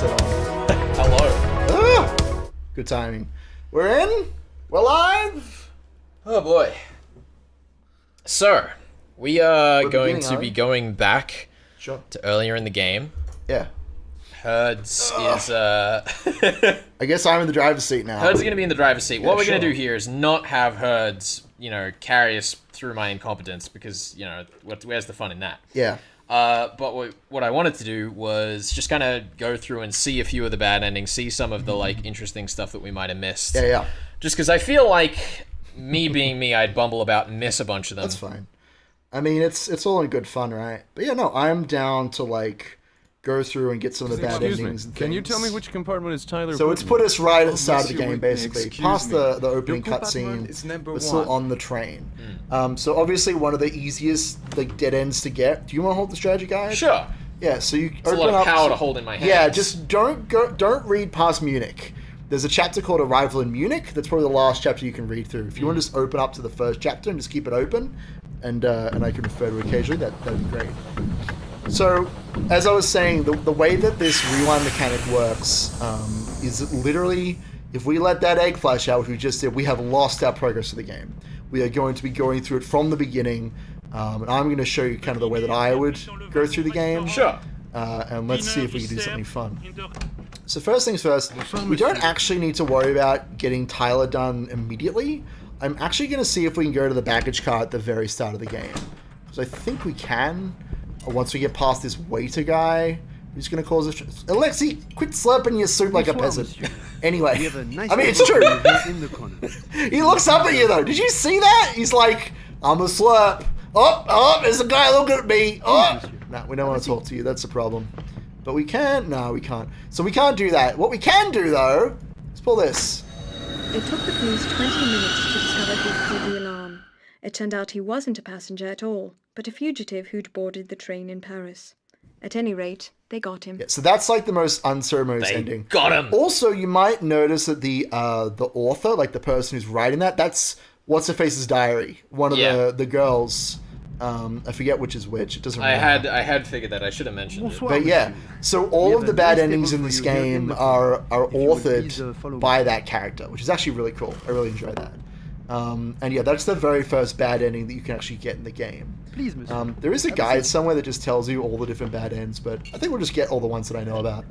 headset on. Hello. Ah! Good timing. We're in. We're live. Oh boy. So, we are going to be going back to earlier in the game. Yeah. Herds is I guess I'm in the driver's seat now. Herds is going to be in the driver's seat. Yeah, What we're going to do here is not have Herds, carry us through my incompetence because, where's the fun in that? Yeah. But what I wanted to do was just kind of go through and see a few of the bad endings, see some of the interesting stuff that we might have missed. Yeah. Just because I feel like me being me, I'd bumble about and miss a bunch of them. That's fine. I mean, it's all in good fun, right? But yeah, no, I'm down to go through and get some of the bad endings. And Can you tell me which compartment is Tyler? So it's put us right at the start of the game, Whitney, basically, past the opening cutscene. We're still on the train. So obviously one of the easiest dead ends to get. Do you want to hold the strategy guide? Sure. Yeah. So you it's open a lot of up, power to hold in my hands. Yeah. Just don't read past Munich. There's a chapter called Arrival in Munich. That's probably the last chapter you can read through. If you want to just open up to the first chapter and just keep it open, and I can refer to it occasionally, that'd be great. So, as I was saying, the way that this rewind mechanic works is literally, if we let that egg flash out, which we just did, we have lost our progress of the game. We are going to be going through it from the beginning, and I'm going to show you kind of the way that I would go through the game. Sure. And let's see if we can do something fun. So first things first, we don't actually need to worry about getting Tyler done immediately. I'm actually going to see if we can go to the baggage car at the very start of the game. Because I think we can. Once we get past this waiter guy, who's going to cause us... Alexi, quit slurping your soup like a peasant. Anyway, I mean, it's true. He looks up at you, though. Did you see that? He's like, I'm a slurp. Oh, there's a guy looking at me. Oh. No, we don't want to talk to you. That's the problem. But we can... No, we can't. So we can't do that. What we can do, though, is pull this. It took the police 20 minutes to discover who'd pulled the alarm. It turned out he wasn't a passenger at all, but a fugitive who'd boarded the train in Paris. At any rate, they got him. Yeah, so that's the most unceremonious ending. Got him! Also, you might notice that the author, the person who's writing that's What's-Her-Face's diary. One of the girls... I forget which is which. It doesn't really matter. I had figured that. I should have mentioned it. But yeah, so all of the bad endings in this game are authored by that character, which is actually really cool. I really enjoy that. And yeah, that's the very first bad ending that you can actually get in the game. There is a guide somewhere that just tells you all the different bad ends, but I think we'll just get all the ones that I know about.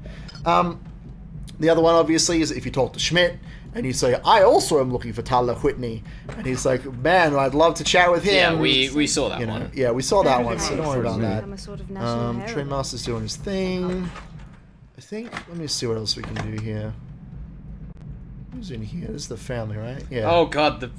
The other one, obviously, is if you talk to Schmidt, and you say, I also am looking for Tyler Whitney. And he's like, man, I'd love to chat with him. Yeah, we saw that one. Yeah, we saw that one, so don't worry about that. Train Master's doing his thing. I think, let me see what else we can do here. Who's in here? This is the family, right? Yeah. Oh, God,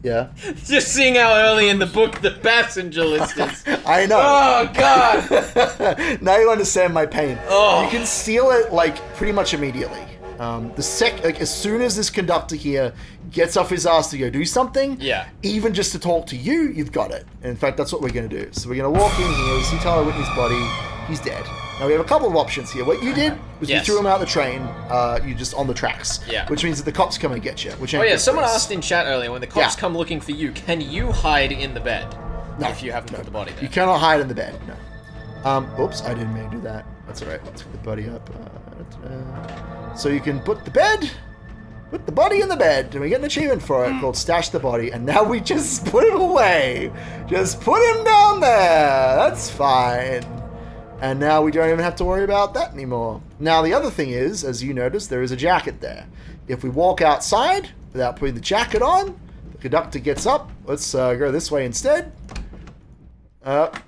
Yeah? Just seeing how early in the book the passenger list is. I know. Oh, God. Now you understand my pain. Oh. You can steal it, pretty much immediately. As soon as this conductor here gets off his ass to go do something, even just to talk to you, you've got it. And in fact, that's what we're going to do. So we're going to walk in here, see Tyler Whitney's body. He's dead. Now we have a couple of options here. What you did was you threw him out the train. You just on the tracks. Yeah. Which means that the cops come and get you. Someone asked in chat earlier, when the cops come looking for you, can you hide in the bed? No. If you haven't put the body there. You cannot hide in the bed. No. Oops, I didn't mean to do that. That's all right. Let's get the body up. So you can put the body in the bed, and we get an achievement for it called Stash the Body, and now we just put it away. Just put him down there. That's fine. And now we don't even have to worry about that anymore. Now the other thing is, as you notice, there is a jacket there. If we walk outside without putting the jacket on, the conductor gets up. Let's go this way instead.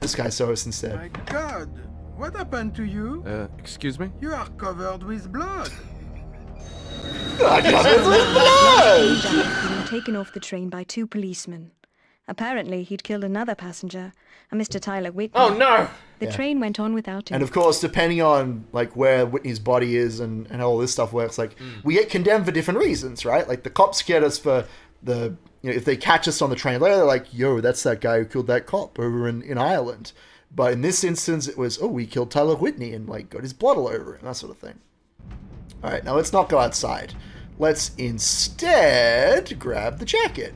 This guy saw us instead. My God, what happened to you? Excuse me? You are covered with blood. Being taken off the train by two policemen. Apparently, he'd killed another passenger, a Mr. Tyler Whitney. Oh no! The train went on without him. And of course, depending on where Whitney's body is and how all this stuff works, we get condemned for different reasons, right? The cops get us for if they catch us on the train later, they're like, yo, that's that guy who killed that cop over in Ireland. But in this instance, it was, we killed Tyler Whitney and got his blood all over it and that sort of thing. All right, now let's not go outside. Let's instead grab the jacket.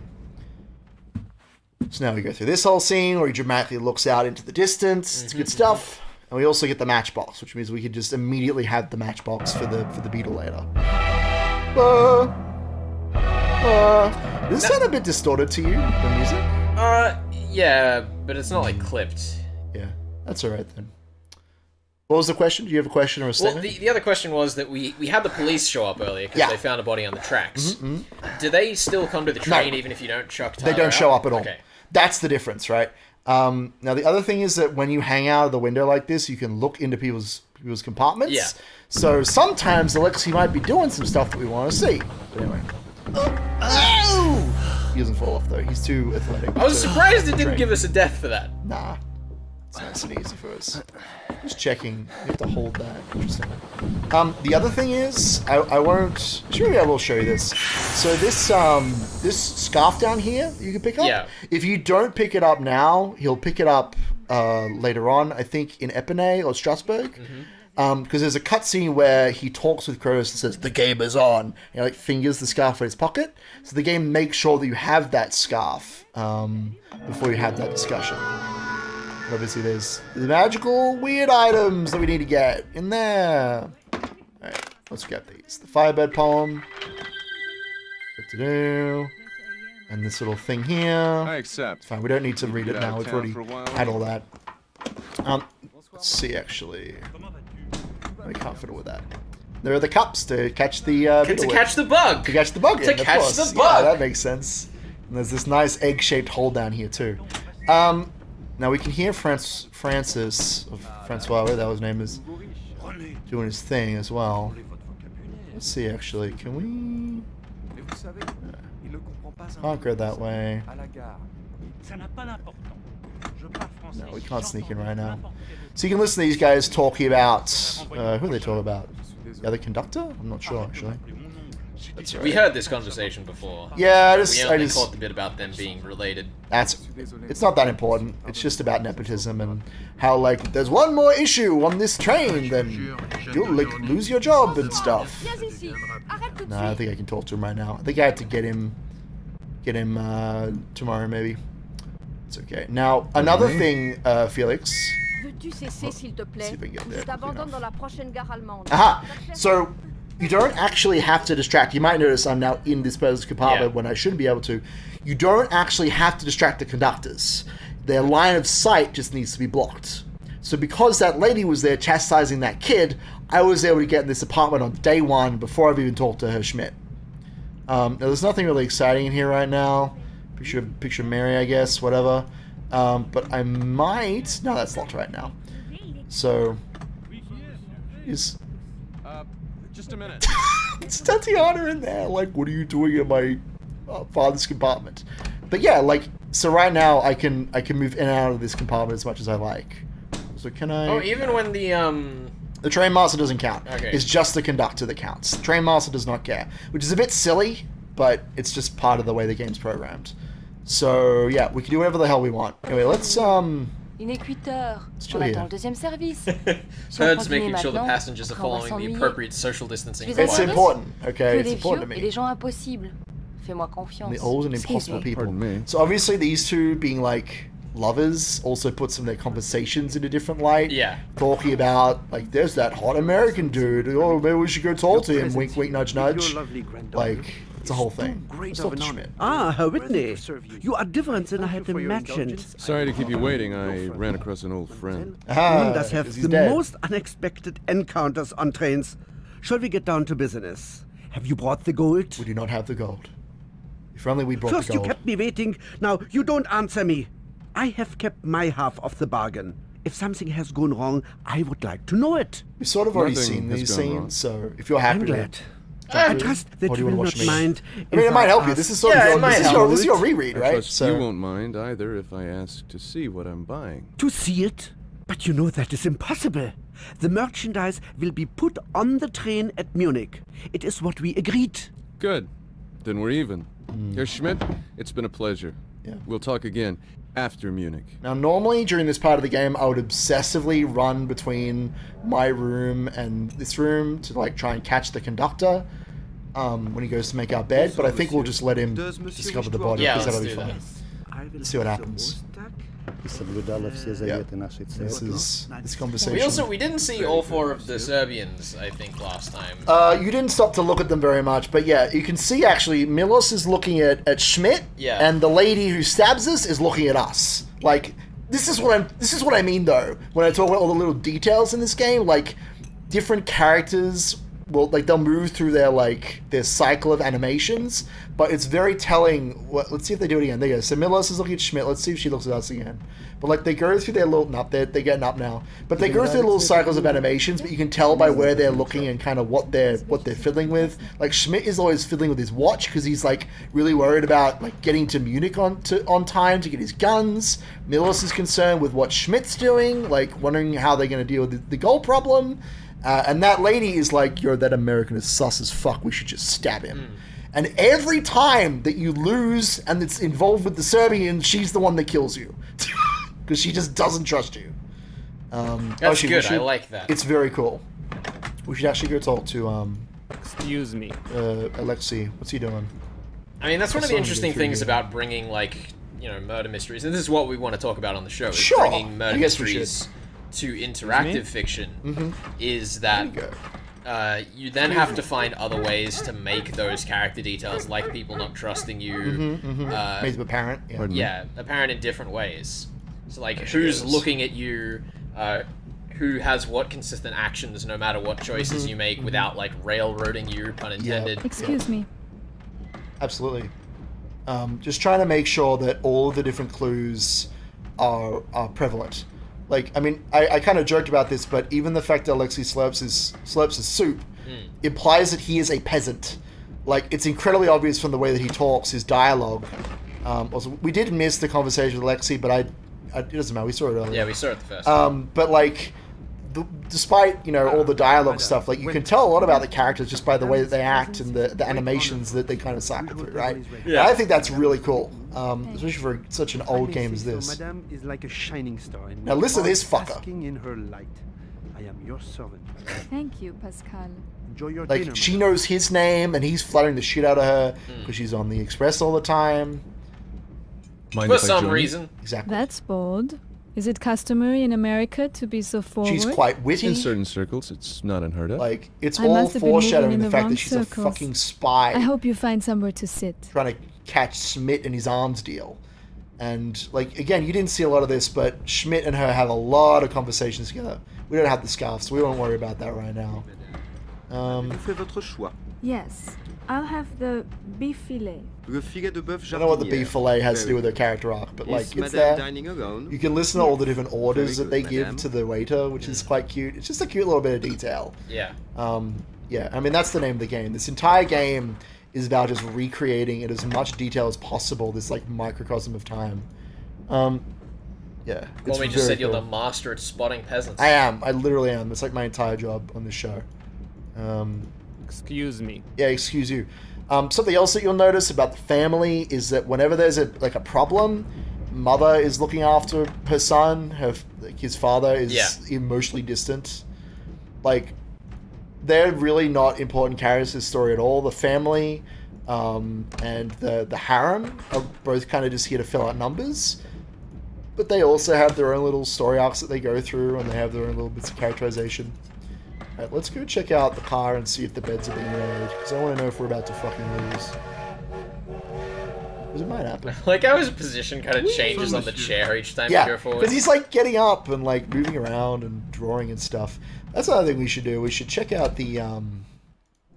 So now we go through this whole scene where he dramatically looks out into the distance. It's good stuff. And we also get the matchbox, which means we could just immediately have the matchbox for the beetle later. Does this sound a bit distorted to you, the music? Yeah, but it's not like clipped. Yeah, that's alright then. What was the question? Do you have a question or a statement? Well, the other question was that we had the police show up earlier because they found a body on the tracks. Do they still come to the train even if you don't chuck Tyler They don't show up at all. Okay. That's the difference, right? Now, the other thing is that when you hang out of the window like this, you can look into people's compartments. Yeah. So sometimes Alexei might be doing some stuff that we want to see. But anyway. He doesn't fall off, though. He's too athletic. I was surprised it didn't give us a death for that. Nah. It's nice and easy for us. Just checking. You have to hold that. Interesting. The other thing is, I won't... Maybe I will show you this. So this scarf down here, you can pick up. Yeah. If you don't pick it up now, he'll pick it up later on, I think in Epinay or Strasbourg. Because there's a cutscene where he talks with Kronos and says, "The game is on." And he like fingers the scarf in his pocket. So the game makes sure that you have that scarf before you have that discussion. And obviously there's the magical weird items that we need to get in there. Alright, let's get these. The Firebird poem. And this little thing here. I accept. Fine, we don't need to read it now. We've already had all that. Let's see, actually. I can't fiddle with that. There are the cups to catch the... to catch the bug! To catch the bug, To of catch course. the bug! Yeah, that makes sense. And there's this nice egg-shaped hole down here, too. Now we can hear Francis, or Francois, whatever that his name is, doing his thing as well. Let's see, actually. Can we... Can't go that way. No, we can't sneak in right now. So you can listen to these guys talking about... who are they talking about? The other conductor? I'm not sure, actually. That's right. We heard this conversation before. Yeah, we only caught the bit about them being related. It's not that important. It's just about nepotism and how, like, there's one more issue on this train, then you'll, like, lose your job and stuff. Nah, I think I can talk to him right now. I think I have to get him tomorrow, maybe. It's okay. Now, another thing, Felix. Veux-tu cesser, s'il te plaît? Je t'abandonne dans la prochaine gare allemande. Aha! So, you don't actually have to distract. You might notice I'm now in this person's compartment when I shouldn't be able to. You don't actually have to distract the conductors. Their line of sight just needs to be blocked. So because that lady was there chastising that kid, I was able to get in this apartment on day one before I've even talked to Herr Schmidt. Now, there's nothing really exciting in here right now. Picture Mary, I guess, whatever. But I might... No, that's locked right now. So... Just a minute. It's Tatiana in there. Like, what are you doing in my father's compartment? But yeah, like, so right now I can move in and out of this compartment as much as I like. So can I... Oh, even when The train master doesn't count. Okay. It's just the conductor that counts. The train master does not care, which is a bit silly, but it's just part of the way the game's programmed. So yeah, we can do whatever the hell we want. Anyway, let's Il n'est que 8 heures. On attend le deuxième service. Herds making sure the passengers are following the appropriate social distancing. It's important, okay? It's Les important vieux to et me. les gens impossibles. Fais-moi confiance. The old and impossible people. So obviously these two being like lovers also puts some of their conversations in a different light. Yeah. Talking about like there's that hot American dude. Oh, maybe we should go talk to him. Wink, wink, nudge, nudge. Like it's a whole thing. Let's talk to Schmidt. Ah, Herr Whitney. You are different than I had imagined. Sorry to keep you waiting. I ran across an old friend. One does have the most unexpected encounters on trains. Shall we get down to business? Have you brought the gold? We do not have the gold. If only we brought First the gold. you kept me waiting, now you don't answer me. I have kept my half of the bargain. If something has gone wrong, I would like to know it. We've sort of already seen these scenes, so if you're happy I'm with glad. it. I trust that you will not mind. I mean, it might help you. This is sort of this is your reread, I right? trust you won't mind either if I ask to see what I'm buying. To see it? But you know that is impossible. The merchandise will be put on the train at Munich. It is what we agreed. Good. Then we're even. Herr Schmidt, it's been a pleasure. Yeah. We'll talk again after Munich. Now, normally during this part of the game, I would obsessively run between my room and this room to like try and catch the conductor when he goes to make our bed. But I think we'll just let him discover the body because that'll be fun. Let's see what happens. This conversation. We didn't see all 4 of the Serbians, I think, last time. You didn't stop to look at them very much, but yeah, you can see actually Milos is looking at Schmidt, and the lady who stabs us is looking at us. Like, this is what I mean though when I talk about all the little details in this game. Like, different characters will, like, they'll move through their cycle of animations, but it's very telling. Let's see if they do it again. There you go. So Milos is looking at Schmidt. Let's see if she looks at us again. But like, they go through their little, they're getting up now. But they go through their little cycles of animations, but you can tell by where they're looking and kind of what they're fiddling with. Like, Schmidt is always fiddling with his watch because he's like really worried about like getting to Munich on time to get his guns. Milos is concerned with what Schmidt's doing, like wondering how they're going to deal with the gold problem. And that lady is like, yo, that American is sus as fuck. We should just stab him. And every time that you lose and it's involved with the Serbian, she's the one that kills you. Because she just doesn't trust you. That's good. I like that. It's very cool. We should actually go talk to Excuse me. Alexei. What's he doing? I mean, that's one of the interesting things about bringing, like, murder mysteries, and this is what we want to talk about on the show. Is bringing murder mysteries to interactive fiction. Is that you then have to find other ways to make those character details, like people not trusting you, made them apparent. Yeah, apparent in different ways. So, like, who's looking at you, who has what consistent actions no matter what choices you make without, like, railroading you, pun intended. Excuse me. Absolutely. Just trying to make sure that all of the different clues are prevalent. Like, I mean, I kind of joked about this, but even the fact that Alexei slurps his soup implies that he is a peasant. Like, it's incredibly obvious from the way that he talks, his dialogue. Also, we did miss the conversation with Alexei, but it doesn't matter. We saw it earlier. Yeah, we saw it the first time. But like, despite all the dialogue stuff, like, you can tell a lot about the characters just by the way that they act and the animations that they kind of cycle through, right? Yeah. And I think that's really cool, especially for such an old game as this. Madame is like a shining star. Now listen to this fucker. Basking in her light. I am your servant. Thank you, Pascal. Enjoy your like dinner, she knows his name and he's flattering the shit out of her because she's on the Express all the time. For some reason. Exactly. That's bold. Is it customary in America to be so forward? She's quite witty. In certain circles, it's not unheard of. Like, it's all foreshadowing the fact that she's circles. a fucking spy. I hope you find somewhere to sit. Trying to catch Schmidt in his arms deal. And, like, again, you didn't see a lot of this, but Schmidt and her have a lot of conversations together. We don't have the scarf, so we won't worry about that right now. Yes, I'll have the beef fillet. I don't know what the beef fillet has to do with her character arc, but like, it's there. You can listen to all the different orders that they give to the waiter, which is quite cute. It's just a cute little bit of detail. Yeah. Yeah, I mean, that's the name of the game. This entire game is about just recreating in as much detail as possible this, like, microcosm of time. Yeah. Well, we just said you're the master at spotting peasants. I am. I literally am. It's like my entire job on this show. Excuse me. Yeah, excuse you. Something else that you'll notice about the family is that whenever there's a problem, mother is looking after her son. His father is emotionally distant. Like, they're really not important characters in the story at all. The family and the harem are both kind of just here to fill out numbers. But they also have their own little story arcs that they go through, and they have their own little bits of characterization. Alright, let's go check out the car and see if the beds are being made, because I want to know if we're about to fucking lose. Because it might happen. Like how his position kind of changes on the chair each time you go forward. Because he's like getting up and like moving around and drawing and stuff. That's another thing we should do. We should check out the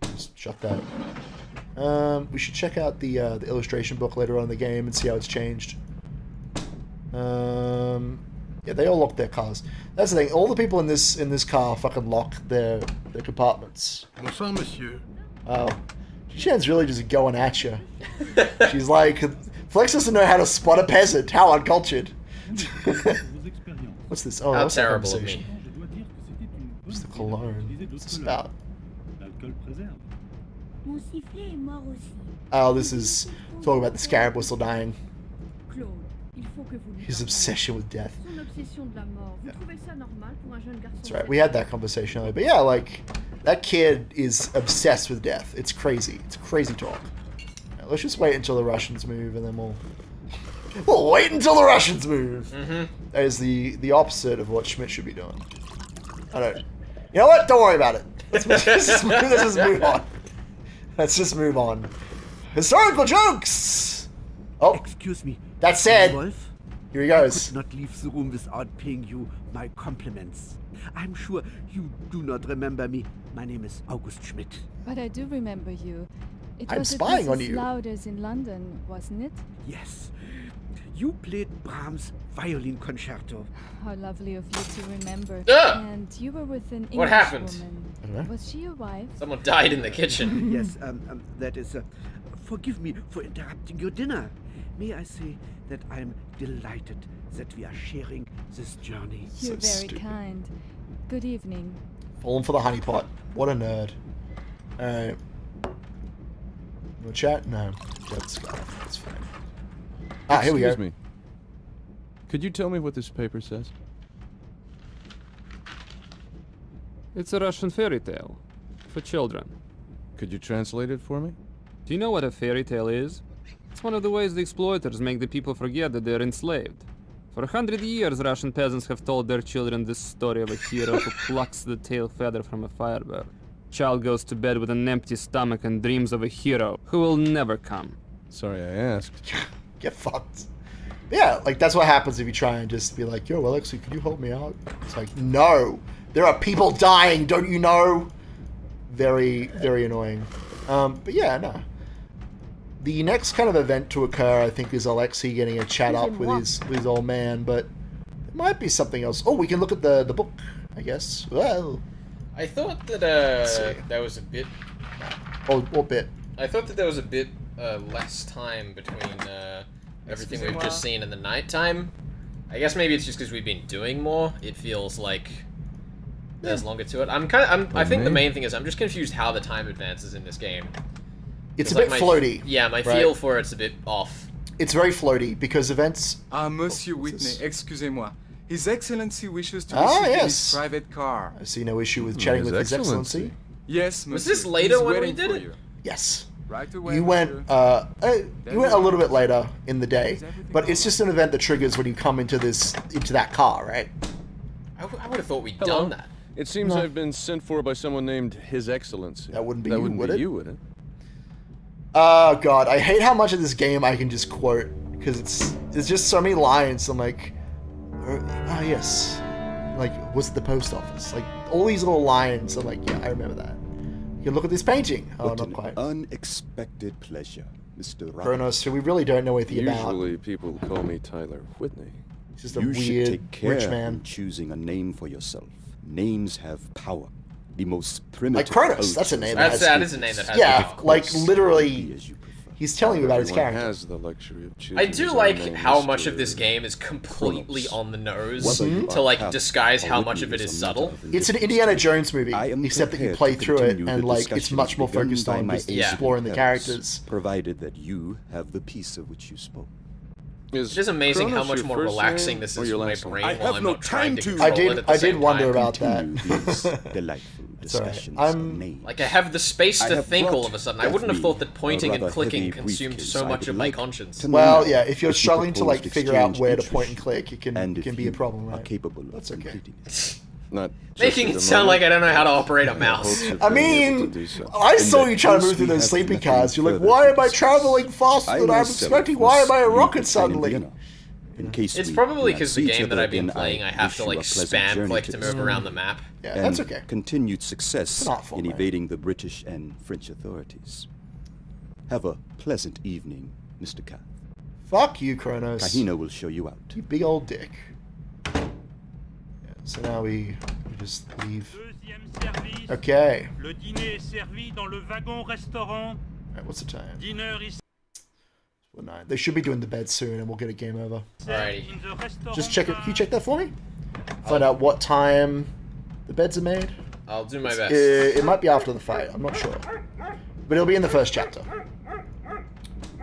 just shut that. We should check out the illustration book later on in the game and see how it's changed. Yeah, they all lock their cars. That's the thing. All the people in this car fucking lock their compartments. Bonsoir, monsieur. Oh, Shan's really just going at you. She's like, Flex doesn't know how to spot a peasant. How uncultured. What's this? Oh, how what's terrible that of me. What's the cologne? What's this about? Mon sifflet est mort aussi. Oh, this is talking about the scarab whistle dying. Claude, il faut que vous lui His obsession with death. Son obsession de la mort. Vous trouvez ça normal pour un jeune garçon? That's right. We had that conversation earlier. But yeah, like, that kid is obsessed with death. It's crazy. It's crazy talk. Right, let's just wait until the Russians move and then we'll We'll wait until the Russians move. Mm-hmm. That is the opposite of what Schmidt should be doing. I don't. You know what? Don't worry about it. Let's just move on. Let's just move on. Historical jokes. Oh, excuse me. That said, Wolf, here he goes. I could not leave the room without paying you my compliments. I'm sure you do not remember me. My name is August Schmidt. But I do remember you. It I'm was spying at on Mrs. you. Lauder's in London, wasn't it? Yes. You played Brahms' violin concerto. How lovely of you to remember. Ah! And you were with an What English happened? woman. Was she your wife? Someone died in the kitchen. Yes, that is... forgive me for interrupting your dinner. May I say that I'm delighted that we are sharing this journey. You're very kind. Good evening. Falling for the honeypot. What a nerd. Alright. No chat? No. That's fine. Ah, here we go. Excuse me. Could you tell me what this paper says? It's a Russian fairy tale. For children. Could you translate it for me? Do you know what a fairy tale is? It's one of the ways the exploiters make the people forget that they're enslaved. For 100 years, Russian peasants have told their children this story of a hero who plucks the tail feather from a firebird. Child goes to bed with an empty stomach and dreams of a hero who will never come. Sorry I asked. Get fucked. Yeah, like that's what happens if you try and just be like, yo, Alexi, can you help me out? It's like, no. There are people dying, don't you know? Very, very annoying. But yeah, no. The next kind of event to occur, I think, is Alexei getting a chat up with his old man, but it might be something else. Oh, we can look at the book, I guess. Well, I thought that there was a bit. Oh, what bit? I thought that there was a bit less time between everything we've just seen in the nighttime. I guess maybe it's just because we've been doing more. It feels like there's longer to it. I think the main thing is I'm just confused how the time advances in this game. It's a bit floaty. Yeah, my feel for it's a bit off. It's very floaty because events. Monsieur Whitney, excusez-moi. His Excellency wishes to Ah, receive yes. his private car. I see no issue with chatting with His Excellency. Yes, monsieur. Was this later He's when we waiting did for it? you. Yes. Right away, You went a little bit later in the day, but it's just an event that triggers when you come into that car, right? I would have thought we'd done that. It seems I've been sent for by someone named His Excellency. That wouldn't be that you, wouldn't would be it? you, would it? Oh god, I hate how much of this game I can just quote because it's just so many lines. I'm like, yes, like what's the post office? Like all these little lines. I'm like, yeah, I remember that. You can look at this painting. Oh, What not an quite. unexpected pleasure, Mr. Kronos, who we really don't know anything about. Usually people call me Tyler Whitney. He's just a You should weird take care rich man. in choosing a name for yourself. Names have power. The most primitive. Like Kronos, oaths that's a name. That is a name that has. Yeah, like course, literally, he's telling you about his Everyone character. has the luxury of choosing I do his own like name, how Mr. much of this game is completely on the nose Whether you to are like Catholic disguise or how Whitney much of it is is a matter subtle. of It's an Indiana Jones movie, I am except that you prepared play to through it continue and the like it's discussion much more begun focused by on my just ancient exploring the parents, characters. provided that you have the peace of which you spoke. It is amazing how Kronos much your more first relaxing name this or is your for my last name? brain I while have I'm no not trying to time to- control it at the I same did wonder time. about that. These delightful discussions of names. Like I have the space I to have think all brought of a sudden. I with wouldn't have me thought that a pointing and rather clicking heavy consumed briefcase. so I much would of my like conscience. to know Well, yeah, if you're if you struggling to like proposed figure out exchange where to interest, point and click, it and if can be a you problem, are right? capable of That's okay. completing it. Not Making just it at the sound like I moment. don't know how to operate a I mouse. hope to I be able mean, to do so. I saw In you that trying to case, move through we those have sleeping nothing cars. You're like, further why to am I discuss. traveling faster I than I'm myself expecting? Why am I a must rocket leave in suddenly? Vienna. In case It's we probably do not because see the each game that other I've been again, playing, I have wish to you a like pleasant spam journey click to to this move around the map. Yeah, and that's okay. continued success It's not full, in mate. evading the British and French authorities. Have a pleasant evening, Mr. Kath. Fuck you, Kronos. Kahina will show you out. You big old dick. Yeah, so now we just leave. Deuxième service. Okay. Le dîner est servi dans le wagon-restaurant. Alright, what's the time? Dinner is What 9? They should be doing the bed soon, and we'll get a game over. Alrighty. in the restaurant. Just check it. Can you check that for me? Find out what time the beds are made. I'll do my best. It might be after the fight. I'm not sure, but it'll be in the first chapter.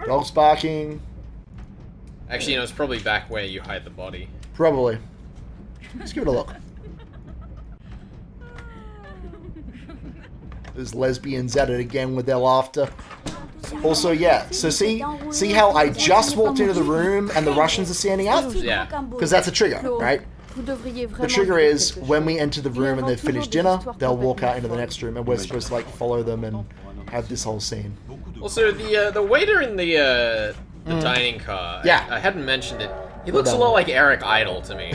Dogs barking. Actually, you know, it's probably back where you hide the body. Probably. Let's give it a look. Those lesbians at it again with their laughter. Also, yeah. So see how I just walked into the room and the Russians are standing up? Yeah. Because that's a trigger, right? The trigger is when we enter the room and they've finished dinner, they'll walk out into the next room, and we're supposed to like follow them and have this whole scene. Also, the waiter in the dining car. Yeah. I hadn't mentioned it. He looks a lot like Eric Idle to me.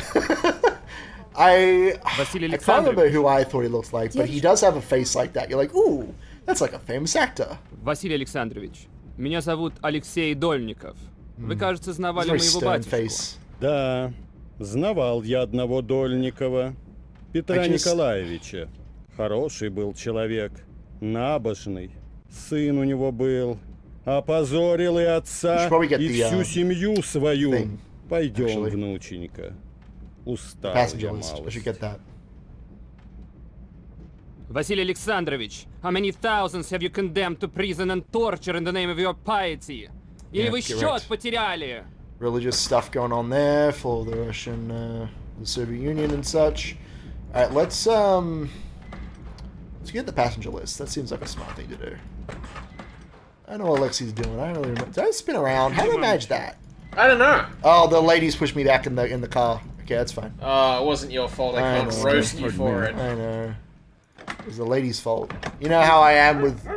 I can't remember who I thought he looked like, but he does have a face like that. You're like, ooh, that's like a famous actor. Василий Александрович, меня зовут Алексей Дольников. Вы, кажется, знавали моего батюшку. Да, знавал я одного Дольникова, Петра Николаевича. Хороший был человек, набожный. Сын у него был. Опозорил и отца, и всю семью свою. Пойдем, внученька. Устал я малость. Василий Александрович, how many thousands have you condemned to prison and torture in the name of your piety? Или вы счет потеряли? Religious stuff going on there for the Russian, the Soviet Union and such. Alright, let's get the passenger list. That seems like a smart thing to do. I know what Alexi's doing. I don't really remember. Did I spin around? How did I manage that? I don't know. Oh, the ladies pushed me back in the car. Okay, that's fine. Oh, it wasn't your fault. I can't roast you for it. I know. It was the ladies' fault. You know how I am with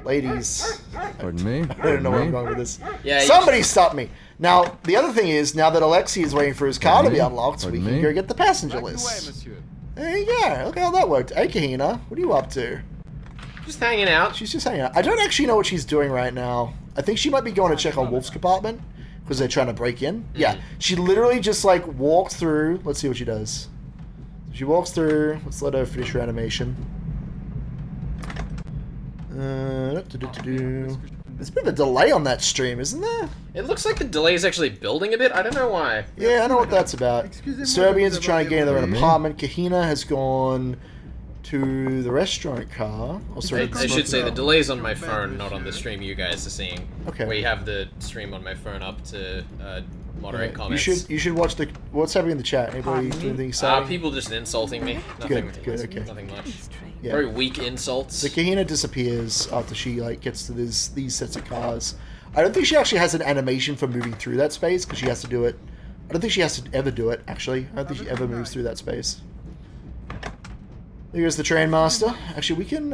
ladies. Pardon me? I don't know where I'm going with this. Yeah, somebody stop me. Now, the other thing is, now that Alexei is waiting for his car to be unlocked, we can go get the passenger list. There you go. Look how that worked. Hey, Kahina, what are you up to? Just hanging out. She's just hanging out. I don't actually know what she's doing right now. I think she might be going to check on Wolf's compartment because they're trying to break in. Yeah, she literally just like walked through. Let's see what she does. She walks through. Let's let her finish her animation. There's a bit of a delay on that stream, isn't there? It looks like the delay is actually building a bit. I don't know why. Yeah, I know what that's about. Serbians are trying to get into their own apartment. Kahina has gone to the restaurant car. Oh, sorry, I should say the delay's on my phone, not on the stream you guys are seeing. Okay. We have the stream on my phone up to moderate comments. You should watch what's happening in the chat. Anybody doing anything exciting? People just insulting me. Nothing, good, okay. Nothing much. Yeah. Very weak insults. So Kahina disappears after she like gets to these sets of cars. I don't think she actually has an animation for moving through that space because she has to do it. I don't think she has to ever do it. Actually, I don't think she ever moves through that space. There goes the train master. Actually, we can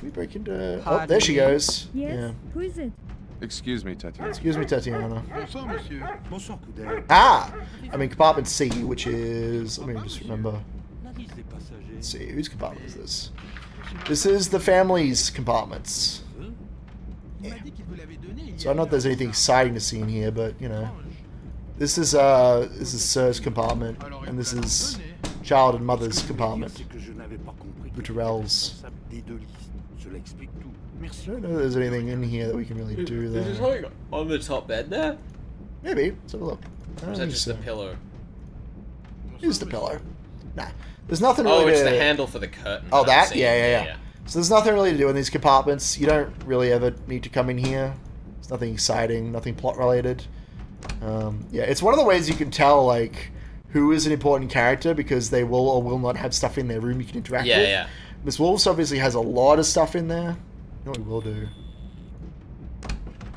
we break into... Oh, there she goes. Yes? Yeah. Who is it? Excuse me, Tatiana. Excuse me, Tatiana. Bonsoir, monsieur. Bonsoir, Coudet. Ah! I mean, compartment C, which is... Let me just remember. Let's see, whose compartment is this? This is the family's compartments. Yeah. So I don't know if there's anything exciting to see in here, but, you know. This is Sir's compartment, and this is child and mother's compartment. Bouterel's. I don't know if there's anything in here that we can really do there. Is there something on the top bed there? Maybe. Let's have a look. Or is that just a pillow? Here's the pillow. Nah. There's nothing really really it's the handle for the curtain. Oh, that? Yeah. So there's nothing really to do in these compartments. You don't really ever need to come in here. There's nothing exciting, nothing plot related. Yeah, it's one of the ways you can tell, like, who is an important character because they will or will not have stuff in their room you can interact with. Yeah. Miss Wolves obviously has a lot of stuff in there. You know what we will do?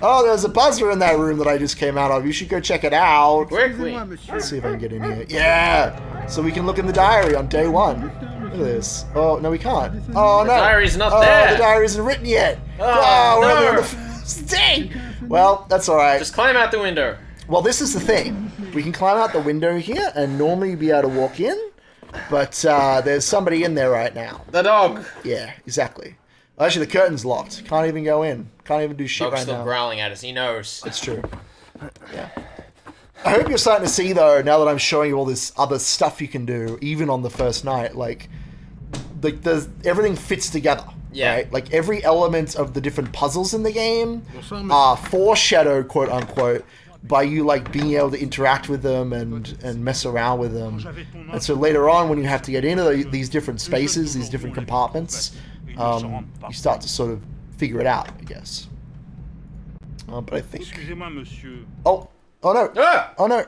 Oh, there's a buzzer in that room that I just came out of. You should go check it out. Quickly. Let's see if I can get in here. Yeah! So we can look in the diary on day one. Look at this. Oh, no, we can't. Oh, no. The diary's not there. The diary isn't written yet. Oh, we're no. on the first day. Well, that's all right. Just climb out the window. Well, this is the thing. We can climb out the window here and normally be able to walk in, but there's somebody in there right now. The dog. Yeah, exactly. Actually, the curtain's locked. Can't even go in. Can't even do shit Dog's right still now. growling at us. He knows. It's true. Yeah. I hope you're starting to see, though, now that I'm showing you all this other stuff you can do, even on the first night, like everything fits together. Yeah. Right? Like, every element of the different puzzles in the game are foreshadowed, quote unquote, by you, like, being able to interact with them and mess around with them. And so later on, when you have to get into these different spaces, these different compartments, you start to sort of figure it out, I guess. But I think... Excusez-moi, monsieur. Oh no! Ah! Oh no!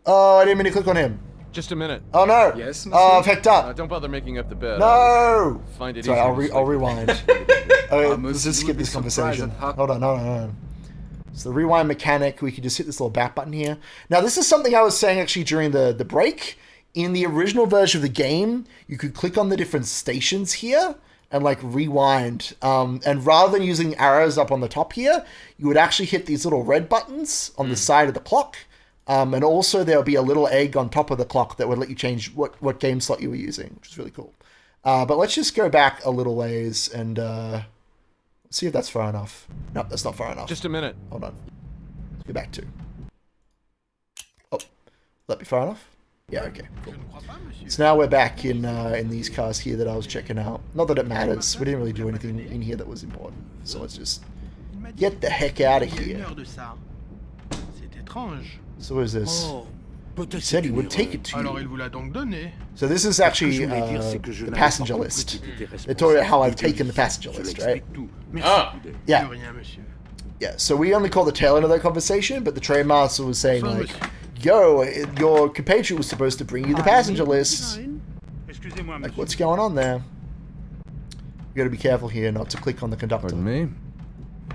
Oh, I didn't mean to click on him. Just a minute. Oh no! Yes, Oh, I've hecked up. Don't bother making up the bed. No! Find it Sorry, I'll rewind. Okay, let's just skip this conversation. Hold on. So the rewind mechanic, we can just hit this little back button here. Now this is something I was saying actually during the break. In the original version of the game, you could click on the different stations here and like rewind. And rather than using arrows up on the top here, you would actually hit these little red buttons on the side of the clock. And also there'll be a little egg on top of the clock that would let you change what game slot you were using, which is really cool. But let's just go back a little ways and see if that's far enough. Nope, that's not far enough. Just a minute. Hold on. Let's go back to. Oh, that be far enough? Yeah, okay, cool. So now we're back in these cars here that I was checking out. Not that it matters. We didn't really do anything in here that was important. So let's just get the heck out of here. So what is this? He said he would take it to you. So this is actually the passenger list. They told you how I've taken the passenger list, right? Oh. Yeah. Yeah, so we only caught the tail end of that conversation, but the train master was saying like, yo, your compatriot was supposed to bring you the passenger list. Like, what's going on there? You gotta be careful here not to click on the conductor. Pardon me?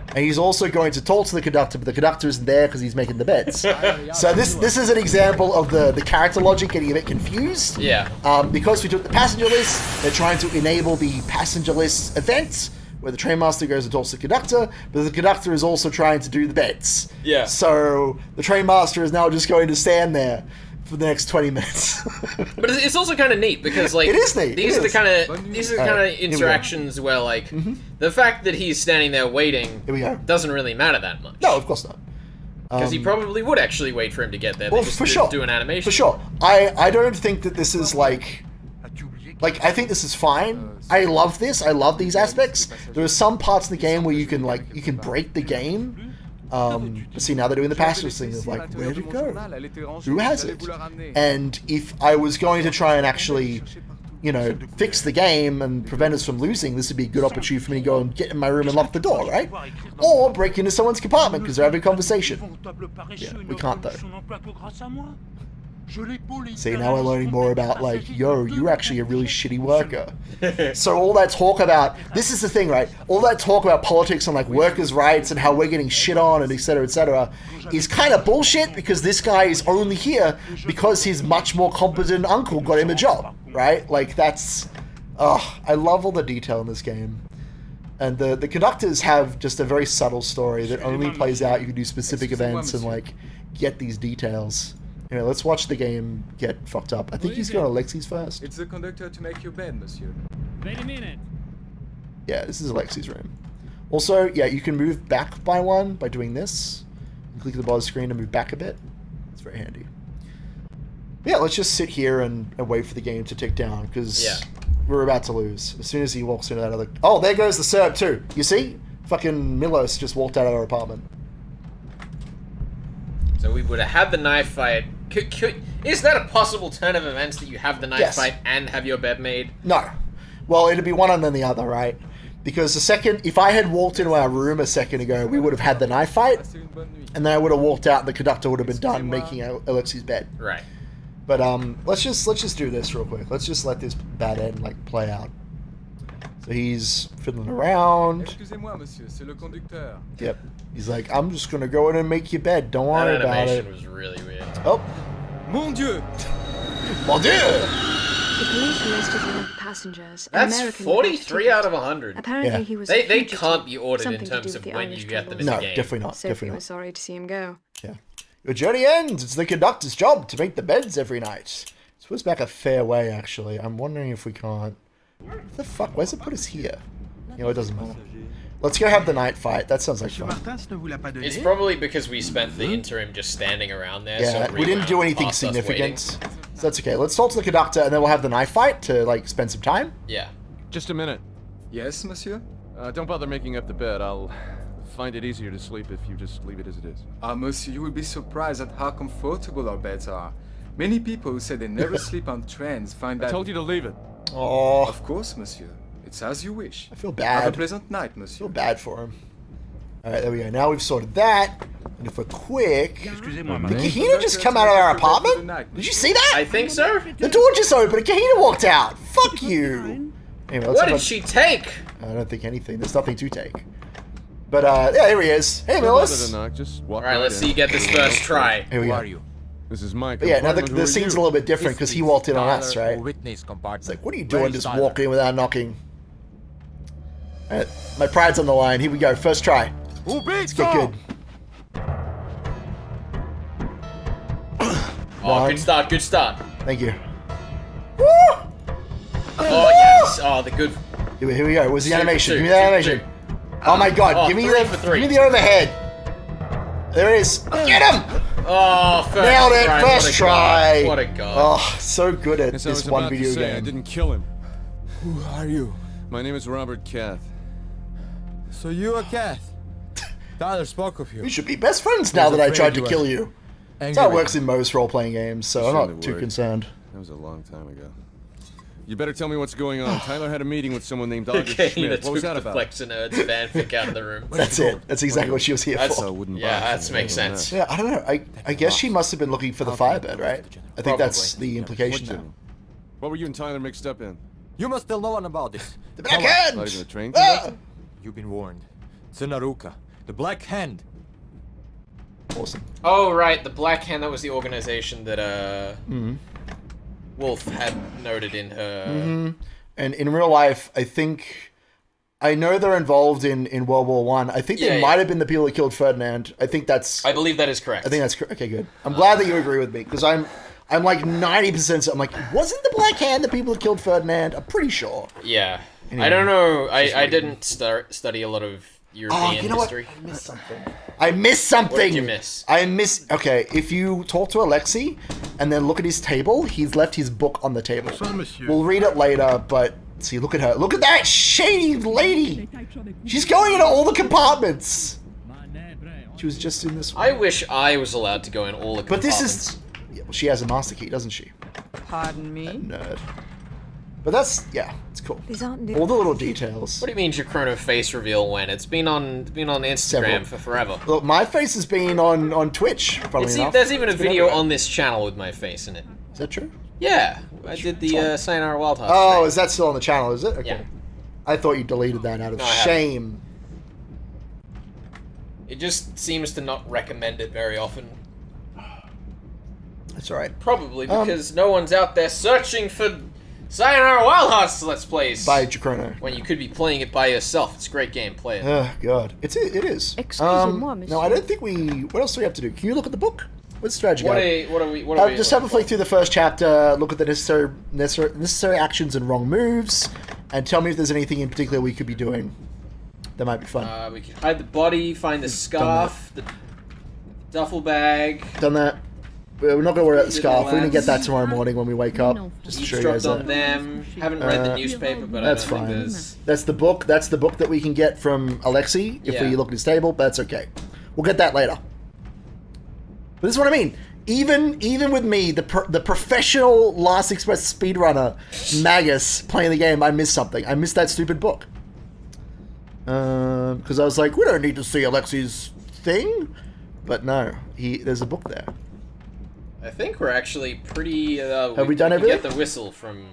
And he's also going to talk to the conductor, but the conductor isn't there because he's making the beds. So this is an example of the character logic getting a bit confused. Yeah. Because we took the passenger list, they're trying to enable the passenger list event, where the trainmaster goes and talks to the conductor, but the conductor is also trying to do the beds. Yeah. So the trainmaster is now just going to stand there for the next 20 minutes. But it's also kind of neat because like it is neat. These are the kind of interactions where like the fact that he's standing there waiting doesn't really matter that much. No, of course not. Because he probably would actually wait for him to get there. Well, They just for sure. do an animation. For sure. I don't think that this is like I think this is fine. I love this. I love these aspects. There are some parts of the game where you can break the game. But see, now they're doing the passenger thing of like, where'd it go? Who has it? And if I was going to try and actually, you know, fix the game and prevent us from losing, this would be a good opportunity for me to go and get in my room and lock the door, right? Or break into someone's compartment because they're having a conversation. Yeah, we can't though. See, now we're learning more about like, yo, you're actually a really shitty worker. So all that talk about, this is the thing, right? All that talk about politics and like workers' rights and how we're getting shit on and etc. is kind of bullshit because this guy is only here because his much more competent uncle got him a job, right? Like that's, I love all the detail in this game. And the conductors have just a very subtle story that only plays out if you do specific events and like get these details. Anyway, let's watch the game get fucked up. I think he's going to Alexi's first. It's the conductor to make your bed, monsieur. Wait a minute. Yeah, this is Alexi's room. Also, yeah, you can move back by one by doing this. You click the bottom screen to move back a bit. It's very handy. But yeah, let's just sit here and wait for the game to tick down because we're about to lose. As soon as he walks into that other... Oh, there goes the Serb too. You see? Fucking Milos just walked out of our apartment. So we would have had the knife fight. Is that a possible turn of events that you have the knife fight and have your bed made? No. Well, it'd be one and then the other, right? Because if I had walked into our room a second ago, we would have had the knife fight, and then I would have walked out and the conductor would have been done making Alexi's bed. Right. But let's just do this real quick. Let's just let this bad end like play out. So he's fiddling around. Excusez-moi, monsieur, c'est le conducteur. Yep. He's like, I'm just gonna go in and make your bed. Don't worry about it. That animation was really weird. Oh. Mon Dieu! Mon Dieu! The police arrested one of the passengers. That's 43 out of 100. Apparently he was They can't be ordered in terms of when you get them in the game. No, definitely not. Sophie was sorry to see him go. Yeah. Your journey ends. It's the conductor's job to make the beds every night. This puts back a fair way, actually. I'm wondering if we can't... What the fuck? Where's it put us here? You know, it doesn't matter. Let's go have the night fight. That sounds like fun. It's probably because we spent the interim just standing around there. Yeah, so we didn't do anything significant. So that's okay. Let's talk to the conductor and then we'll have the knife fight to, like, spend some time. Yeah. Just a minute. Yes, monsieur? Don't bother making up the bed. I'll find it easier to sleep if you just leave it as it is. Monsieur, you will be surprised at how comfortable our beds are. Many people who say they never sleep on trains find that... I told you to leave it. Oh. Of course, monsieur. It's as you wish. I feel bad. Have a pleasant night, monsieur. I feel bad for him. Alright, there we go. Now we've sorted that. And if we're quick... Excusez-moi, Did Kahina just come out of our apartment? Did you see that? I think so. The door just opened and Kahina walked out. Fuck you. Anyway, What did she take? I don't think anything. There's nothing to take. But, yeah, here he is. Hey, Millis. Alright, let's see you get this first try. Here we go. Who are you? This is my But yeah, now compartment. Who the are scene's a you? little bit different because he walked in on us, right? Whitney's compartment. It's like, what are you Where doing is just Tyler? walking in without knocking? Alright, my pride's on the line. Here we go. First try. Let's get good. Oh, good start, good start. Thank you. Oh, yes. Oh, the good... Here we go. Where's the Super animation? two, Give me the super animation. two. Oh my god, Oh, give me three for three. give me the overhead. There it is. Get him! Oh, first Nailed it, try. first try. What a god. Oh, so good at As I this was one about to video say, I game. didn't kill him. Who are you? My name is Robert Cath. So you are Kath. Tyler spoke of you. We should be best friends now that I tried to kill you. That's how it works in most role-playing games, so I'm not too concerned. That was a long time ago. You better tell me what's going on. Tyler had a meeting with someone named August Okay, Schmidt. What was that the about? Flex and Nerds fanfic out of the room. That's it. That's exactly what she was here That's- for. Yeah, that makes sense. Yeah, I don't know. I guess she must have been looking for the Firebird, right? I think that's the implication What now. What were you and Tyler mixed up in? You must tell no one about this. The Black Hand! Not even a train Ah! conductor? You've been warned. It's an Aruka. The Black Hand. Awesome. Oh, right, the Black Hand, that was the organization that, Wolf had noted in her... And in real life, I know they're involved in World War One. I think they Yeah, might have been the people that killed Ferdinand. I think that's... I believe that is correct. I think that's correct. Okay, good. I'm glad that you agree with me, because I'm like 90%. I'm like, wasn't the Black Hand the people that killed Ferdinand? I'm pretty sure. Yeah. Anyway, I don't know. just I waiting. didn't study a lot of European you know history. what? I missed something. I missed something. What did you miss? Okay, if you talk to Alexei and then look at his table, he's left his book on the table. We'll read it later, but see, look at her. Look at that shady lady. She's going into all the compartments. She was just in this one. I wish I was allowed to go in all the But compartments. this is... Yeah, well, she has a master key, doesn't she? Pardon me? Nerd. But that's... Yeah, it's cool. These aren't All the little details. What do you mean Chrono face reveal when? It's been on Instagram Several. for forever. Look, my face has been on Twitch, probably enough. There's even a It's been video everywhere. on this channel with my face in it. Is that true? Yeah, I did the Sayonara Wild Hearts. Oh, is that still on the channel, is it? Okay. Yeah. I thought you deleted that out of No, I haven't. shame. It just seems to not recommend it very often. That's alright. Probably because no one's out there searching for Sayonara Wild Hearts Let's Plays. By Chrono. When you could be playing it by yourself. It's a great game. Play it. Oh, God. It is. Excusez-moi, No, I don't think we... What else do we have to do? Can you look at the book? What's the strategy What guide? are we Just have a flick through the first chapter, look at the necessary actions and wrong moves, and tell me if there's anything in particular we could be doing. That might be fun. We could hide the body, find the scarf, the duffel bag. Done that. We're not going to worry about the Did scarf. We're going to relax. get that tomorrow morning when we wake up. Just to show you guys Eavesdropped that. on them. Haven't read the newspaper, but That's I don't fine. think there's... That's the book. That's the book that we can get from Alexei if Yeah. we look at his table. But that's okay. We'll get that later. But this is what I mean. Even with me, the professional Last Express speedrunner, Magus, playing the game, I missed something. I missed that stupid book. Because I was like, we don't need to see Alexei's thing. But no, there's a book there. I think we're actually pretty... Have we done can everything? get the whistle from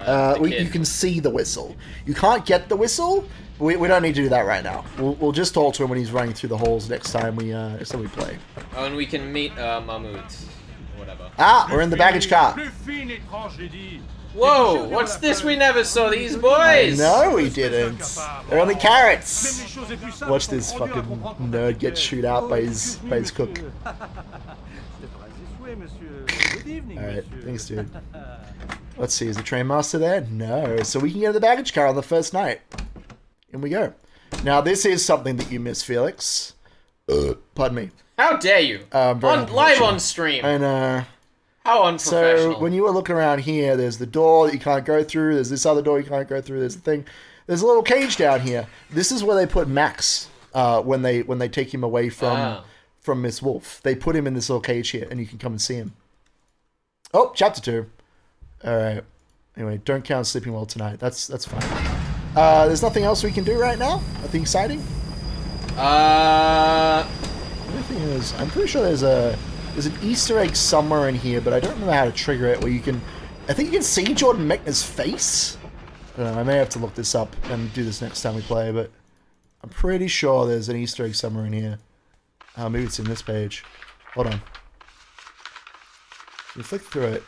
the kid. You can see the whistle. You can't get the whistle. We don't need to do that right now. We'll just talk to him when he's running through the halls next time we play. Oh, and we can meet Mahmoud. Whatever. Ah, we're in the baggage car. Whoa, what's this? We never saw these boys! No, we didn't. They're only carrots. Watch this fucking nerd get chewed out by his cook. Alright, thanks, dude. Let's see, is the train master there? No. So we can get in the baggage car on the first night. In we go. Now, this is something that you miss, Felix. Pardon me. How dare you? Live on stream. I know. How unprofessional. So, when you were looking around here, there's the door that you can't go through. There's this other door you can't go through. There's the thing. There's a little cage down here. This is where they put Max when they take him away from Miss Wolf. They put him in this little cage here, and you can come and see him. Oh, chapter 2. All right. Anyway, don't count sleeping well tonight. That's fine. There's nothing else we can do right now. Nothing exciting. The thing is, I'm pretty sure there's an Easter egg somewhere in here, but I don't remember how to trigger it. Where you can, I think you can see Jordan Mechner's face. I don't know. I may have to look this up and do this next time we play, but I'm pretty sure there's an Easter egg somewhere in here. Maybe it's in this page. Hold on. You flick through it.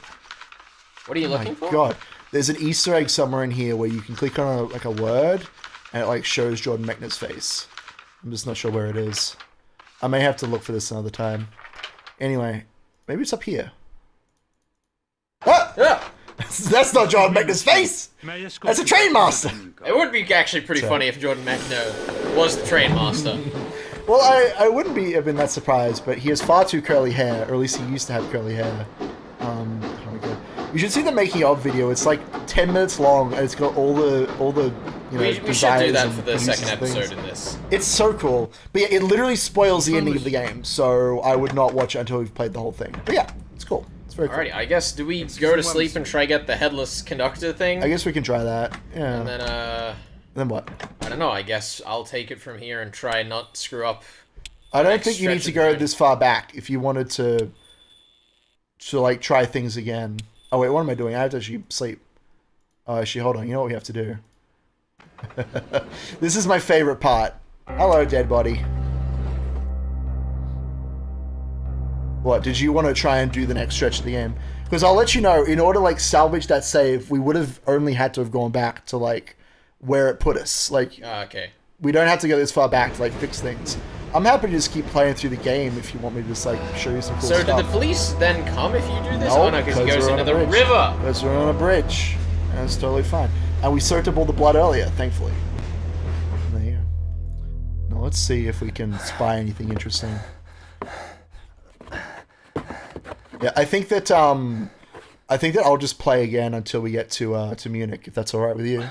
What are you looking for? God, there's an Easter egg somewhere in here where you can click on a word, and it like shows Jordan Mechner's face. I'm just not sure where it is. I may have to look for this another time. Anyway, maybe it's up here. Ah! Yeah. That's not Jordan Mechner's face! That's a train master! It would be actually pretty funny if Jordan Mechner was the train master. Well, I wouldn't have been that surprised, but he has far too curly hair, or at least he used to have curly hair. Oh my God. You should see the making of video. It's like 10 minutes long, and it's got all the you know, we should do that for the second episode in this. It's so cool. But yeah, it literally spoils the ending of the game, so I would not watch it until we've played the whole thing. But yeah, it's cool. It's very cool. Alrighty, I guess, do we go to sleep and try get the headless conductor thing? I guess we can try that. Yeah. And then, Then what? I don't know, I guess I'll take it from here and try not screw up. I don't think you need to go this far back if you wanted to like try things again. Oh wait, what am I doing? I have to actually sleep. Oh, actually, hold on. You know what we have to do? This is my favorite part. Hello, dead body. What, did you want to try and do the next stretch of the game? Because I'll let you know, in order to like salvage that save, we would have only had to have gone back to like where it put us. Like, okay. We don't have to go this far back to like fix things. I'm happy to just keep playing through the game if you want me to just like show you some cool stuff. So do the police then come if you do this? No, Oh no, because he goes we're on into a the bridge. river. Because we're on a bridge. That's totally fine. And we soaked up all the blood earlier, thankfully. There you go. Now let's see if we can spy anything interesting. Yeah, I think that I'll just play again until we get to Munich, if that's all right with you.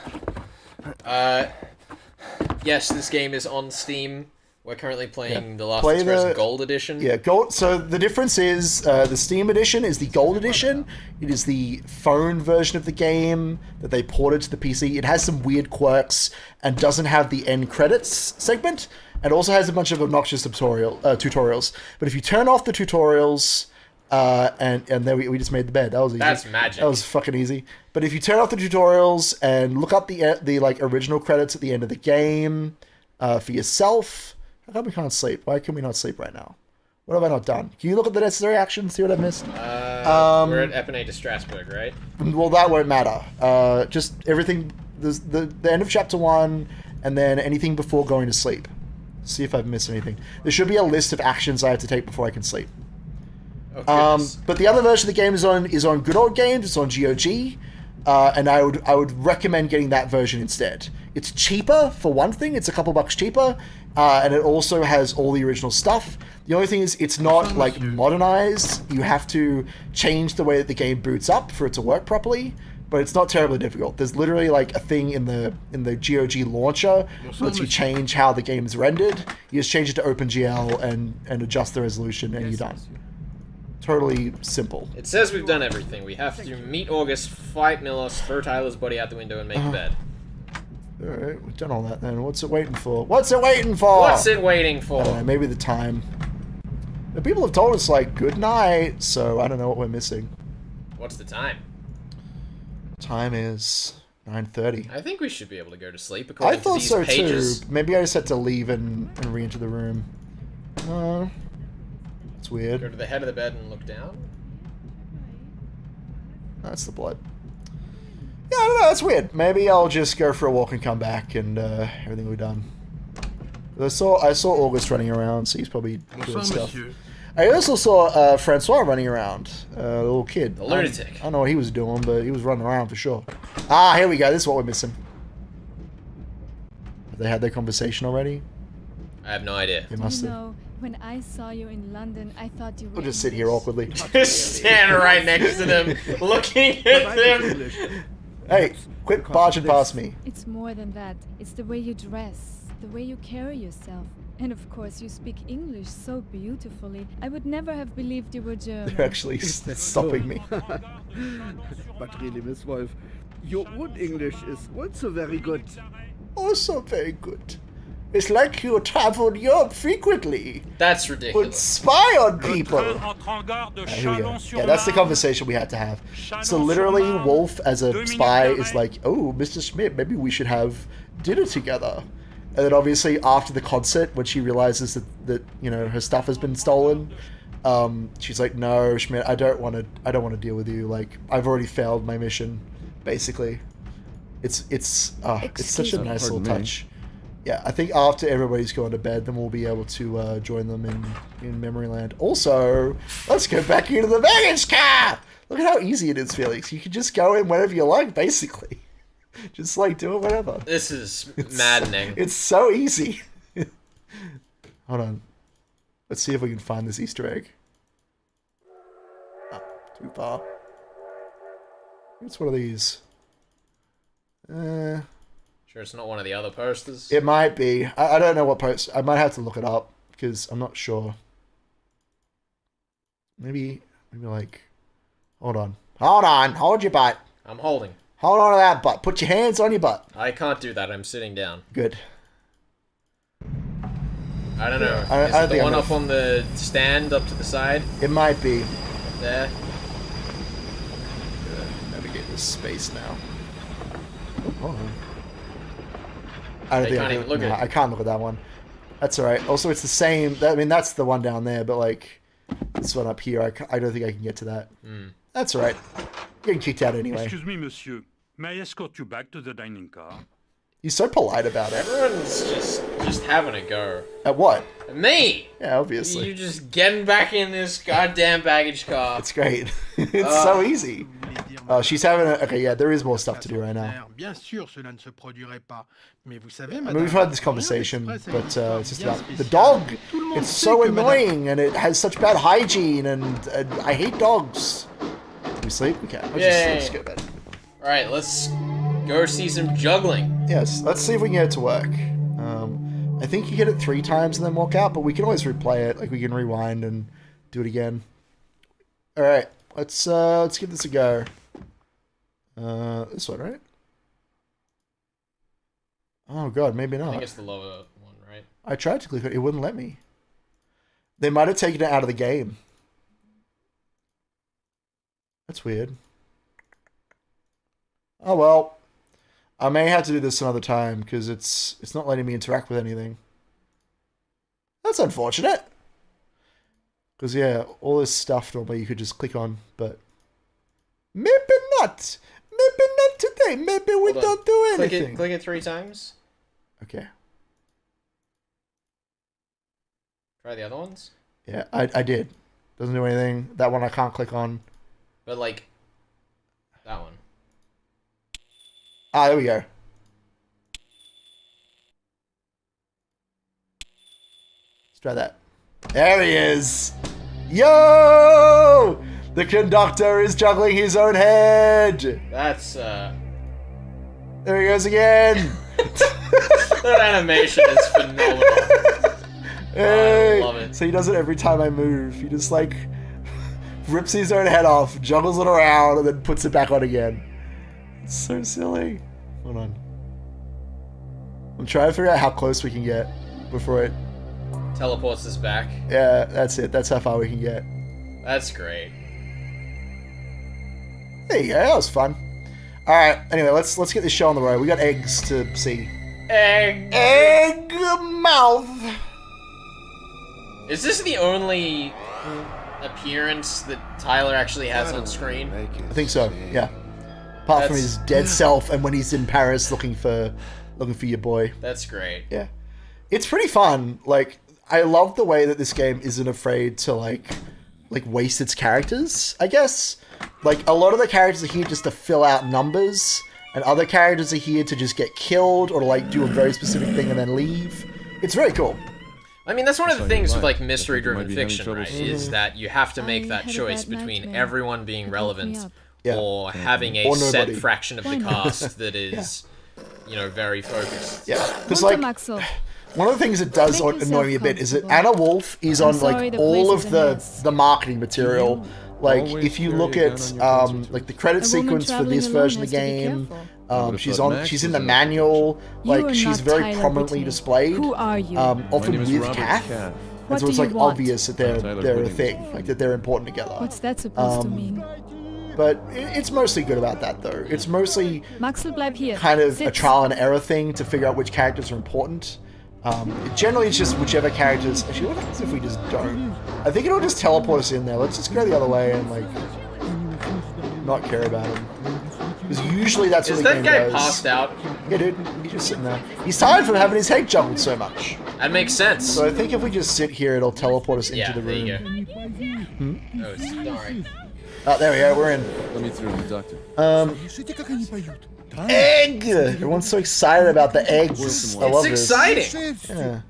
Yes, this game is on Steam. We're currently playing the Last Express Gold Edition. Yeah, Gold. So the difference is the Steam Edition is the Gold Edition. It is the phone version of the game that they ported to the PC. It has some weird quirks and doesn't have the end credits segment. And also has a bunch of obnoxious tutorials. But if you turn off the tutorials, and then we just made the bed. That was easy. That's magic. That was fucking easy. But if you turn off the tutorials and look up the like original credits at the end of the game for yourself. How come we can't sleep? Why can we not sleep right now? What have I not done? Can you look at the necessary actions, see what I've missed? We're at Epinay to Strasbourg, right? Well, that won't matter. Just everything, the end of chapter 1, and then anything before going to sleep. See if I've missed anything. There should be a list of actions I have to take before I can sleep. But the other version of the game is on Good Old Games. It's on GOG, and I would recommend getting that version instead. It's cheaper for one thing. It's a couple bucks cheaper, and it also has all the original stuff. The only thing is it's not like modernized. You have to change the way that the game boots up for it to work properly. But it's not terribly difficult. There's literally like a thing in the GOG launcher that lets you change how the game is rendered. You just change it to OpenGL and adjust the resolution, and you're done. Totally simple. It says we've done everything. We have to meet August, fight Milos, throw Tyler's body out the window, and make the bed. Alright, we've done all that then. What's it waiting for? What's it waiting for? What's it waiting for? I don't know, maybe the time. The people have told us, like, good night, so I don't know what we're missing. What's the time? Time is 9:30. I think we should be able to go to sleep I according thought to these so pages. too. Maybe I just had to leave and re-enter the room. It's weird. Go to the head of the bed and look down. That's the blood. Yeah, I don't know, that's weird. Maybe I'll just go for a walk and come back and everything will be done. I saw August running around, so he's probably doing stuff. Monsieur. I also saw Francois running around, a little kid. The lunatic. I don't know what he was doing, but he was running around for sure. Ah, here we go. This is what we're missing. Have they had their conversation already? I have no idea. They must You have. know, when I saw you in London, I thought you were. We'll just sit here awkwardly. Just stand right next to them, looking at them. Hey, quit barging past me. It's more than that. It's the way you dress, the way you carry yourself. And of course, you speak English so beautifully. I would never have believed you were German. They're actually stopping me. But really, Miss Wolf, your own English is also very good. Also very good. It's like you traveled Europe frequently. That's Would ridiculous. spy on people. Here we go. Yeah, that's the conversation we had to have. So literally, Wolf as a spy is like, oh, Mr. Schmidt, maybe we should have dinner together. And then obviously after the concert, when she realizes that you know her stuff has been stolen, she's like, no, Schmidt, I don't want to deal with you. Like, I've already failed my mission, basically. It's such a nice little touch. Yeah, I think after everybody's gone to bed, then we'll be able to join them in Memoryland. Also, let's go back into the baggage car! Look at how easy it is, Felix. You can just go in whenever you like, basically. Just, like, do it whenever. This is maddening. It's so easy. Hold on. Let's see if we can find this Easter egg. Oh, too far. It's one of these. Sure it's not one of the other posters? It might be. I don't know what post. I might have to look it up because I'm not sure. Maybe like, hold on, hold your butt. I'm holding. Hold on to that butt. Put your hands on your butt. I can't do that. I'm sitting down. Good. I don't know. I Is don't it the think one I'm up on the stand up to the side? It might be. There. Navigate this space now. Oh. I don't think can't even look at it. I can't look at that one. That's all right. Also, it's the same. I mean, that's the one down there, but like this one up here, I don't think I can get to that. That's all right. Getting kicked out anyway. Excuse me, monsieur. May I escort you back to the dining car? He's so polite about it. Everyone's just having a go. At what? At me! Yeah, obviously. You just getting back in this goddamn baggage car. It's great. It's so easy. She's having a... Okay, yeah, there is more stuff to do right now. Bien sûr, cela ne se produirait pas. Mais vous savez, I madame, mean, we've had this conversation, but it's just about the dog. It's so annoying, and it has such bad hygiene, and I hate dogs. Can we sleep? We can. Let's go to bed. Alright, let's go see some juggling. Yes, let's see if we can get it to work. I think you get it 3 times and then walk out, but we can always replay it. Like, we can rewind and do it again. Alright, let's give this a go. This one, right? Oh god, maybe not. I think it's the lower one, right? I tried to click it, it wouldn't let me. They might have taken it out of the game. That's weird. Oh well. I may have to do this another time because it's not letting me interact with anything. That's unfortunate. Because yeah, all this stuff normally you could just click on, but maybe not. Maybe not today. Maybe we don't do anything. Click it 3 times. Okay. Try the other ones. Yeah, I did. Doesn't do anything. That one I can't click on. But like that one. Ah, there we go. Let's try that. There he is. Yo! The conductor is juggling his own head. That's There he goes again. that animation is phenomenal. Hey. I love it. So he does it every time I move. He just like rips his own head off, juggles it around, and then puts it back on again. It's so silly. Hold on. I'm trying to figure out how close we can get before it teleports us back. Yeah, that's it. That's how far we can get. That's great. There you go. That was fun. All right. Anyway, let's get this show on the road. We got eggs to see. Egg mouth. Is this the only appearance that Tyler actually has on screen? I think so. Yeah. Apart from his dead self, and when he's in Paris looking for your boy. That's great. Yeah, it's pretty fun. Like, I love the way that this game isn't afraid to like waste its characters. I guess like a lot of the characters are here just to fill out numbers, and other characters are here to just get killed or to like do a very specific thing and then leave. It's very cool. I mean, that's one of the things with like mystery-driven fiction, right? Is that you have to make that choice between everyone being relevant. Yeah. Or having a set fraction of the cast that is, you know, very focused. Yeah, because like one of the things that does annoy me a bit is that Anna Wolf is on like all of the marketing material, Like, Always if you carry look a gun at on your person, like the credit A woman sequence for traveling this alone version of the has to be game, careful. she's in the manual. Like, are she's not very Tyler prominently Whitney. displayed. Who are you? Often name is with Robert Kath. Cath. And so What it's do like you want? obvious that Tyler they're a Whitney. thing, like that they're important together. What's that supposed to mean? But it's mostly good about that though. It's mostly Maxel, bleib hier. kind of a Sitz. trial and error thing to figure out which characters are important. Generally, it's just whichever characters. Actually, what happens if we just don't? I think it'll just teleport us in there. Let's just go the other way and like not care about him. Because usually that's what Is the that game guy does. passed out? Yeah, dude. He's just sitting there. He's tired from having his head juggled so much. That makes sense. So I think if we just sit here, it'll teleport us into the there room. you go. Oh, sorry. Oh, there we go. We're in. Let me through, doctor. Egg! Everyone's so excited about the eggs. I love It's this. exciting. Yeah.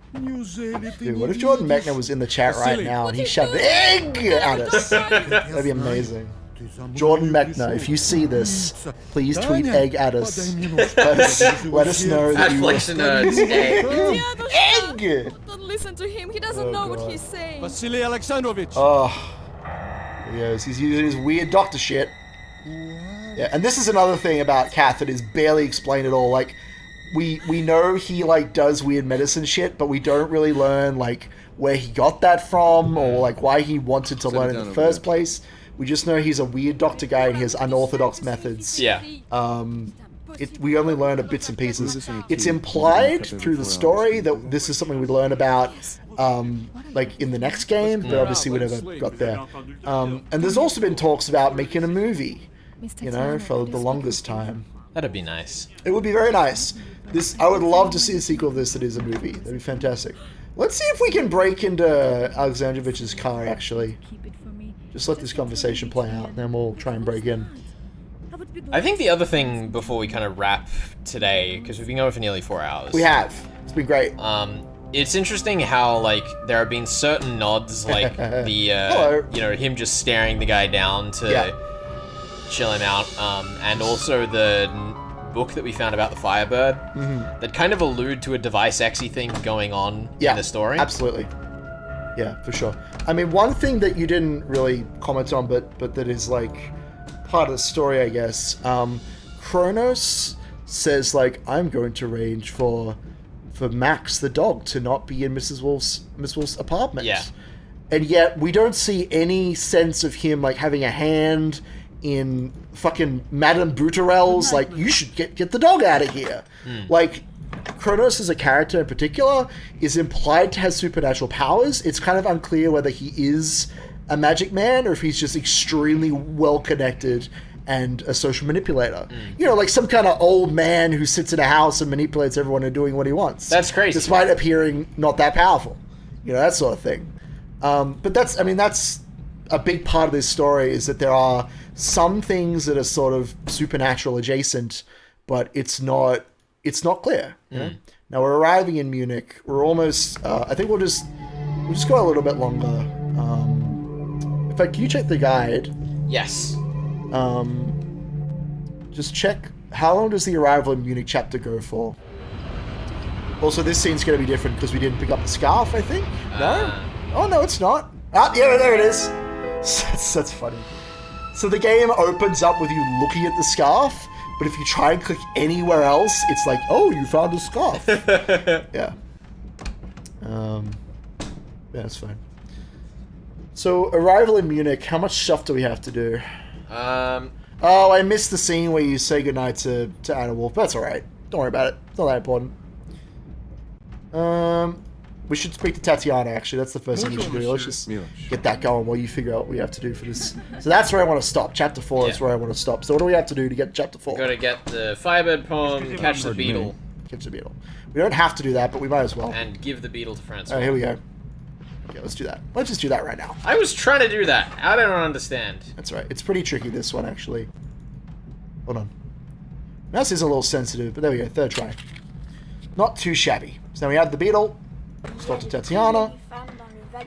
Dude, what if Jordan Mechner was in the chat right now and he shouted egg at us? That'd be amazing. Jordan Mechner, if you see this, please tweet egg at us. Let us know that you egg! Don't listen to him. He doesn't know what he's saying. Vasily Alexandrovich. Oh. Yes, he's using his weird doctor shit. Yeah, and this is another thing about Kath that is barely explained at all. Like, we know he like does weird medicine shit, but we don't really learn like where he got that from or like why he wanted to learn in the first place. We just know he's a weird doctor guy and he has unorthodox methods. Yeah. We only learn at bits and pieces. It's implied through the story that this is something we learn about like in the next game, but obviously we never got there. And there's also been talks about making a movie, you know, for the longest time. That'd be nice. It would be very nice. I would love to see a sequel of this that is a movie. That'd be fantastic. Let's see if we can break into Alexandrovich's car, actually. Just let this conversation play out, and then we'll try and break in. I think the other thing before we kind of wrap today, because we've been going for nearly 4 hours. We have. It's been great. It's interesting how like there have been certain nods, like the you know, him just staring the guy down to chill him out, and also the book that we found about the Firebird that kind of allude to a Device X-y thing going on in the story. Absolutely. Yeah, for sure. I mean, one thing that you didn't really comment on, but that is like part of the story, I guess. Kronos says like, I'm going to arrange for Max the dog to not be in Miss Wolf's apartment. Yeah. And yet we don't see any sense of him like having a hand in fucking Madame Boutarel's like, you should get the dog out of here. Like, Kronos as a character in particular is implied to have supernatural powers. It's kind of unclear whether he is a magic man or if he's just extremely well connected and a social manipulator. You know, like some kind of old man who sits in a house and manipulates everyone into doing what he wants. That's crazy. Despite appearing not that powerful. You know, that sort of thing. But that's a big part of this story, is that there are some things that are sort of supernatural adjacent, but it's not clear. You know? Now we're arriving in Munich. We're almost. I think we'll just go a little bit longer. In fact, can you check the guide? Yes. Just check how long does the arrival in Munich chapter go for. Also, this scene's going to be different because we didn't pick up the scarf. I think. No. Oh no, it's not. Ah, yeah, there it is. That's funny. So the game opens up with you looking at the scarf. But if you try and click anywhere else, it's like, oh, you found a scarf. Yeah. Yeah, that's fine. So, arrival in Munich, how much stuff do we have to do? Oh, I missed the scene where you say goodnight to Anna Wolf. That's alright. Don't worry about it. It's not that important. We should speak to Tatiana, actually. That's the first thing we should do. Let's just get that going while you figure out what we have to do for this. So that's where I want to stop. Chapter 4 is where I want to stop. So what do we have to do to get to Chapter 4? Gotta get the Firebird poem, catch the beetle. Catch the beetle. We don't have to do that, but we might as well. And give the beetle to Francois. Alright, here we go. Okay, let's do that. Let's just do that right now. I was trying to do that. I don't understand. That's right. It's pretty tricky, this one, actually. Hold on. Mouse is a little sensitive, but there we go. Third try. Not too shabby. So now we have the beetle. Stop to Tatiana.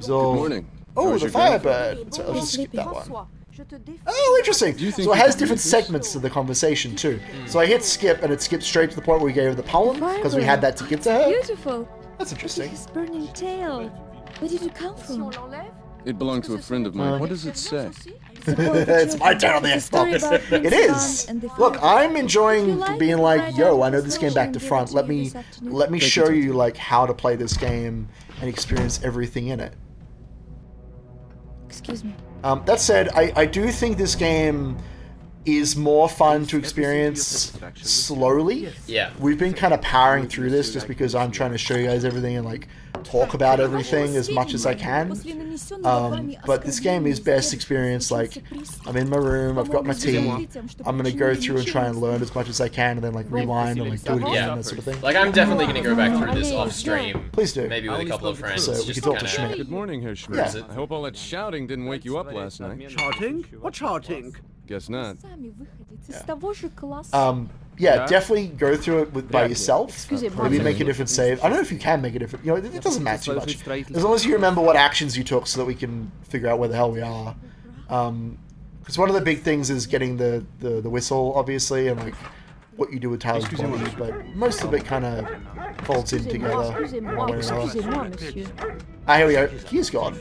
So, Good morning. Oh, the Firebird. So let's just skip that one. Oh, interesting. So it has different segments to the conversation too. So I hit skip and it skips straight to the point where we gave her the poem because we had that to give to her. Beautiful. That's interesting. His burning tail. Where did you come from? It belonged to a friend of mine. What does it say? It's my turn on the Xbox. It is. Look, I'm enjoying being like, yo, I know this game back to front. Let me show you like how to play this game and experience everything in it. Excuse me. That said, I do think this game is more fun to experience slowly. Yeah. We've been kind of powering through this just because I'm trying to show you guys everything and like talk about everything as much as I can. But this game is best experienced like I'm in my room, I've got my tea, I'm gonna go through and try and learn as much as I can and then like rewind and like do it again, that sort of thing. Like I'm definitely gonna go back through this off stream. Please do. Maybe with a couple of friends. So we can talk to Schmidt. Good morning, Herr Schmidt. I hope all that shouting didn't wake you up last night. Shouting? What shouting? Guess not. Yeah, definitely go through it by yourself. Maybe make a different save. I don't know if you can make a different... You know, it doesn't matter too much. As long as you remember what actions you took so that we can figure out where the hell we are. Because one of the big things is getting the whistle, obviously, and like what you do with Tyler's body, but most of it kind of folds in together. Ah, here we go. He's gone.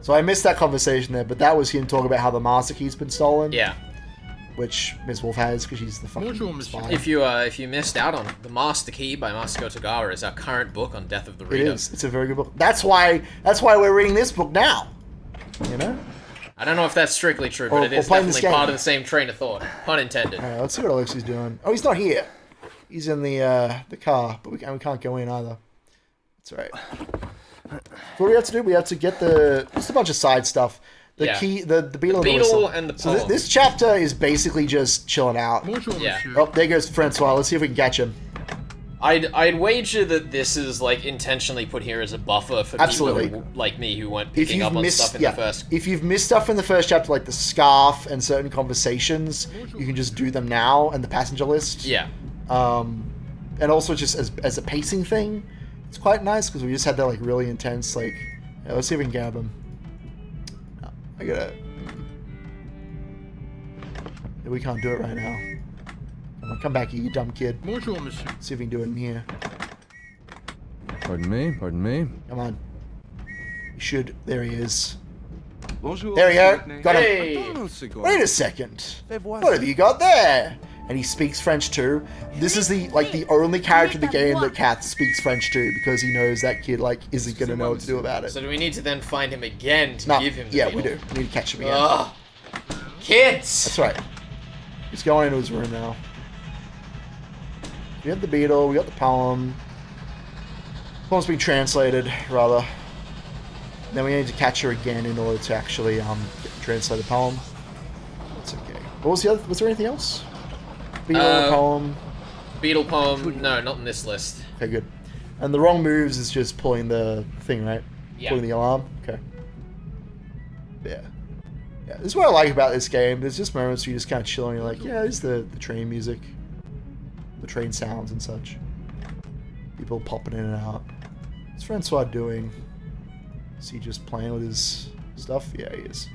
So I missed that conversation there, but that was him talking about how the master key's been stolen. Yeah. Which Ms. Wolf has, because she's the fucking spy. If you missed out on The Master Key by Masako Tagawa is our current book on Death of the Reader. It is. It's a very good book. That's why we're reading this book now. You know? I don't know if that's strictly true, but it is definitely part of the same train of thought. Pun intended. Alright, let's see what Alexi's doing. Oh, he's not here. He's in the car, but we can't go in either. That's alright. What do we have to do? We have to get just a bunch of side stuff. The key, the beetle, and the whistle. And the poem. So this chapter is basically just chilling out. Yeah. Oh, there goes Francois. Let's see if we can catch him. I'd wager that this is like intentionally put here as a buffer for people who, like me who weren't picking up on stuff in the first. If you've missed stuff in the first chapter, like the scarf and certain conversations, you can just do them now and the passenger list. Yeah. And also just as a pacing thing, it's quite nice because we just had that like really intense like. Yeah, let's see if we can grab him. I gotta. We can't do it right now. Come on, come back here, you dumb kid. Bonjour, monsieur. See if we can do it in here. Pardon me, pardon me. Come on. You should. There he is. Bonjour. There we go. Got him. Hey. Wait a second. What have you got there? And he speaks French too. This is the only character in the game that Kath speaks French to because he knows that kid isn't gonna know what to do about it. So do we need to then find him again to give him the beetle? beetle? We do. We need to catch him again. Ugh. Kids! That's right. He's going into his room now. We have the beetle, we got the poem. The poem's being translated, rather. Then we need to catch her again in order to actually translate the poem. That's okay. What was the other? Was there anything else? Beetle poem. Beetle poem. No, not in this list. Okay, good. And the wrong moves is just pulling the thing, right? Yeah. Pulling the alarm. Okay. Yeah. Yeah. This is what I like about this game. There's just moments where you just kind of chill and you're like, yeah, this is the train music, the train sounds and such. People popping in and out. What's Francois doing? Is he just playing with his stuff? Yeah, he is.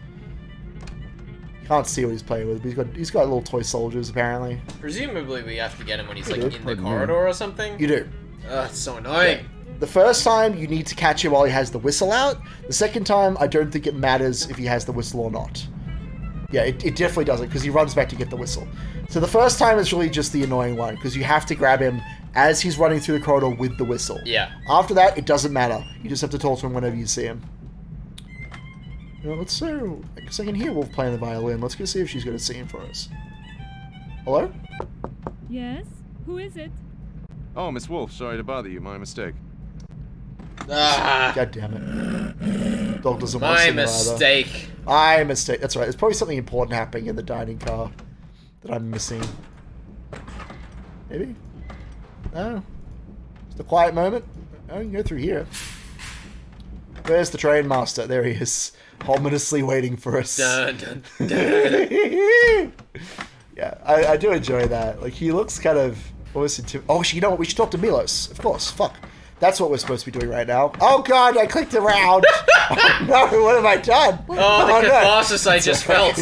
Can't see what he's playing with, but he's got little toy soldiers apparently. Presumably we have to get him when he's like in the corridor or something. You do. Ugh, it's so annoying. Yeah. The first time you need to catch him while he has the whistle out. The second time I don't think it matters if he has the whistle or not. Yeah, it definitely doesn't because he runs back to get the whistle. So the first time is really just the annoying one because you have to grab him as he's running through the corridor with the whistle. Yeah. After that, it doesn't matter. You just have to talk to him whenever you see him. You know, let's so because I can hear Wolf playing the violin. Let's go see if she's going to sing for us. Hello? Yes? Who is it? Oh, Miss Wolf, sorry to bother you. My mistake. God damn it. Dog doesn't want to My sing mistake. My mistake. That's right. There's probably something important happening in the dining car that I'm missing. Maybe? No. Just a quiet moment. Oh, you can go through here. Where's the train master? There he is. Ominously waiting for us. Dun, dun, dun. Yeah, I do enjoy that. Like, he looks kind of almost oh, you know what? We should talk to Milos. Of course. Fuck. That's what we're supposed to be doing right now. Oh, God, I clicked around. Oh, no, what have I done? Oh, the catharsis I just felt.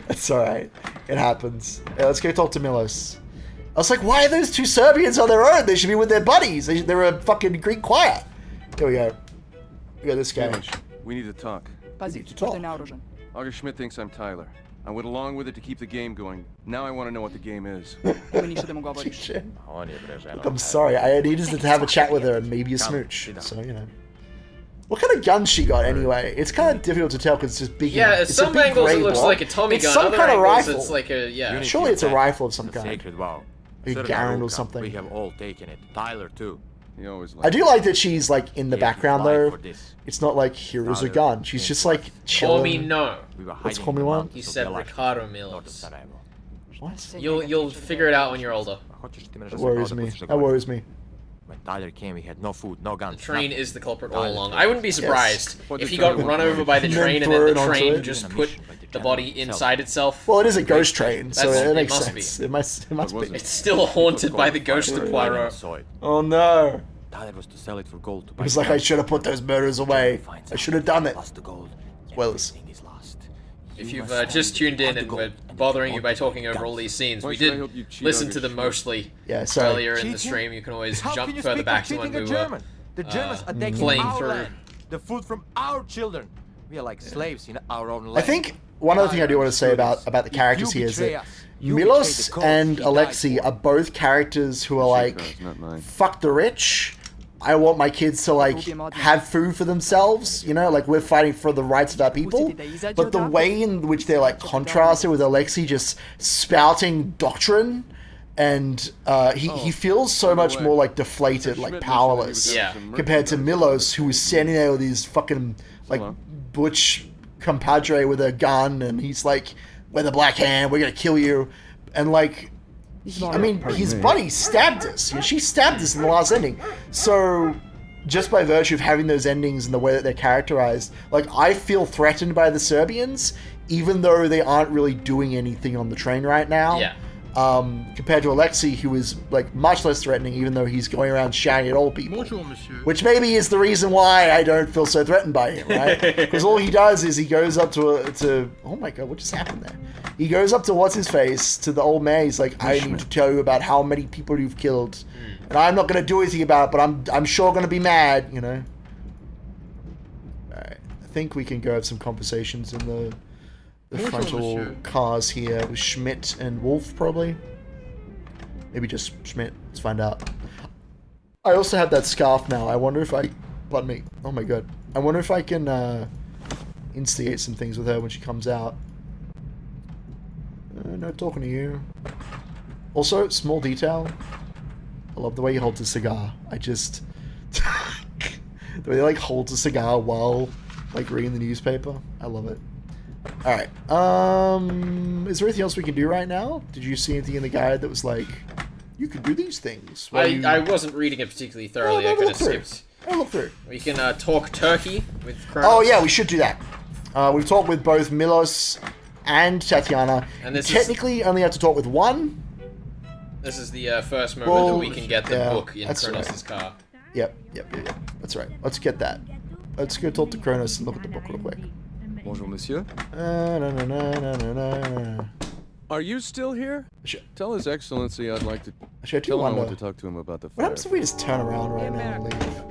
That's alright. It happens. Yeah, let's go talk to Milos. I was like, why are those two Serbians on their own? They should be with their buddies. They're a fucking Greek choir. Here we go. We got this guy. We need to talk. August Schmidt thinks I'm Tyler. I went along with it to keep the game going. Now I want to know what the game is. I'm sorry. I needed to have a chat with her and maybe a smooch. So, you know. What kind of gun she got anyway? It's kind of difficult to tell because it's just big. Yeah, at it's some angles it looks like a Tommy gun. Some Other kind of angles rifle. it's like a, yeah. Surely it's a rifle of some kind. Sacred vow. A Garand or something. We have all taken it. Tyler too. He always I do like that she's like in the background though. It's not like here is a gun. She's just like chilling. Call me no. What's call me what? He said Ricardo Mills. What? You'll figure it out when you're older. That worries me. That worries me. When Tyler came, we had no food, no guns. The train nothing. is the culprit all along. I wouldn't be surprised Yes. if he got run over by the train and then the train just put the body inside itself. Well, it is a ghost train, so it makes must sense. be. It must be. It's still haunted by the ghost of Poirot. Oh no. Tyler was to sell it for gold. It was like I should have put those murders away. I should have done it. Well, If you've just tuned in and we're bothering you by talking over all these scenes, we did listen to them mostly earlier in the stream. You can always jump further back to when we were The Germans are taking playing our through. land. The food from our children. We are like slaves in our own land. I think one other thing I do want to say about the characters here is that Milos and Alexei are both characters who are like, fuck the rich. I want my kids to like have food for themselves, you know, like we're fighting for the rights of our people. But the way in which they're like contrasted with Alexei just spouting doctrine, and he feels so much more like deflated, like powerless, compared to Milos, who was standing there with his fucking like butch compadre with a gun, and he's like, "We're the Black Hand, we're gonna kill you," and like. I mean, his buddy stabbed us. You know, she stabbed us in the last ending. So, just by virtue of having those endings and the way that they're characterized, like, I feel threatened by the Serbians, even though they aren't really doing anything on the train right now. Yeah. Compared to Alexei, who is, like, much less threatening, even though he's going around shouting at old people. Bonjour, monsieur. Which maybe is the reason why I don't feel so threatened by him, right? Because all he does is he goes up to oh my god, what just happened there? He goes up to what's-his-face, to the old man, he's like, I need to tell you about how many people you've killed. And I'm not going to do anything about it, but I'm sure going to be mad, you know? Alright, I think we can go have some conversations in the frontal cars here with Schmidt and Wolf, probably. Maybe just Schmidt. Let's find out. I also have that scarf now. I wonder if I... Pardon me. Oh my god. I wonder if I can instigate some things with her when she comes out. No talking to you. Also, small detail. I love the way he holds a cigar. I just... the way he, like, holds a cigar while, like, reading the newspaper. I love it. Alright, is there anything else we can do right now? Did you see anything in the guide that was like, you can do these things? I wasn't reading it particularly thoroughly, I could have skipped. I'll look through. We can talk Turkey with Kronos. Oh yeah, we should do that. We've talked with both Milos and Tatiana. And this technically only have to talk with one. This is the first moment that we can get the book in Kronos' car. Yep. That's right. Let's get that. Let's go talk to Kronos and look at the book real quick. Bonjour, monsieur. Are you still here? Tell His Excellency I'd like to tell him I want to talk to him about the fire. What happens if we just turn around right now and leave?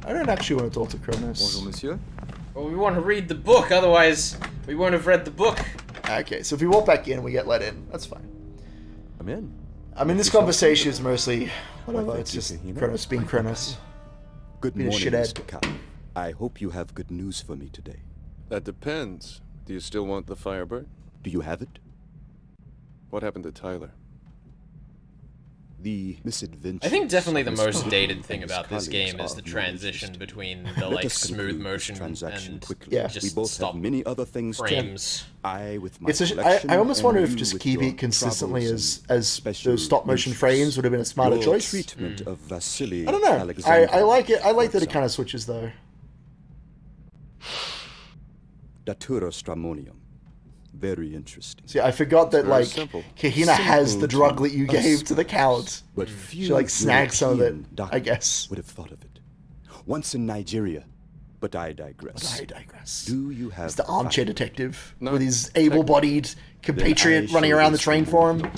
I don't actually want to talk to Kronos. Bonjour, monsieur. Well, we want to read the book, otherwise we won't have read the book. Okay, so if we walk back in, we get let in. That's fine. I'm in. I mean, this conversation is mostly whatever. It's just Kronos being Kronos. Good being morning, a shithead. Mr. Captain. I hope you have good news for me today. That depends. Do you still want the Firebird? Do you have it? What happened to Tyler? The misadventure. I think definitely the most dated thing about this game is the transition between the like smooth motion and just we both stop have many other things frames. I with my I almost wonder if just keeping it consistently as those stop motion frames would have been a smarter choice. Treatment of Vasily I don't know. I like it. I like that it kind of switches though. Datura stramonium. Very interesting. See, I forgot that, like, simple. Kahina has the Simple drug to that you gave to the Count. But She, like, snagged some of it, I guess. Would have thought of it. Once in Nigeria, but I digress. Do you have It's the armchair fire? detective with his able-bodied compatriot running around the train for him.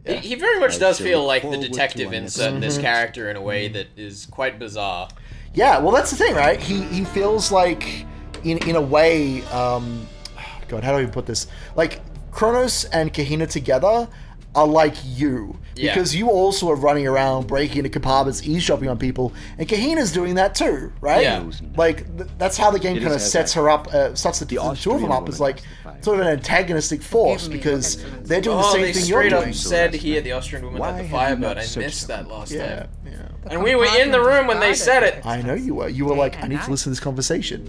He very much does feel like the detective insert in this character in a way that is quite bizarre. Yeah, well, that's the thing, right? He feels like, in a way, God, how do I even put this? Like, Kronos and Kahina together are like you. Yeah. Because you also are running around, breaking into compartments, eavesdropping on people, and Kahina's doing that too, right? Yeah. Like, that's how the game kind of sets her up, sets the two of them up as, like, sort of an antagonistic force, because they're doing the same thing you're doing. doing. Said here, the Austrian woman had the Firebird. I missed that last time. Yeah. And we were in the room when they said it. I know you were. You were like, I need to listen to this conversation.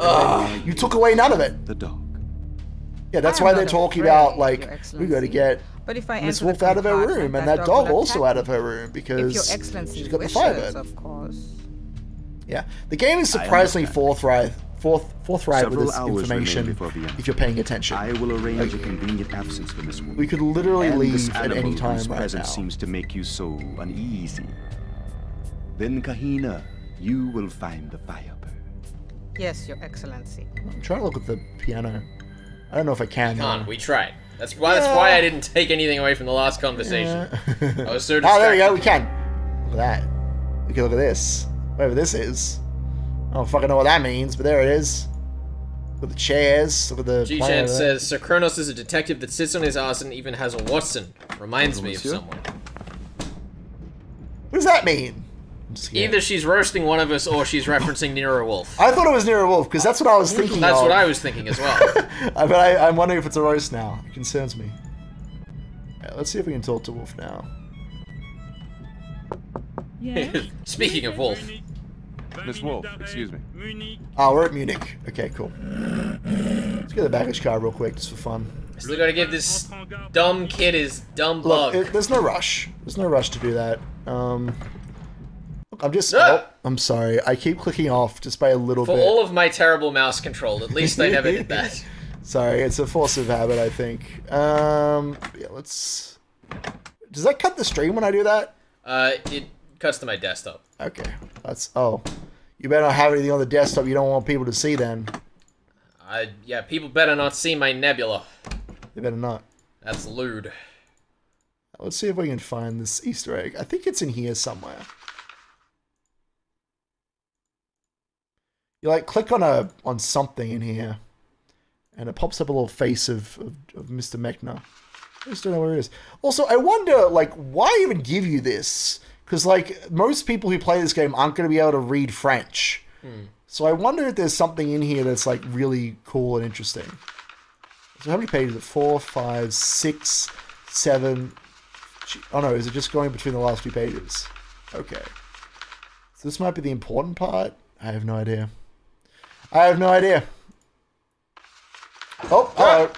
You took away none of it. The dog. Yeah, that's why they're talking about, like, we got to get But if I Miss enter Wolf the out of her compartment, room, and that that dog dog will also attack out of her room, If because Your Excellency she's got the wishes, Firebird. of course. Yeah, the game is surprisingly forthright with Several its hours remain information before the end. if you're paying attention. I will arrange a convenient absence for Miss Wolf. We could literally And leave this at animal any time whose right presence now. seems to make you so uneasy. Then, Kahina, you will find the Firebird. Yes, Your Excellency. I'm trying to look at the piano. I don't know if I can. Can't. We tried. That's why I didn't take anything away from the last conversation. I was so distracted. Oh, there we go. We can. Look at that. We can look at this. Whatever this is. I don't fucking know what that means, but there it is. Look at the chairs. Look at the. G-Chan says, Sir Kronos is a detective that sits on his ass and even has a Watson. Reminds me of someone. What does that mean? Either she's roasting one of us or she's referencing Nero Wolf. I thought it was Nero Wolf, because that's what I was thinking That's of. what I was thinking as well. But I'm wondering if it's a roast now. It concerns me. Right, let's see if we can talk to Wolf now. Speaking of Wolf. Miss Wolf, excuse me. Oh, we're at Munich. Okay, cool. Let's get the baggage car real quick, just for fun. Still gotta give this dumb kid his dumb Look, bug. there's no rush. There's no rush to do that. Look, I'm just... Ah! Oh, I'm sorry. I keep clicking off just by a little For bit. all of my terrible mouse control, at least I never did that. Sorry, it's a force of habit, I think. Yeah, let's... Does that cut the stream when I do that? It cuts to my desktop. Okay. That's... Oh. You better not have anything on the desktop you don't want people to see then. Yeah, people better not see my nebula. They better not. That's lewd. Let's see if we can find this Easter egg. I think it's in here somewhere. You like click on something in here, and it pops up a little face of Mr. Mechner. I just don't know where it is. Also, I wonder, like, why even give you this? Because, like, most people who play this game aren't going to be able to read French. So I wonder if there's something in here that's, like, really cool and interesting. So how many pages is it? 4, 5, 6, 7... Oh no, is it just going between the last few pages? Okay. So this might be the important part? I have no idea. I have no idea. Oh, hello.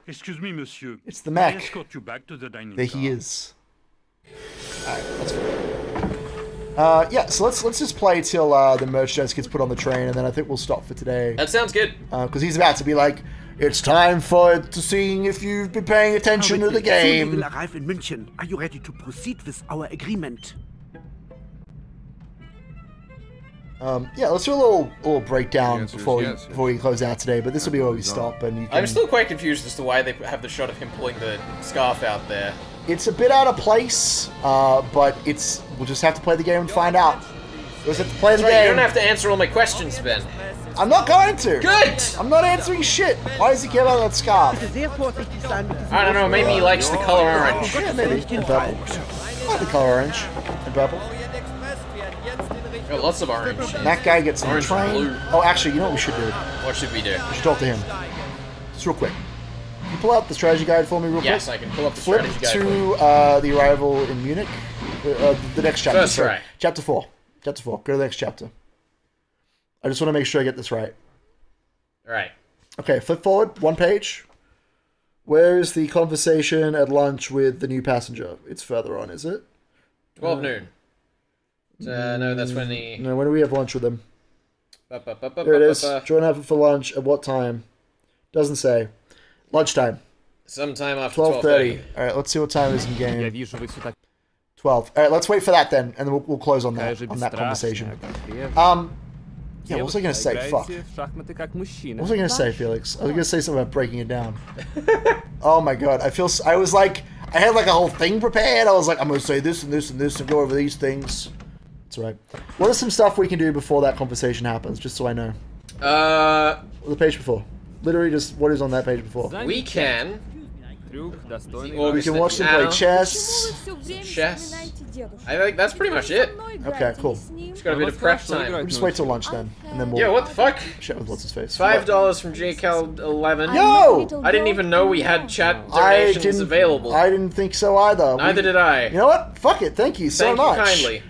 Excuse me, monsieur. It's the Mac. I escort you back to the dining There car. he is. Alright, that's fine. Yeah, so let's just play till the merchandise gets put on the train, and then I think we'll stop for today. That sounds good. Because he's about to be like, it's time to see if you've been paying attention to the Soon we game. will arrive in München. Are you ready to proceed with our agreement? Yeah, let's do a little breakdown answer is before yes. before we close out today. But this will be where we stop, and you can... I'm still quite confused as to why they have the shot of him pulling the scarf out there. It's a bit out of place, but we'll just have to play the game and find out. We'll just have to play the That's right, game. you don't have to answer all my questions, Ben. I'm not going to. Good! I'm not answering shit. Why does he care about that scarf? I don't know, maybe he likes the color orange. Yeah, maybe. And purple. I like the color orange. And purple. Got lots of orange. And that guy gets on the Orange train. and blue. Oh, actually, you know what we should do? What should we do? We should talk to him. Just real quick. Can you pull out the strategy guide for me real quick? Yes, I can pull up the Flip strategy guide. to the arrival in Munich. The next chapter. First sorry. try. Chapter 4. Chapter 4. Go to the next chapter. I just want to make sure I get this right. Alright. Okay, flip forward. One page. Where's the conversation at lunch with the new passenger? It's further on, is it? 12 noon. No, that's when the... No, when do we have lunch with them? There it is. Join up for lunch. At what time? Doesn't say. Lunchtime. Sometime after 12:30. All right, let's see what time it is in game. 12. All right, let's wait for that then, and then we'll close on that conversation. Yeah, what was I gonna say? Fuck. What was I gonna say, Felix? I was gonna say something about breaking it down. Oh my god, I was like, I had like a whole thing prepared. I was like, I'm gonna say this and this and this and go over these things. That's right. What are some stuff we can do before that conversation happens, just so I know? The page before. Literally just what is on that page before. We can... Or we can watch them play chess. Chess. I think that's pretty much it. Okay, cool. Just got a bit of prep time. We'll just wait till lunch then, and then we'll... Yeah, what the fuck? Chat with what's his face. $5 from JCal11. Yo! I didn't even know we had chat donations available. I didn't think so either. Neither did I. You know what? Fuck it. Thank you so much. Thank you kindly.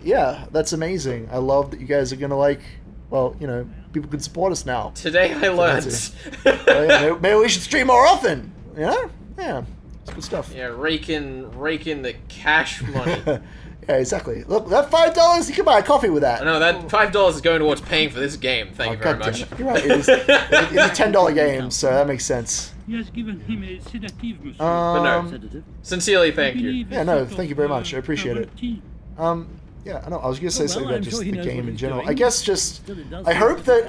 Yeah, that's amazing. I love that you guys are gonna like, well, you know, people can support us now. Today I learned. Maybe we should stream more often. You know? Yeah, it's good stuff. Yeah, rake in the cash money. Yeah, exactly. Look, that $5, you can buy a coffee with that. No, that $5 is going towards paying for this game. Thank you very much. You're right. It's a $10 game, so that makes sense. He has given him a sedative, monsieur. But no, sincerely, thank you. Yeah, no, thank you very much. I appreciate it. Yeah, I know. I was gonna say something about just the game in general. I guess just, I hope that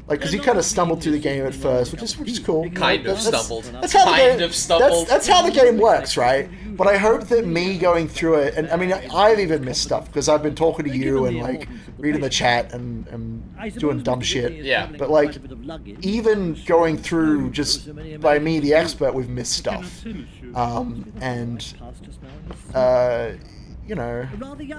like, because he kind of stumbled through the game at first, which is cool. Kind of stumbled. That's how that's how the game works, right? But I hope that me going through it, and I mean, I've even missed stuff because I've been talking to you and like reading the chat and doing dumb shit. Yeah. But like, even going through just by me, the expert, we've missed stuff, you know,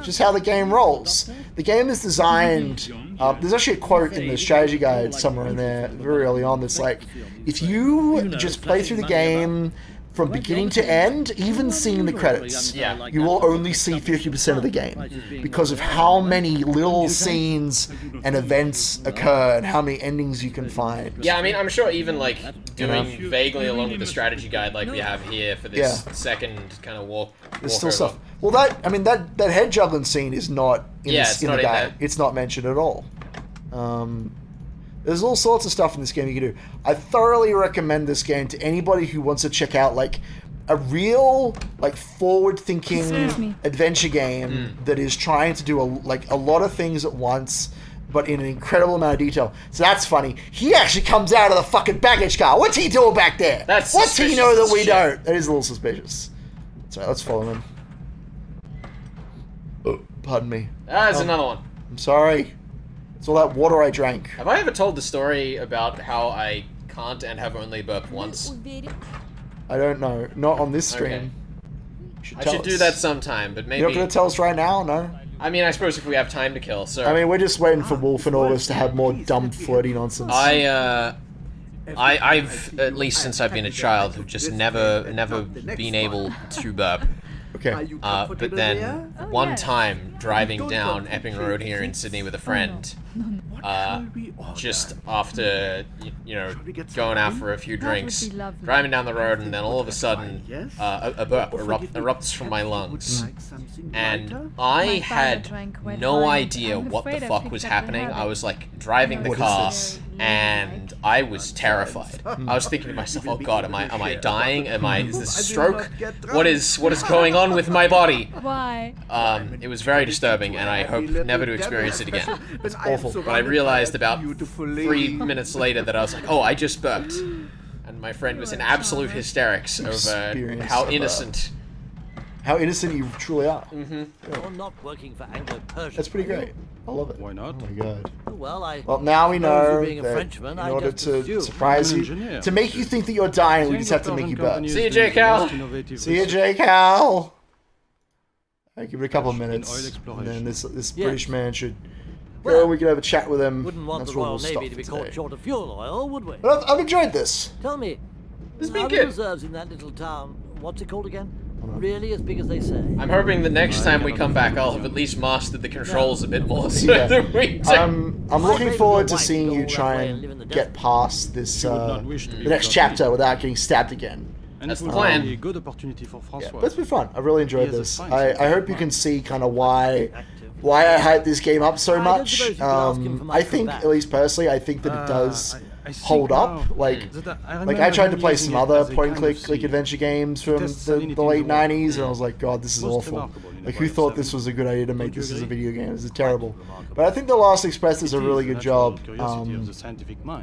just how the game rolls. The game is designed... there's actually a quote in the strategy guide somewhere in there, very early on, that's like, if you just play through the game from beginning to end, even seeing the credits, you will only see 50% of the game because of how many little scenes and events occur and how many endings you can find. Yeah, I mean, I'm sure even like doing vaguely along with the strategy guide like we have here for this second kind of walk. There's still stuff. Well, that head juggling scene is not in the guide. It's not mentioned at all. There's all sorts of stuff in this game you can do. I thoroughly recommend this game to anybody who wants to check out like a real like forward-thinking adventure game that is trying to do a lot of things at once, but in an incredible amount of detail. So that's funny. He actually comes out of the fucking baggage car. What's he doing back there? What's he know that we don't? That is a little suspicious. So let's follow him. Oh, pardon me. There's another one. I'm sorry. It's all that water I drank. Have I ever told the story about how I can't and have only burped once? I don't know. Not on this stream. Okay. I should do that sometime, but maybe... You're not going to tell us right now? No? I mean, I suppose if we have time to kill, so... I mean, we're just waiting for Wolf and August to have more dumb, flirty nonsense. I've, at least since I've been a child, have just never been able to burp. Okay. But then, one time, driving down Epping Road here in Sydney with a friend, just after, you know, going out for a few drinks, driving down the road, and then all of a sudden, a burp erupts from my lungs. And I had no idea what the fuck was happening. I was, like, driving the car, and I was terrified. I was thinking to myself, oh god, am I dying? Is this a stroke? What is going on with my body? Why? It was very disturbing, and I hope never to experience it again. It's awful. But I realized about 3 minutes later that I was like, oh, I just burped. And my friend was in absolute hysterics over how innocent. How innocent you truly are. You're not working for Anglo-Persian. That's pretty great. I love it. Why not? Oh my god. Well, now we know being a that Frenchman, in order to surprise you, to make you think that you're dying, we just have to make you burp. See you, J-Cal. See you, J-Cal. Alright, give it a couple of minutes, and then this British man should go, we can have a chat with him. Wouldn't want That's the where Royal we'll Navy stop to be for caught today. short of fuel oil, would we? But I've enjoyed this. Tell me, It's been are the good. reserves in that little town, what's it called again? Really as big as they say? I'm hoping the next time we come back, I'll have at least mastered the controls a bit more. So that we I'm looking forward to seeing you try and get past this the next chapter without getting stabbed again. That's the plan. Good opportunity for François. Yeah, but it's been fun. I really enjoyed this. I hope you can see kind of why I hype this game up so much. I think, at least personally, I think that it does hold up. Like I tried to play some other point-and-click adventure games from the late 90s, and I was like, God, this is awful. Like, who thought this was a good idea to make this as a video game? This is terrible. But I think The Last Express does a really good job,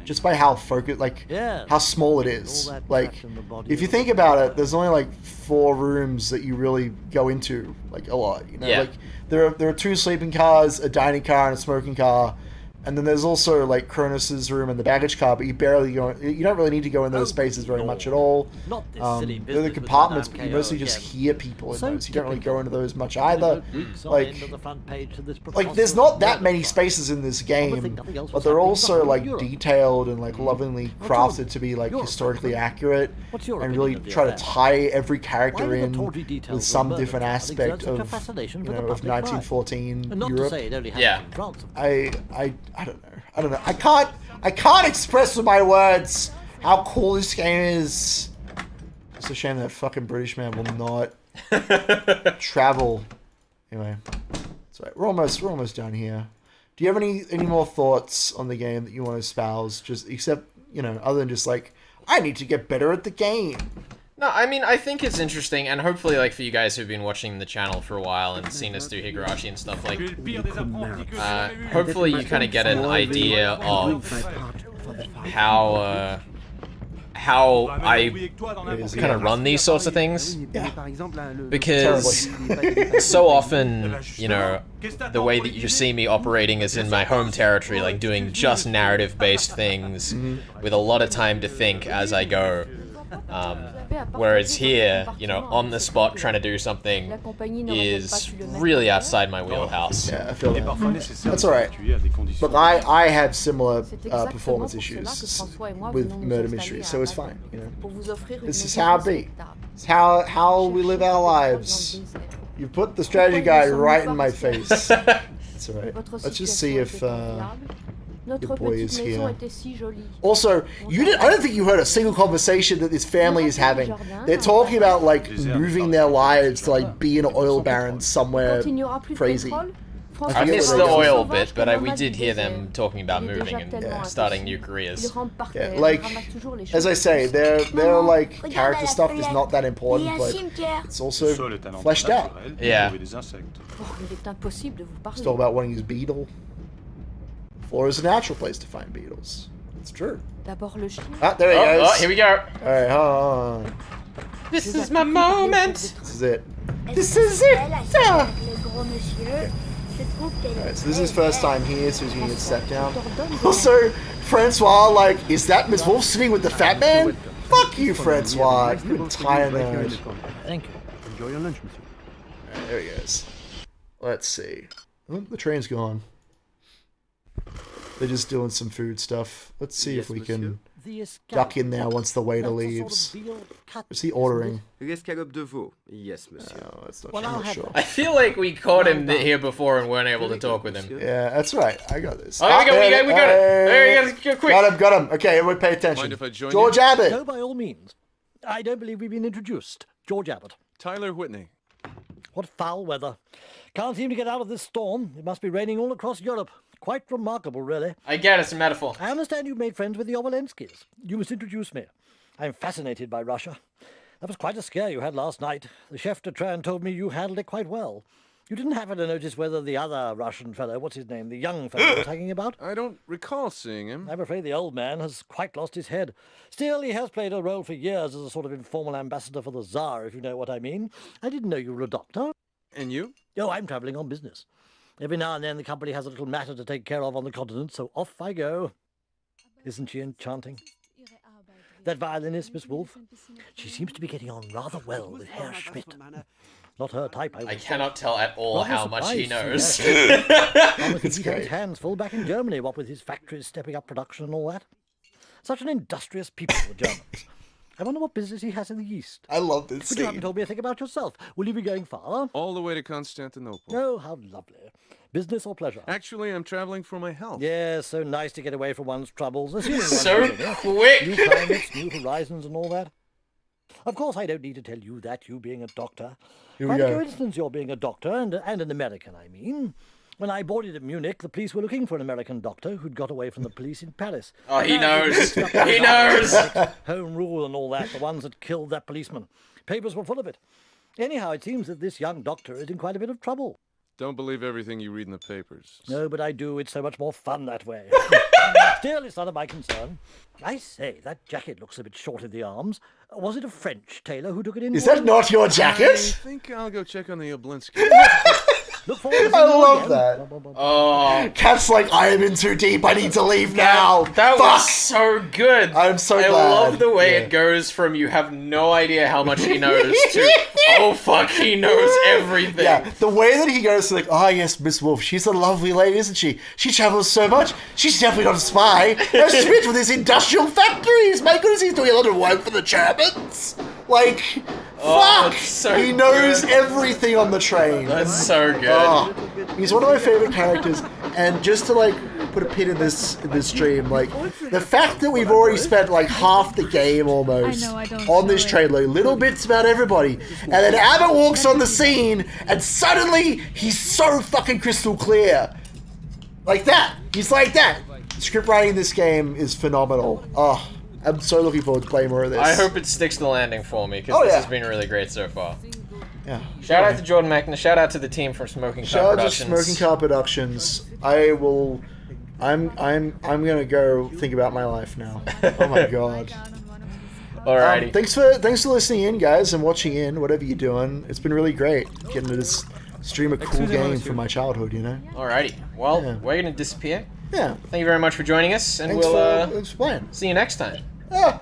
just by how focused, like, how small it is. Like, if you think about it, there's only like 4 rooms that you really go into, like, a lot. You know, like there are 2 sleeping cars, a dining car, and a smoking car. And then there's also like Kronos's room and the baggage car, but you don't really need to go in those spaces very much at all. They're the compartments, but you mostly just hear people in those. You don't really go into those much either. Like there's not that many spaces in this game, but they're also like detailed and like lovingly crafted to be like historically accurate and really try to tie every character in with some different aspect of 1914 Europe. Yeah. I don't know. I can't express with my words how cool this game is. It's a shame that fucking British man will not travel. Anyway, it's all right. We're almost done here. Do you have any more thoughts on the game that you want to espouse? Just except other than just like I need to get better at the game. No, I mean, I think it's interesting, and hopefully, like, for you guys who've been watching the channel for a while and seen us do Higurashi and stuff, like, hopefully you kind of get an idea of how I kind of run these sorts of things. Because so often, the way that you see me operating is in my home territory, like, doing just narrative-based things with a lot of time to think as I go. Whereas here, on the spot trying to do something is really outside my wheelhouse. Yeah, I feel that. That's alright. But I have similar performance issues with murder mysteries, so it's fine. This is how it be. It's how we live our lives. You put the strategy guide right in my face. It's alright. Let's just see if your boy is here. Also, I don't think you heard a single conversation that this family is having. They're talking about like moving their lives to like be an oil baron somewhere crazy. I missed the oil bit, but we did hear them talking about moving and starting new careers. Yeah, like, as I say, their like character stuff is not that important, but it's also fleshed out. Yeah. It's all about wanting his beetle. Floor is a natural place to find beetles. It's true. Ah, there he goes. Oh, here we go. Alright, hold on. This is my moment. This is it. This is it. Alright, so this is his first time here, so he's gonna get stepped down. Also, Francois, like, is that Miss Wolf sitting with the fat man? Fuck you, Francois. You entire nerd. Thank you. Enjoy your lunch, monsieur. Alright, there he goes. Let's see. Oh, the train's gone. They're just doing some food stuff. Let's see if we can duck in there once the waiter leaves. What's he ordering? L'escalope de veau. Yes, monsieur. Oh, that's not sure. I feel like we caught him here before and weren't able to talk with him. Yeah, that's right. I got this. Oh, we got it. There you go. Quick. Got him. Okay, everyone pay attention. Mind if I join George you? Abbott. No, by all means. I don't believe we've been introduced. George Abbott. Tyler Whitney. What foul weather. Can't seem to get out of this storm. It must be raining all across Europe. Quite remarkable, really. I get it's a metaphor. I understand you made friends with the Obolenskis. You must introduce me. I'm fascinated by Russia. That was quite a scare you had last night. The chef de train told me you handled it quite well. You didn't happen to notice whether the other Russian fellow, what's his name, the young fellow, was hanging about? I don't recall seeing him. I'm afraid the old man has quite lost his head. Still, he has played a role for years as a sort of informal ambassador for the Tsar, if you know what I mean. I didn't know you were a doctor. And you? Oh, I'm travelling on business. Every now and then the company has a little matter to take care of on the continent, so off I go. Isn't she enchanting? That violinist, Miss Wolf, she seems to be getting on rather well with Herr Schmidt. Not her type, I cannot tell at all how much he knows. It's great. Hands full back in Germany, what with his factories stepping up production and all that. Such an industrious people, the Germans. I wonder what business he has in the East. I love this But you haven't told me a thing about yourself. Will you be going far? All the way to Constantinople. Oh, how lovely. Business or pleasure? Actually, I'm traveling for my health. Yes, so nice to get away from one's troubles. So quick! New climates, new horizons and all that. Of course, I don't need to tell you that, you being a doctor. Here we Quite a go. coincidence you're being a doctor, and an American, I mean. When I boarded at Munich, the police were looking for an American doctor who'd got away from the police in Paris. Oh, he knows. He knows. Home rule and all that, the ones that killed that policeman. Papers were full of it. Anyhow, it seems that this young doctor is in quite a bit of trouble. Don't believe everything you read in the papers. No, but I do. It's so much more fun that way. Still, it's none of my concern. I say, that jacket looks a bit short in the arms. Was it a French tailor who took it in? Is that not your I jacket? think I'll go check on the Oblinsky. Look forward to seeing I you love again. that. Oh, Cat's like, I am in too deep. I need to leave now. that Fuck. was so good. I'm so I glad. love the way Yeah. it goes from you have no idea how much he knows to oh fuck, he knows everything. Yeah, the way that he goes to like, oh yes, Miss Wolf, she's a lovely lady, isn't she? She travels so much. She's definitely not a spy. Now Schmidt with his industrial factories. My goodness, he's doing a lot of work for the Germans. Like, Oh, fuck. it's so He knows good. everything on the train. That's so good. Oh, he's one of my favorite characters. And just to like put a pin in this stream, like the fact that we've already spent like half the game almost on this train, like little bits about everybody, and then Abbott walks on the scene, and suddenly he's so fucking crystal clear, like that. He's like that. Script writing in this game is phenomenal. Oh, I'm so looking forward to playing more of this. I hope it sticks the landing for me because Oh, this yeah. has been really great so far. Yeah. Shout out to Jordan Mechner. Shout out to the team from Smoking Car Shout out to Productions. Smoking Car Productions. I'm gonna go think about my life now. Oh my god. Alrighty. Thanks for listening in, guys, and watching in. Whatever you're doing, it's been really great getting to this stream a cool game from my childhood. You know. Alrighty. Well, we're gonna disappear. Yeah. Thank you very much for joining us, and Thanks we'll for playing. see you next time. Yeah.